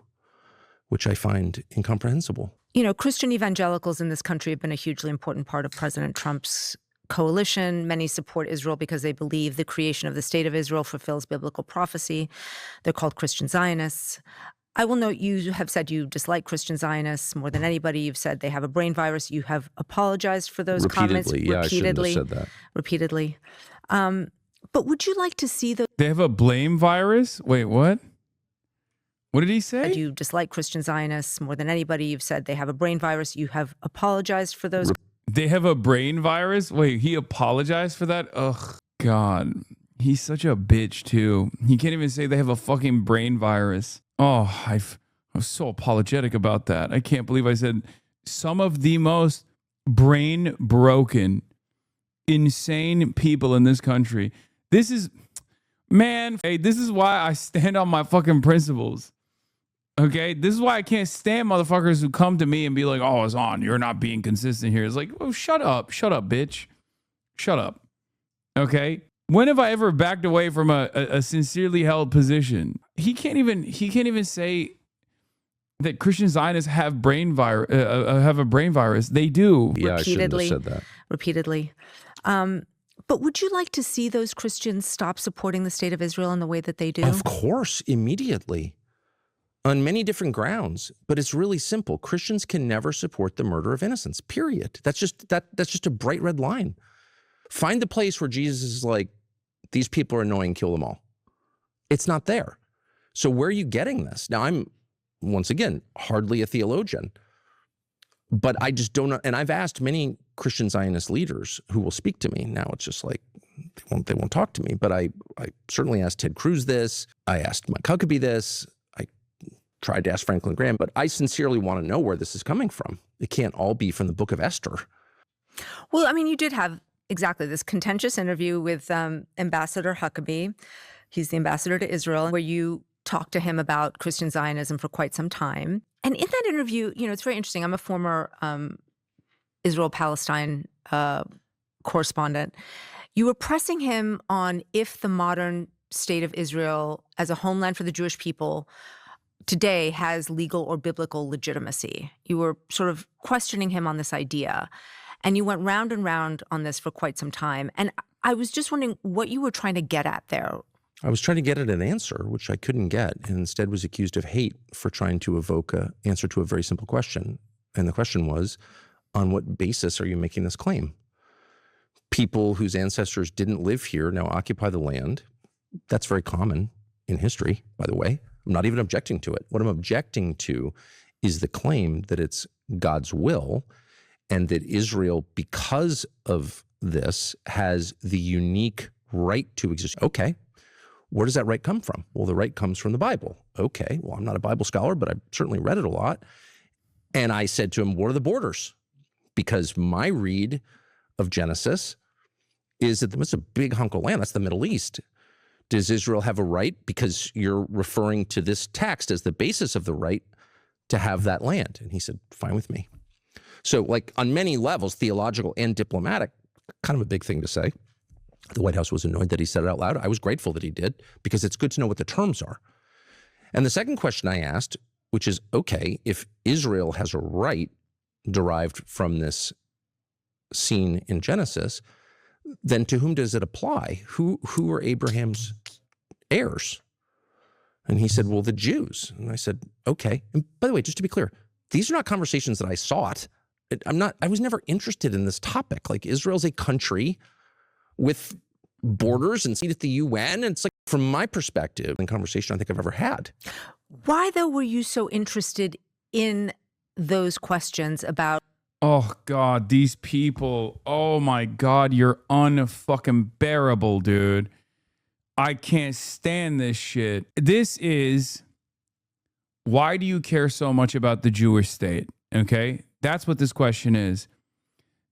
Speaker 8: which I find incomprehensible.
Speaker 10: You know, Christian evangelicals in this country have been a hugely important part of President Trump's coalition. Many support Israel because they believe the creation of the state of Israel fulfills biblical prophecy. They're called Christian Zionists. I will note you have said you dislike Christian Zionists more than anybody. You've said they have a brain virus. You have apologized for those comments repeatedly.
Speaker 8: I shouldn't have said that.
Speaker 10: Repeatedly. But would you like to see those?
Speaker 1: They have a blame virus? Wait, what? What did he say?
Speaker 10: You dislike Christian Zionists more than anybody. You've said they have a brain virus. You have apologized for those.
Speaker 1: They have a brain virus? Wait, he apologized for that? Ugh, God. He's such a bitch, too. He can't even say they have a fucking brain virus. Oh, I was so apologetic about that. I can't believe I said some of the most brain-broken, insane people in this country. This is, man, hey, this is why I stand on my fucking principles. Okay, this is why I can't stand motherfuckers who come to me and be like, oh, Hasan, you're not being consistent here. It's like, oh, shut up, bitch. Shut up. Okay? When have I ever backed away from a sincerely held position? He can't even say that Christian Zionists have a brain virus. They do.
Speaker 8: Yeah, I shouldn't have said that.
Speaker 10: Repeatedly. But would you like to see those Christians stop supporting the state of Israel in the way that they do?
Speaker 8: Of course, immediately. on many different grounds, but it's really simple. Christians can never support the murder of innocents, period. That's just a bright red line. Find the place where Jesus is like, these people are annoying, kill them all. It's not there. So where are you getting this? Now, I'm, once again, hardly a theologian, but I just don't know. And I've asked many Christian Zionist leaders who will speak to me. Now it's just like, they won't talk to me, but I certainly asked Ted Cruz this. I asked Mike Huckabee this. I tried to ask Franklin Graham, but I sincerely want to know where this is coming from. It can't all be from the book of Esther.
Speaker 10: Well, I mean, you did have exactly this contentious interview with Ambassador Huckabee. He's the ambassador to Israel, where you talked to him about Christian Zionism for quite some time. And in that interview, you know, it's very interesting. I'm a former Israel-Palestine correspondent. You were pressing him on if the modern state of Israel as a homeland for the Jewish people today has legal or biblical legitimacy. You were sort of questioning him on this idea. And you went round and round on this for quite some time. And I was just wondering what you were trying to get at there.
Speaker 8: I was trying to get at an answer, which I couldn't get, and instead was accused of hate for trying to evoke an answer to a very simple question. And the question was, on what basis are you making this claim? People whose ancestors didn't live here now occupy the land. That's very common in history, by the way. I'm not even objecting to it. What I'm objecting to is the claim that it's God's will and that Israel, because of this, has the unique right to exist. Okay, where does that right come from? Well, the right comes from the Bible. Okay, well, I'm not a Bible scholar, but I've certainly read it a lot. And I said to him, what are the borders? Because my read of Genesis is that it's a big hunk of land. That's the Middle East. Does Israel have a right, because you're referring to this text as the basis of the right to have that land? And he said, fine with me. So like on many levels, theological and diplomatic, kind of a big thing to say. The White House was annoyed that he said it out loud. I was grateful that he did, because it's good to know what the terms are. And the second question I asked, which is, okay, if Israel has a right derived from this scene in Genesis, then to whom does it apply? Who are Abraham's heirs? And he said, well, the Jews. And I said, okay. And by the way, just to be clear, these are not conversations that I sought. I was never interested in this topic. Like, Israel's a country with borders and seat at the UN. And it's like, from my perspective, in conversation I think I've ever had.
Speaker 10: Why, though, were you so interested in those questions about?
Speaker 1: Oh, God, these people. Oh, my God, you're unfucking bearable, dude. I can't stand this shit. This is, why do you care so much about the Jewish state? Okay? That's what this question is.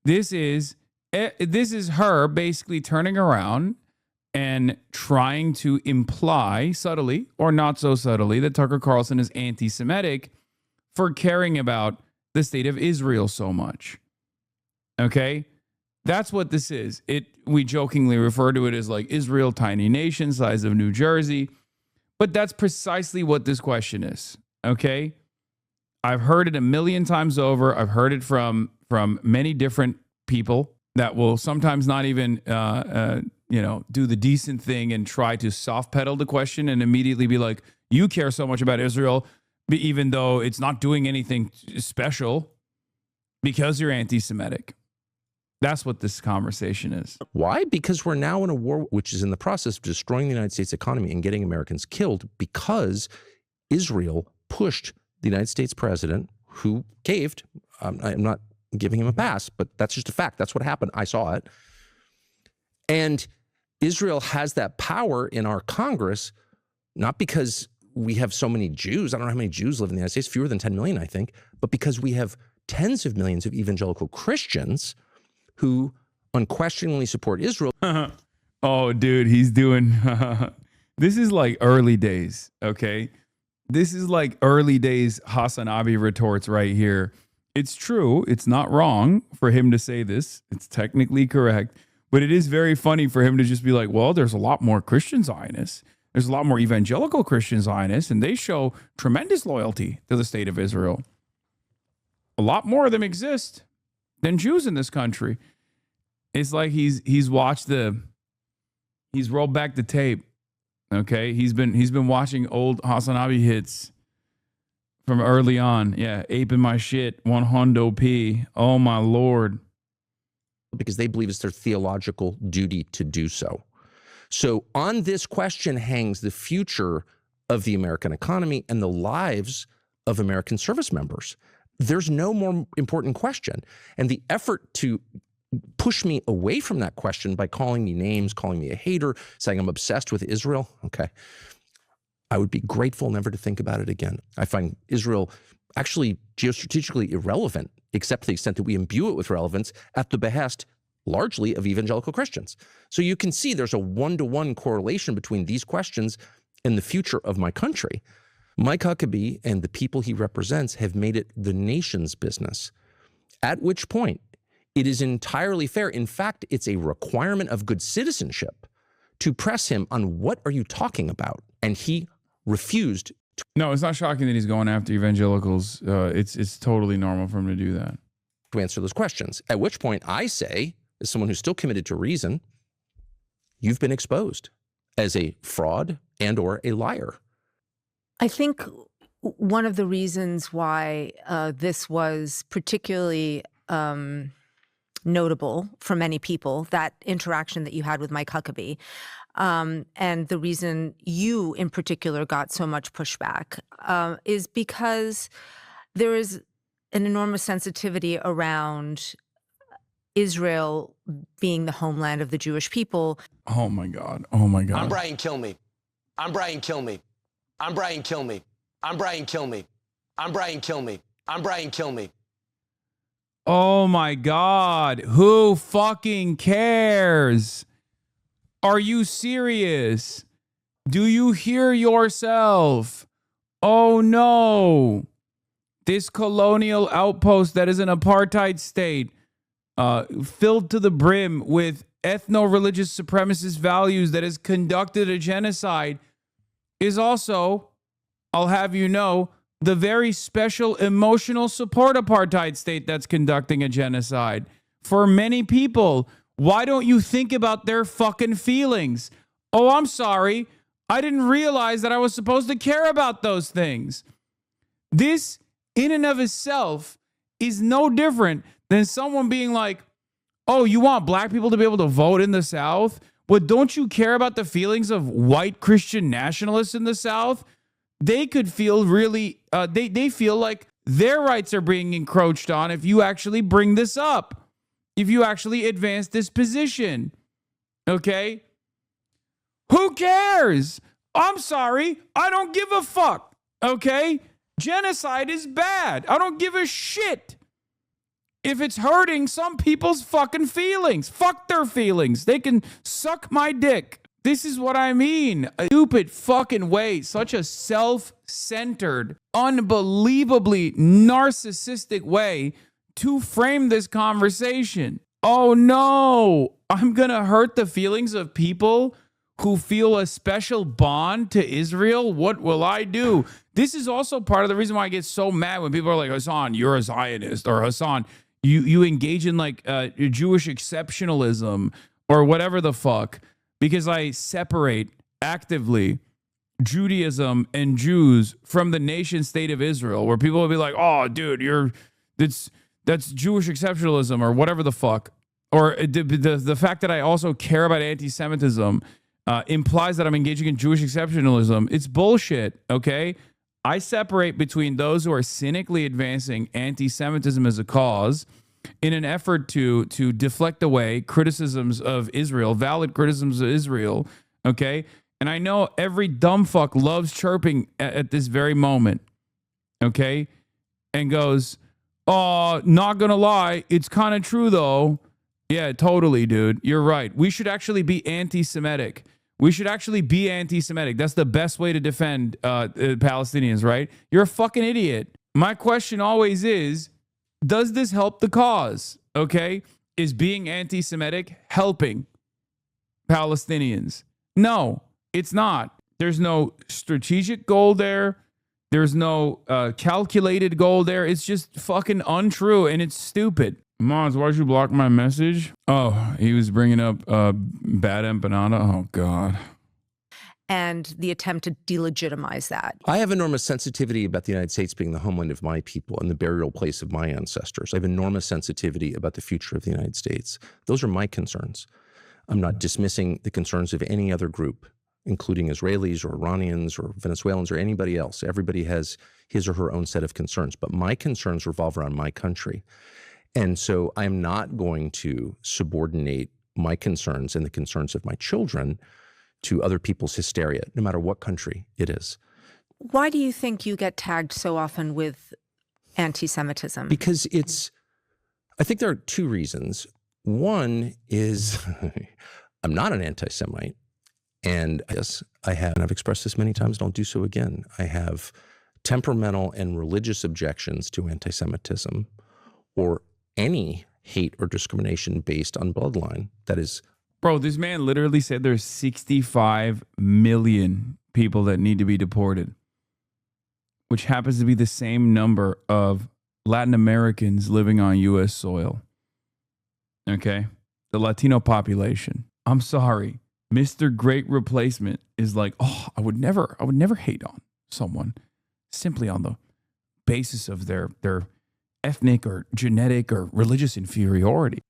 Speaker 1: This is her basically turning around and trying to imply, subtly or not so subtly, that Tucker Carlson is anti-Semitic for caring about the state of Israel so much. Okay? That's what this is. We jokingly refer to it as like Israel, tiny nation, size of New Jersey. But that's precisely what this question is. Okay? I've heard it a million times over. I've heard it from many different people that will sometimes not even do the decent thing and try to soft pedal the question and immediately be like, you care so much about Israel, even though it's not doing anything special, because you're anti-Semitic. That's what this conversation is.
Speaker 8: Why? Because we're now in a war which is in the process of destroying the United States economy and getting Americans killed, because Israel pushed the United States president, who caved. I'm not giving him a pass, but that's just a fact. That's what happened. I saw it. And Israel has that power in our Congress, not because we have so many Jews. I don't know how many Jews live in the United States, fewer than 10 million, I think, but because we have tens of millions of evangelical Christians who unquestioningly support Israel.
Speaker 1: Oh, dude, he's doing, this is like early days, okay? This is like early days HasanAbi retorts right here. It's true. It's not wrong for him to say this. It's technically correct. But it is very funny for him to just be like, well, there's a lot more Christian Zionists. There's a lot more evangelical Christian Zionists, and they show tremendous loyalty to the state of Israel. A lot more of them exist than Jews in this country. It's like he's rolled back the tape. Okay, he's been watching old HasanAbi hits from early on. Yeah, aping my shit, 100 P. Oh my Lord.
Speaker 8: Because they believe it's their theological duty to do so. So on this question hangs the future of the American economy and the lives of American service members. There's no more important question. And the effort to push me away from that question by calling me names, calling me a hater, saying I'm obsessed with Israel, okay, I would be grateful never to think about it again. I find Israel actually geostrategically irrelevant, except to the extent that we imbue it with relevance at the behest largely of evangelical Christians. So you can see there's a one-to-one correlation between these questions and the future of my country. Mike Huckabee and the people he represents have made it the nation's business, at which point it is entirely fair. In fact, it's a requirement of good citizenship to press him on what are you talking about? And he refused.
Speaker 1: No, it's not shocking that he's going after evangelicals. It's totally normal for him to do that.
Speaker 8: To answer those questions, at which point I say, as someone who's still committed to reason, you've been exposed as a fraud and or a liar.
Speaker 10: I think one of the reasons why this was particularly notable for many people, that interaction that you had with Mike Huckabee, and the reason you in particular got so much pushback is because there is an enormous sensitivity around Israel being the homeland of the Jewish people.
Speaker 1: Oh my God. Oh my God.
Speaker 7: I'm Brian Kilmeade. I'm Brian Kilmeade. I'm Brian Kilmeade. I'm Brian Kilmeade. I'm Brian Kilmeade. I'm Brian Kilmeade.
Speaker 1: Oh my God. Who fucking cares? Are you serious? Do you hear yourself? Oh no. This colonial outpost that is an apartheid state, filled to the brim with ethno-religious supremacist values that has conducted a genocide, is also, I'll have you know, the very special emotional support apartheid state that's conducting a genocide. For many people, why don't you think about their fucking feelings? Oh, I'm sorry. I didn't realize that I was supposed to care about those things. This, in and of itself, is no different than someone being like, oh, you want black people to be able to vote in the South? But don't you care about the feelings of white Christian nationalists in the South? They could feel really, they feel like their rights are being encroached on if you actually bring this up, if you actually advance this position. Okay? Who cares? I'm sorry. I don't give a fuck. Okay? Genocide is bad. I don't give a shit if it's hurting some people's fucking feelings. Fuck their feelings. They can suck my dick. This is what I mean. A stupid fucking way. Such a self-centered, unbelievably narcissistic way to frame this conversation. Oh no, I'm gonna hurt the feelings of people who feel a special bond to Israel. What will I do? This is also part of the reason why I get so mad when people are like, Hasan, you're a Zionist, or Hasan, you engage in like Jewish exceptionalism or whatever the fuck. Because I separate actively Judaism and Jews from the nation state of Israel, where people will be like, oh, dude, that's Jewish exceptionalism or whatever the fuck. Or the fact that I also care about anti-Semitism implies that I'm engaging in Jewish exceptionalism. It's bullshit, okay? I separate between those who are cynically advancing anti-Semitism as a cause in an effort to deflect away criticisms of Israel, valid criticisms of Israel, okay? And I know every dumb fuck loves chirping at this very moment, okay? And goes, oh, not gonna lie, it's kind of true though. Yeah, totally, dude. You're right. We should actually be anti-Semitic. We should actually be anti-Semitic. That's the best way to defend Palestinians, right? You're a fucking idiot. My question always is, does this help the cause? Okay? Is being anti-Semitic helping Palestinians? No, it's not. There's no strategic goal there. There's no calculated goal there. It's just fucking untrue and it's stupid. Mons, why'd you block my message? Oh, he was bringing up bad empanada. Oh, God.
Speaker 10: and the attempt to delegitimize that.
Speaker 8: I have enormous sensitivity about the United States being the homeland of my people and the burial place of my ancestors. I have enormous sensitivity about the future of the United States. Those are my concerns. I'm not dismissing the concerns of any other group, including Israelis or Iranians or Venezuelans or anybody else. Everybody has his or her own set of concerns, but my concerns revolve around my country. And so I'm not going to subordinate my concerns and the concerns of my children to other people's hysteria, no matter what country it is.
Speaker 10: Why do you think you get tagged so often with anti-Semitism?
Speaker 8: Because I think there are two reasons. One is I'm not an anti-Semite. And yes, I have, and I've expressed this many times, and I'll do so again. I have temperamental and religious objections to anti-Semitism or any hate or discrimination based on bloodline. That is.
Speaker 1: Bro, this man literally said there's 65 million people that need to be deported, which happens to be the same number of Latin Americans living on U.S. soil. Okay? The Latino population. I'm sorry. Mr. Great Replacement is like, oh, I would never hate on someone simply on the basis of their ethnic or genetic or religious inferiority.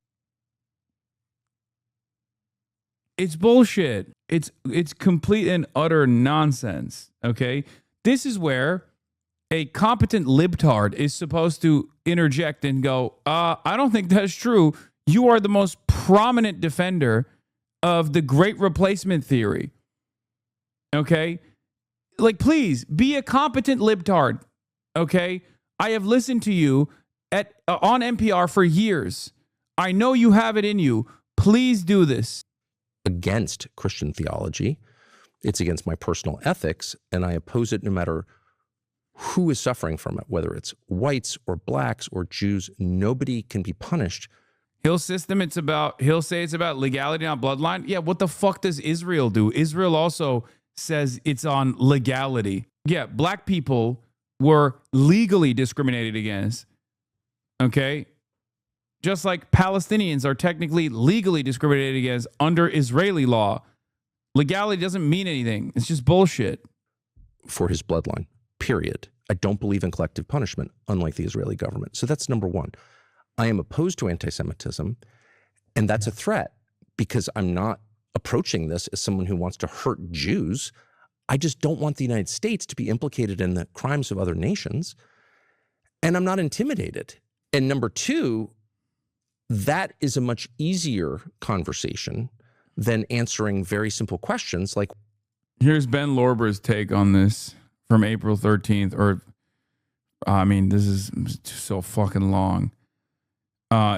Speaker 1: It's bullshit. It's complete and utter nonsense, okay? This is where a competent libtard is supposed to interject and go, I don't think that's true. You are the most prominent defender of the Great Replacement theory, okay? Like, please, be a competent libtard, okay? I have listened to you on NPR for years. I know you have it in you. Please do this.
Speaker 8: Against Christian theology. It's against my personal ethics, and I oppose it no matter who is suffering from it, whether it's whites or blacks or Jews. Nobody can be punished.
Speaker 1: He'll say it's about legality, not bloodline. Yeah, what the fuck does Israel do? Israel also says it's on legality. Yeah, black people were legally discriminated against. Okay? Just like Palestinians are technically legally discriminated against under Israeli law. Legality doesn't mean anything. It's just bullshit.
Speaker 8: For his bloodline, period. I don't believe in collective punishment, unlike the Israeli government. So that's number one. I am opposed to anti-Semitism, and that's a threat because I'm not approaching this as someone who wants to hurt Jews. I just don't want the United States to be implicated in the crimes of other nations, and I'm not intimidated. And number two, that is a much easier conversation than answering very simple questions like.
Speaker 1: Here's Ben Lorber's take on this from April 13th, or, I mean, this is so fucking long.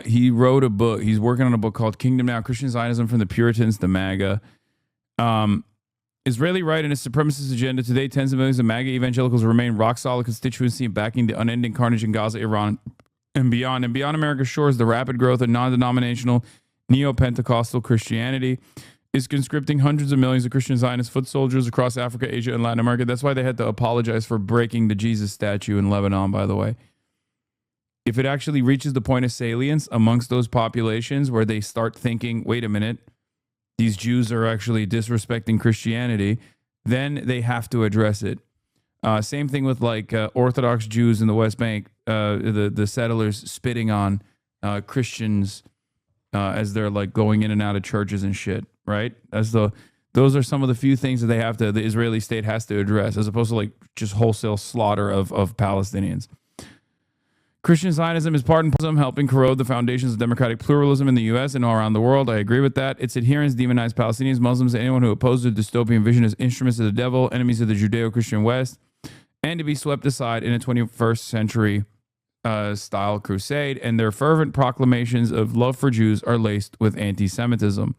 Speaker 1: He wrote a book. He's working on a book called Kingdom Now, Christian Zionism from the Puritans to MAGA. Israeli right and its supremacist agenda. Today, tens of millions of MAGA evangelicals remain rock-solid constituency backing the unending carnage in Gaza, Iran, and beyond. And beyond America's shores, the rapid growth of non-denominational neo-Pentecostal Christianity is conscripting hundreds of millions of Christian Zionist foot soldiers across Africa, Asia, and Latin America. That's why they had to apologize for breaking the Jesus statue in Lebanon, by the way. If it actually reaches the point of salience amongst those populations where they start thinking, wait a minute, these Jews are actually disrespecting Christianity, then they have to address it. Same thing with like Orthodox Jews in the West Bank, the settlers spitting on Christians as they're like going in and out of churches and shit, right? Those are some of the few things that the Israeli state has to address, as opposed to like just wholesale slaughter of Palestinians. Christian Zionism is part and parcel helping corrode the foundations of democratic pluralism in the U.S. and all around the world. I agree with that. Its adherents demonize Palestinians, Muslims, and anyone who opposes the dystopian vision as instruments of the devil, enemies of the Judeo-Christian West, and to be swept aside in a 21st century style crusade. And their fervent proclamations of love for Jews are laced with anti-Semitism.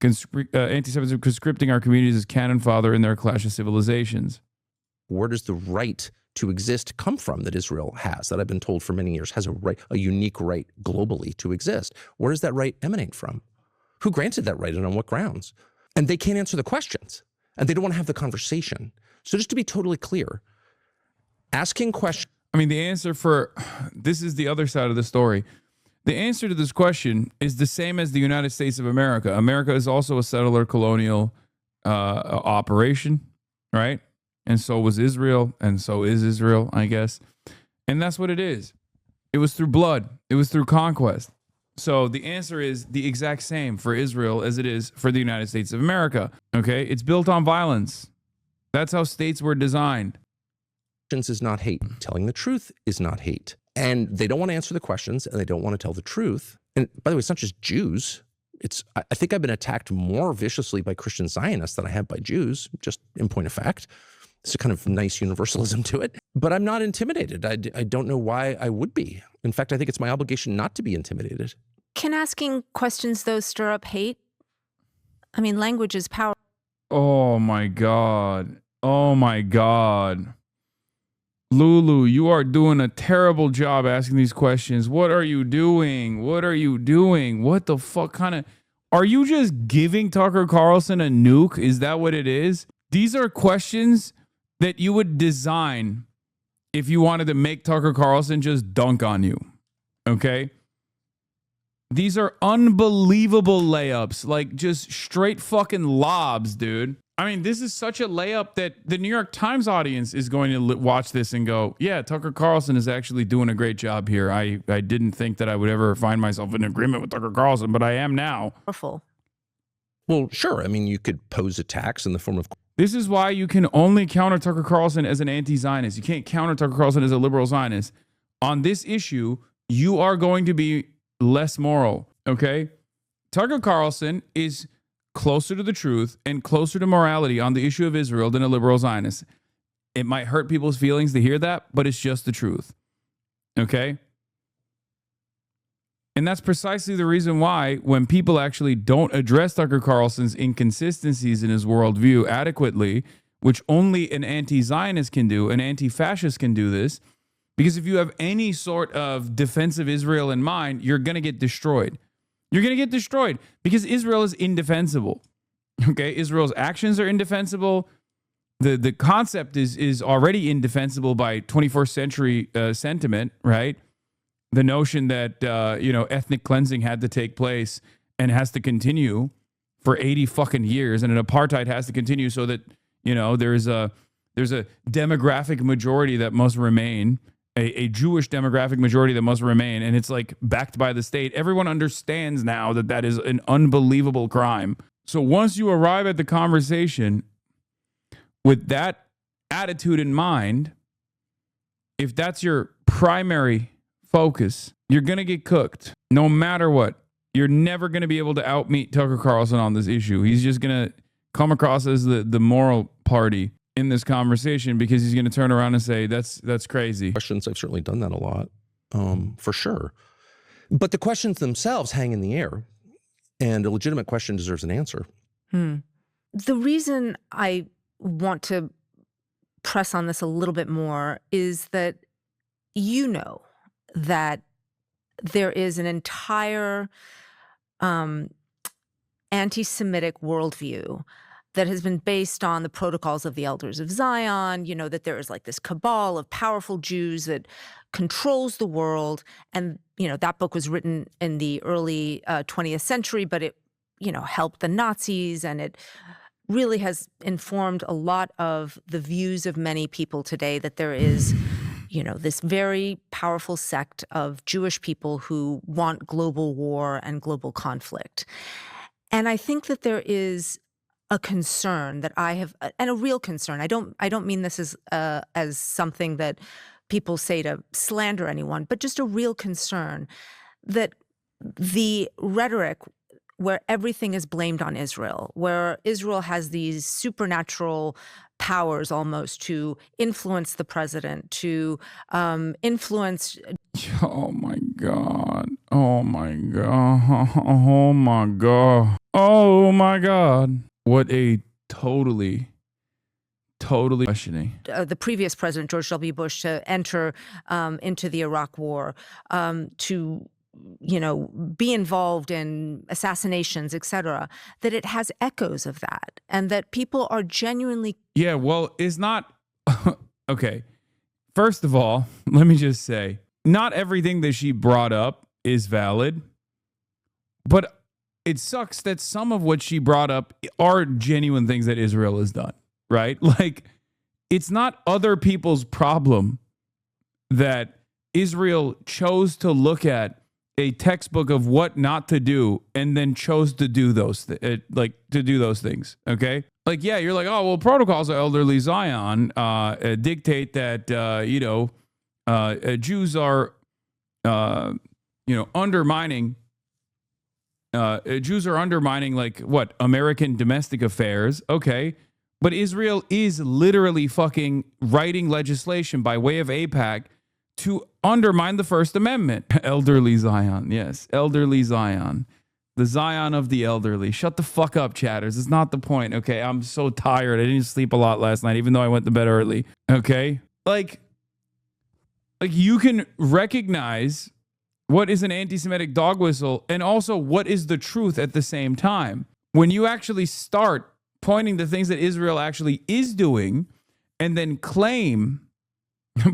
Speaker 1: Anti-Semitism conscripting our communities as cannon fodder in their clash of civilizations.
Speaker 8: Where does the right to exist come from that Israel has, that I've been told for many years has a unique right globally to exist? Where does that right emanate from? Who granted that right and on what grounds? And they can't answer the questions, and they don't want to have the conversation. So just to be totally clear, asking questions.
Speaker 1: I mean, the answer this is the other side of the story. The answer to this question is the same as the United States of America. America is also a settler colonial operation, right? And so was Israel, and so is Israel, I guess. And that's what it is. It was through blood. It was through conquest. So the answer is the exact same for Israel as it is for the United States of America. Okay? It's built on violence. That's how states were designed.
Speaker 8: Is not hate. Telling the truth is not hate. And they don't want to answer the questions, and they don't want to tell the truth. And by the way, it's not just Jews. I think I've been attacked more viciously by Christian Zionists than I have by Jews, just in point of fact. It's a kind of nice universalism to it. But I'm not intimidated. I don't know why I would be. In fact, I think it's my obligation not to be intimidated.
Speaker 10: Can asking questions, though, stir up hate? I mean, language is power.
Speaker 1: Oh, my God. Oh, my God. Lulu, you are doing a terrible job asking these questions. What are you doing? What are you doing? What the fuck kind of... Are you just giving Tucker Carlson a nuke? Is that what it is? These are questions that you would design if you wanted to make Tucker Carlson just dunk on you. Okay? These are unbelievable layups. Like, just straight fucking lobs, dude. I mean, this is such a layup that the New York Times audience is going to watch this and go, yeah, Tucker Carlson is actually doing a great job here. I didn't think that I would ever find myself in agreement with Tucker Carlson, but I am now.
Speaker 8: Well, sure. I mean, you could pose attacks in the form of...
Speaker 1: This is why you can only counter Tucker Carlson as an anti-Zionist. You can't counter Tucker Carlson as a liberal Zionist. On this issue, you are going to be less moral, okay? Tucker Carlson is closer to the truth and closer to morality on the issue of Israel than a liberal Zionist. It might hurt people's feelings to hear that, but it's just the truth. Okay? And that's precisely the reason why when people actually don't address Tucker Carlson's inconsistencies in his worldview adequately, which only an anti-Zionist can do, an anti-fascist can do this, because if you have any sort of defense of Israel in mind, you're going to get destroyed. You're going to get destroyed because Israel is indefensible. Okay? Israel's actions are indefensible. The concept is already indefensible by 21st century sentiment, right? The notion that, ethnic cleansing had to take place and has to continue for 80 fucking years, and an apartheid has to continue so that, there's a demographic majority that must remain, a Jewish demographic majority that must remain, and it's like backed by the state. Everyone understands now that that is an unbelievable crime. So once you arrive at the conversation with that attitude in mind, if that's your primary focus, you're going to get cooked no matter what. You're never going to be able to outmeet Tucker Carlson on this issue. He's just going to come across as the moral party in this conversation because he's going to turn around and say, that's crazy.
Speaker 8: Questions, I've certainly done that a lot, for sure. But the questions themselves hang in the air, and a legitimate question deserves an answer.
Speaker 10: The reason I want to press on this a little bit more is that that there is an entire anti-Semitic worldview that has been based on the protocols of the elders of Zion, that there is like this cabal of powerful Jews that controls the world. And, that book was written in the early 20th century, but it, helped the Nazis, and it really has informed a lot of the views of many people today that there is, this very powerful sect of Jewish people who want global war and global conflict. And I think that there is a concern that I have, and a real concern. I don't mean this as something that people say to slander anyone, but just a real concern that the rhetoric where everything is blamed on Israel, where Israel has these supernatural powers almost to influence the president, to influence.
Speaker 1: Oh my God. Oh my God. Oh my God. Oh my God. What a totally questioning.
Speaker 10: The previous president, George W. Bush, to enter into the Iraq War, to be involved in assassinations, et cetera, that it has echoes of that, and that people are genuinely.
Speaker 1: Yeah, well, it's not. Okay. First of all, let me just say, not everything that she brought up is valid, but it sucks that some of what she brought up are genuine things that Israel has done, right? Like, it's not other people's problem that Israel chose to look at a textbook of what not to do and then chose to do those things. Okay. Like, yeah, you're like, oh, well, protocols of elderly Zion dictate that, Jews are, undermining, like what? American domestic affairs. Okay. But Israel is literally fucking writing legislation by way of AIPAC to undermine the First Amendment. Elderly Zion. Yes. Elderly Zion. The Zion of the elderly. Shut the fuck up, chatters. It's not the point. Okay. I'm so tired. I didn't sleep a lot last night, even though I went to bed early. Okay. Like you can recognize what is an anti-Semitic dog whistle and also what is the truth at the same time. When you actually start pointing to things that Israel actually is doing and then claim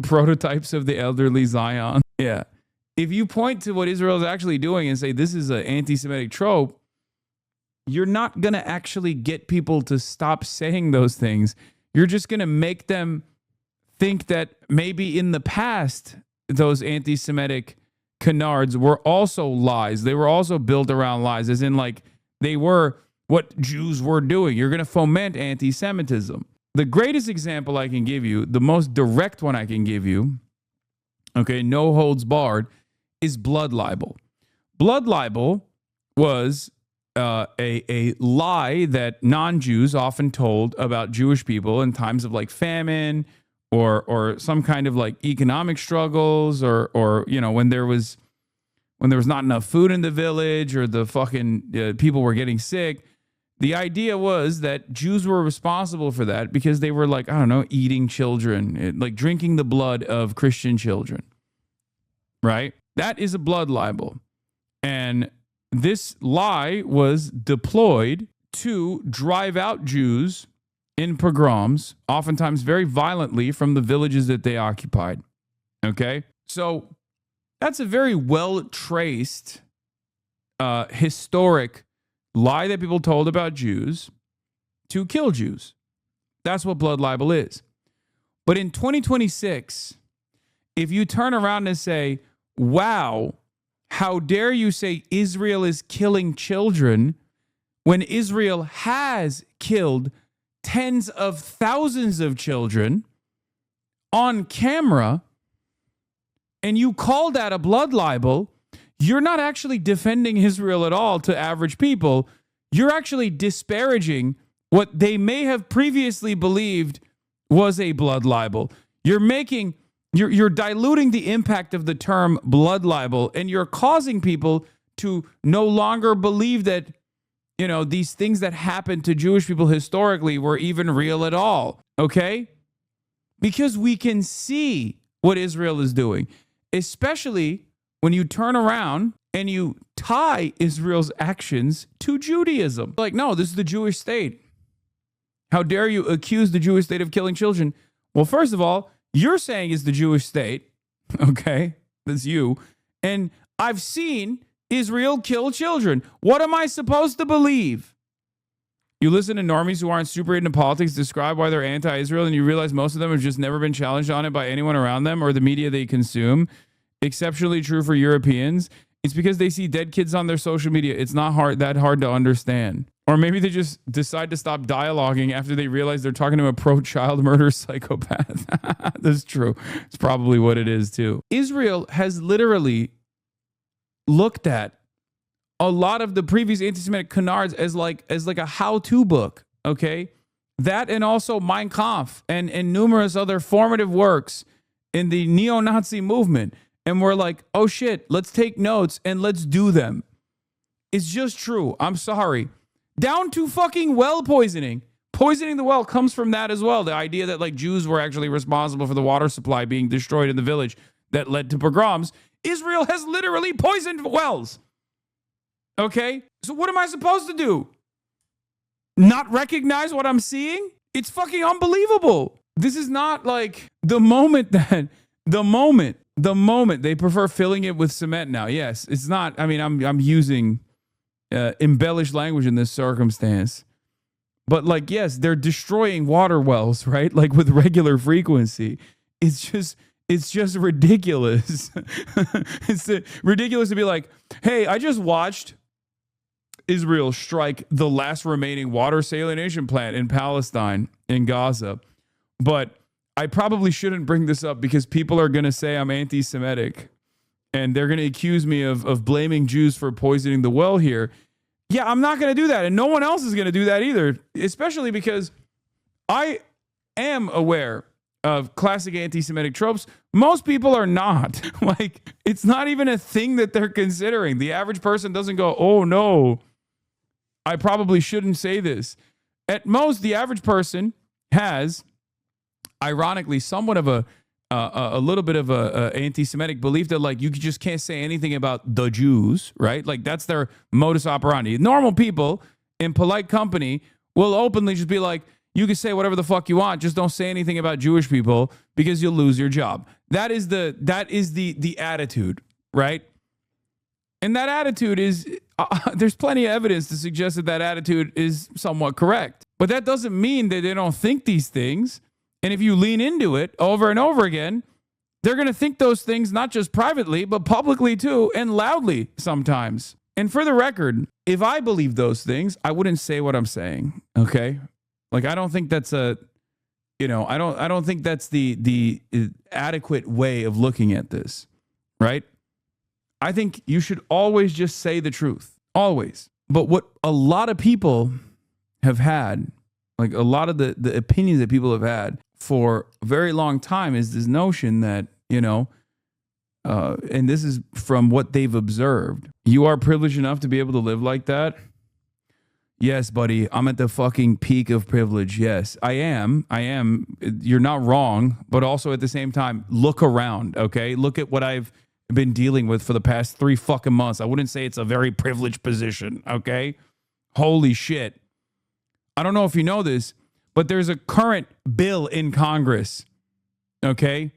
Speaker 1: prototypes of the elderly Zion. Yeah. If you point to what Israel is actually doing and say this is an anti-Semitic trope, you're not going to actually get people to stop saying those things. You're just going to make them think that maybe in the past, those anti-Semitic canards were also lies. They were also built around lies, as in like they were what Jews were doing. You're going to foment anti-Semitism. The greatest example I can give you, the most direct one I can give you, okay, no holds barred, is blood libel. Blood libel was a lie that non-Jews often told about Jewish people in times of like famine or some kind of like economic struggles or when there was not enough food in the village or the fucking people were getting sick. The idea was that Jews were responsible for that because they were like, I don't know, eating children, like drinking the blood of Christian children, right? That is a blood libel. And this lie was deployed to drive out Jews in pogroms, oftentimes very violently, from the villages that they occupied. Okay? So that's a very well-traced, historic lie that people told about Jews to kill Jews. That's what blood libel is. But in 2026, if you turn around and say, wow, how dare you say Israel is killing children when Israel has killed tens of thousands of children on camera, and you call that a blood libel, you're not actually defending Israel at all to average people. You're actually disparaging what they may have previously believed was a blood libel. You're diluting the impact of the term blood libel, and you're causing people to no longer believe that, these things that happened to Jewish people historically were even real at all. Okay? Because we can see what Israel is doing, especially when you turn around and you tie Israel's actions to Judaism. Like, no, this is the Jewish state. How dare you accuse the Jewish state of killing children? Well, first of all, you're saying it's the Jewish state. Okay, that's you. And I've seen Israel kill children. What am I supposed to believe? You listen to normies who aren't super into politics describe why they're anti-Israel, and you realize most of them have just never been challenged on it by anyone around them or the media they consume. Exceptionally true for Europeans. It's because they see dead kids on their social media. It's not that hard to understand. Or maybe they just decide to stop dialoguing after they realize they're talking to a pro-child murder psychopath. That's true. It's probably what it is too. Israel has literally looked at a lot of the previous anti-Semitic canards as like a how-to book. Okay, that and also Mein Kampf and numerous other formative works in the neo-Nazi movement. And we're like, oh shit, let's take notes and let's do them. It's just true. I'm sorry. Down to fucking well poisoning. Poisoning the well comes from that as well. The idea that like Jews were actually responsible for the water supply being destroyed in the village that led to pogroms. Israel has literally poisoned wells. Okay? So what am I supposed to do? Not recognize what I'm seeing? It's fucking unbelievable. This is not like the moment they prefer filling it with cement now. Yes, it's not. I mean, I'm using embellish language in this circumstance. But like, yes, they're destroying water wells, right? Like with regular frequency. It's just ridiculous. It's ridiculous to be like, hey, I just watched Israel strike the last remaining water salination plant in Palestine, in Gaza. But I probably shouldn't bring this up because people are going to say I'm anti-Semitic and they're going to accuse me of blaming Jews for poisoning the well here. Yeah, I'm not going to do that. And no one else is going to do that either, especially because I am aware of classic anti-Semitic tropes. Most people are not. Like, it's not even a thing that they're considering. The average person doesn't go, oh no, I probably shouldn't say this. At most, the average person has, ironically, somewhat of a little bit of a anti-Semitic belief that like you just can't say anything about the Jews, right? Like that's their modus operandi. Normal people in polite company will openly just be like, you can say whatever the fuck you want, just don't say anything about Jewish people because you'll lose your job. That is the attitude, right? And that attitude is there's plenty of evidence to suggest that attitude is somewhat correct. But that doesn't mean that they don't think these things. And if you lean into it over and over again, they're going to think those things not just privately, but publicly too, and loudly sometimes. And for the record, if I believe those things, I wouldn't say what I'm saying. Okay? Like, I don't think that's I don't think that's the adequate way of looking at this, right? I think you should always just say the truth. Always. But what a lot of people have had, like a lot of the opinions that people have had for a very long time is this notion that, and this is from what they've observed, you are privileged enough to be able to live like that. Yes, buddy, I'm at the fucking peak of privilege. Yes, I am. You're not wrong. But also at the same time, look around, okay? Look at what I've been dealing with for the past 3 fucking months. I wouldn't say it's a very privileged position, okay? Holy shit. I don't know if you know this, but there's a current bill in Congress, okay,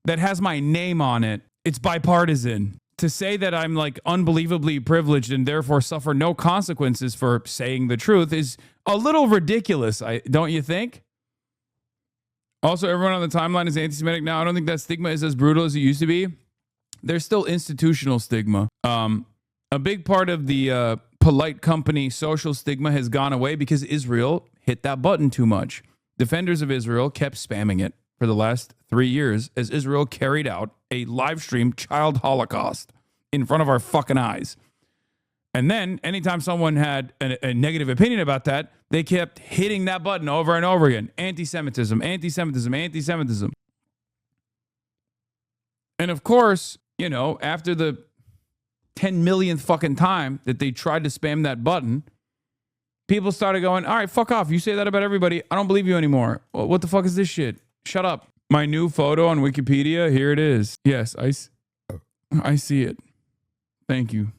Speaker 1: that has my name on it. It's bipartisan. To say that I'm like unbelievably privileged and therefore suffer no consequences for saying the truth is a little ridiculous, don't you think? Also, everyone on the timeline is anti-Semitic now. I don't think that stigma is as brutal as it used to be. There's still institutional stigma. A big part of the polite company social stigma has gone away because Israel hit that button too much. Defenders of Israel kept spamming it for the last 3 years as Israel carried out a live stream child holocaust in front of our fucking eyes. And then anytime someone had a negative opinion about that, they kept hitting that button over and over again. Anti-Semitism, anti-Semitism, anti-Semitism. And of course, after the 10 millionth fucking time that they tried to spam that button, people started going, all right, fuck off. You say that about everybody. I don't believe you anymore. Well, what the fuck is this shit? Shut up. My new photo on Wikipedia, here it is. Yes, I see it. Thank you.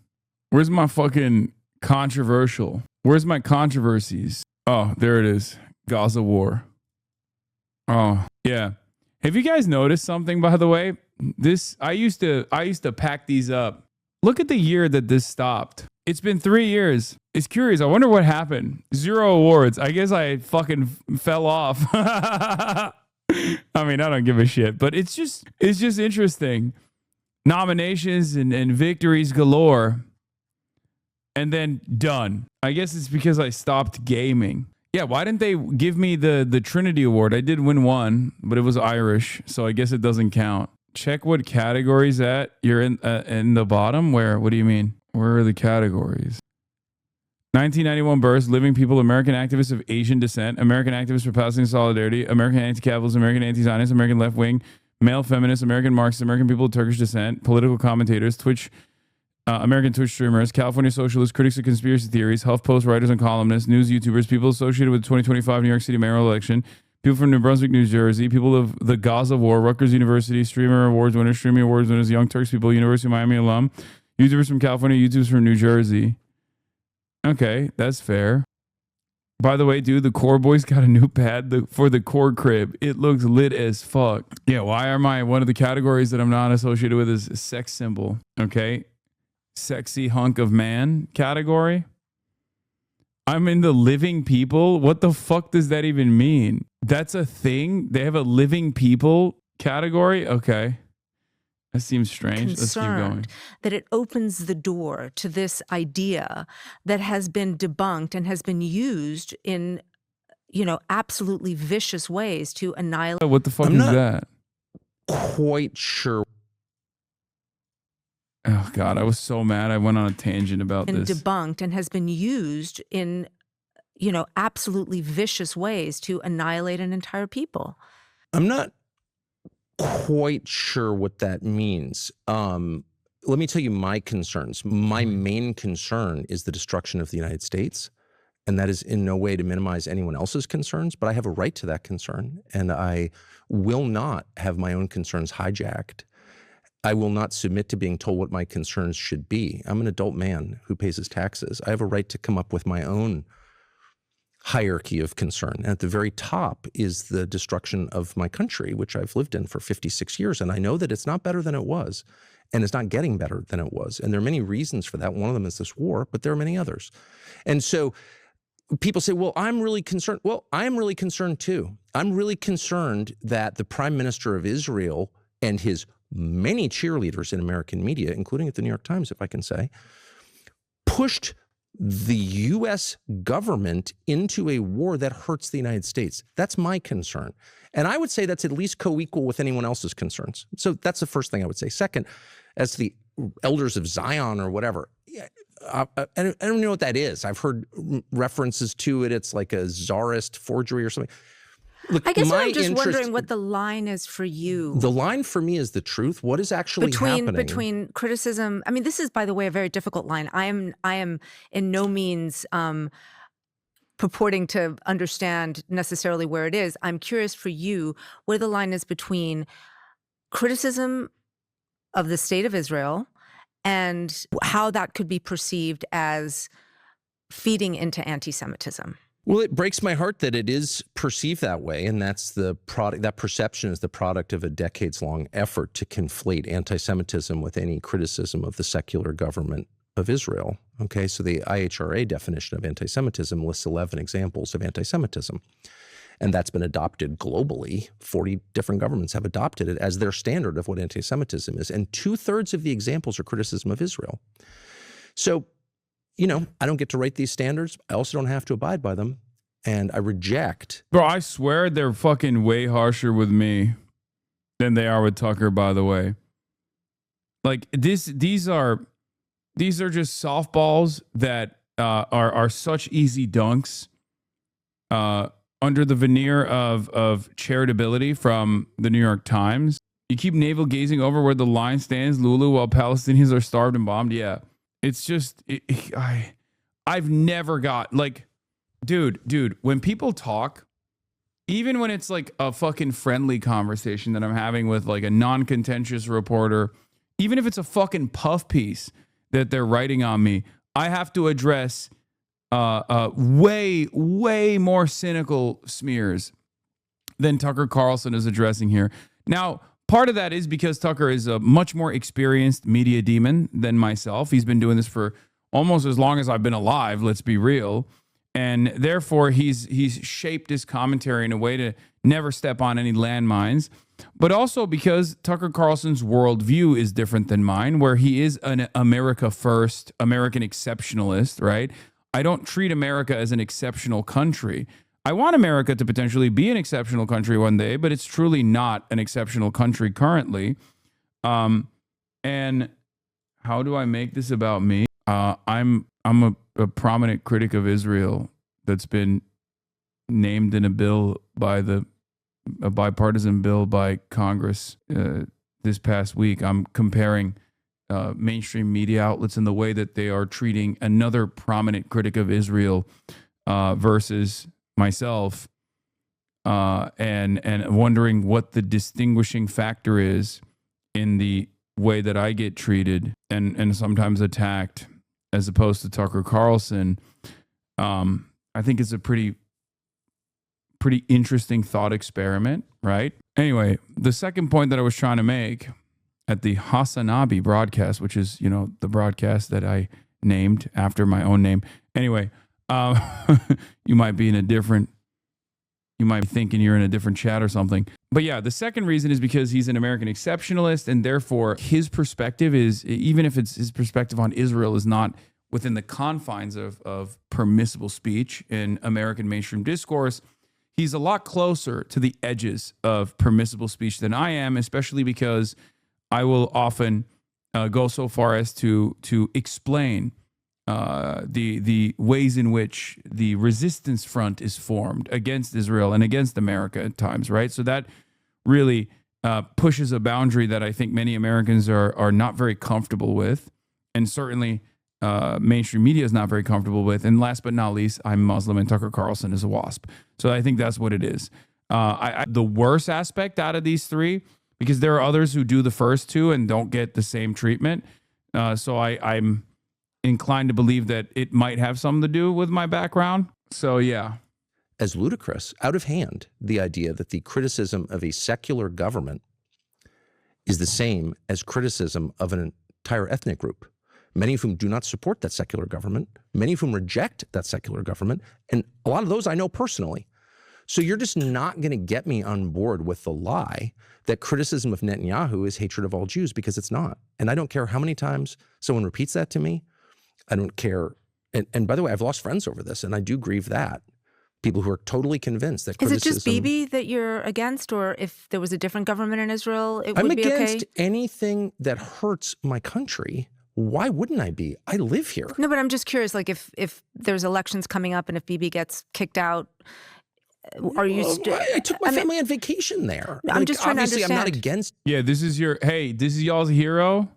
Speaker 1: Where's my fucking controversial? Where's my controversies? Oh, there it is. Gaza war. Oh, yeah. Have you guys noticed something, by the way? I used to pack these up. Look at the year that this stopped. It's been 3 years. It's curious. I wonder what happened. 0 awards. I guess I fucking fell off. I mean, I don't give a shit, but it's just interesting. Nominations and victories galore. And then done. I guess it's because I stopped gaming. Yeah, why didn't they give me the Trinity Award? I did win one, but it was Irish, so I guess it doesn't count. Check what categories you're in the bottom. Where? What do you mean? Where are the categories? 1991 births, living people, American activists of Asian descent, American activists for Palestinian solidarity, American anti-capitalism, American anti-Zionist, American left-wing, male feminists, American Marxists, American people of Turkish descent, political commentators, American Twitch streamers, California socialists, critics of conspiracy theories, HuffPost writers and columnists, news YouTubers, people associated with the 2025 New York City mayoral election, people from New Brunswick, New Jersey, people of the Gaza war, Rutgers University, streaming awards winners, Young Turks people, University of Miami alum, YouTubers from California, YouTubers from New Jersey. Okay, that's fair. By the way, dude, the Core Boys got a new pad for the Core Crib. It looks lit as fuck. Yeah, why am I one of the categories that I'm not associated with is a sex symbol? Okay. Sexy hunk of man category. I'm in the living people? What the fuck does that even mean? That's a thing? They have a living people category? Okay. That seems strange. Let's keep going.
Speaker 10: Concerned that it opens the door to this idea that has been debunked and has been used in, absolutely vicious ways to annihilate.
Speaker 1: What the fuck is that?
Speaker 8: Quite sure.
Speaker 1: Oh God, I was so mad. I went on a tangent about
Speaker 10: And
Speaker 1: this.
Speaker 10: debunked and has been used in, absolutely vicious ways to annihilate an entire people.
Speaker 8: I'm not quite sure what that means. Let me tell you my concerns. My main concern is the destruction of the United States. And that is in no way to minimize anyone else's concerns, but I have a right to that concern. And I will not have my own concerns hijacked. I will not submit to being told what my concerns should be. I'm an adult man who pays his taxes. I have a right to come up with my own hierarchy of concern. And at the very top is the destruction of my country, which I've lived in for 56 years. And I know that it's not better than it was, and it's not getting better than it was. And there are many reasons for that. One of them is this war, but there are many others. And so people say, well, I'm really concerned. Well, I'm really concerned too. I'm really concerned that the Prime Minister of Israel and his many cheerleaders in American media, including at the New York Times, if I can say, pushed the U.S. government into a war that hurts the United States. That's my concern. And I would say that's at least co-equal with anyone else's concerns. So that's the first thing I would say. Second, as the elders of Zion or whatever, I don't know what that is. I've heard references to it. It's like a czarist forgery or something. Look,
Speaker 10: I guess I'm just wondering what the line is for you.
Speaker 8: The line for me is the truth. What is actually happening?
Speaker 10: Between criticism. I mean, this is, by the way, a very difficult line. I am in no means purporting to understand necessarily where it is. I'm curious for you where the line is between criticism of the state of Israel and how that could be perceived as feeding into anti-Semitism.
Speaker 8: Well, it breaks my heart that it is perceived that way, and that's the product. That perception is the product of a decades-long effort to conflate anti-Semitism with any criticism of the secular government of Israel. Okay, so the IHRA definition of anti-Semitism lists 11 examples of anti-Semitism, and that's been adopted globally. 40 different governments have adopted it as their standard of what anti-Semitism is, and 2/3 of the examples are criticism of Israel. So, I don't get to write these standards. I also don't have to abide by them. And I reject.
Speaker 1: Bro, I swear they're fucking way harsher with me than they are with Tucker, by the way. Like these are just softballs that are such easy dunks under the veneer of charitability from the New York Times. You keep navel gazing over where the line stands, Lulu, while Palestinians are starved and bombed. Yeah. It's just, I've never got, like, dude, when people talk, even when it's like a fucking friendly conversation that I'm having with like a non-contentious reporter, even if it's a fucking puff piece that they're writing on me, I have to address way more cynical smears than Tucker Carlson is addressing here. Now, part of that is because Tucker is a much more experienced media demon than myself. He's been doing this for almost as long as I've been alive, let's be real. And therefore, he's shaped his commentary in a way to never step on any landmines. But also because Tucker Carlson's worldview is different than mine, where he is an America first, American exceptionalist, right? I don't treat America as an exceptional country. I want America to potentially be an exceptional country one day, but it's truly not an exceptional country currently. And how do I make this about me? I'm a prominent critic of Israel that's been named in a bill by a bipartisan bill by Congress this past week. I'm comparing mainstream media outlets in the way that they are treating another prominent critic of Israel versus myself, and wondering what the distinguishing factor is in the way that I get treated and sometimes attacked as opposed to Tucker Carlson. I think it's a pretty interesting thought experiment, right? Anyway, the second point that I was trying to make at the HasanAbi broadcast, which is, the broadcast that I named after my own name. Anyway, You might be in a different, you might be thinking you're in a different chat or something. But yeah, the second reason is because he's an American exceptionalist, and therefore his perspective is, even if it's his perspective on Israel is not within the confines of permissible speech in American mainstream discourse, he's a lot closer to the edges of permissible speech than I am, especially because I will often go so far as to explain the ways in which the resistance front is formed against Israel and against America at times, right? So that really pushes a boundary that I think many Americans are not very comfortable with, and certainly mainstream media is not very comfortable with. And last but not least, I'm Muslim and Tucker Carlson is a WASP. So I think that's what it is. The worst aspect out of these three, because there are others who do the first two and don't get the same treatment. So I'm inclined to believe that it might have something to do with my background. So yeah.
Speaker 8: As ludicrous, out of hand, the idea that the criticism of a secular government is the same as criticism of an entire ethnic group, many of whom do not support that secular government, many of whom reject that secular government, and a lot of those I know personally. So you're just not going to get me on board with the lie that criticism of Netanyahu is hatred of all Jews, because it's not. And I don't care how many times someone repeats that to me. I don't care. And by the way, I've lost friends over this, and I do grieve that. People who are totally convinced that criticism...
Speaker 10: Is it just Bibi that you're against, or if there was a different government in Israel, it would be okay?
Speaker 8: I'm against anything that hurts my country. Why wouldn't I be? I live here.
Speaker 10: No, but I'm just curious, like if there's elections coming up and if Bibi gets kicked out, are you...
Speaker 8: I took my family on vacation there.
Speaker 10: I'm just trying to understand.
Speaker 8: I'm not against...
Speaker 1: Yeah, this is y'all's hero.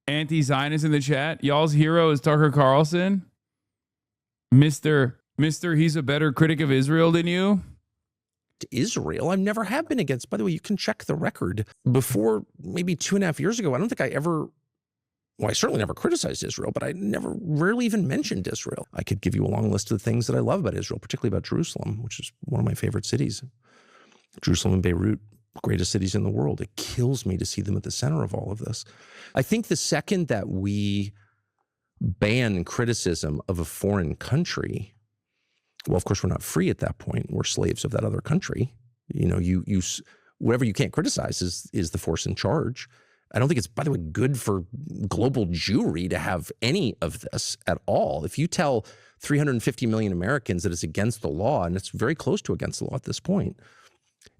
Speaker 1: Anti-Zionist in the chat. Y'all's hero is Tucker Carlson. Mr. He's a better critic of Israel than you.
Speaker 8: Israel, I never have been against. By the way, you can check the record. Before maybe 2.5 years ago, I don't think I ever... Well, I certainly never criticized Israel, but I rarely even mentioned Israel. I could give you a long list of the things that I love about Israel, particularly about Jerusalem, which is one of my favorite cities. Jerusalem and Beirut, greatest cities in the world. It kills me to see them at the center of all of this. I think the second that we ban criticism of a foreign country, well, of course, we're not free at that point. We're slaves of that other country. You know, whatever you can't criticize is the force in charge. I don't think it's, by the way, good for global Jewry to have any of this at all. If you tell 350 million Americans that it's against the law, and it's very close to against the law at this point,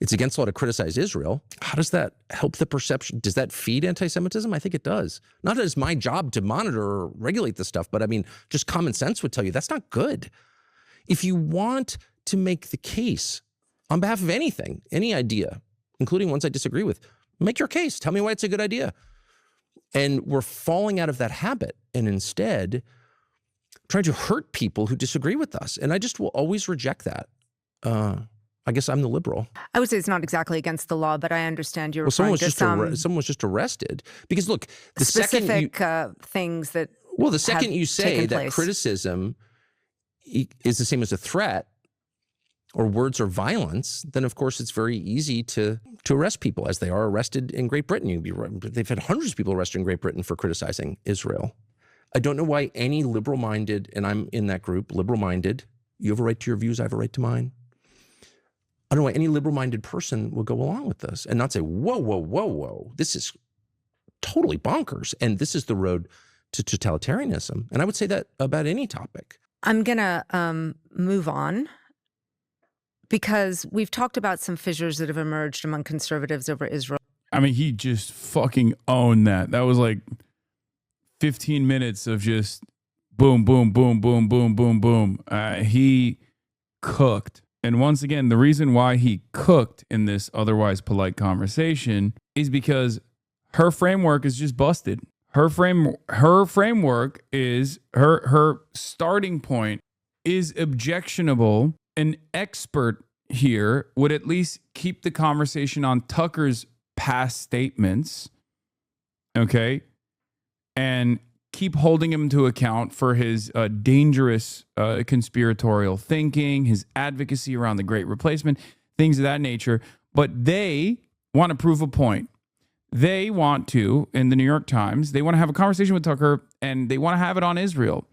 Speaker 8: it's against the law to criticize Israel, how does that help the perception? Does that feed anti-Semitism? I think it does. Not that it's my job to monitor or regulate this stuff, but I mean, just common sense would tell you that's not good. If you want to make the case on behalf of anything, any idea, including ones I disagree with, make your case. Tell me why it's a good idea. And we're falling out of that habit and instead trying to hurt people who disagree with us. And I just will always reject that. I guess I'm the liberal.
Speaker 10: I would say it's not exactly against the law, but I understand you're
Speaker 8: referring to someone was just arrested. Because look, the
Speaker 10: specific things that
Speaker 8: Well, the second you say that criticism is the same as a threat, or words or violence, then of course it's very easy to arrest people, as they are arrested in Great Britain. They've had hundreds of people arrested in Great Britain for criticizing Israel. I don't know why any liberal-minded, and I'm in that group, liberal-minded, you have a right to your views, I have a right to mine. I don't know why any liberal-minded person will go along with this and not say, whoa, whoa, whoa, whoa, this is totally bonkers, and this is the road to totalitarianism. And I would say that about any topic.
Speaker 10: I'm going to move on, because we've talked about some fissures that have emerged among conservatives over Israel.
Speaker 1: I mean, he just fucking owned that. That was like 15 minutes of just boom, boom, boom, boom, boom, boom, boom. He cooked. And once again, the reason why he cooked in this otherwise polite conversation is because her framework is just busted. Her framework is, her starting point is objectionable. An expert here would at least keep the conversation on Tucker's past statements, okay, and keep holding him to account for his dangerous conspiratorial thinking, his advocacy around the Great Replacement, things of that nature. But they want to prove a point. They want to, in the New York Times, they want to have a conversation with Tucker, and they want to have it on Israel.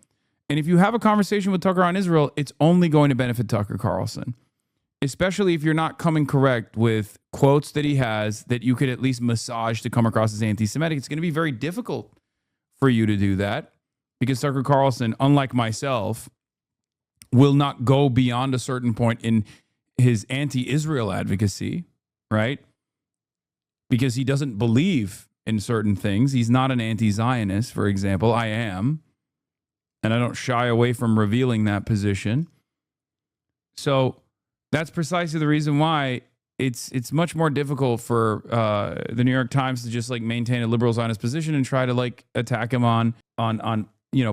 Speaker 1: And if you have a conversation with Tucker on Israel, it's only going to benefit Tucker Carlson, especially if you're not coming correct with quotes that he has that you could at least massage to come across as anti-Semitic. It's going to be very difficult for you to do that because Tucker Carlson, unlike myself, will not go beyond a certain point in his anti-Israel advocacy, right? Because he doesn't believe in certain things. He's not an anti-Zionist, for example. I am. And I don't shy away from revealing that position. So that's precisely the reason why it's much more difficult for the New York Times to just like maintain a liberal Zionist position and try to like attack him on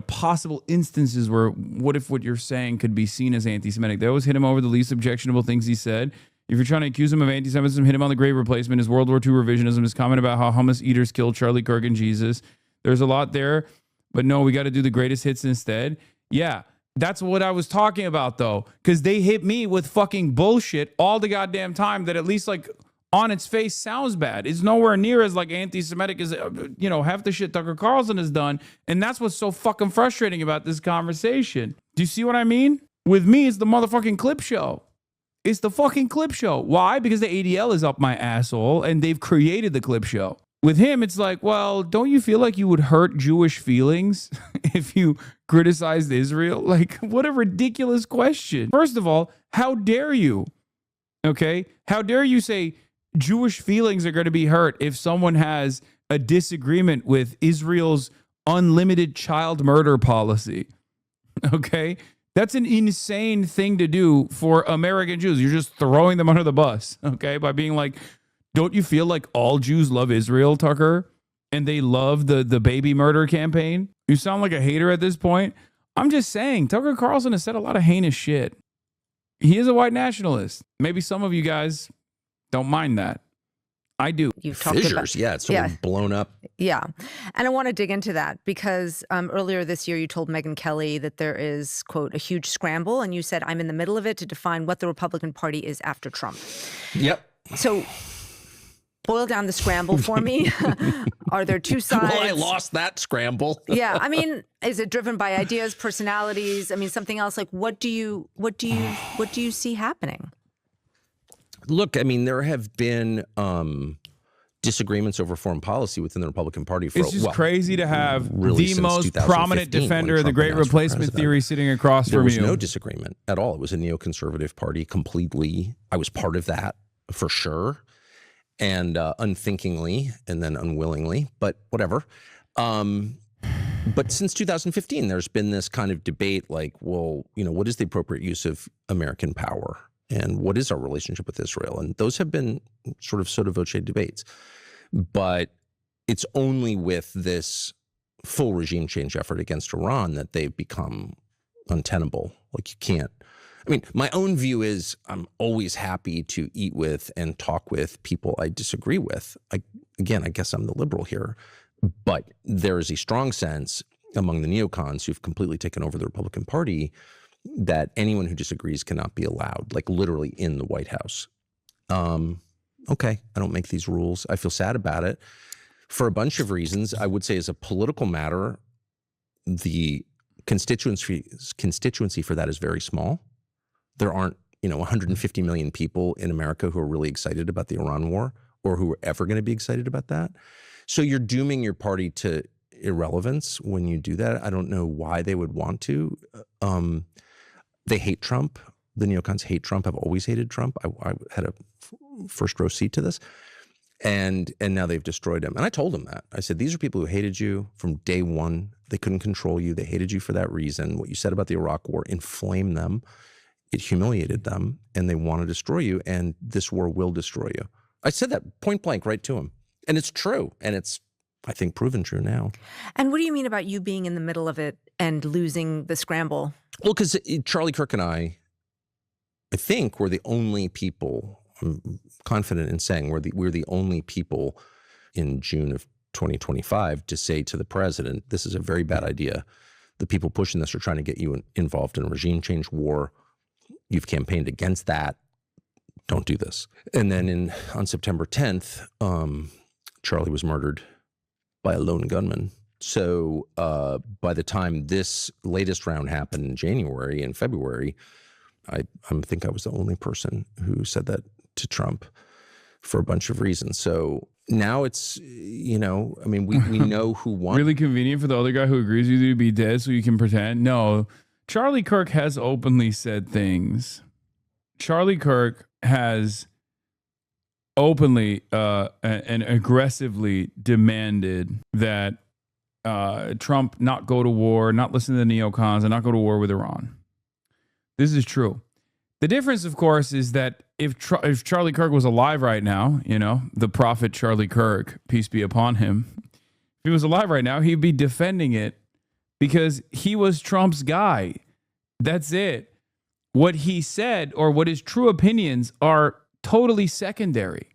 Speaker 1: possible instances where what if what you're saying could be seen as anti-Semitic. They always hit him over the least objectionable things he said. If you're trying to accuse him of anti-Semitism, hit him on the grave replacement, his World War II revisionism, his comment about how hummus eaters killed Charlie Kirk and Jesus. There's a lot there. But no, we got to do the greatest hits instead. Yeah, that's what I was talking about, though, because they hit me with fucking bullshit all the goddamn time that at least, like, on its face sounds bad. It's nowhere near as, like, anti-Semitic as, half the shit Tucker Carlson has done. And that's what's so fucking frustrating about this conversation. Do you see what I mean? With me, it's the motherfucking clip show. It's the fucking clip show. Why? Because the ADL is up my asshole, and they've created the clip show. With him, it's like, well, don't you feel like you would hurt Jewish feelings if you criticized Israel? Like, what a ridiculous question. First of all, how dare you? Okay? How dare you say Jewish feelings are going to be hurt if someone has a disagreement with Israel's unlimited child murder policy? Okay? That's an insane thing to do for American Jews. You're just throwing them under the bus, okay? By being like, don't you feel like all Jews love Israel, Tucker? And they love the baby murder campaign? You sound like a hater at this point. I'm just saying, Tucker Carlson has said a lot of heinous shit. He is a white nationalist. Maybe some of you guys don't mind that. I do.
Speaker 10: You've talked
Speaker 8: Fissures,
Speaker 10: about,
Speaker 8: it's sort of blown up.
Speaker 10: Yeah. And I want to dig into that because earlier this year you told Megyn Kelly that there is, quote, a huge scramble. And you said, I'm in the middle of it to define what the Republican Party is after Trump.
Speaker 8: Yep.
Speaker 10: So boil down the scramble for me. Are there two sides?
Speaker 8: Well, I lost that scramble.
Speaker 10: Yeah. I mean, is it driven by ideas, personalities? I mean, something else? Like, what do you see happening?
Speaker 8: Look, I mean, there have been disagreements over foreign policy within the Republican Party for
Speaker 1: it's just crazy to have
Speaker 8: really
Speaker 1: the most prominent defender of the great replacement theory sitting across from you.
Speaker 8: There was no disagreement at all. It was a neoconservative party completely. I was part of that for sure. And unthinkingly and then unwillingly, but whatever. But since 2015, there's been this kind of debate like, well, what is the appropriate use of American power? And what is our relationship with Israel? And those have been sort of sotto voce debates. But it's only with this full regime change effort against Iran that they've become untenable. Like you can't. I mean, my own view is I'm always happy to eat with and talk with people I disagree with. I guess I'm the liberal here. But there is a strong sense among the neocons who've completely taken over the Republican Party that anyone who disagrees cannot be allowed, like literally in the White House. Okay, I don't make these rules. I feel sad about it for a bunch of reasons. I would say as a political matter, the constituency for that is very small. There aren't, 150 million people in America who are really excited about the Iran war or who are ever going to be excited about that. So you're dooming your party to irrelevance when you do that. I don't know why they would want to. They hate Trump. The neocons hate Trump, have always hated Trump. I had a first row seat to this. And now they've destroyed him. And I told them that. I said, these are people who hated you from day one. They couldn't control you. They hated you for that reason. What you said about the Iraq war inflamed them. It humiliated them. And they want to destroy you. And this war will destroy you. I said that point blank right to him. And it's true. And it's, I think, proven true now.
Speaker 10: And what do you mean about you being in the middle of it and losing the scramble?
Speaker 8: Well, because Charlie Kirk and I think we're the only people, I'm confident in saying we're the only people in June of 2025 to say to the president, this is a very bad idea. The people pushing this are trying to get you involved in a regime change war. You've campaigned against that. Don't do this. And then on September 10th, Charlie was murdered by a lone gunman So by the time this latest round happened in January and February, I think I was the only person who said that to Trump for a bunch of reasons. So now it's, we know who won.
Speaker 1: Really convenient for the other guy who agrees with you to be dead so you can pretend. No, Charlie Kirk has openly said things. Charlie Kirk has openly and aggressively demanded that Trump not go to war, not listen to the neocons, and not go to war with Iran. This is true. The difference, of course, is that if Charlie Kirk was alive right now, the prophet Charlie Kirk, peace be upon him, if he was alive right now, he'd be defending it because he was Trump's guy. That's it. What he said or what his true opinions are totally secondary.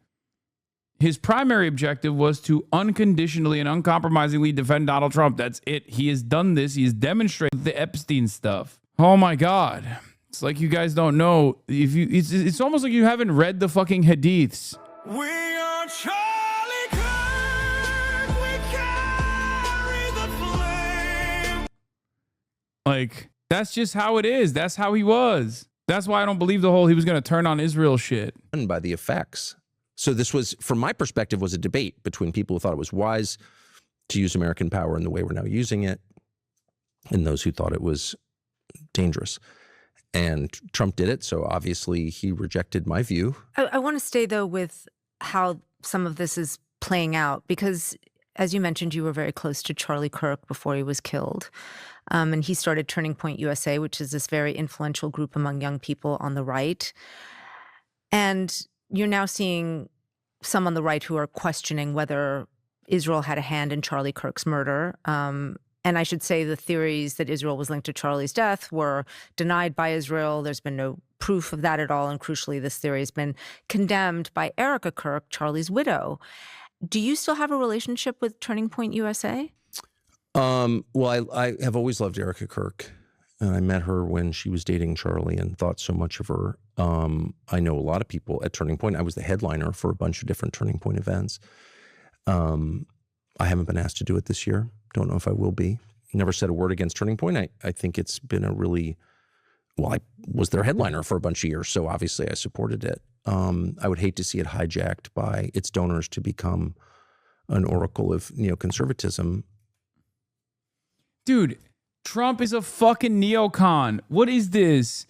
Speaker 1: His primary objective was to unconditionally and uncompromisingly defend Donald Trump. That's it. He has done this. He has demonstrated the Epstein stuff. Oh my God. It's like you guys don't know. It's almost like you haven't read the fucking hadiths.
Speaker 18: We are Charlie Kirk. We carry the flame.
Speaker 1: Like, that's just how it is. That's how he was. That's why I don't believe the whole he was going to turn on Israel shit.
Speaker 8: And by the effects. So this was, from my perspective, was a debate between people who thought it was wise to use American power in the way we're now using it and those who thought it was dangerous. And Trump did it, so obviously he rejected my view.
Speaker 10: I want to stay, though, with how some of this is playing out, because, as you mentioned, you were very close to Charlie Kirk before he was killed. And he started Turning Point USA, which is this very influential group among young people on the right. And you're now seeing some on the right who are questioning whether Israel had a hand in Charlie Kirk's murder. And I should say the theories that Israel was linked to Charlie's death were denied by Israel. There's been no proof of that at all. And crucially, this theory has been condemned by Erica Kirk, Charlie's widow. Do you still have a relationship with Turning Point USA?
Speaker 8: Well, I have always loved Erica Kirk. And I met her when she was dating Charlie and thought so much of her. I know a lot of people at Turning Point. I was the headliner for a bunch of different Turning Point events. I haven't been asked to do it this year. Don't know if I will be. Never said a word against Turning Point. I think it's been a really, I was their headliner for a bunch of years, so obviously I supported it. I would hate to see it hijacked by its donors to become an oracle of neoconservatism.
Speaker 1: Dude, Trump is a fucking neocon. What is this?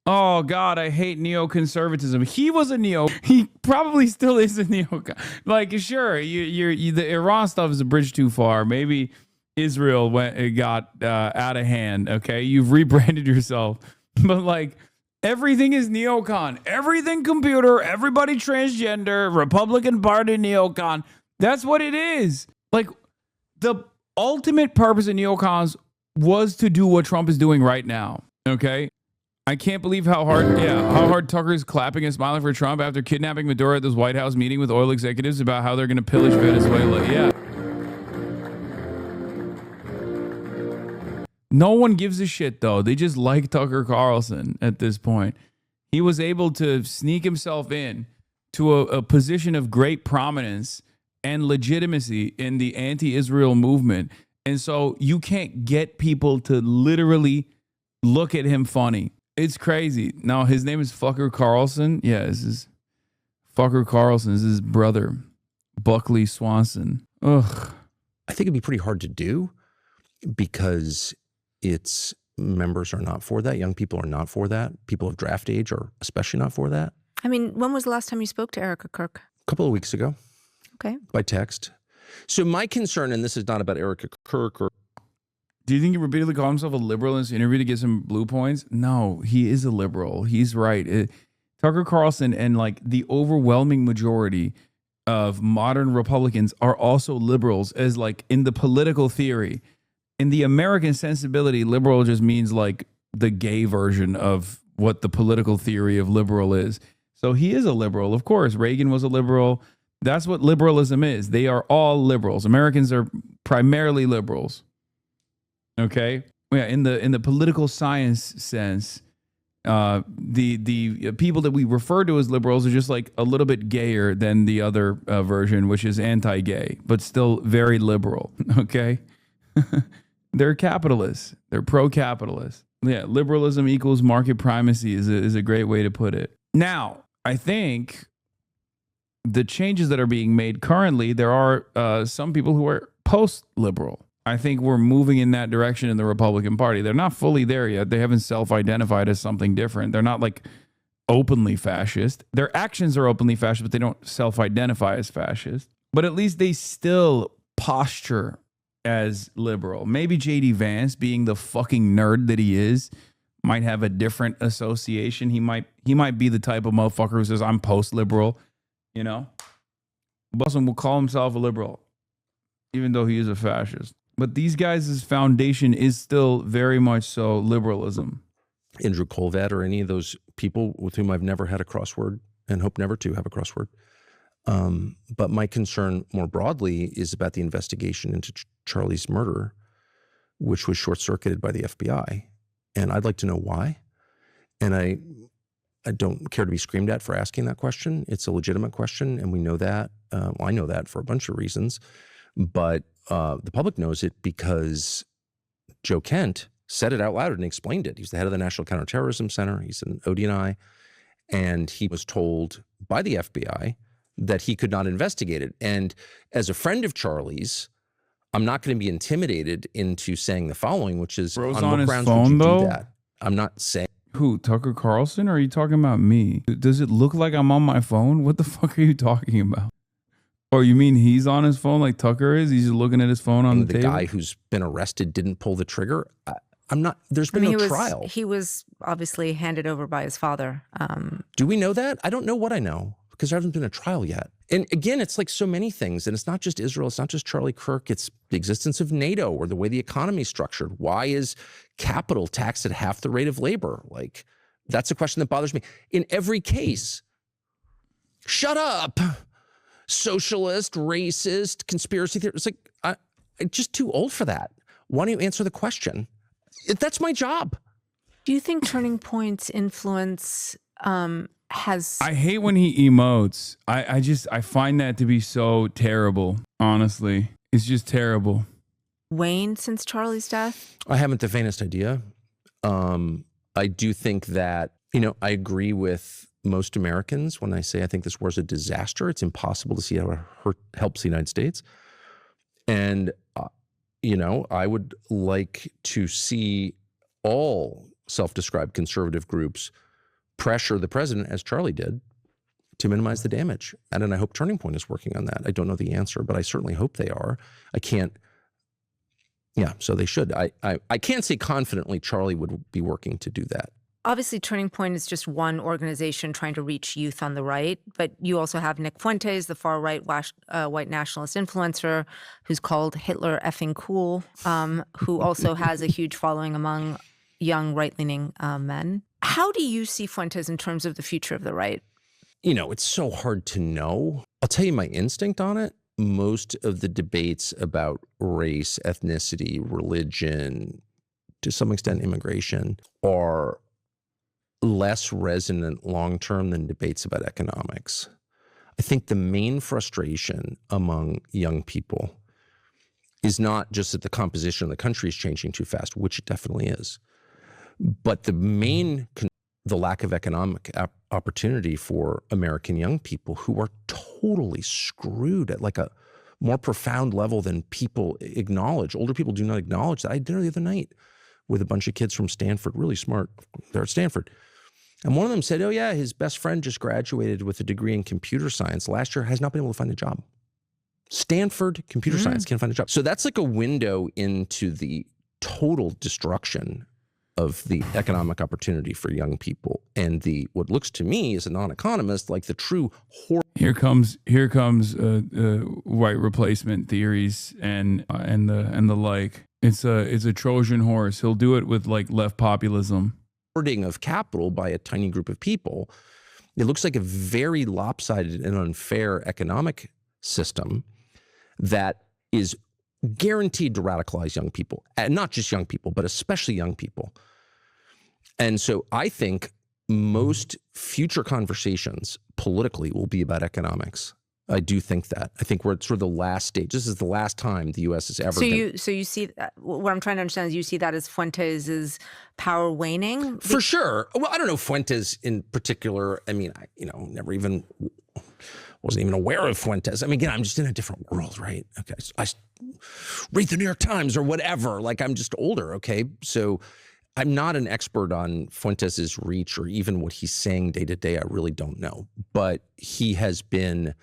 Speaker 1: Oh, God, I hate neoconservatism. He was a he probably still is a neocon. Like, sure, the Iran stuff is a bridge too far. Maybe Israel got out of hand, okay? You've rebranded yourself. But, like, everything is neocon. Everything computer, everybody transgender, Republican Party neocon. That's what it is. Like, the ultimate purpose of neocons was to do what Trump is doing right now, okay? I can't believe how hard Tucker is clapping and smiling for Trump after kidnapping Maduro at this White House meeting with oil executives about how they're going to pillage Venezuela. Yeah. No one gives a shit, though. They just like Tucker Carlson at this point. He was able to sneak himself in to a position of great prominence and legitimacy in the anti-Israel movement. And so you can't get people to literally look at him funny. It's crazy. Now, his name is Fucker Carlson. Yeah, this is Fucker Carlson. This is his brother, Buckley Swanson. Ugh.
Speaker 8: I think it'd be pretty hard to do because its members are not for that. Young people are not for that. People of draft age are especially not for that.
Speaker 10: I mean, when was the last time you spoke to Erica Kirk?
Speaker 8: A couple of weeks ago.
Speaker 10: Okay.
Speaker 8: By text. So my concern, and this is not about Erica Kirk or...
Speaker 1: Do you think he repeatedly called himself a liberal in this interview to get some blue points? No, he is a liberal. He's right. Tucker Carlson and like the overwhelming majority of modern Republicans are also liberals, as like in the political theory. In the American sensibility, liberal just means like the gay version of what the political theory of liberal is. So he is a liberal. Of course, Reagan was a liberal. That's what liberalism is. They are all liberals. Americans are primarily liberals. Okay. Yeah. In the political science sense, the people that we refer to as liberals are just like a little bit gayer than the other version, which is anti-gay, but still very liberal. Okay. They're capitalists. They're pro-capitalist. Yeah, liberalism equals market primacy is a great way to put it. Now, I think the changes that are being made currently, there are some people who are post-liberal. I think we're moving in that direction in the Republican Party. They're not fully there yet. They haven't self-identified as something different. They're not like openly fascist. Their actions are openly fascist, but they don't self-identify as fascist. But at least they still posture as liberal. Maybe J.D. Vance, being the fucking nerd that he is, might have a different association. He might be the type of motherfucker who says, I'm post-liberal, you know? Bussin will call himself a liberal, even though he is a fascist. But these guys' foundation is still very much so liberalism.
Speaker 8: Andrew Colvat or any of those people with whom I've never had a crossword and hope never to have a crossword. But my concern more broadly is about the investigation into Charlie's murder, which was short-circuited by the FBI. And I'd like to know why. And I don't care to be screamed at for asking that question. It's a legitimate question, and we know that. Well, I know that for a bunch of reasons. But the public knows it because Joe Kent said it out loud and explained it. He's the head of the National Counterterrorism Center. He's an ODNI. And he was told by the FBI that he could not investigate it. And as a friend of Charlie's, I'm not going to be intimidated into saying the following, which is,
Speaker 1: Bro's
Speaker 8: on what grounds would you do that? I'm not saying...
Speaker 1: Who, Tucker Carlson, or are you talking about me? Does it look like I'm on my phone? What the fuck are you talking about? Oh, you mean he's on his phone like Tucker is? He's just looking at his phone on the table?
Speaker 8: The guy who's been arrested didn't pull the trigger? I'm not... There's been no trial.
Speaker 10: He was obviously handed over by his father.
Speaker 8: Do we know that? I don't know what I know, because there hasn't been a trial yet. And again, it's like so many things. And it's not just Israel. It's not just Charlie Kirk. It's the existence of NATO or the way the economy is structured. Why is capital taxed at half the rate of labor? Like, that's a question that bothers me. In every case, shut up, socialist, racist, conspiracy theorist. It's like, I'm just too old for that. Why don't you answer the question? That's my job.
Speaker 10: Do you think Turning Point's influence has...
Speaker 1: I hate when he emotes. I find that to be so terrible, honestly. It's just terrible.
Speaker 10: Waned since Charlie's death?
Speaker 8: I haven't the faintest idea. I do think that, I agree with most Americans when I say I think this war is a disaster. It's impossible to see how it helps the United States. And, I would like to see all self-described conservative groups pressure the president, as Charlie did, to minimize the damage. And I hope Turning Point is working on that. I don't know the answer, but I certainly hope they are. I can't, so they should. I can't say confidently Charlie would be working to do that.
Speaker 10: Obviously, Turning Point is just one organization trying to reach youth on the right, but you also have Nick Fuentes, the far-right white nationalist influencer who's called Hitler effing cool, who also has a huge following among young right-leaning men. How do you see Fuentes in terms of the future of the right?
Speaker 8: It's so hard to know. I'll tell you my instinct on it. Most of the debates about race, ethnicity, religion, to some extent immigration, are less resonant long-term than debates about economics. I think the main frustration among young people is not just that the composition of the country is changing too fast, which it definitely is, but the lack of economic opportunity for American young people who are totally screwed at like a more profound level than people acknowledge. Older people do not acknowledge that. I had dinner the other night with a bunch of kids from Stanford, really smart. They're at Stanford. And one of them said, oh yeah, his best friend just graduated with a degree in computer science last year, has not been able to find a job. Stanford computer science can't find a job. So that's like a window into the total destruction of the economic opportunity for young people, and what looks to me as a non-economist like the true horror.
Speaker 1: Here comes white replacement theories and the like. It's a Trojan horse. He'll do it with like left populism.
Speaker 8: Hoarding of capital by a tiny group of people. It looks like a very lopsided and unfair economic system that is guaranteed to radicalize young people, and not just young people, but especially young people. And so I think most future conversations politically will be about economics. I do think that. I think we're at sort of the last stage. This is the last time the U.S. has ever
Speaker 10: So
Speaker 8: been.
Speaker 10: you see that, what I'm trying to understand is you see that as Fuentes' power waning?
Speaker 8: For sure. Well, I don't know Fuentes in particular. I mean, never even wasn't even aware of Fuentes. I mean, again, I'm just in a different world, right? Okay, so I read the New York Times or whatever. Like, I'm just older, okay? So I'm not an expert on Fuentes' reach or even what he's saying day to day. I really don't know. But he has been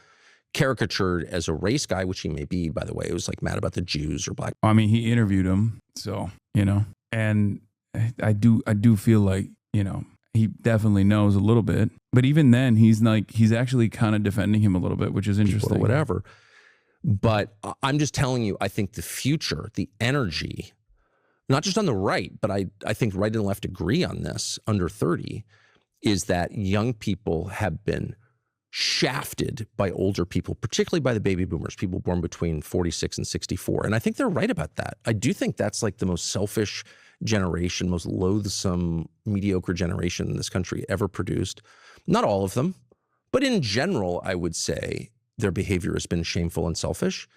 Speaker 8: caricatured as a race guy, which he may be, by the way. It was like mad about the Jews or black.
Speaker 1: I mean, he interviewed him, so, and I do feel like, he definitely knows a little bit. But even then, he's actually kind of defending him a little bit, which is interesting.
Speaker 8: Or whatever. But I'm just telling you, I think the future, the energy, not just on the right, but I think right and left agree on this, under 30, is that young people have been shafted by older people, particularly by the baby boomers, people born between 46 and 64. And I think they're right about that. I do think that's like the most selfish generation, most loathsome, mediocre generation in this country ever produced. Not all of them, but in general, I would say their behavior has been shameful and selfish.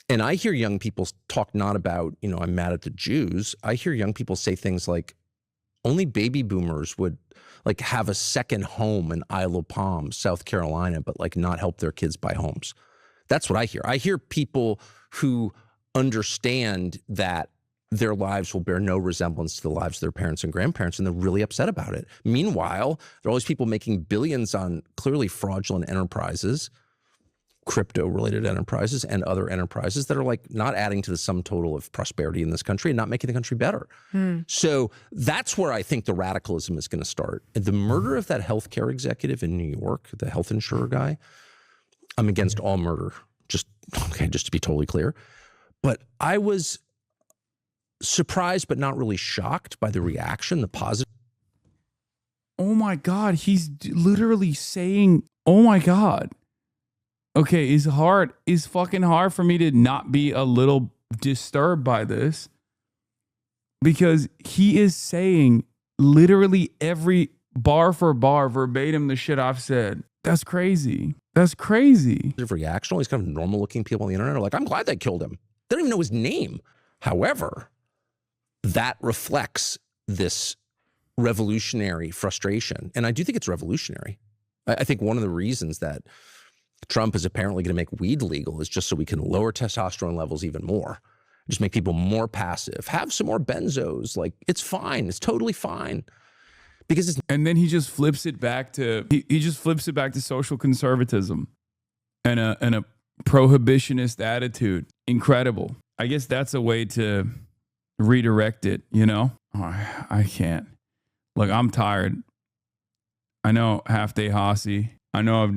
Speaker 8: And I hear young people talk not about, I'm mad at the Jews. I hear young people say things like, only baby boomers would like have a second home in Isle of Palms, South Carolina, but like not help their kids buy homes. That's what I hear. I hear people who understand that their lives will bear no resemblance to the lives of their parents and grandparents, and they're really upset about it. Meanwhile, there are all these people making billions on clearly fraudulent enterprises, crypto-related enterprises and other enterprises that are like not adding to the sum total of prosperity in this country and not making the country better. So that's where I think the radicalism is going to start. The murder of that healthcare executive in New York, the health insurer guy, I'm against all murder, just to be totally clear. But I was surprised but not really shocked by the reaction, the positive.
Speaker 1: Oh my God, he's literally saying, oh my God. Okay, it's fucking hard for me to not be a little disturbed by this, because he is saying literally every bar for bar, verbatim, the shit I've said. That's crazy. That's crazy.
Speaker 8: Reaction, all these kind of normal looking people on the internet are like, I'm glad they killed him. They don't even know his name. However, that reflects this revolutionary frustration. And I do think it's revolutionary. I think one of the reasons that Trump is apparently going to make weed legal is just so we can lower testosterone levels even more. Just make people more passive. Have some more benzos. Like, it's fine. It's totally fine. Because it's—
Speaker 1: and then he just flips it back to he just flips it back to social conservatism and a prohibitionist attitude. Incredible. I guess that's a way to redirect it, Oh, I can't. Look, I'm tired. I know half day Hasi. I know I've